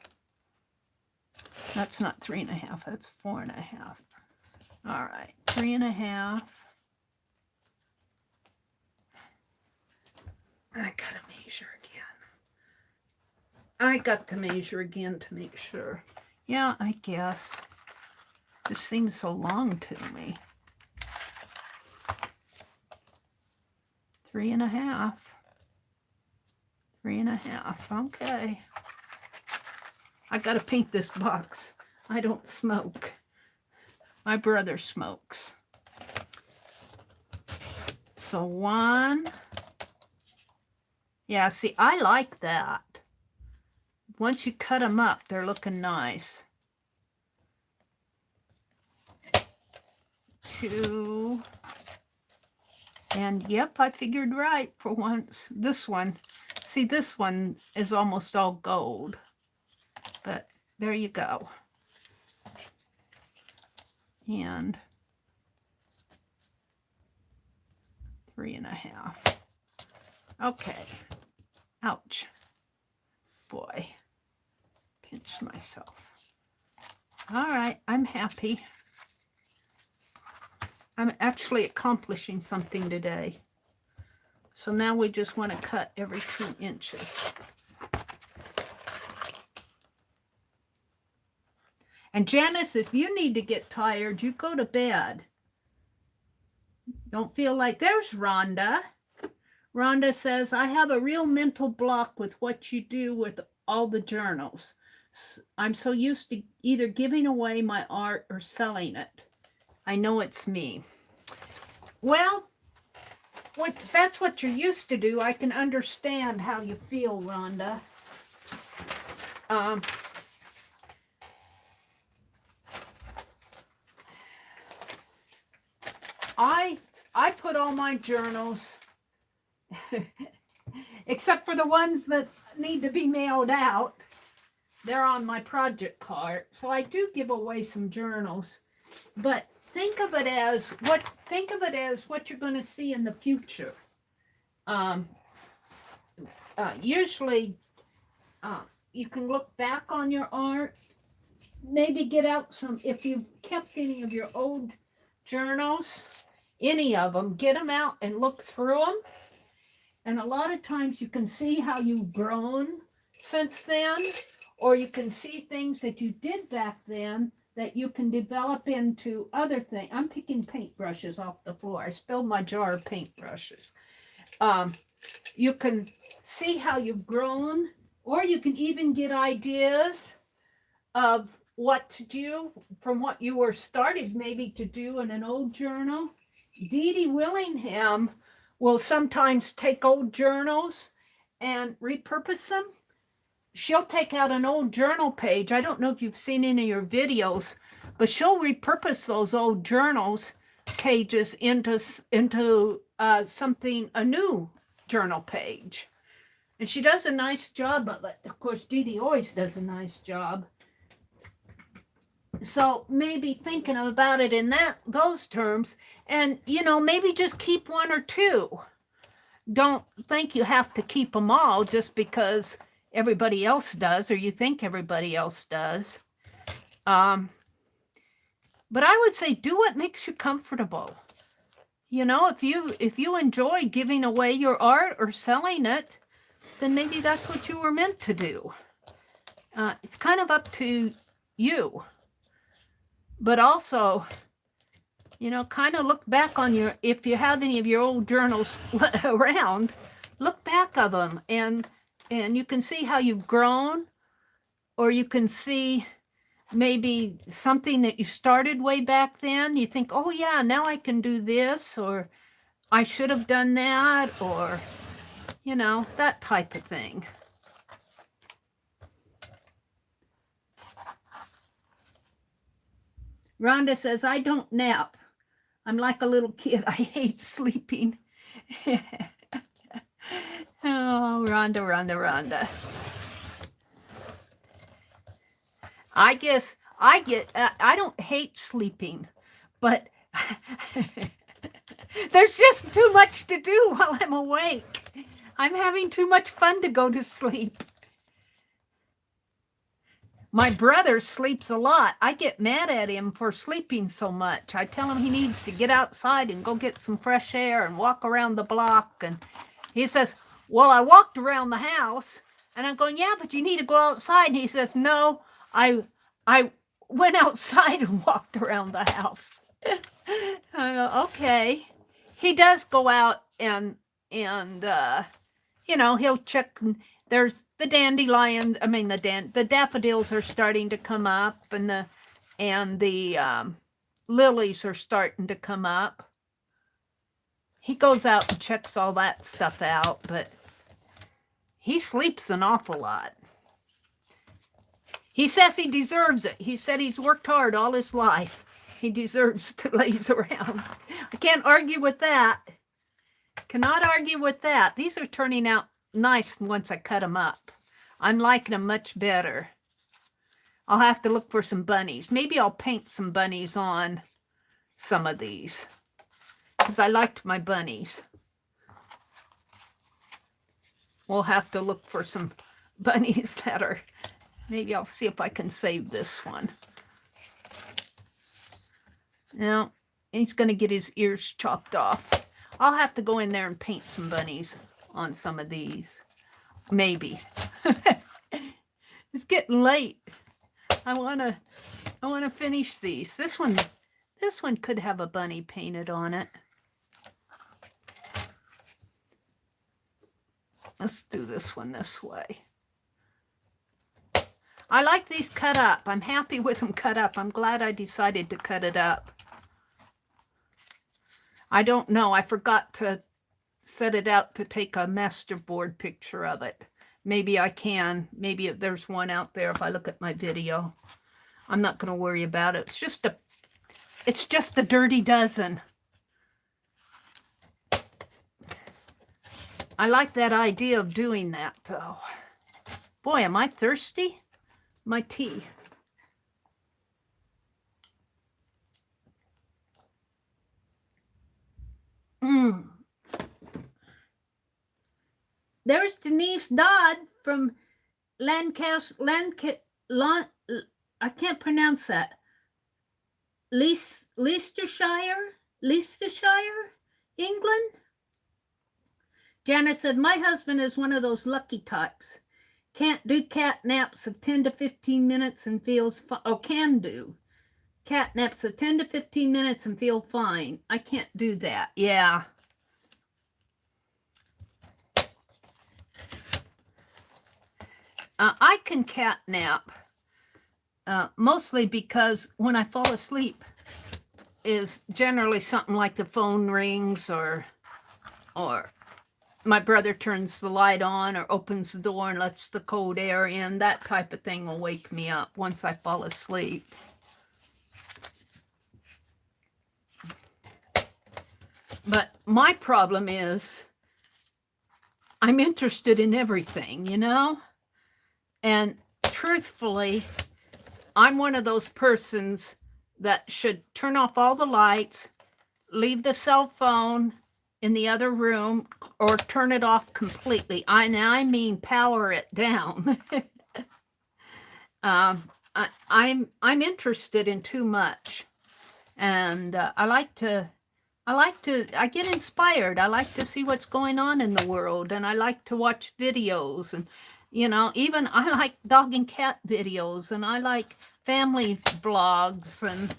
That's not 3.5, that's 4.5. All right, 3.5. I gotta measure again. I got to measure again to make sure. Yeah, I guess. This seems so long to me. 3.5. 3.5. Okay. I gotta paint this box. I don't smoke. My brother smokes. So 1. Yeah, see, I like that. Once you cut them up, they're looking nice. 2. And yep, I figured right for once. This one, see, this one is almost all gold. But there you go. And 3.5. Okay. Ouch. Boy. Pinched myself. All right, I'm happy. I'm actually accomplishing something today. So now we just want to cut every 2 inches. And Janice, if you need to get tired, you go to bed. Don't feel like... There's Rhonda. Rhonda says, I have a real mental block with what you do with all the journals. I'm so used to either giving away my art or selling it. I know it's me. Well, that's what you're used to do. I can understand how you feel, Rhonda. I put all my journals, except for the ones that need to be mailed out. They're on my project card. So I do give away some journals, but think of it as what you're going to see in the future. Usually, you can look back on your art, maybe get out some, if you've kept any of your old journals, any of them, get them out and look through them. And a lot of times you can see how you've grown since then, or you can see things that you did back then that you can develop into other things. I'm picking paintbrushes off the floor. I spilled my jar of paintbrushes. You can see how you've grown, or you can even get ideas of what to do from what you were started maybe to do in an old journal. Dee Dee Willingham will sometimes take old journals and repurpose them. She'll take out an old journal page. I don't know if you've seen any of your videos but she'll repurpose those old journals pages into something, a new journal page. And she does a nice job of it. Of course, Dee Dee always does a nice job. So maybe thinking about it in those terms, and maybe just keep one or two. Don't think you have to keep them all just because everybody else does, or you think everybody else does. But I would say do what makes you comfortable. If you enjoy giving away your art or selling it, then maybe that's what you were meant to do. It's kind of up to you. But also, kind of look back on if you have any of your old journals around, look back of them and you can see how you've grown, or you can see maybe something that you started way back then. You think, oh yeah, now I can do this, or I should have done that, or, that type of thing. Rhonda says, I don't nap. I'm like a little kid. I hate sleeping. Oh, Rhonda. I guess I don't hate sleeping, but there's just too much to do while I'm awake. I'm having too much fun to go to sleep. My brother sleeps a lot. I get mad at him for sleeping so much. I tell him he needs to get outside and go get some fresh air and walk around the block. And he says, well, I walked around the house. And I'm going, yeah, but you need to go outside. And he says, no, I went outside and walked around the house. Okay. He does go out and he'll check. There's the dandelions. I mean, the daffodils are starting to come up, and the lilies are starting to come up. He goes out and checks all that stuff out, but he sleeps an awful lot. He says he deserves it. He said he's worked hard all his life. He deserves to laze around. I can't argue with that. Cannot argue with that. These are turning out nice once I cut them up. I'm liking them much better. I'll have to look for some bunnies. Maybe I'll paint some bunnies on some of these, because I liked my bunnies. We'll have to look for some bunnies that are, maybe I'll see if I can save this one. Now, he's going to get his ears chopped off. I'll have to go in there and paint some bunnies on some of these. Maybe. It's getting late. I want to finish these. This one could have a bunny painted on it. Let's do this one this way. I like these cut up. I'm happy with them cut up. I'm glad I decided to cut it up. I don't know. I forgot to set it out to take a masterboard picture of it. Maybe I can. Maybe there's one out there if I look at my video. I'm not going to worry about it. It's just a dirty dozen. I like that idea of doing that, though. Boy, am I thirsty? My tea. There's Denise Dodd from Lancaster. I can't pronounce that. Leicestershire, England. Janice said, my husband is one of those lucky types. Can't do cat naps of 10 to 15 minutes and feels can do cat naps of 10 to 15 minutes and feel fine. I can't do that. Yeah. I can cat nap mostly because when I fall asleep is generally something like the phone rings or my brother turns the light on or opens the door and lets the cold air in. That type of thing will wake me up once I fall asleep. But my problem is I'm interested in everything, you know? And truthfully, I'm one of those persons that should turn off all the lights, leave the cell phone in the other room, or turn it off completely. I mean power it down. I'm interested in too much, and I get inspired. I like to see what's going on in the world, and I like to watch videos, and even I like dog and cat videos, and I like family blogs, and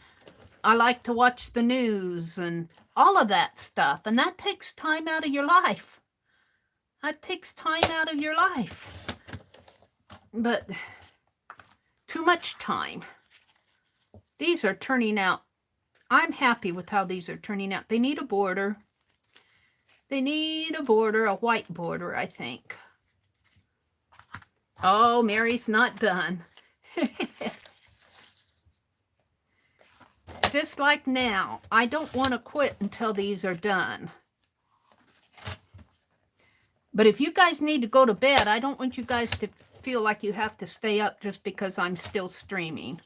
I like to watch the news and all of that stuff. And that takes time out of your life. That takes time out of your life. But too much time. These are turning out. I'm happy with how these are turning out. They need a border. They need a border, a white border, I think. Oh, Mary's not done. Just like now, I don't want to quit until these are done. But if you guys need to go to bed, I don't want you guys to feel like you have to stay up just because I'm still streaming.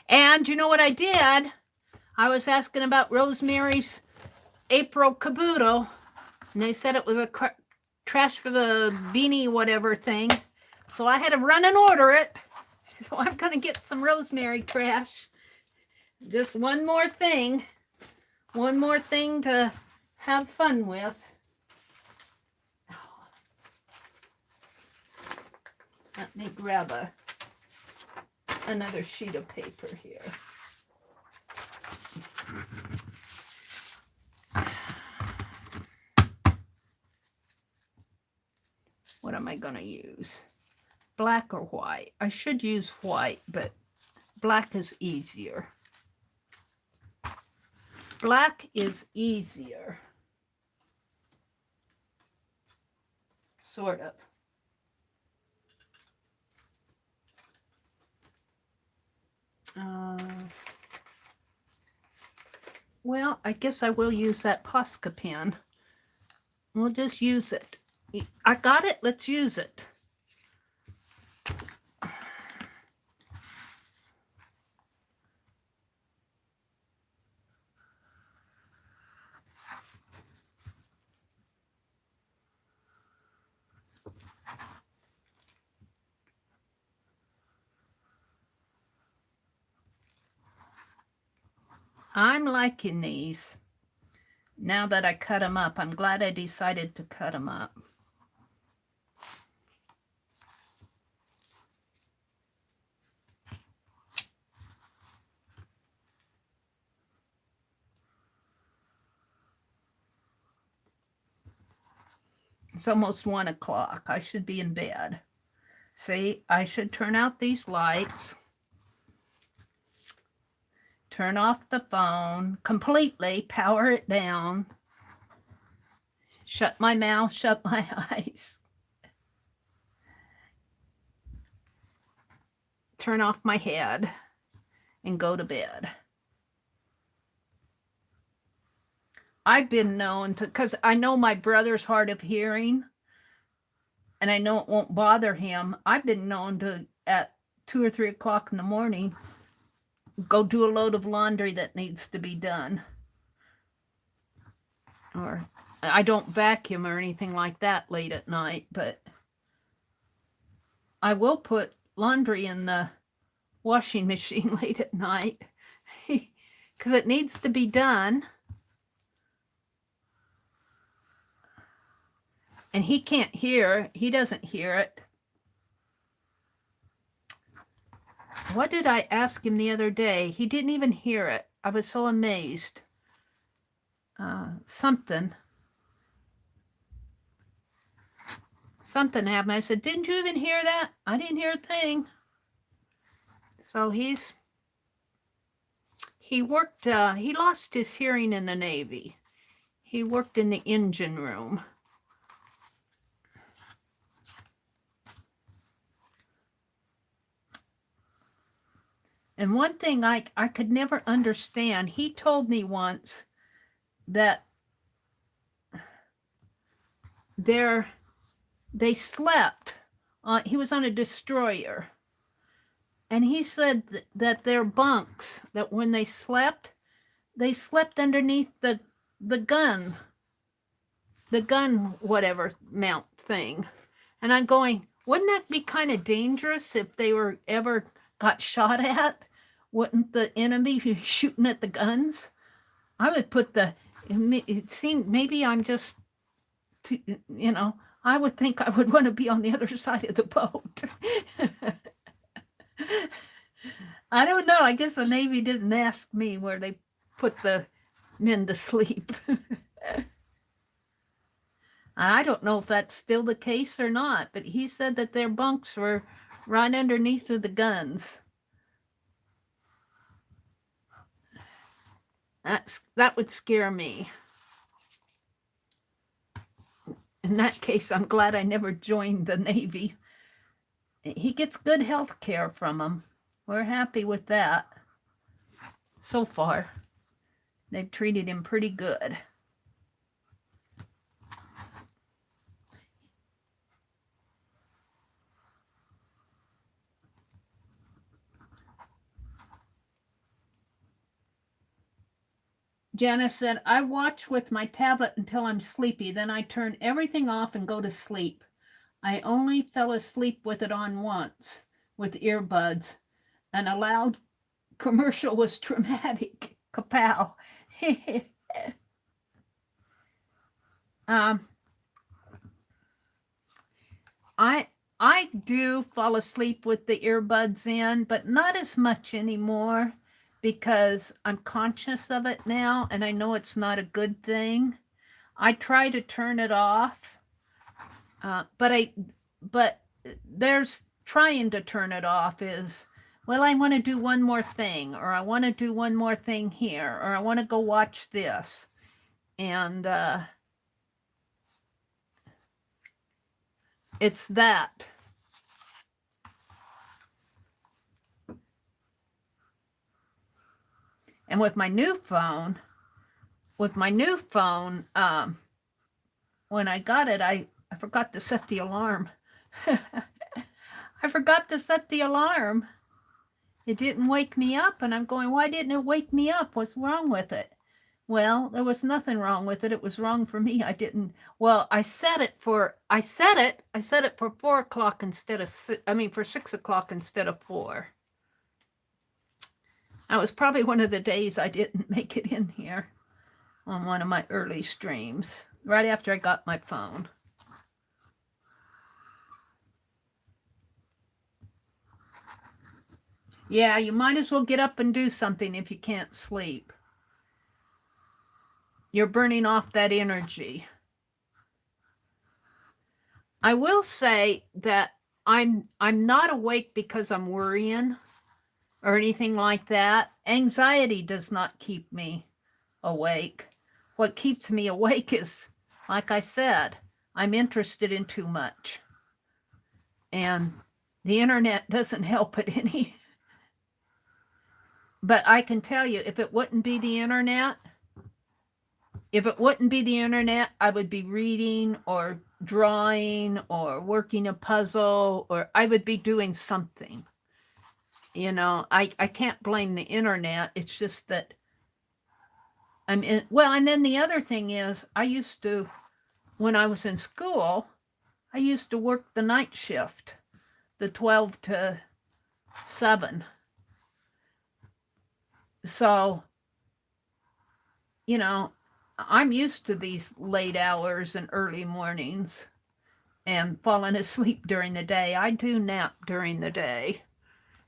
And you know what I did? I was asking about Rosemary's April Caboodle, and they said it was a trash for the beanie whatever thing. So I had to run and order it. So I'm going to get some rosemary trash. Just one more thing. One more thing to have fun with. Let me grab another sheet of paper here. What am I going to use? Black or white? I should use white, but black is easier. Black is easier. Sort of. Well, I guess I will use that Posca pen. We'll just use it. I got it. Let's use it. I'm liking these. Now that I cut them up, I'm glad I decided to cut them up. It's almost 1 o'clock. I should be in bed. See, I should turn out these lights. Turn off the phone completely, power it down. Shut my mouth, shut my eyes. Turn off my head and go to bed. I've been known to, because I know my brother's hard of hearing, and I know it won't bother him. I've been known to, at 2 or 3 o'clock in the morning, go do a load of laundry that needs to be done. Or I don't vacuum or anything like that late at night, but I will put laundry in the washing machine late at night because it needs to be done. And he can't hear. He doesn't hear it. What did I ask him the other day? He didn't even hear it. I was so amazed. Something happened. I said, didn't you even hear that? I didn't hear a thing. So he worked, he lost his hearing in the Navy. He worked in the engine room. And one thing I could never understand, he told me once that they slept. He was on a destroyer. And he said that their bunks, that when they slept underneath the gun whatever mount thing. And I'm going, wouldn't that be kind of dangerous if they were ever got shot at? Wouldn't the enemy be shooting at the guns? I would put it seemed maybe I'm just, I would think I would want to be on the other side of the boat. I don't know. I guess the Navy didn't ask me where they put the men to sleep. I don't know if that's still the case or not, but he said that their bunks were right underneath of the guns. That would scare me. In that case, I'm glad I never joined the Navy. He gets good health care from them. We're happy with that. So far, they've treated him pretty good. Janice said, I watch with my tablet until I'm sleepy. Then I turn everything off and go to sleep. I only fell asleep with it on once with earbuds, and a loud commercial was traumatic. Kapow. I do fall asleep with the earbuds in, but not as much anymore because I'm conscious of it now and I know it's not a good thing. I try to turn it off, but there's trying to turn it off is, well, I want to do one more thing, or I want to do one more thing here, or I want to go watch this. And it's that. And with my new phone, when I got it, I forgot to set the alarm. I forgot to set the alarm. It didn't wake me up, and I'm going, why didn't it wake me up? What's wrong with it? Well, there was nothing wrong with it. It was wrong for me. I didn't. Well, I set it for 4 o'clock instead of, for 6 o'clock instead of 4. That was probably one of the days I didn't make it in here on one of my early streams, right after I got my phone. Yeah, you might as well get up and do something if you can't sleep. You're burning off that energy. I will say that I'm not awake because I'm worrying or anything like that. Anxiety does not keep me awake. What keeps me awake is, like I said, I'm interested in too much. And the internet doesn't help it any. But I can tell you, if it wouldn't be the internet, I would be reading or drawing or working a puzzle, or I would be doing something. I can't blame the internet. It's just that I'm in. Well, and then the other thing is, when I was in school, I used to work the night shift, the 12 to 7. So, I'm used to these late hours and early mornings and falling asleep during the day. I do nap during the day.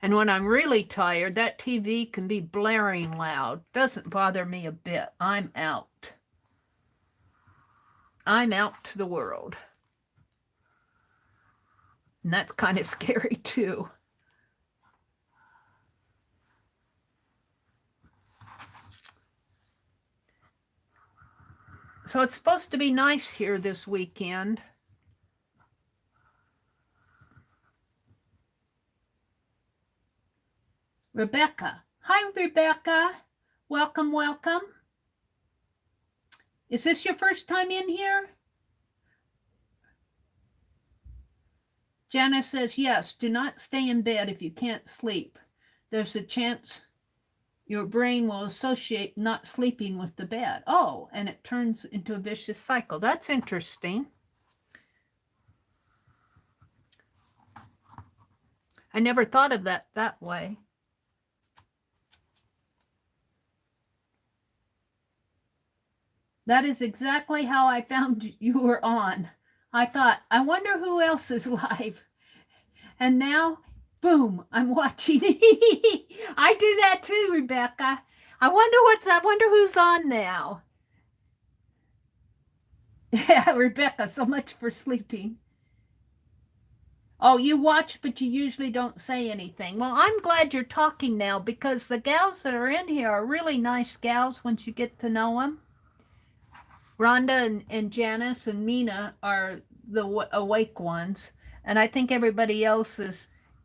And when I'm really tired, that TV can be blaring loud. Doesn't bother me a bit. I'm out. I'm out to the world. And that's kind of scary too. So it's supposed to be nice here this weekend. Rebecca. Hi, Rebecca. Welcome, welcome. Is this your first time in here? Janice says, yes, do not stay in bed if you can't sleep. There's a chance your brain will associate not sleeping with the bed. Oh, and it turns into a vicious cycle. That's interesting. I never thought of that way. That is exactly how I found you were on. I thought, I wonder who else is live. And now, boom, I'm watching. I do that too, Rebecca. I wonder who's on now. Yeah, Rebecca, so much for sleeping. Oh, you watch, but you usually don't say anything. Well, I'm glad you're talking now because the gals that are in here are really nice gals once you get to know them. Rhonda and Janice and Mina are the awake ones. And I think everybody else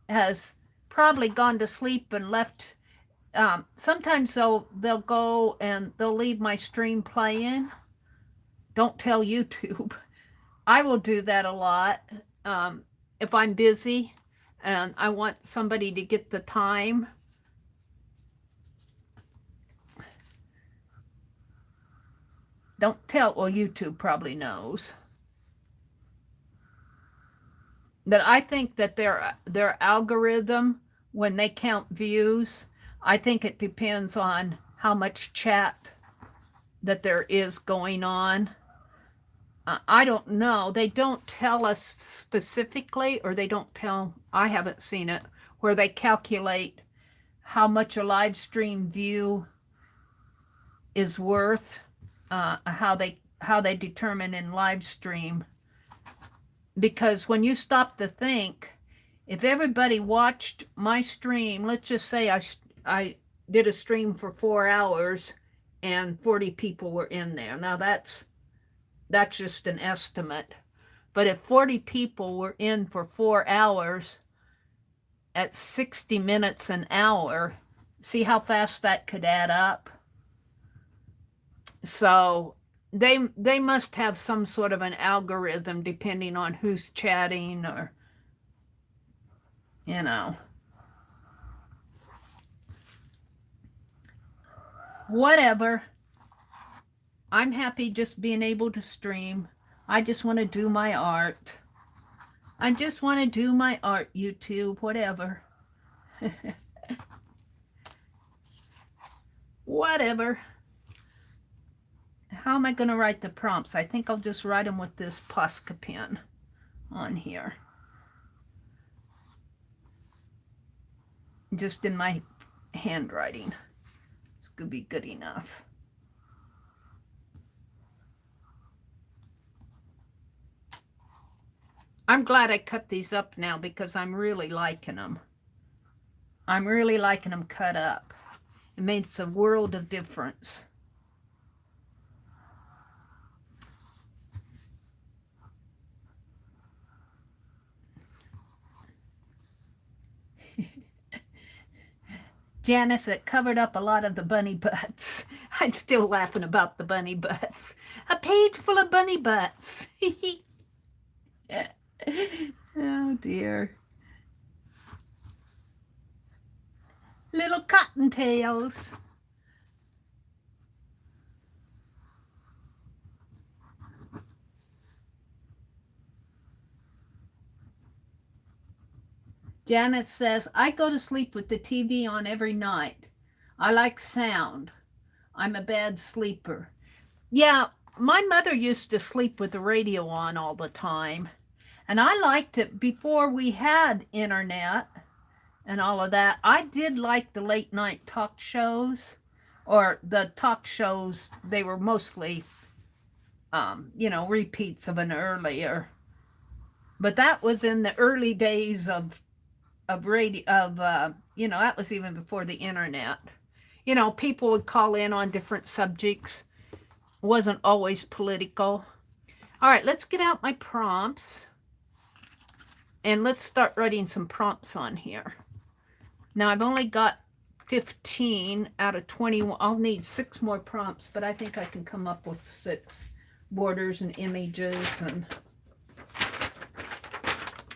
has probably gone to sleep and left. Sometimes they'll go and they'll leave my stream playing. Don't tell YouTube. I will do that a lot if I'm busy and I want somebody to get the time. Don't tell, well, YouTube probably knows. But I think that their algorithm, when they count views, I think it depends on how much chat that there is going on. I don't know. They don't tell us specifically, or they don't tell, I haven't seen it, where they calculate how much a live stream view is worth, how they determine in live stream. Because when you stop to think, if everybody watched my stream, let's just say I did a stream for 4 hours and 40 people were in there. Now that's just an estimate. But if 40 people were in for 4 hours at 60 minutes an hour, see how fast that could add up? So they must have some sort of an algorithm depending on who's chatting or, you know. Whatever. I'm happy just being able to stream. I just want to do my art. I just want to do my art, YouTube, whatever. Whatever. How am I going to write the prompts? I think I'll just write them with this Posca pen on here. Just in my handwriting. It's going to be good enough. I'm glad I cut these up now because I'm really liking them. I'm really liking them cut up. It makes a world of difference. Janice, it covered up a lot of the bunny butts. I'm still laughing about the bunny butts. A page full of bunny butts. Oh, dear. Little cottontails. Janet says, I go to sleep with the TV on every night. I like sound. I'm a bad sleeper. Yeah, my mother used to sleep with the radio on all the time. And I liked it before we had internet and all of that. I did like the late night talk shows, or the talk shows. They were mostly, repeats of an earlier. But that was in the early days of radio, that was even before the internet. People would call in on different subjects. It wasn't always political. All right, let's get out my prompts. And let's start writing some prompts on here. Now, I've only got 15 out of 21. I'll need 6 more prompts, but I think I can come up with 6 borders and images. And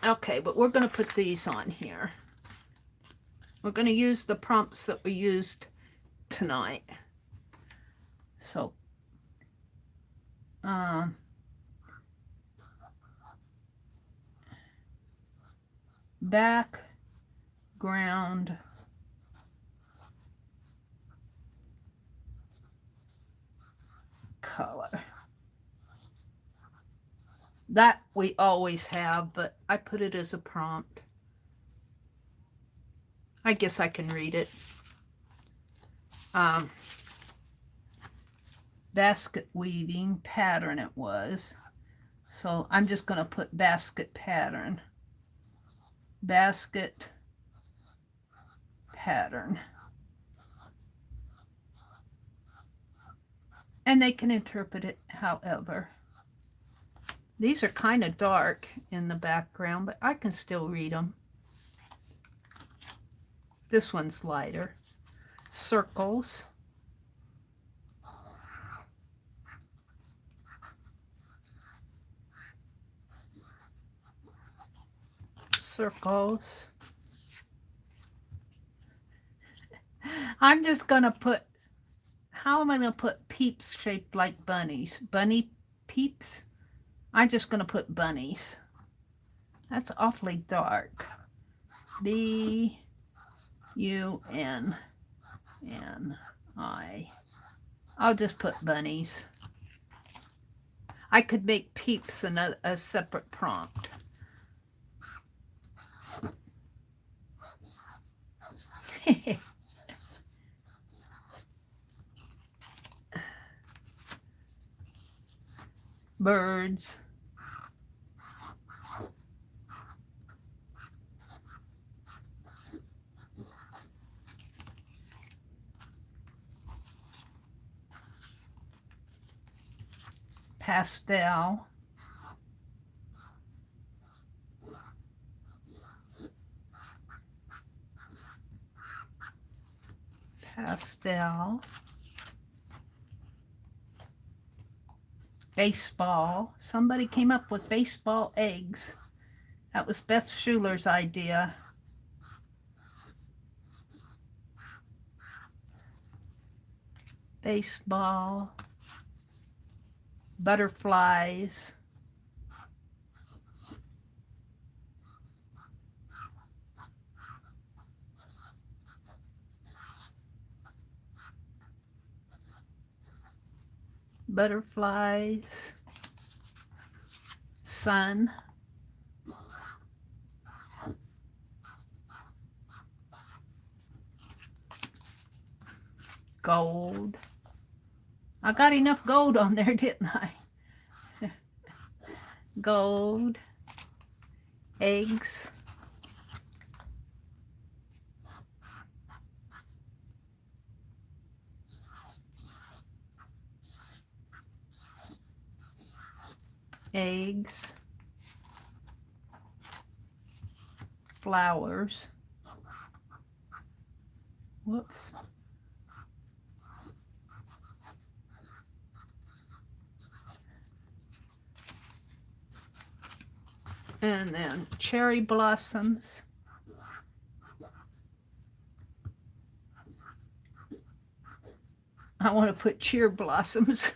okay, but we're going to put these on here. We're going to use the prompts that we used tonight. So, background color. That we always have, but I put it as a prompt. I guess I can read it. Basket weaving pattern it was. So I'm just going to put basket pattern. Basket pattern. And they can interpret it however. These are kind of dark in the background, but I can still read them. This one's lighter. Circles. Circles. I'm just going to put, how am I going to put peeps shaped like bunnies? Bunny peeps? I'm just going to put bunnies. That's awfully dark. B-U-N-N-I. I'll just put bunnies. I could make peeps a separate prompt. Birds. Pastel. Pastel. Baseball. Somebody came up with baseball eggs. That was Beth Schuler's idea. Baseball. Butterflies. Butterflies. Sun. Gold. I got enough gold on there, didn't I? Gold. Eggs. Eggs. Flowers. Whoops. And then cherry blossoms. I want to put cheer blossoms.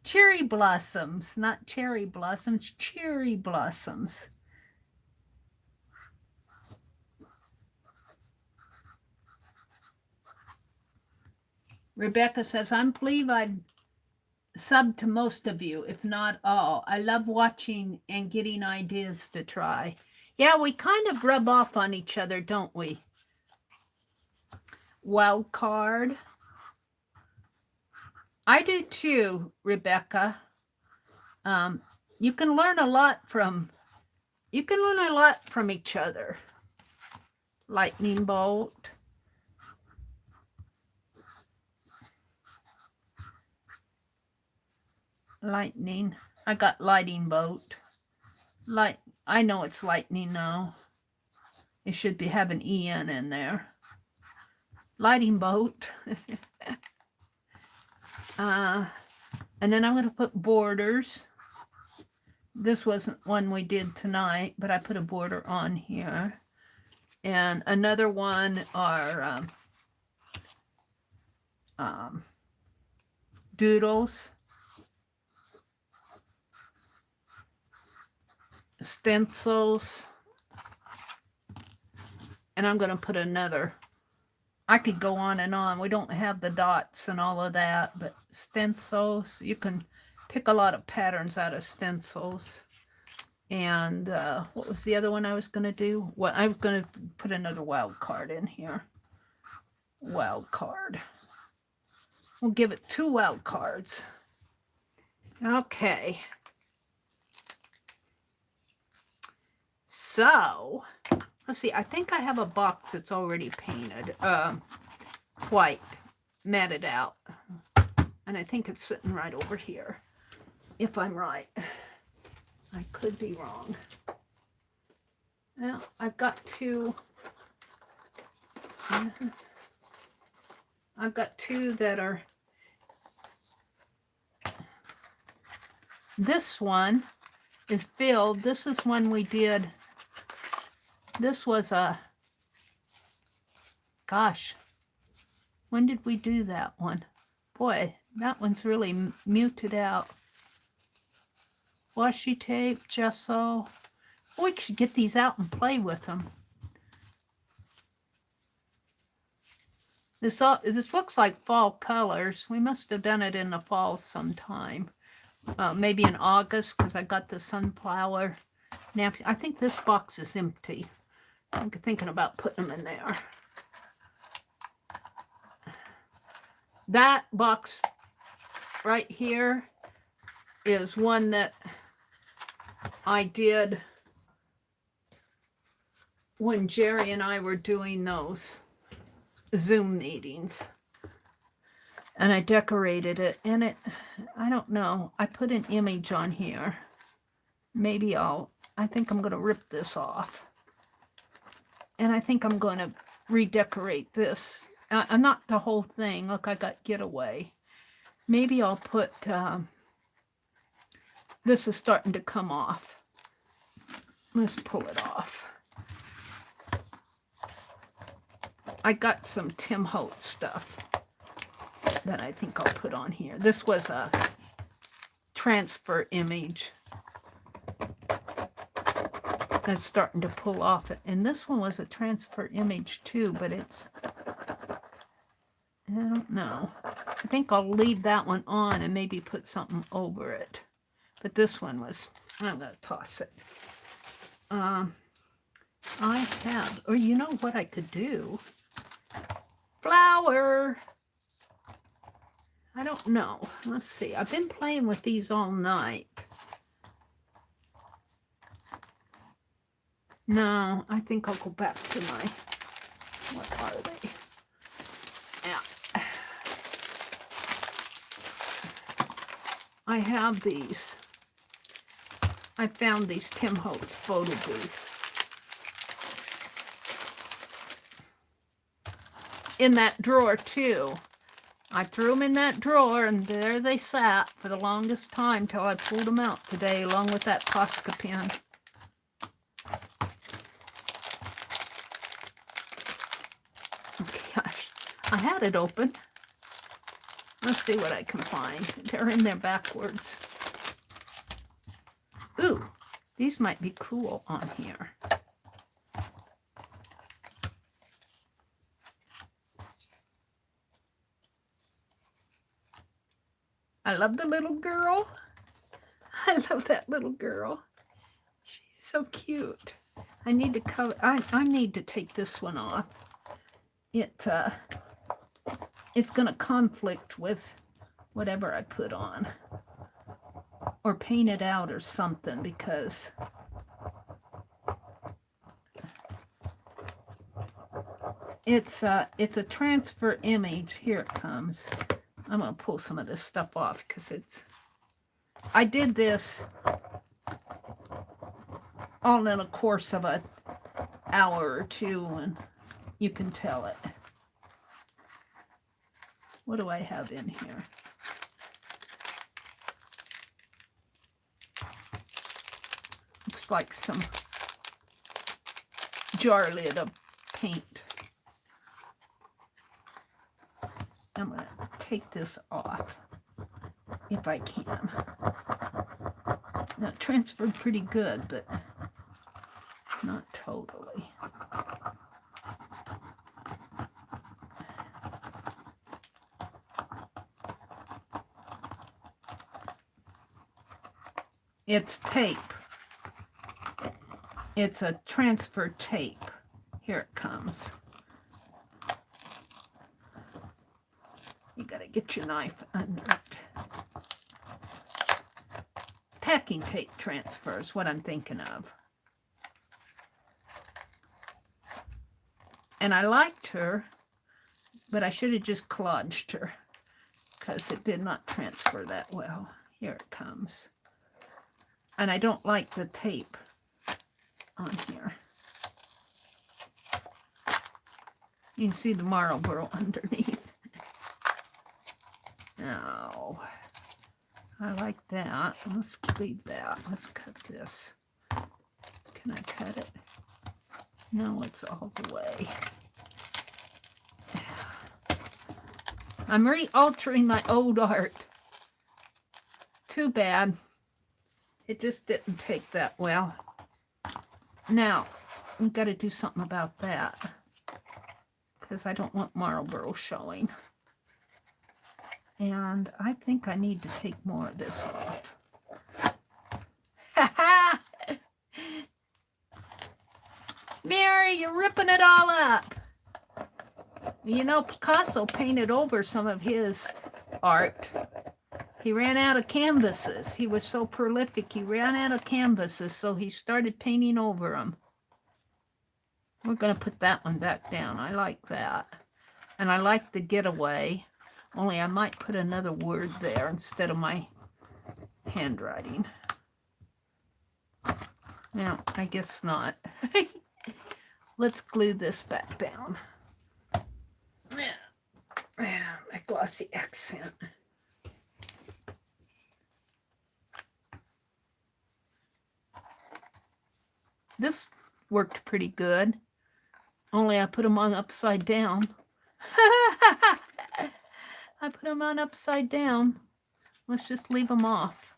Cherry blossoms, not cherry blossoms, cherry blossoms. Rebecca says, I believe I'd sub to most of you, if not all. I love watching and getting ideas to try. Yeah, we kind of rub off on each other, don't we? Wild card. I do too, Rebecca. You can learn a lot from each other. Lightning bolt. Lightning. I got lightning bolt. I know it's lightning now. It should have an EN in there. lighting boat. And then I'm going to put borders. This wasn't one we did tonight, but I put a border on here. And another one are doodles, stencils, and I'm going to put another. I could go on and on. We don't have the dots and all of that, but stencils, you can pick a lot of patterns out of stencils. And what was the other one I was going to do? Well, I was going to put another wild card in here. Wild card. We'll give it 2 wild cards. Okay. So, let's see. I think I have a box that's already painted. White. Matted out. And I think it's sitting right over here. If I'm right. I could be wrong. Well, I've got 2. I've got 2 that are. This one is filled. This is one we did. This was a. Gosh. When did we do that one? Boy, that one's really muted out. Washi tape, gesso. We should get these out and play with them. This looks like fall colors. We must have done it in the fall sometime. Maybe in August, because I got the sunflower napkin. I think this box is empty. I'm thinking about putting them in there. That box right here is one that I did when Jerry and I were doing those Zoom meetings. And I decorated it, and I don't know, I put an image on here. Maybe I think I'm going to rip this off. And I think I'm going to redecorate this. I'm not the whole thing. Look, I got getaway. Maybe I'll put, this is starting to come off. Let's pull it off. I got some Tim Holtz stuff that I think I'll put on here. This was a transfer image that's starting to pull off. And this one was a transfer image too, but it's, I don't know. I think I'll leave that one on and maybe put something over it. But this one was, I'm going to toss it. I have, or you know what I could do? Flower. I don't know. Let's see. I've been playing with these all night. No, I think I'll go back to my, what are they? Yeah. I have these. I found these Tim Holtz photo booths. In that drawer too. I threw them in that drawer, and there they sat for the longest time till I pulled them out today, along with that Posca pen. Gosh, I had it open. Let's see what I can find. They're in there backwards. Ooh, these might be cool on here. I love the little girl. I love that little girl. She's so cute. I need to cover. I need to take this one off. It's gonna conflict with whatever I put on, or paint it out or something, because it's a transfer image. Here it comes. I'm going to pull some of this stuff off because I did this all in a course of an hour or two, and you can tell it. What do I have in here? Looks like some jar lid of paint. I'm going to take this off if I can. Now, it transferred pretty good, but not totally. It's tape. It's a transfer tape. Here it comes. You gotta get your knife under it. Packing tape transfer is what I'm thinking of. And I liked her, but I should have just collaged her because it did not transfer that well. Here it comes. And I don't like the tape on here. You can see the Marlboro underneath. Oh, I like that. Let's leave that. Let's cut this. Can I cut it? No, it's all the way. I'm re-altering my old art. Too bad. It just didn't take that well. Now, we've got to do something about that. Because I don't want Marlboro showing. And I think I need to take more of this off. Ha ha! Mary, you're ripping it all up. You know, Picasso painted over some of his art. He ran out of canvases. He was so prolific, he ran out of canvases, so he started painting over them. We're going to put that one back down. I like that. And I like the getaway, only I might put another word there instead of my handwriting. No, I guess not. Let's glue this back down. My glossy accent. This worked pretty good, only I put them on upside down. I put them on upside down. Let's just leave them off.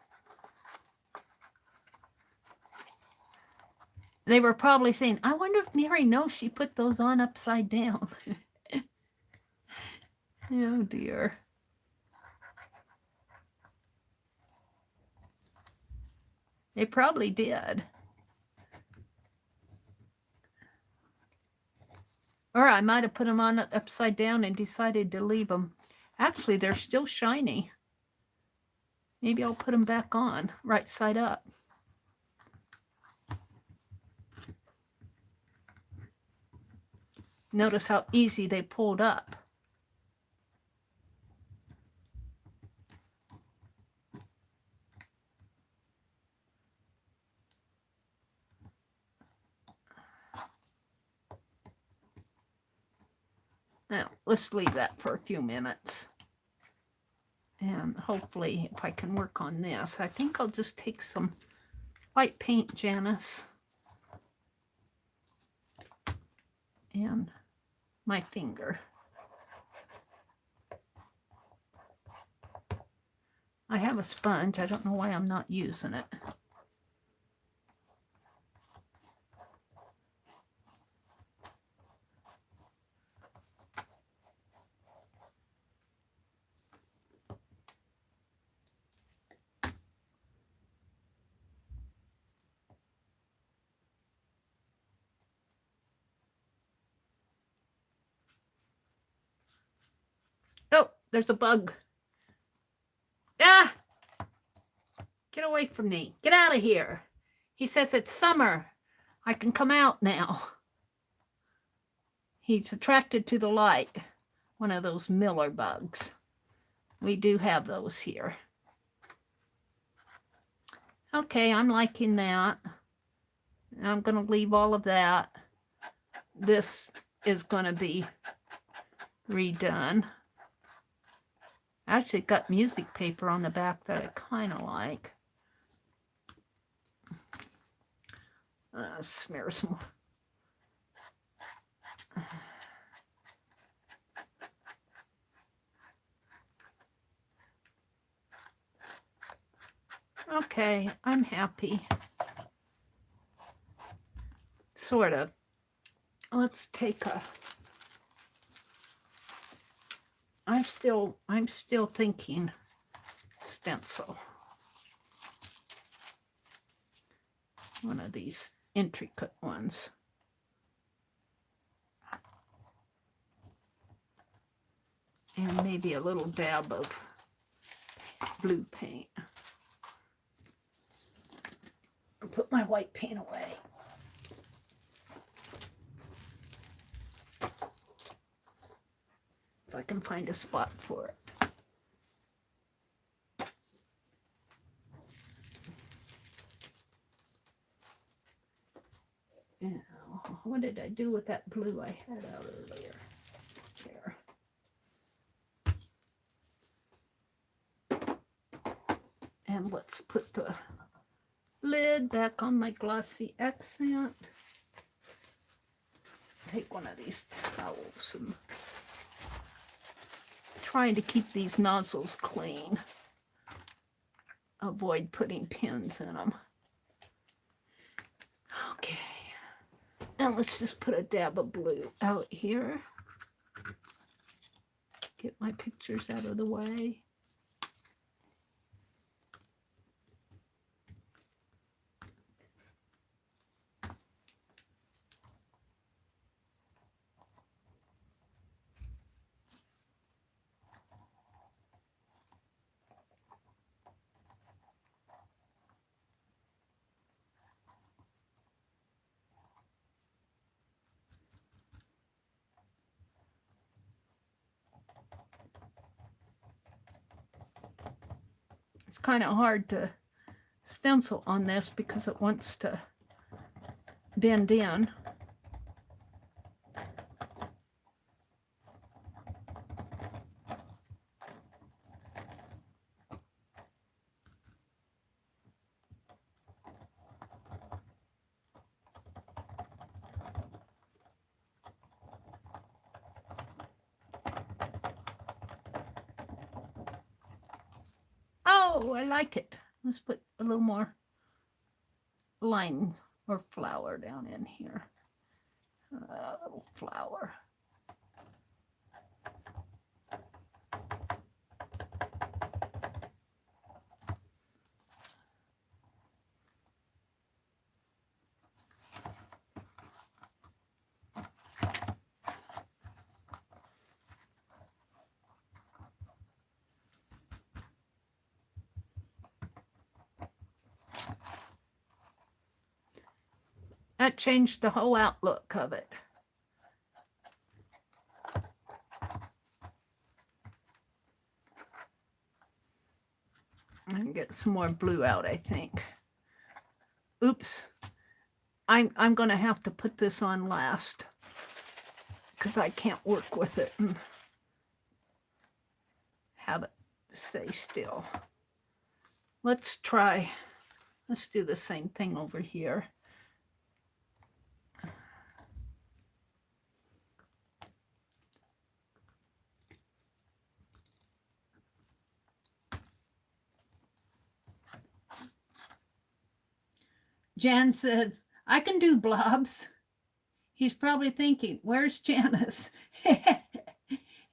They were probably saying, I wonder if Mary knows she put those on upside down. Oh dear. They probably did. Or I might have put them on upside down and decided to leave them. Actually, they're still shiny. Maybe I'll put them back on, right side up. Notice how easy they pulled up. Now, let's leave that for a few minutes. And hopefully, if I can work on this, I think I'll just take some white paint, Janice. And my finger. I have a sponge. I don't know why I'm not using it. Oh, there's a bug. Ah! Get away from me. Get out of here. He says it's summer. I can come out now. He's attracted to the light. One of those Miller bugs. We do have those here. Okay, I'm liking that. I'm going to leave all of that. This is going to be redone. Actually got music paper on the back that I kind of like. Smear some. Okay, I'm happy. Sort of. Let's take a... I'm still thinking stencil. One of these intricate ones. And maybe a little dab of blue paint. I'll put my white paint away. If I can find a spot for it. Now, what did I do with that blue I had out earlier? There. And let's put the lid back on my glossy accent. Take one of these towels and trying to keep these nozzles clean. Avoid putting pins in them. Okay. And let's just put a dab of blue out here. Get my pictures out of the way. It's kind of hard to stencil on this because it wants to bend in. Oh, I like it. Let's put a little more line or flower down in here. A little flower. That changed the whole outlook of it. And get some more blue out, I think. Oops. I'm going to have to put this on last because I can't work with it and have it stay still. Let's do the same thing over here. Jan says, I can do blobs. He's probably thinking, where's Janice?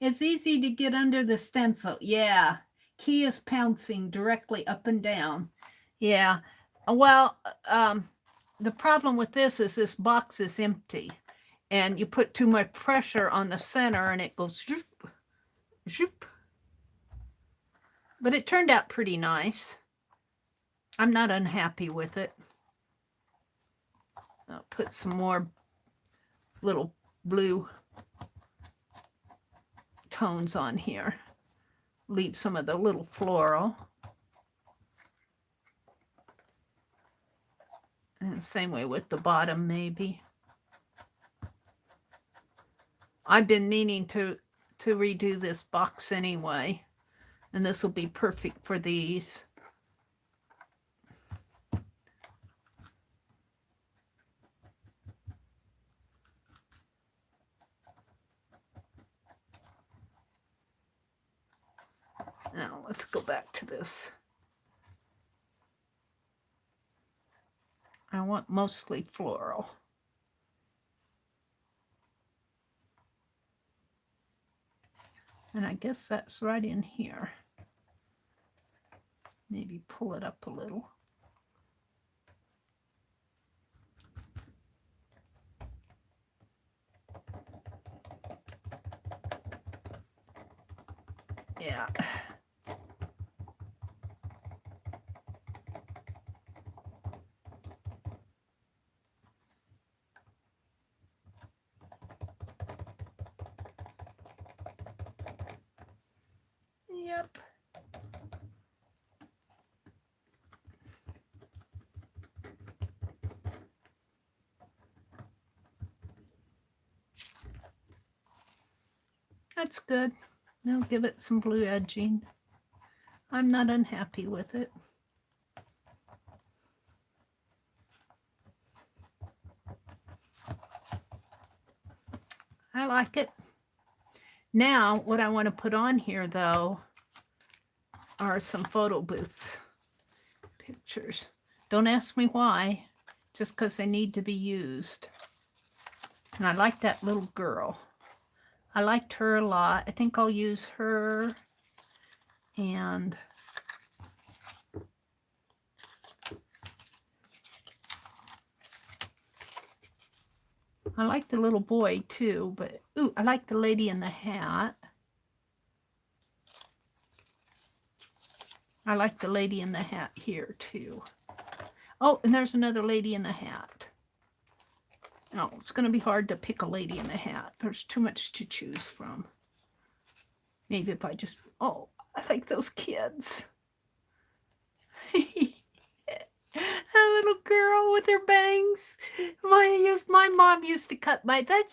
It's easy to get under the stencil. Yeah. Key is pouncing directly up and down. Yeah. Well, the problem with this is this box is empty. And you put too much pressure on the center and it goes zoop, zoop. But it turned out pretty nice. I'm not unhappy with it. I'll put some more little blue tones on here. Leave some of the little floral. And same way with the bottom, maybe. I've been meaning to redo this box anyway. And this will be perfect for these. Now let's go back to this. I want mostly floral. And I guess that's right in here. Maybe pull it up a little. Yeah. Yep. That's good. I'll give it some blue edging. I'm not unhappy with it. I like it. Now, what I want to put on here, though, are some photo booths pictures. Don't ask me why, just because they need to be used. And I like that little girl. I liked her a lot. I think I'll use her. And I like the little boy too, but ooh, I like the lady in the hat. I like the lady in the hat here too. Oh, and there's another lady in the hat. No, it's going to be hard to pick a lady in the hat. There's too much to choose from. Maybe if I just, oh, I like those kids. That little girl with her bangs. My mom used to cut my, that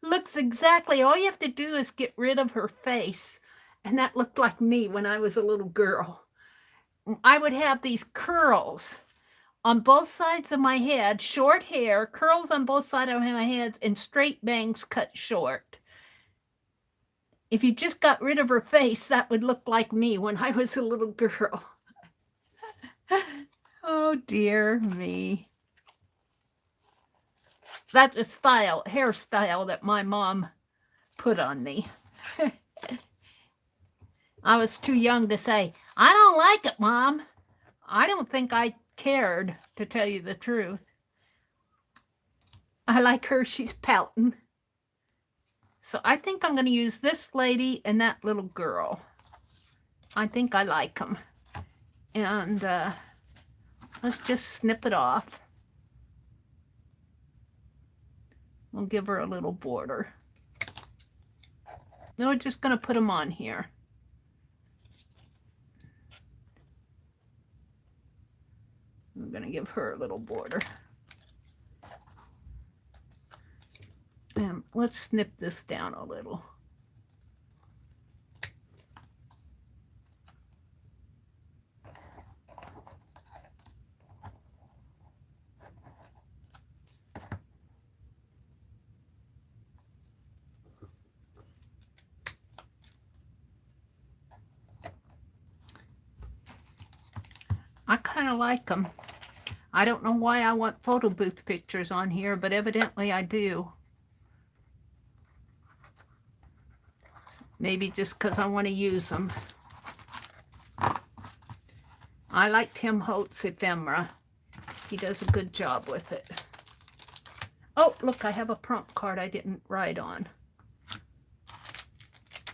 looks exactly, all you have to do is get rid of her face. And that looked like me when I was a little girl. I would have these curls on both sides of my head, short hair, curls on both sides of my head, and straight bangs cut short. If you just got rid of her face, that would look like me when I was a little girl. Oh, dear me. That's a style, hairstyle that my mom put on me. I was too young to say, I don't like it, Mom. I don't think I cared, to tell you the truth. I like her. She's pouting. So I think I'm going to use this lady and that little girl. I think I like them. And let's just snip it off. We'll give her a little border. Then we're just going to put them on here. I'm going to give her a little border. And let's snip this down a little. I kind of like them. I don't know why I want photo booth pictures on here, but evidently I do. Maybe just because I want to use them. I like Tim Holtz's ephemera. He does a good job with it. Oh, look, I have a prompt card I didn't write on.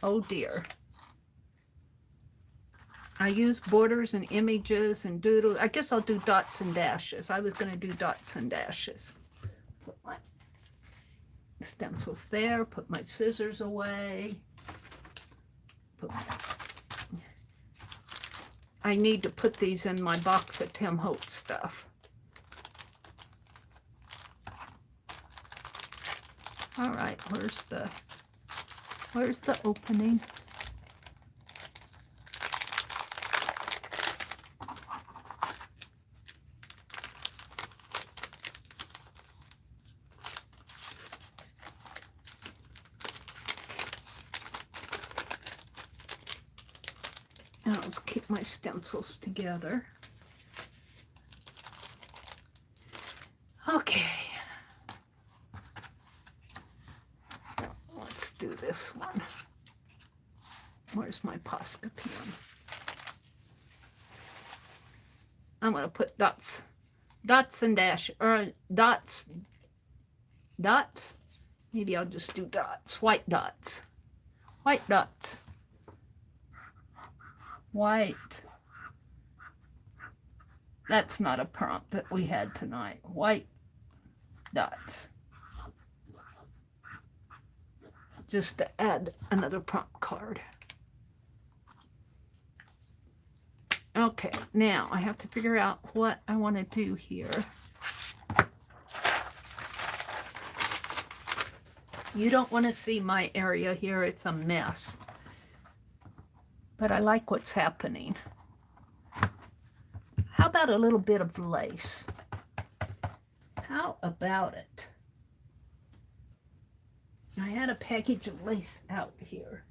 Oh, dear. I use borders and images and doodles. I guess I'll do dots and dashes. I was going to do dots and dashes. Put my stencils there. Put my scissors away. I need to put these in my box of Tim Holtz stuff. All right, where's the opening? Now let's keep my stencils together. Okay. Let's do this one. Where's my Posca pen? I'm going to put dots and dash, or dots. Maybe I'll just do dots, white dots. White dots. White. That's not a prompt that we had tonight. White dots. Just to add another prompt card. Okay, now I have to figure out what I want to do here. You don't want to see my area here. It's a mess. But I like what's happening. How about a little bit of lace? How about it? I had a package of lace out here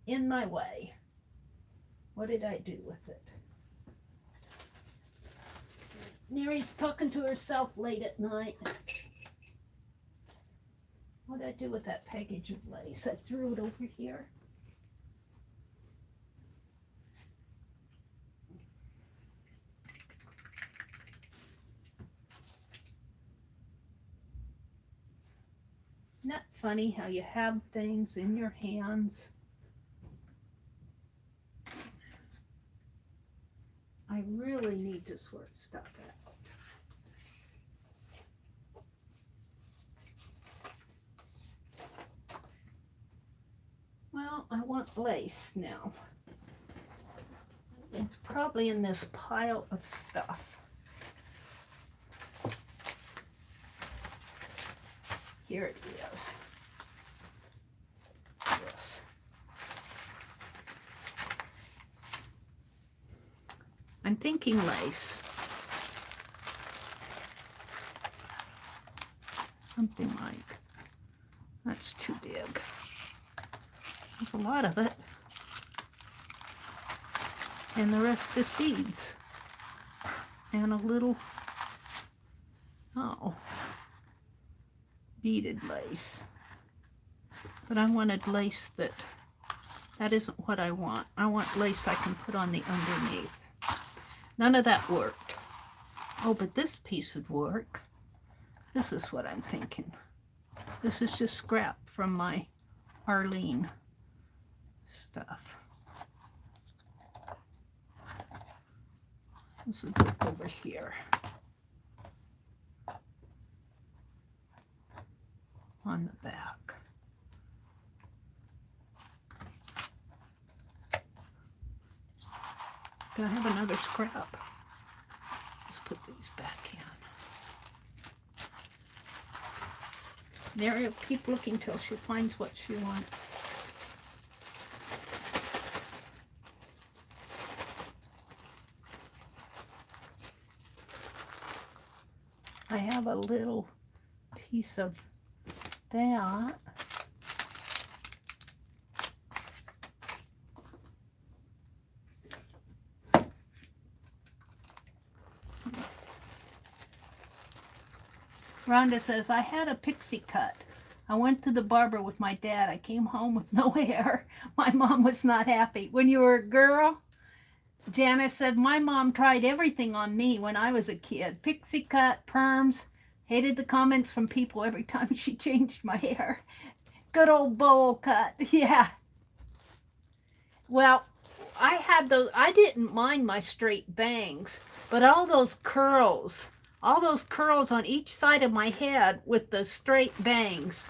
in my way. What did I do with it? Mary's talking to herself late at night. What did I do with that package of lace? I threw it over here. Isn't that funny how you have things in your hands? I really need to sort stuff out. Well, I want lace now. It's probably in this pile of stuff. Here it is. Yes. I'm thinking lace. Something like, that's too big. There's a lot of it. And the rest is beads. And a little, beaded lace. But I wanted lace that isn't what I want. I want lace I can put on the underneath. None of that worked. Oh, but this piece would work. This is what I'm thinking. This is just scrap from my Arlene stuff. This will go over here. On the back. Do I have another scrap? Let's put these back in. Mary will keep looking till she finds what she wants. I have a little piece of that. Rhonda says, I had a pixie cut. I went to the barber with my dad. I came home with no hair. My mom was not happy. When you were a girl, Janice said, my mom tried everything on me when I was a kid. Pixie cut, perms. Hated the comments from people every time she changed my hair. Good old bowl cut. Yeah. Well, I had those. I didn't mind my straight bangs, but all those curls on each side of my head with the straight bangs,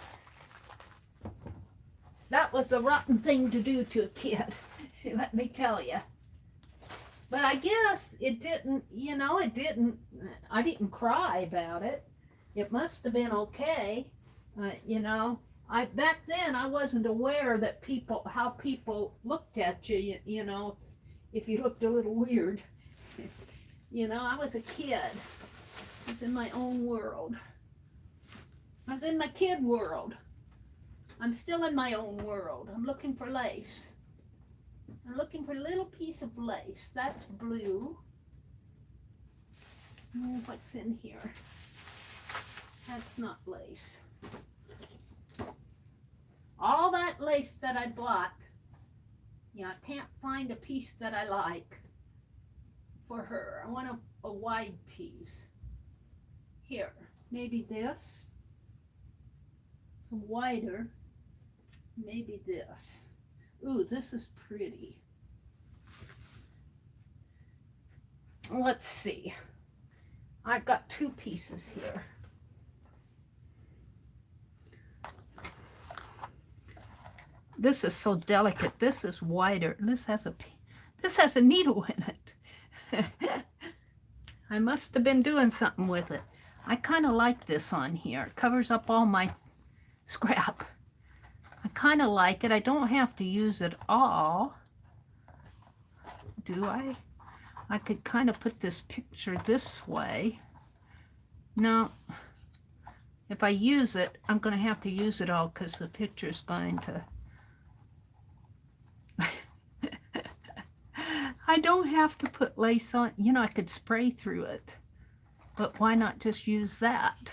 that was a rotten thing to do to a kid. Let me tell you. But I guess it didn't, I didn't cry about it. It must have been okay. Back then I wasn't aware that how people looked at you, if you looked a little weird. I was a kid. I was in my own world. I was in my kid world. I'm still in my own world. I'm looking for lace. I'm looking for a little piece of lace. That's blue. Oh, what's in here? That's not lace. All that lace that I bought, yeah, I can't find a piece that I like for her. I want a wide piece. Here, maybe this. Some wider. Maybe this. Ooh, this is pretty. Let's see. I've got two pieces here. This is so delicate. This is wider. This has a needle in it. I must have been doing something with it. I kind of like this on here. It covers up all my scrap. I kind of like it. I don't have to use it all. Do I? I could kind of put this picture this way. No. If I use it, I'm going to have to use it all because the picture's going to... I don't have to put lace on. You know, I could spray through it. But why not just use that?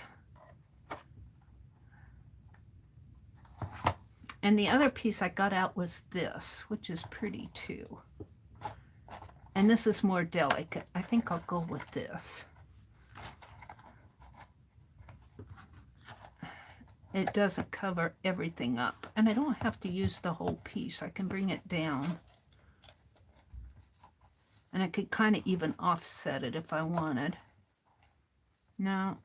And the other piece I got out was this, which is pretty too. And this is more delicate. I think I'll go with this. It doesn't cover everything up. And I don't have to use the whole piece. I can bring it down. And I could kind of even offset it if I wanted. Now,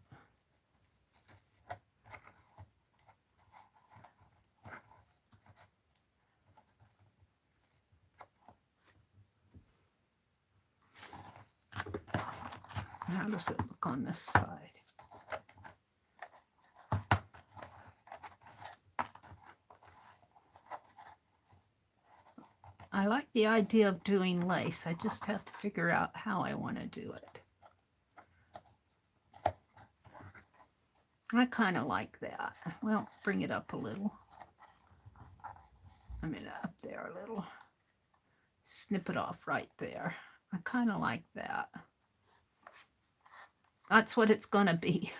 how does it look on this side? I like the idea of doing lace. I just have to figure out how I want to do it. I kind of like that. Well, bring it up a little. I mean, up there a little. Snip it off right there. I kind of like that. That's what it's going to be.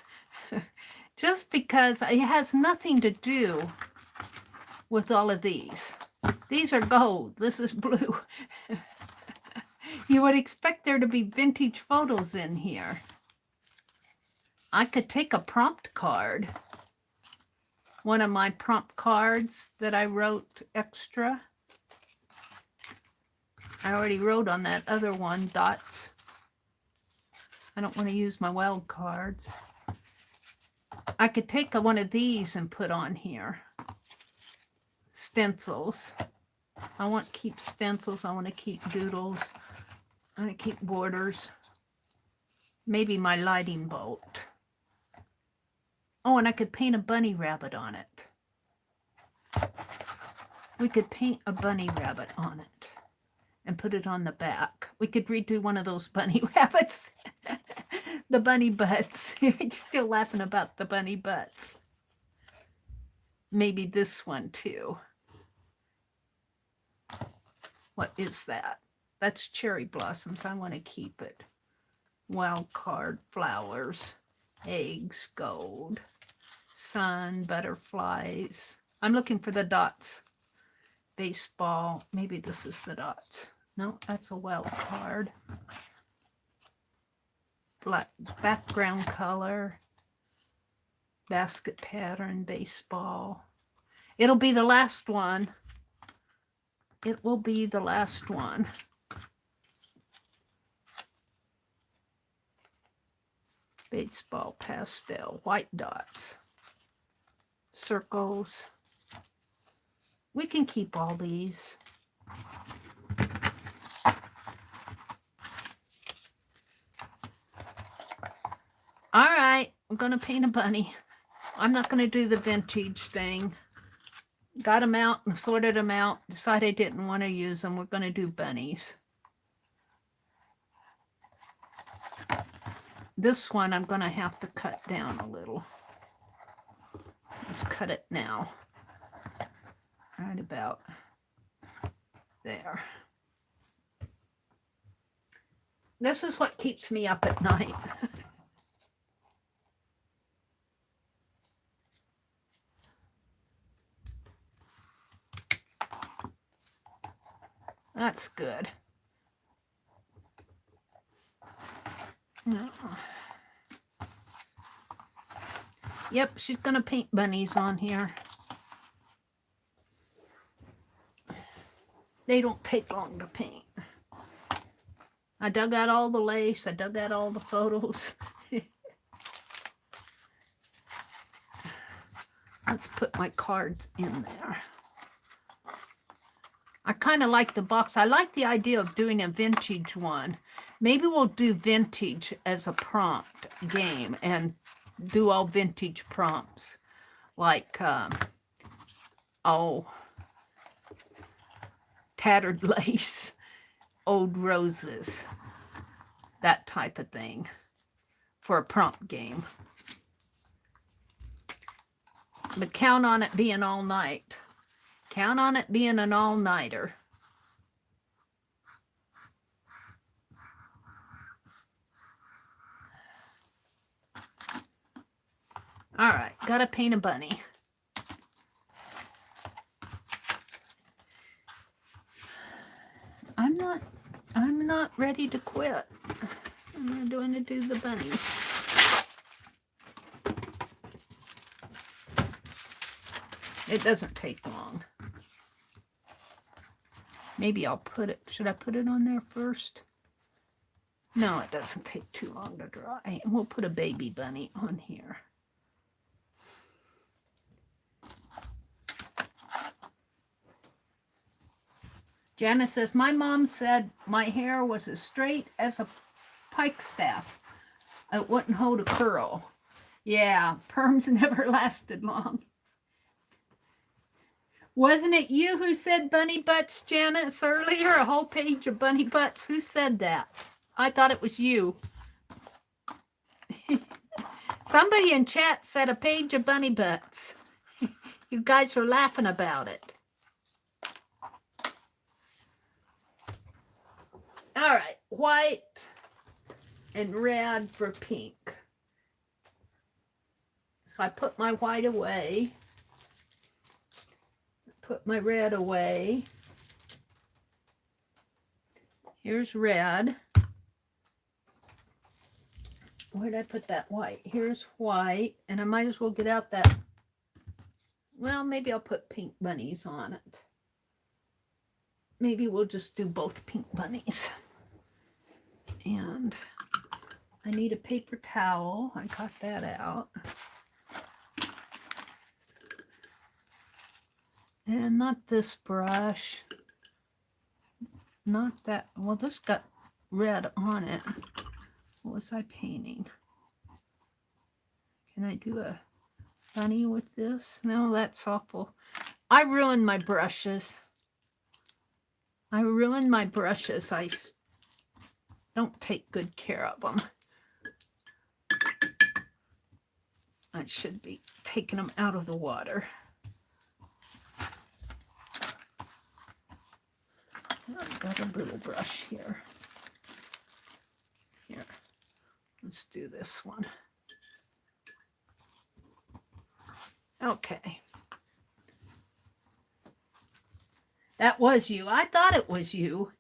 Just because it has nothing to do with all of these. These are gold. This is blue. You would expect there to be vintage photos in here. I could take a prompt card. One of my prompt cards that I wrote extra. I already wrote on that other one, dots. I don't want to use my wild cards. I could take one of these and put on here. Stencils. I want to keep stencils. I want to keep doodles. I want to keep borders. Maybe my lighting bolt. Oh, and I could paint a bunny rabbit on it. We could paint a bunny rabbit on it and put it on the back. We could redo one of those bunny rabbits. The bunny butts. I'm still laughing about the bunny butts. Maybe this one too. What is that? That's cherry blossoms. I want to keep it. Wild card, flowers, eggs, gold, sun, butterflies. I'm looking for the dots. Baseball. Maybe this is the dots. No, that's a wild card. Black background color. Basket pattern, baseball. It'll be the last one. It will be the last one. Baseball, pastel, white dots, circles. We can keep all these. All right, I'm going to paint a bunny. I'm not going to do the vintage thing. Got them out and sorted them out. Decided I didn't want to use them. We're going to do bunnies. This one I'm going to have to cut down a little. Let's cut it now. Right about There. This is what keeps me up at night. That's good. No. Yep, she's going to paint bunnies on here. They don't take long to paint. I dug out all the lace. I dug out all the photos. Let's put my cards in there. I kind of like the box. I like the idea of doing a vintage one. Maybe we'll do vintage as a prompt game and do all vintage prompts. Like, tattered lace, old roses, that type of thing for a prompt game. But count on it being all night. Count on it being an all-nighter. All right, gotta paint a bunny. I'm not ready to quit. I'm going to do the bunny. It doesn't take long. Maybe I'll put it, should I put it on there first? No, it doesn't take too long to dry. And we'll put a baby bunny on here. Janice says, my mom said my hair was as straight as a pike staff. It wouldn't hold a curl. Yeah, perms never lasted long. Wasn't it you who said bunny butts, Janice, earlier? A whole page of bunny butts. Who said that? I thought it was you. Somebody in chat said a page of bunny butts. You guys were laughing about it. All right, white and red for pink. So I put my white away. Put my red away. Here's red. Where did I put that white? Here's white. And I might as well get out that. Well, maybe I'll put pink bunnies on it. Maybe we'll just do both pink bunnies. And I need a paper towel. I got that out. And not this brush. Not that. Well, this got red on it. What was I painting? Can I do a bunny with this? No, that's awful. I ruined my brushes. I don't take good care of them. I should be taking them out of the water. I've got a little brush here. Here, let's do this one. Okay. That was you. I thought it was you.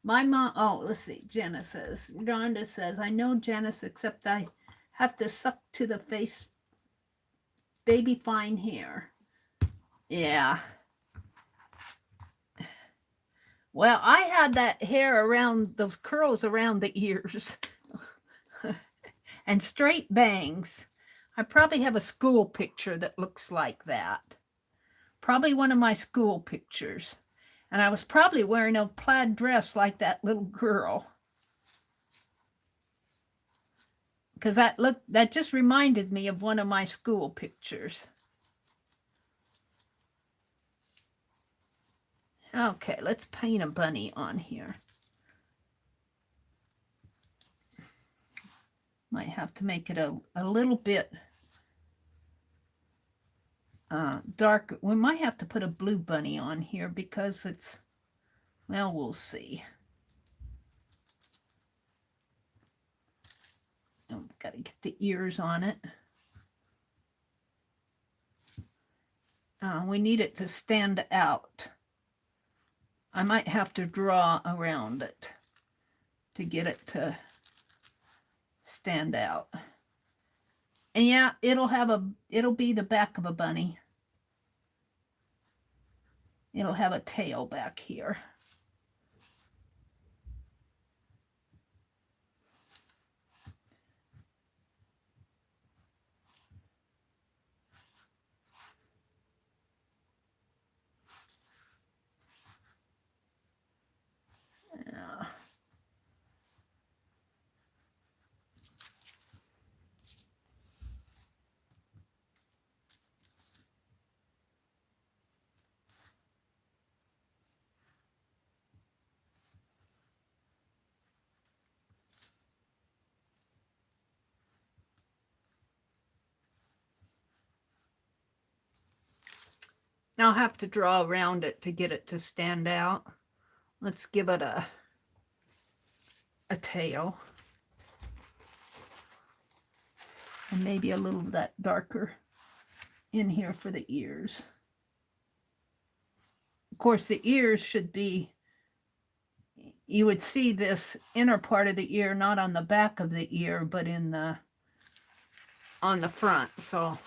My mom, oh, let's see. Janice says, Rhonda says, I know Janice, except I have to suck to the face. Baby fine hair. Yeah. Well, I had that hair around, those curls around the ears. And straight bangs. I probably have a school picture that looks like that. Probably one of my school pictures. And I was probably wearing a plaid dress like that little girl. Because that just reminded me of one of my school pictures. Okay, let's paint a bunny on here. Might have to make it a little bit darker. We might have to put a blue bunny on here because it's Well, we'll see. Oh, got to get the ears on it. We need it to stand out. I might have to draw around it to get it to stand out. And yeah, it'll be the back of a bunny. It'll have a tail back here. Yeah. I'll have to draw around it to get it to stand out. Let's give it a tail. And maybe a little of that darker in here for the ears. Of course, the ears should be, you would see this inner part of the ear, not on the back of the ear, but on the front. So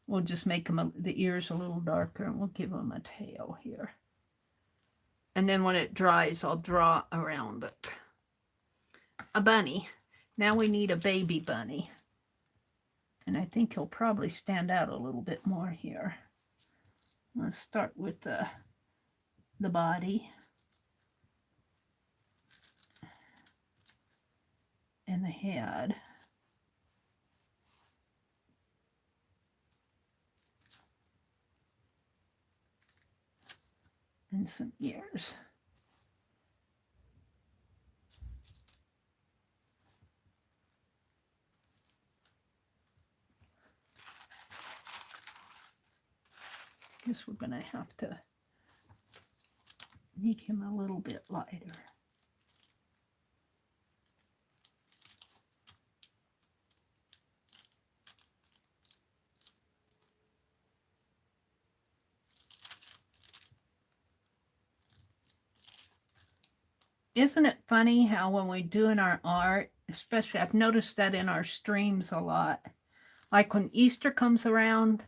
we'll just make them the ears a little darker, and we'll give them a tail here. And then when it dries, I'll draw around it. A bunny. Now we need a baby bunny. And I think he'll probably stand out a little bit more here. Let's start with the body. And the head. And some ears. Guess we're going to have to make him a little bit lighter. Isn't it funny how when we're doing our art, especially I've noticed that in our streams a lot, like when Easter comes around,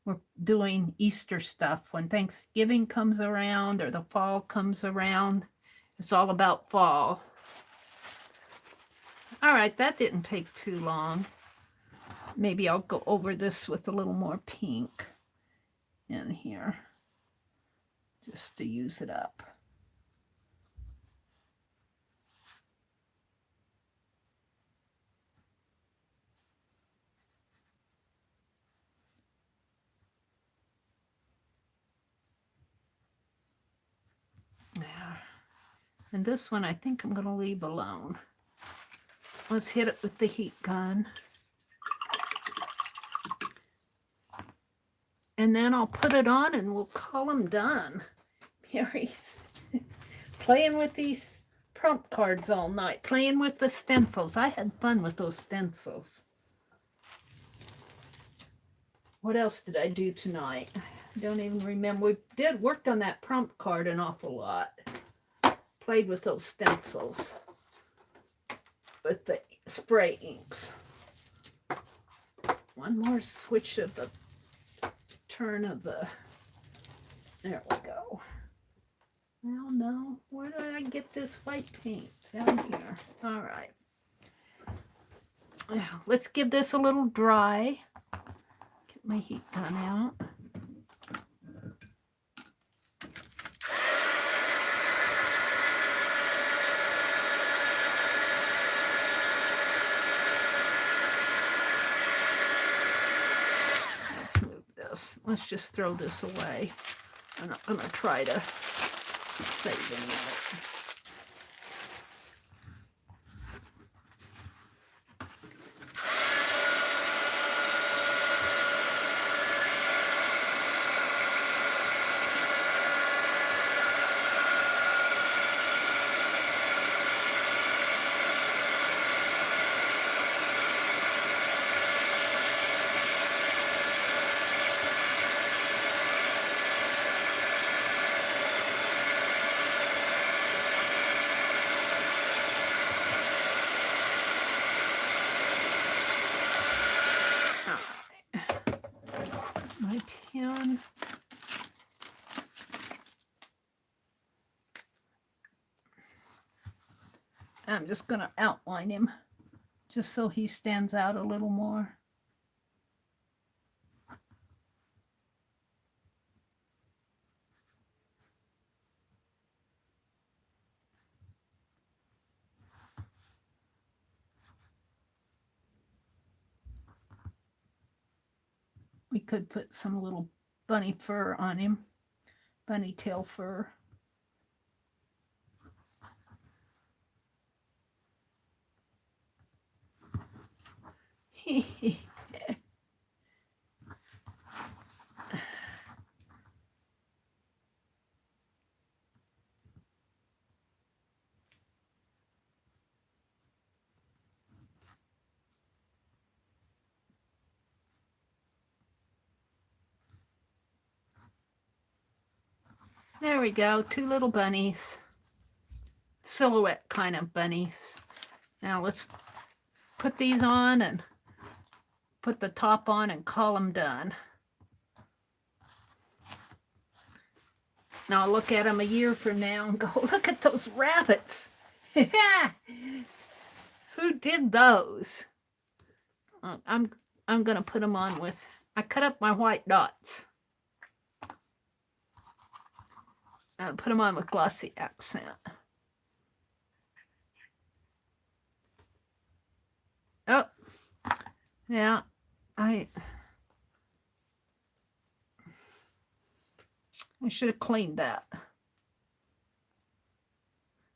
we're doing Easter stuff. When Thanksgiving comes around or the fall comes around, it's all about fall. All right, that didn't take too long. Maybe I'll go over this with a little more pink in here, just to use it up. There. And this one I think I'm going to leave alone. Let's hit it with the heat gun. And then I'll put it on and we'll call them done. Mary's playing with these prompt cards all night, playing with the stencils. I had fun with those stencils. What else did I do tonight? I don't even remember. We worked on that prompt card an awful lot. Played with those stencils. With the spray inks. One more switch of the turn of the, there we go. Well, no, where do I get this white paint? Down here. All right. Let's give this a little dry. Get my heat gun out. Let's just throw this away. I'm not going to try to save any of it. I'm just going to outline him just so he stands out a little more. We could put some little bunny fur on him, bunny tail fur. There we go, 2 little bunnies. Silhouette kind of bunnies. Now let's put these on and put the top on and call them done. Now I'll look at them a year from now and go, look at those rabbits. Who did those? I'm going to put them on with, I cut up my white dots. I'll put them on with glossy accent. Oh, yeah, I should have cleaned that.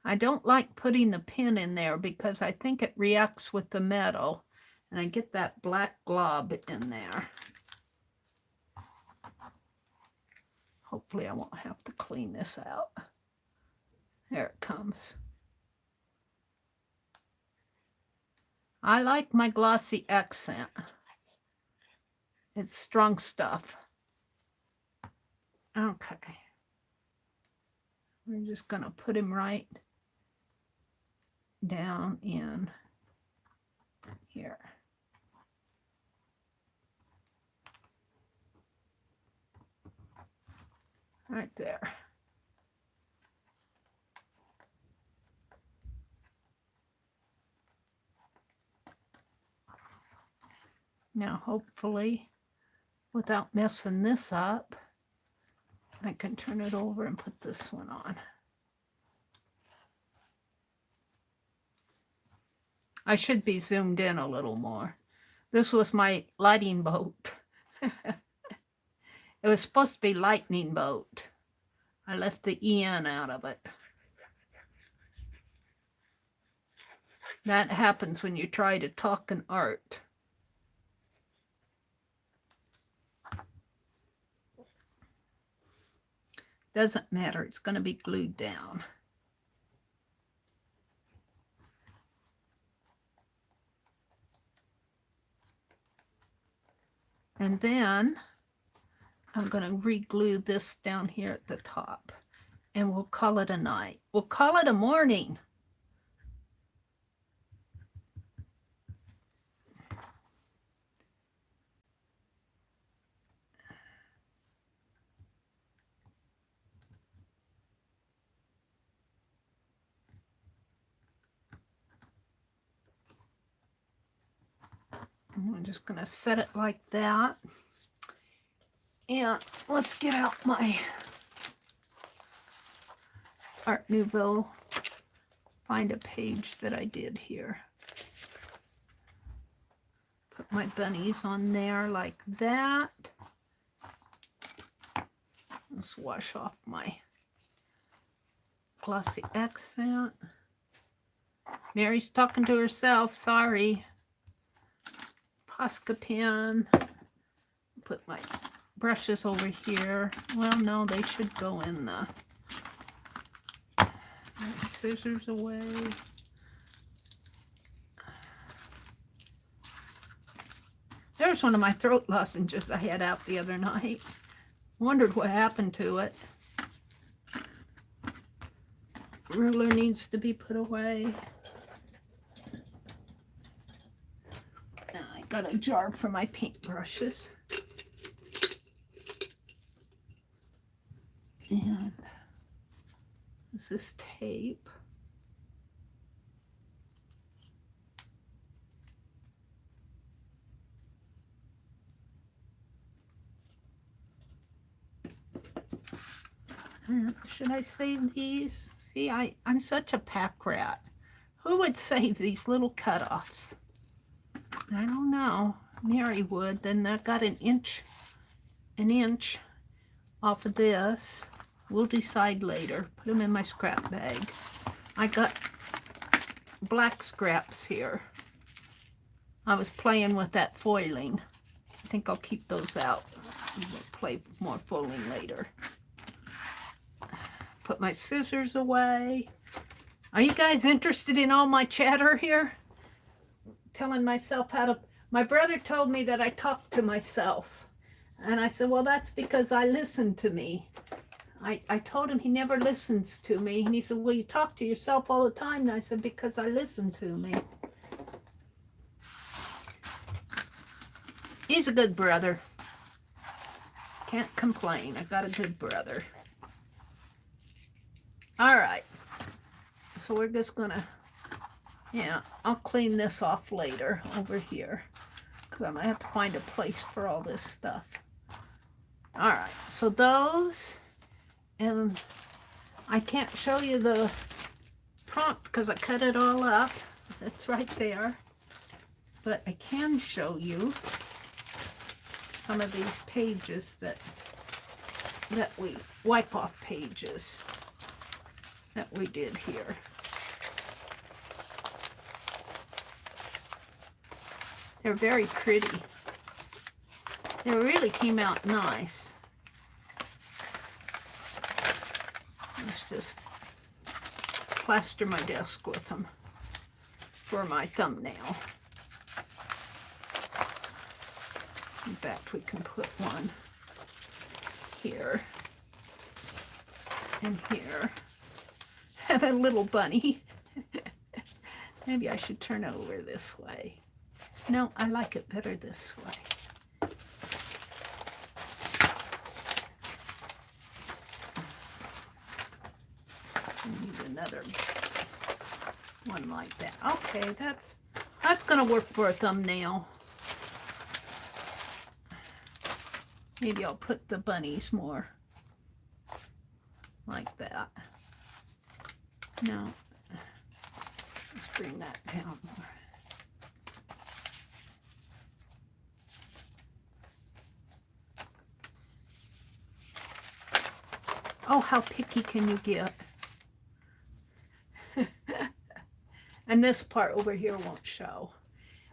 I don't like putting the pen in there because I think it reacts with the metal and I get that black glob in there. Hopefully I won't have to clean this out. There it comes. I like my glossy accent. It's strong stuff. Okay. We're just going to put him right down in here. Right there. Now, hopefully, without messing this up, I can turn it over and put this one on. I should be zoomed in a little more. This was my lighting boat. It was supposed to be lightning boat. I left the EN out of it. That happens when you try to talk in art. Doesn't matter, it's going to be glued down. And then I'm going to re-glue this down here at the top. And we'll call it a night. We'll call it a morning. I'm just going to set it like that. And let's get out my Art Nouveau. Find a page that I did here. Put my bunnies on there like that. Let's wash off my glossy accent. Mary's talking to herself, sorry. Posca pen. Put my brushes over here. Well, no, they should go in the scissors away. There's one of my throat lozenges I had out the other night. Wondered what happened to it. Ruler needs to be put away. I got a jar for my paintbrushes. And this is tape. Should I save these? See, I'm such a pack rat. Who would save these little cutoffs? I don't know. Mary would. Then I got an inch off of this. We'll decide later. Put them in my scrap bag. I got black scraps here. I was playing with that foiling. I think I'll keep those out. We'll play more foiling later. Put my scissors away. Are you guys interested in all my chatter here? Telling myself how to... My brother told me that I talk to myself. And I said, well, that's because I listen to me. I told him he never listens to me. And he said, well, you talk to yourself all the time. And I said, because I listen to me. He's a good brother. Can't complain. I got a good brother. All right. So we're just going to, yeah, I'll clean this off later over here. Because I might have to find a place for all this stuff. All right. So those, and I can't show you the prompt because I cut it all up. It's right there. But I can show you some of these pages that we wipe off pages that we did here. They're very pretty. They really came out nice. Let's just plaster my desk with them for my thumbnail. In fact, we can put one here and here. And a little bunny. Maybe I should turn it over this way. No, I like it better this way. I need another one like that. Okay, that's gonna work for a thumbnail. Maybe I'll put the bunnies more like that. No, let's bring that down more. Oh, how picky can you get? And this part over here won't show.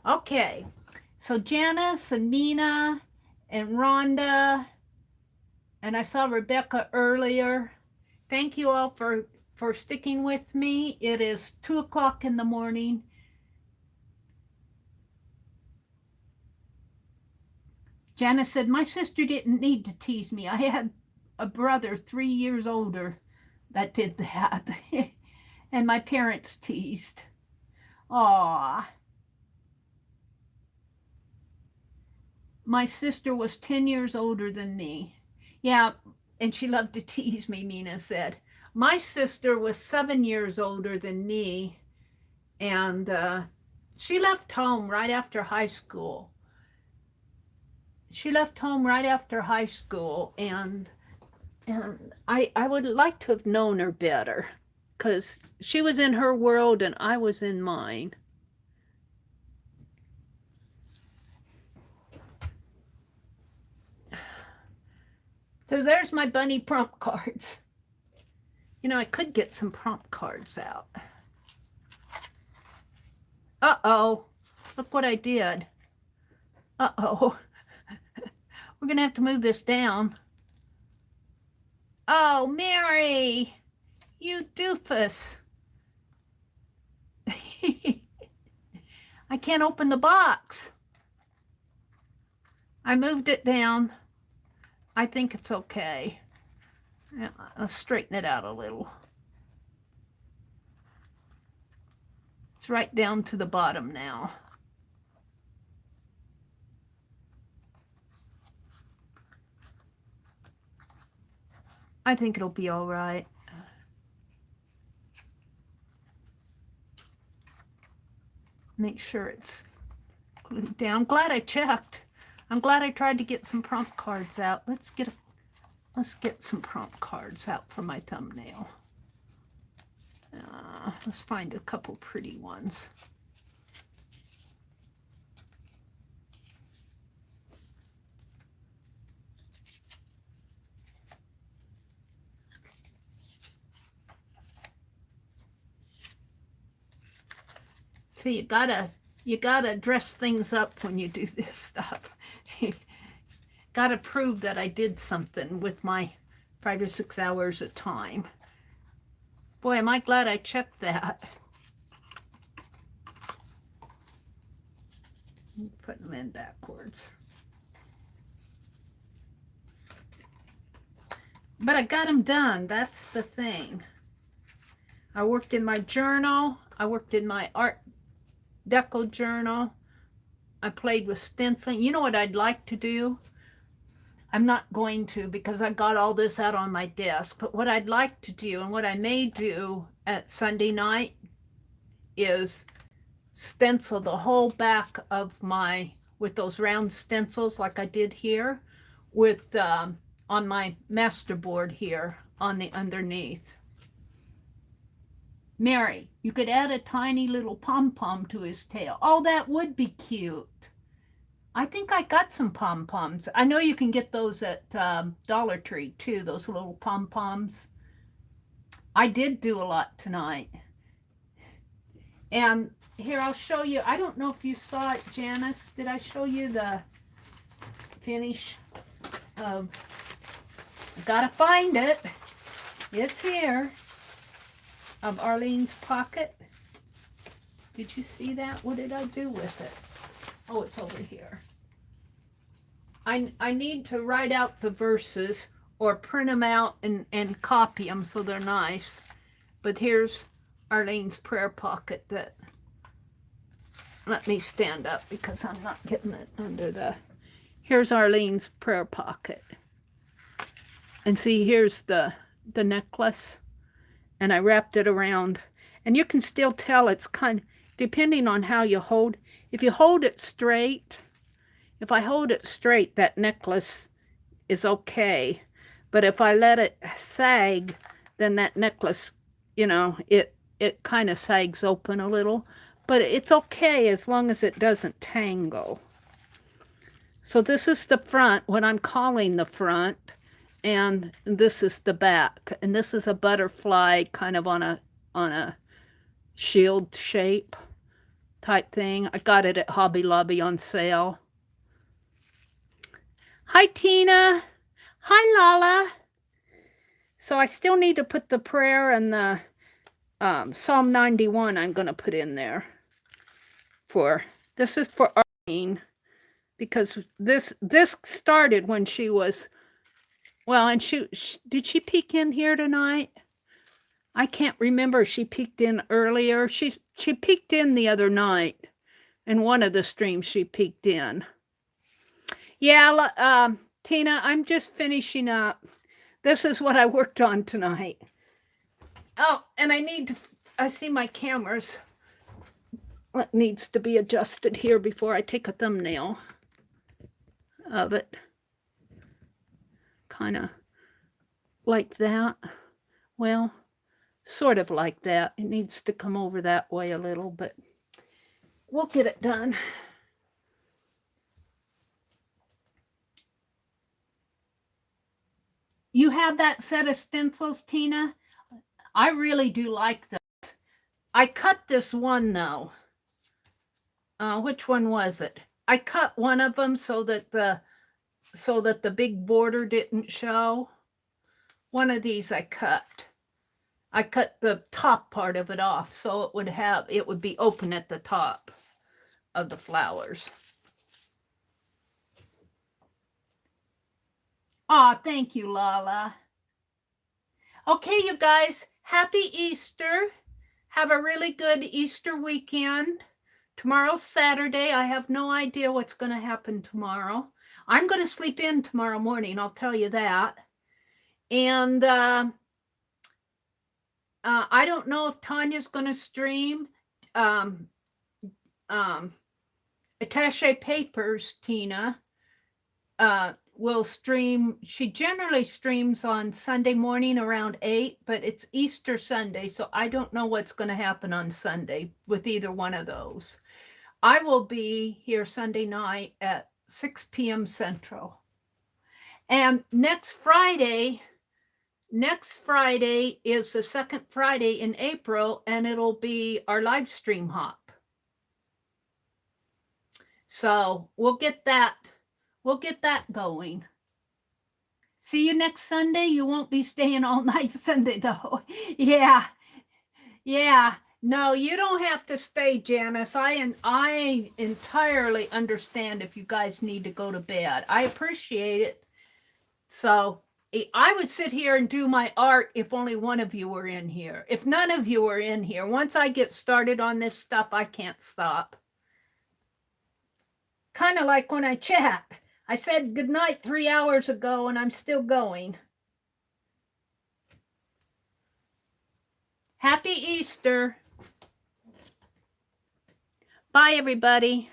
Okay, so Janice and Mina and Rhonda, and I saw Rebecca earlier. Thank you all for sticking with me. It is 2 o'clock in the morning. Janice said, my sister didn't need to tease me. I had a brother 3 years older that did that. And my parents teased. Aww. My sister was 10 years older than me. Yeah, and she loved to tease me, Mina said. My sister was 7 years older than me, and she left home right after high school. She left home right after high school, and I would like to have known her better, because she was in her world and I was in mine. So there's my bunny prompt cards. You know, I could get some prompt cards out. Uh-oh. Look what I did. Uh-oh. We're going to have to move this down. Oh, Mary. You doofus. I can't open the box. I moved it down. I think it's okay. I'll straighten it out a little. It's right down to the bottom now. I think it'll be all right. Make sure it's glued down. I'm glad I checked. I'm glad I tried to get some prompt cards out. Let's get Let's get some prompt cards out for my thumbnail. Let's find a couple pretty ones. So you gotta dress things up when you do this stuff. Gotta prove that I did something with my 5 or 6 hours of time. Boy, am I glad I checked that. Put them in backwards. But I got them done. That's the thing. I worked in my journal. I worked in my Art Deco journal. I played with stenciling. You know what I'd like to do? I'm not going to because I got all this out on my desk. But what I'd like to do and what I may do at Sunday night is stencil the whole back of my, with those round stencils like I did here, with on my masterboard here on the underneath. Mary, you could add a tiny little pom-pom to his tail. Oh, that would be cute. I think I got some pom-poms. I know you can get those at Dollar Tree too, those little pom-poms. I did do a lot tonight. And here, I'll show you. I don't know if you saw it, Janice. Did I show you the finish of... Gotta find it. It's here. Of Arlene's pocket. Did you see that? What did I do with it? Oh, it's over here. I need to write out the verses or print them out and copy them so they're nice. But here's Arlene's prayer pocket that... Let me stand up because I'm not getting it under the... Here's Arlene's prayer pocket. And see, here's the necklace. And I wrapped it around. And you can still tell it's kind of, depending on how you hold. If you hold it straight, if I hold it straight, that necklace is okay. But if I let it sag, then that necklace, you know, it kind of sags open a little. But it's okay as long as it doesn't tangle. So this is the front, what I'm calling the front. And this is the back. And this is a butterfly kind of on a shield shape type thing. I got it at Hobby Lobby on sale. Hi, Tina. Hi, Lala. So I still need to put the prayer and the Psalm 91 I'm going to put in there. This is for Arlene, because this started when she was, well, and she did she peek in here tonight? I can't remember. She peeked in earlier. She peeked in the other night. In one of the streams she peeked in. Yeah, Tina, I'm just finishing up. This is what I worked on tonight. Oh, and I see my cameras. What needs to be adjusted here before I take a thumbnail of it. Kind of like that. Well, sort of like that. It needs to come over that way a little, but we'll get it done. You have that set of stencils, Tina? I really do like that. I cut this one, though. Which one was it? I cut one of them so that the big border didn't show. One of these I cut. I cut the top part of it off so it would be open at the top of the flowers. Aw, thank you, Lala. Okay, you guys, happy Easter. Have a really good Easter weekend. Tomorrow's Saturday. I have no idea what's going to happen tomorrow. I'm going to sleep in tomorrow morning, I'll tell you that. And I don't know if Tanya's going to stream attaché papers, Tina. will stream. She generally streams on Sunday morning around 8, but it's Easter Sunday, so I don't know what's going to happen on Sunday with either one of those. I will be here Sunday night at 6 p.m. Central. And next Friday is the second Friday in April, and it'll be our live stream hop. So we'll get that going. See you next Sunday. You won't be staying all night Sunday though. Yeah. No, you don't have to stay, Janice. I entirely understand if you guys need to go to bed. I appreciate it. So I would sit here and do my art if only one of you were in here. If none of you are in here, once I get started on this stuff, I can't stop. Kind of like when I chat. I said goodnight 3 hours ago and I'm still going. Happy Easter. Bye, everybody.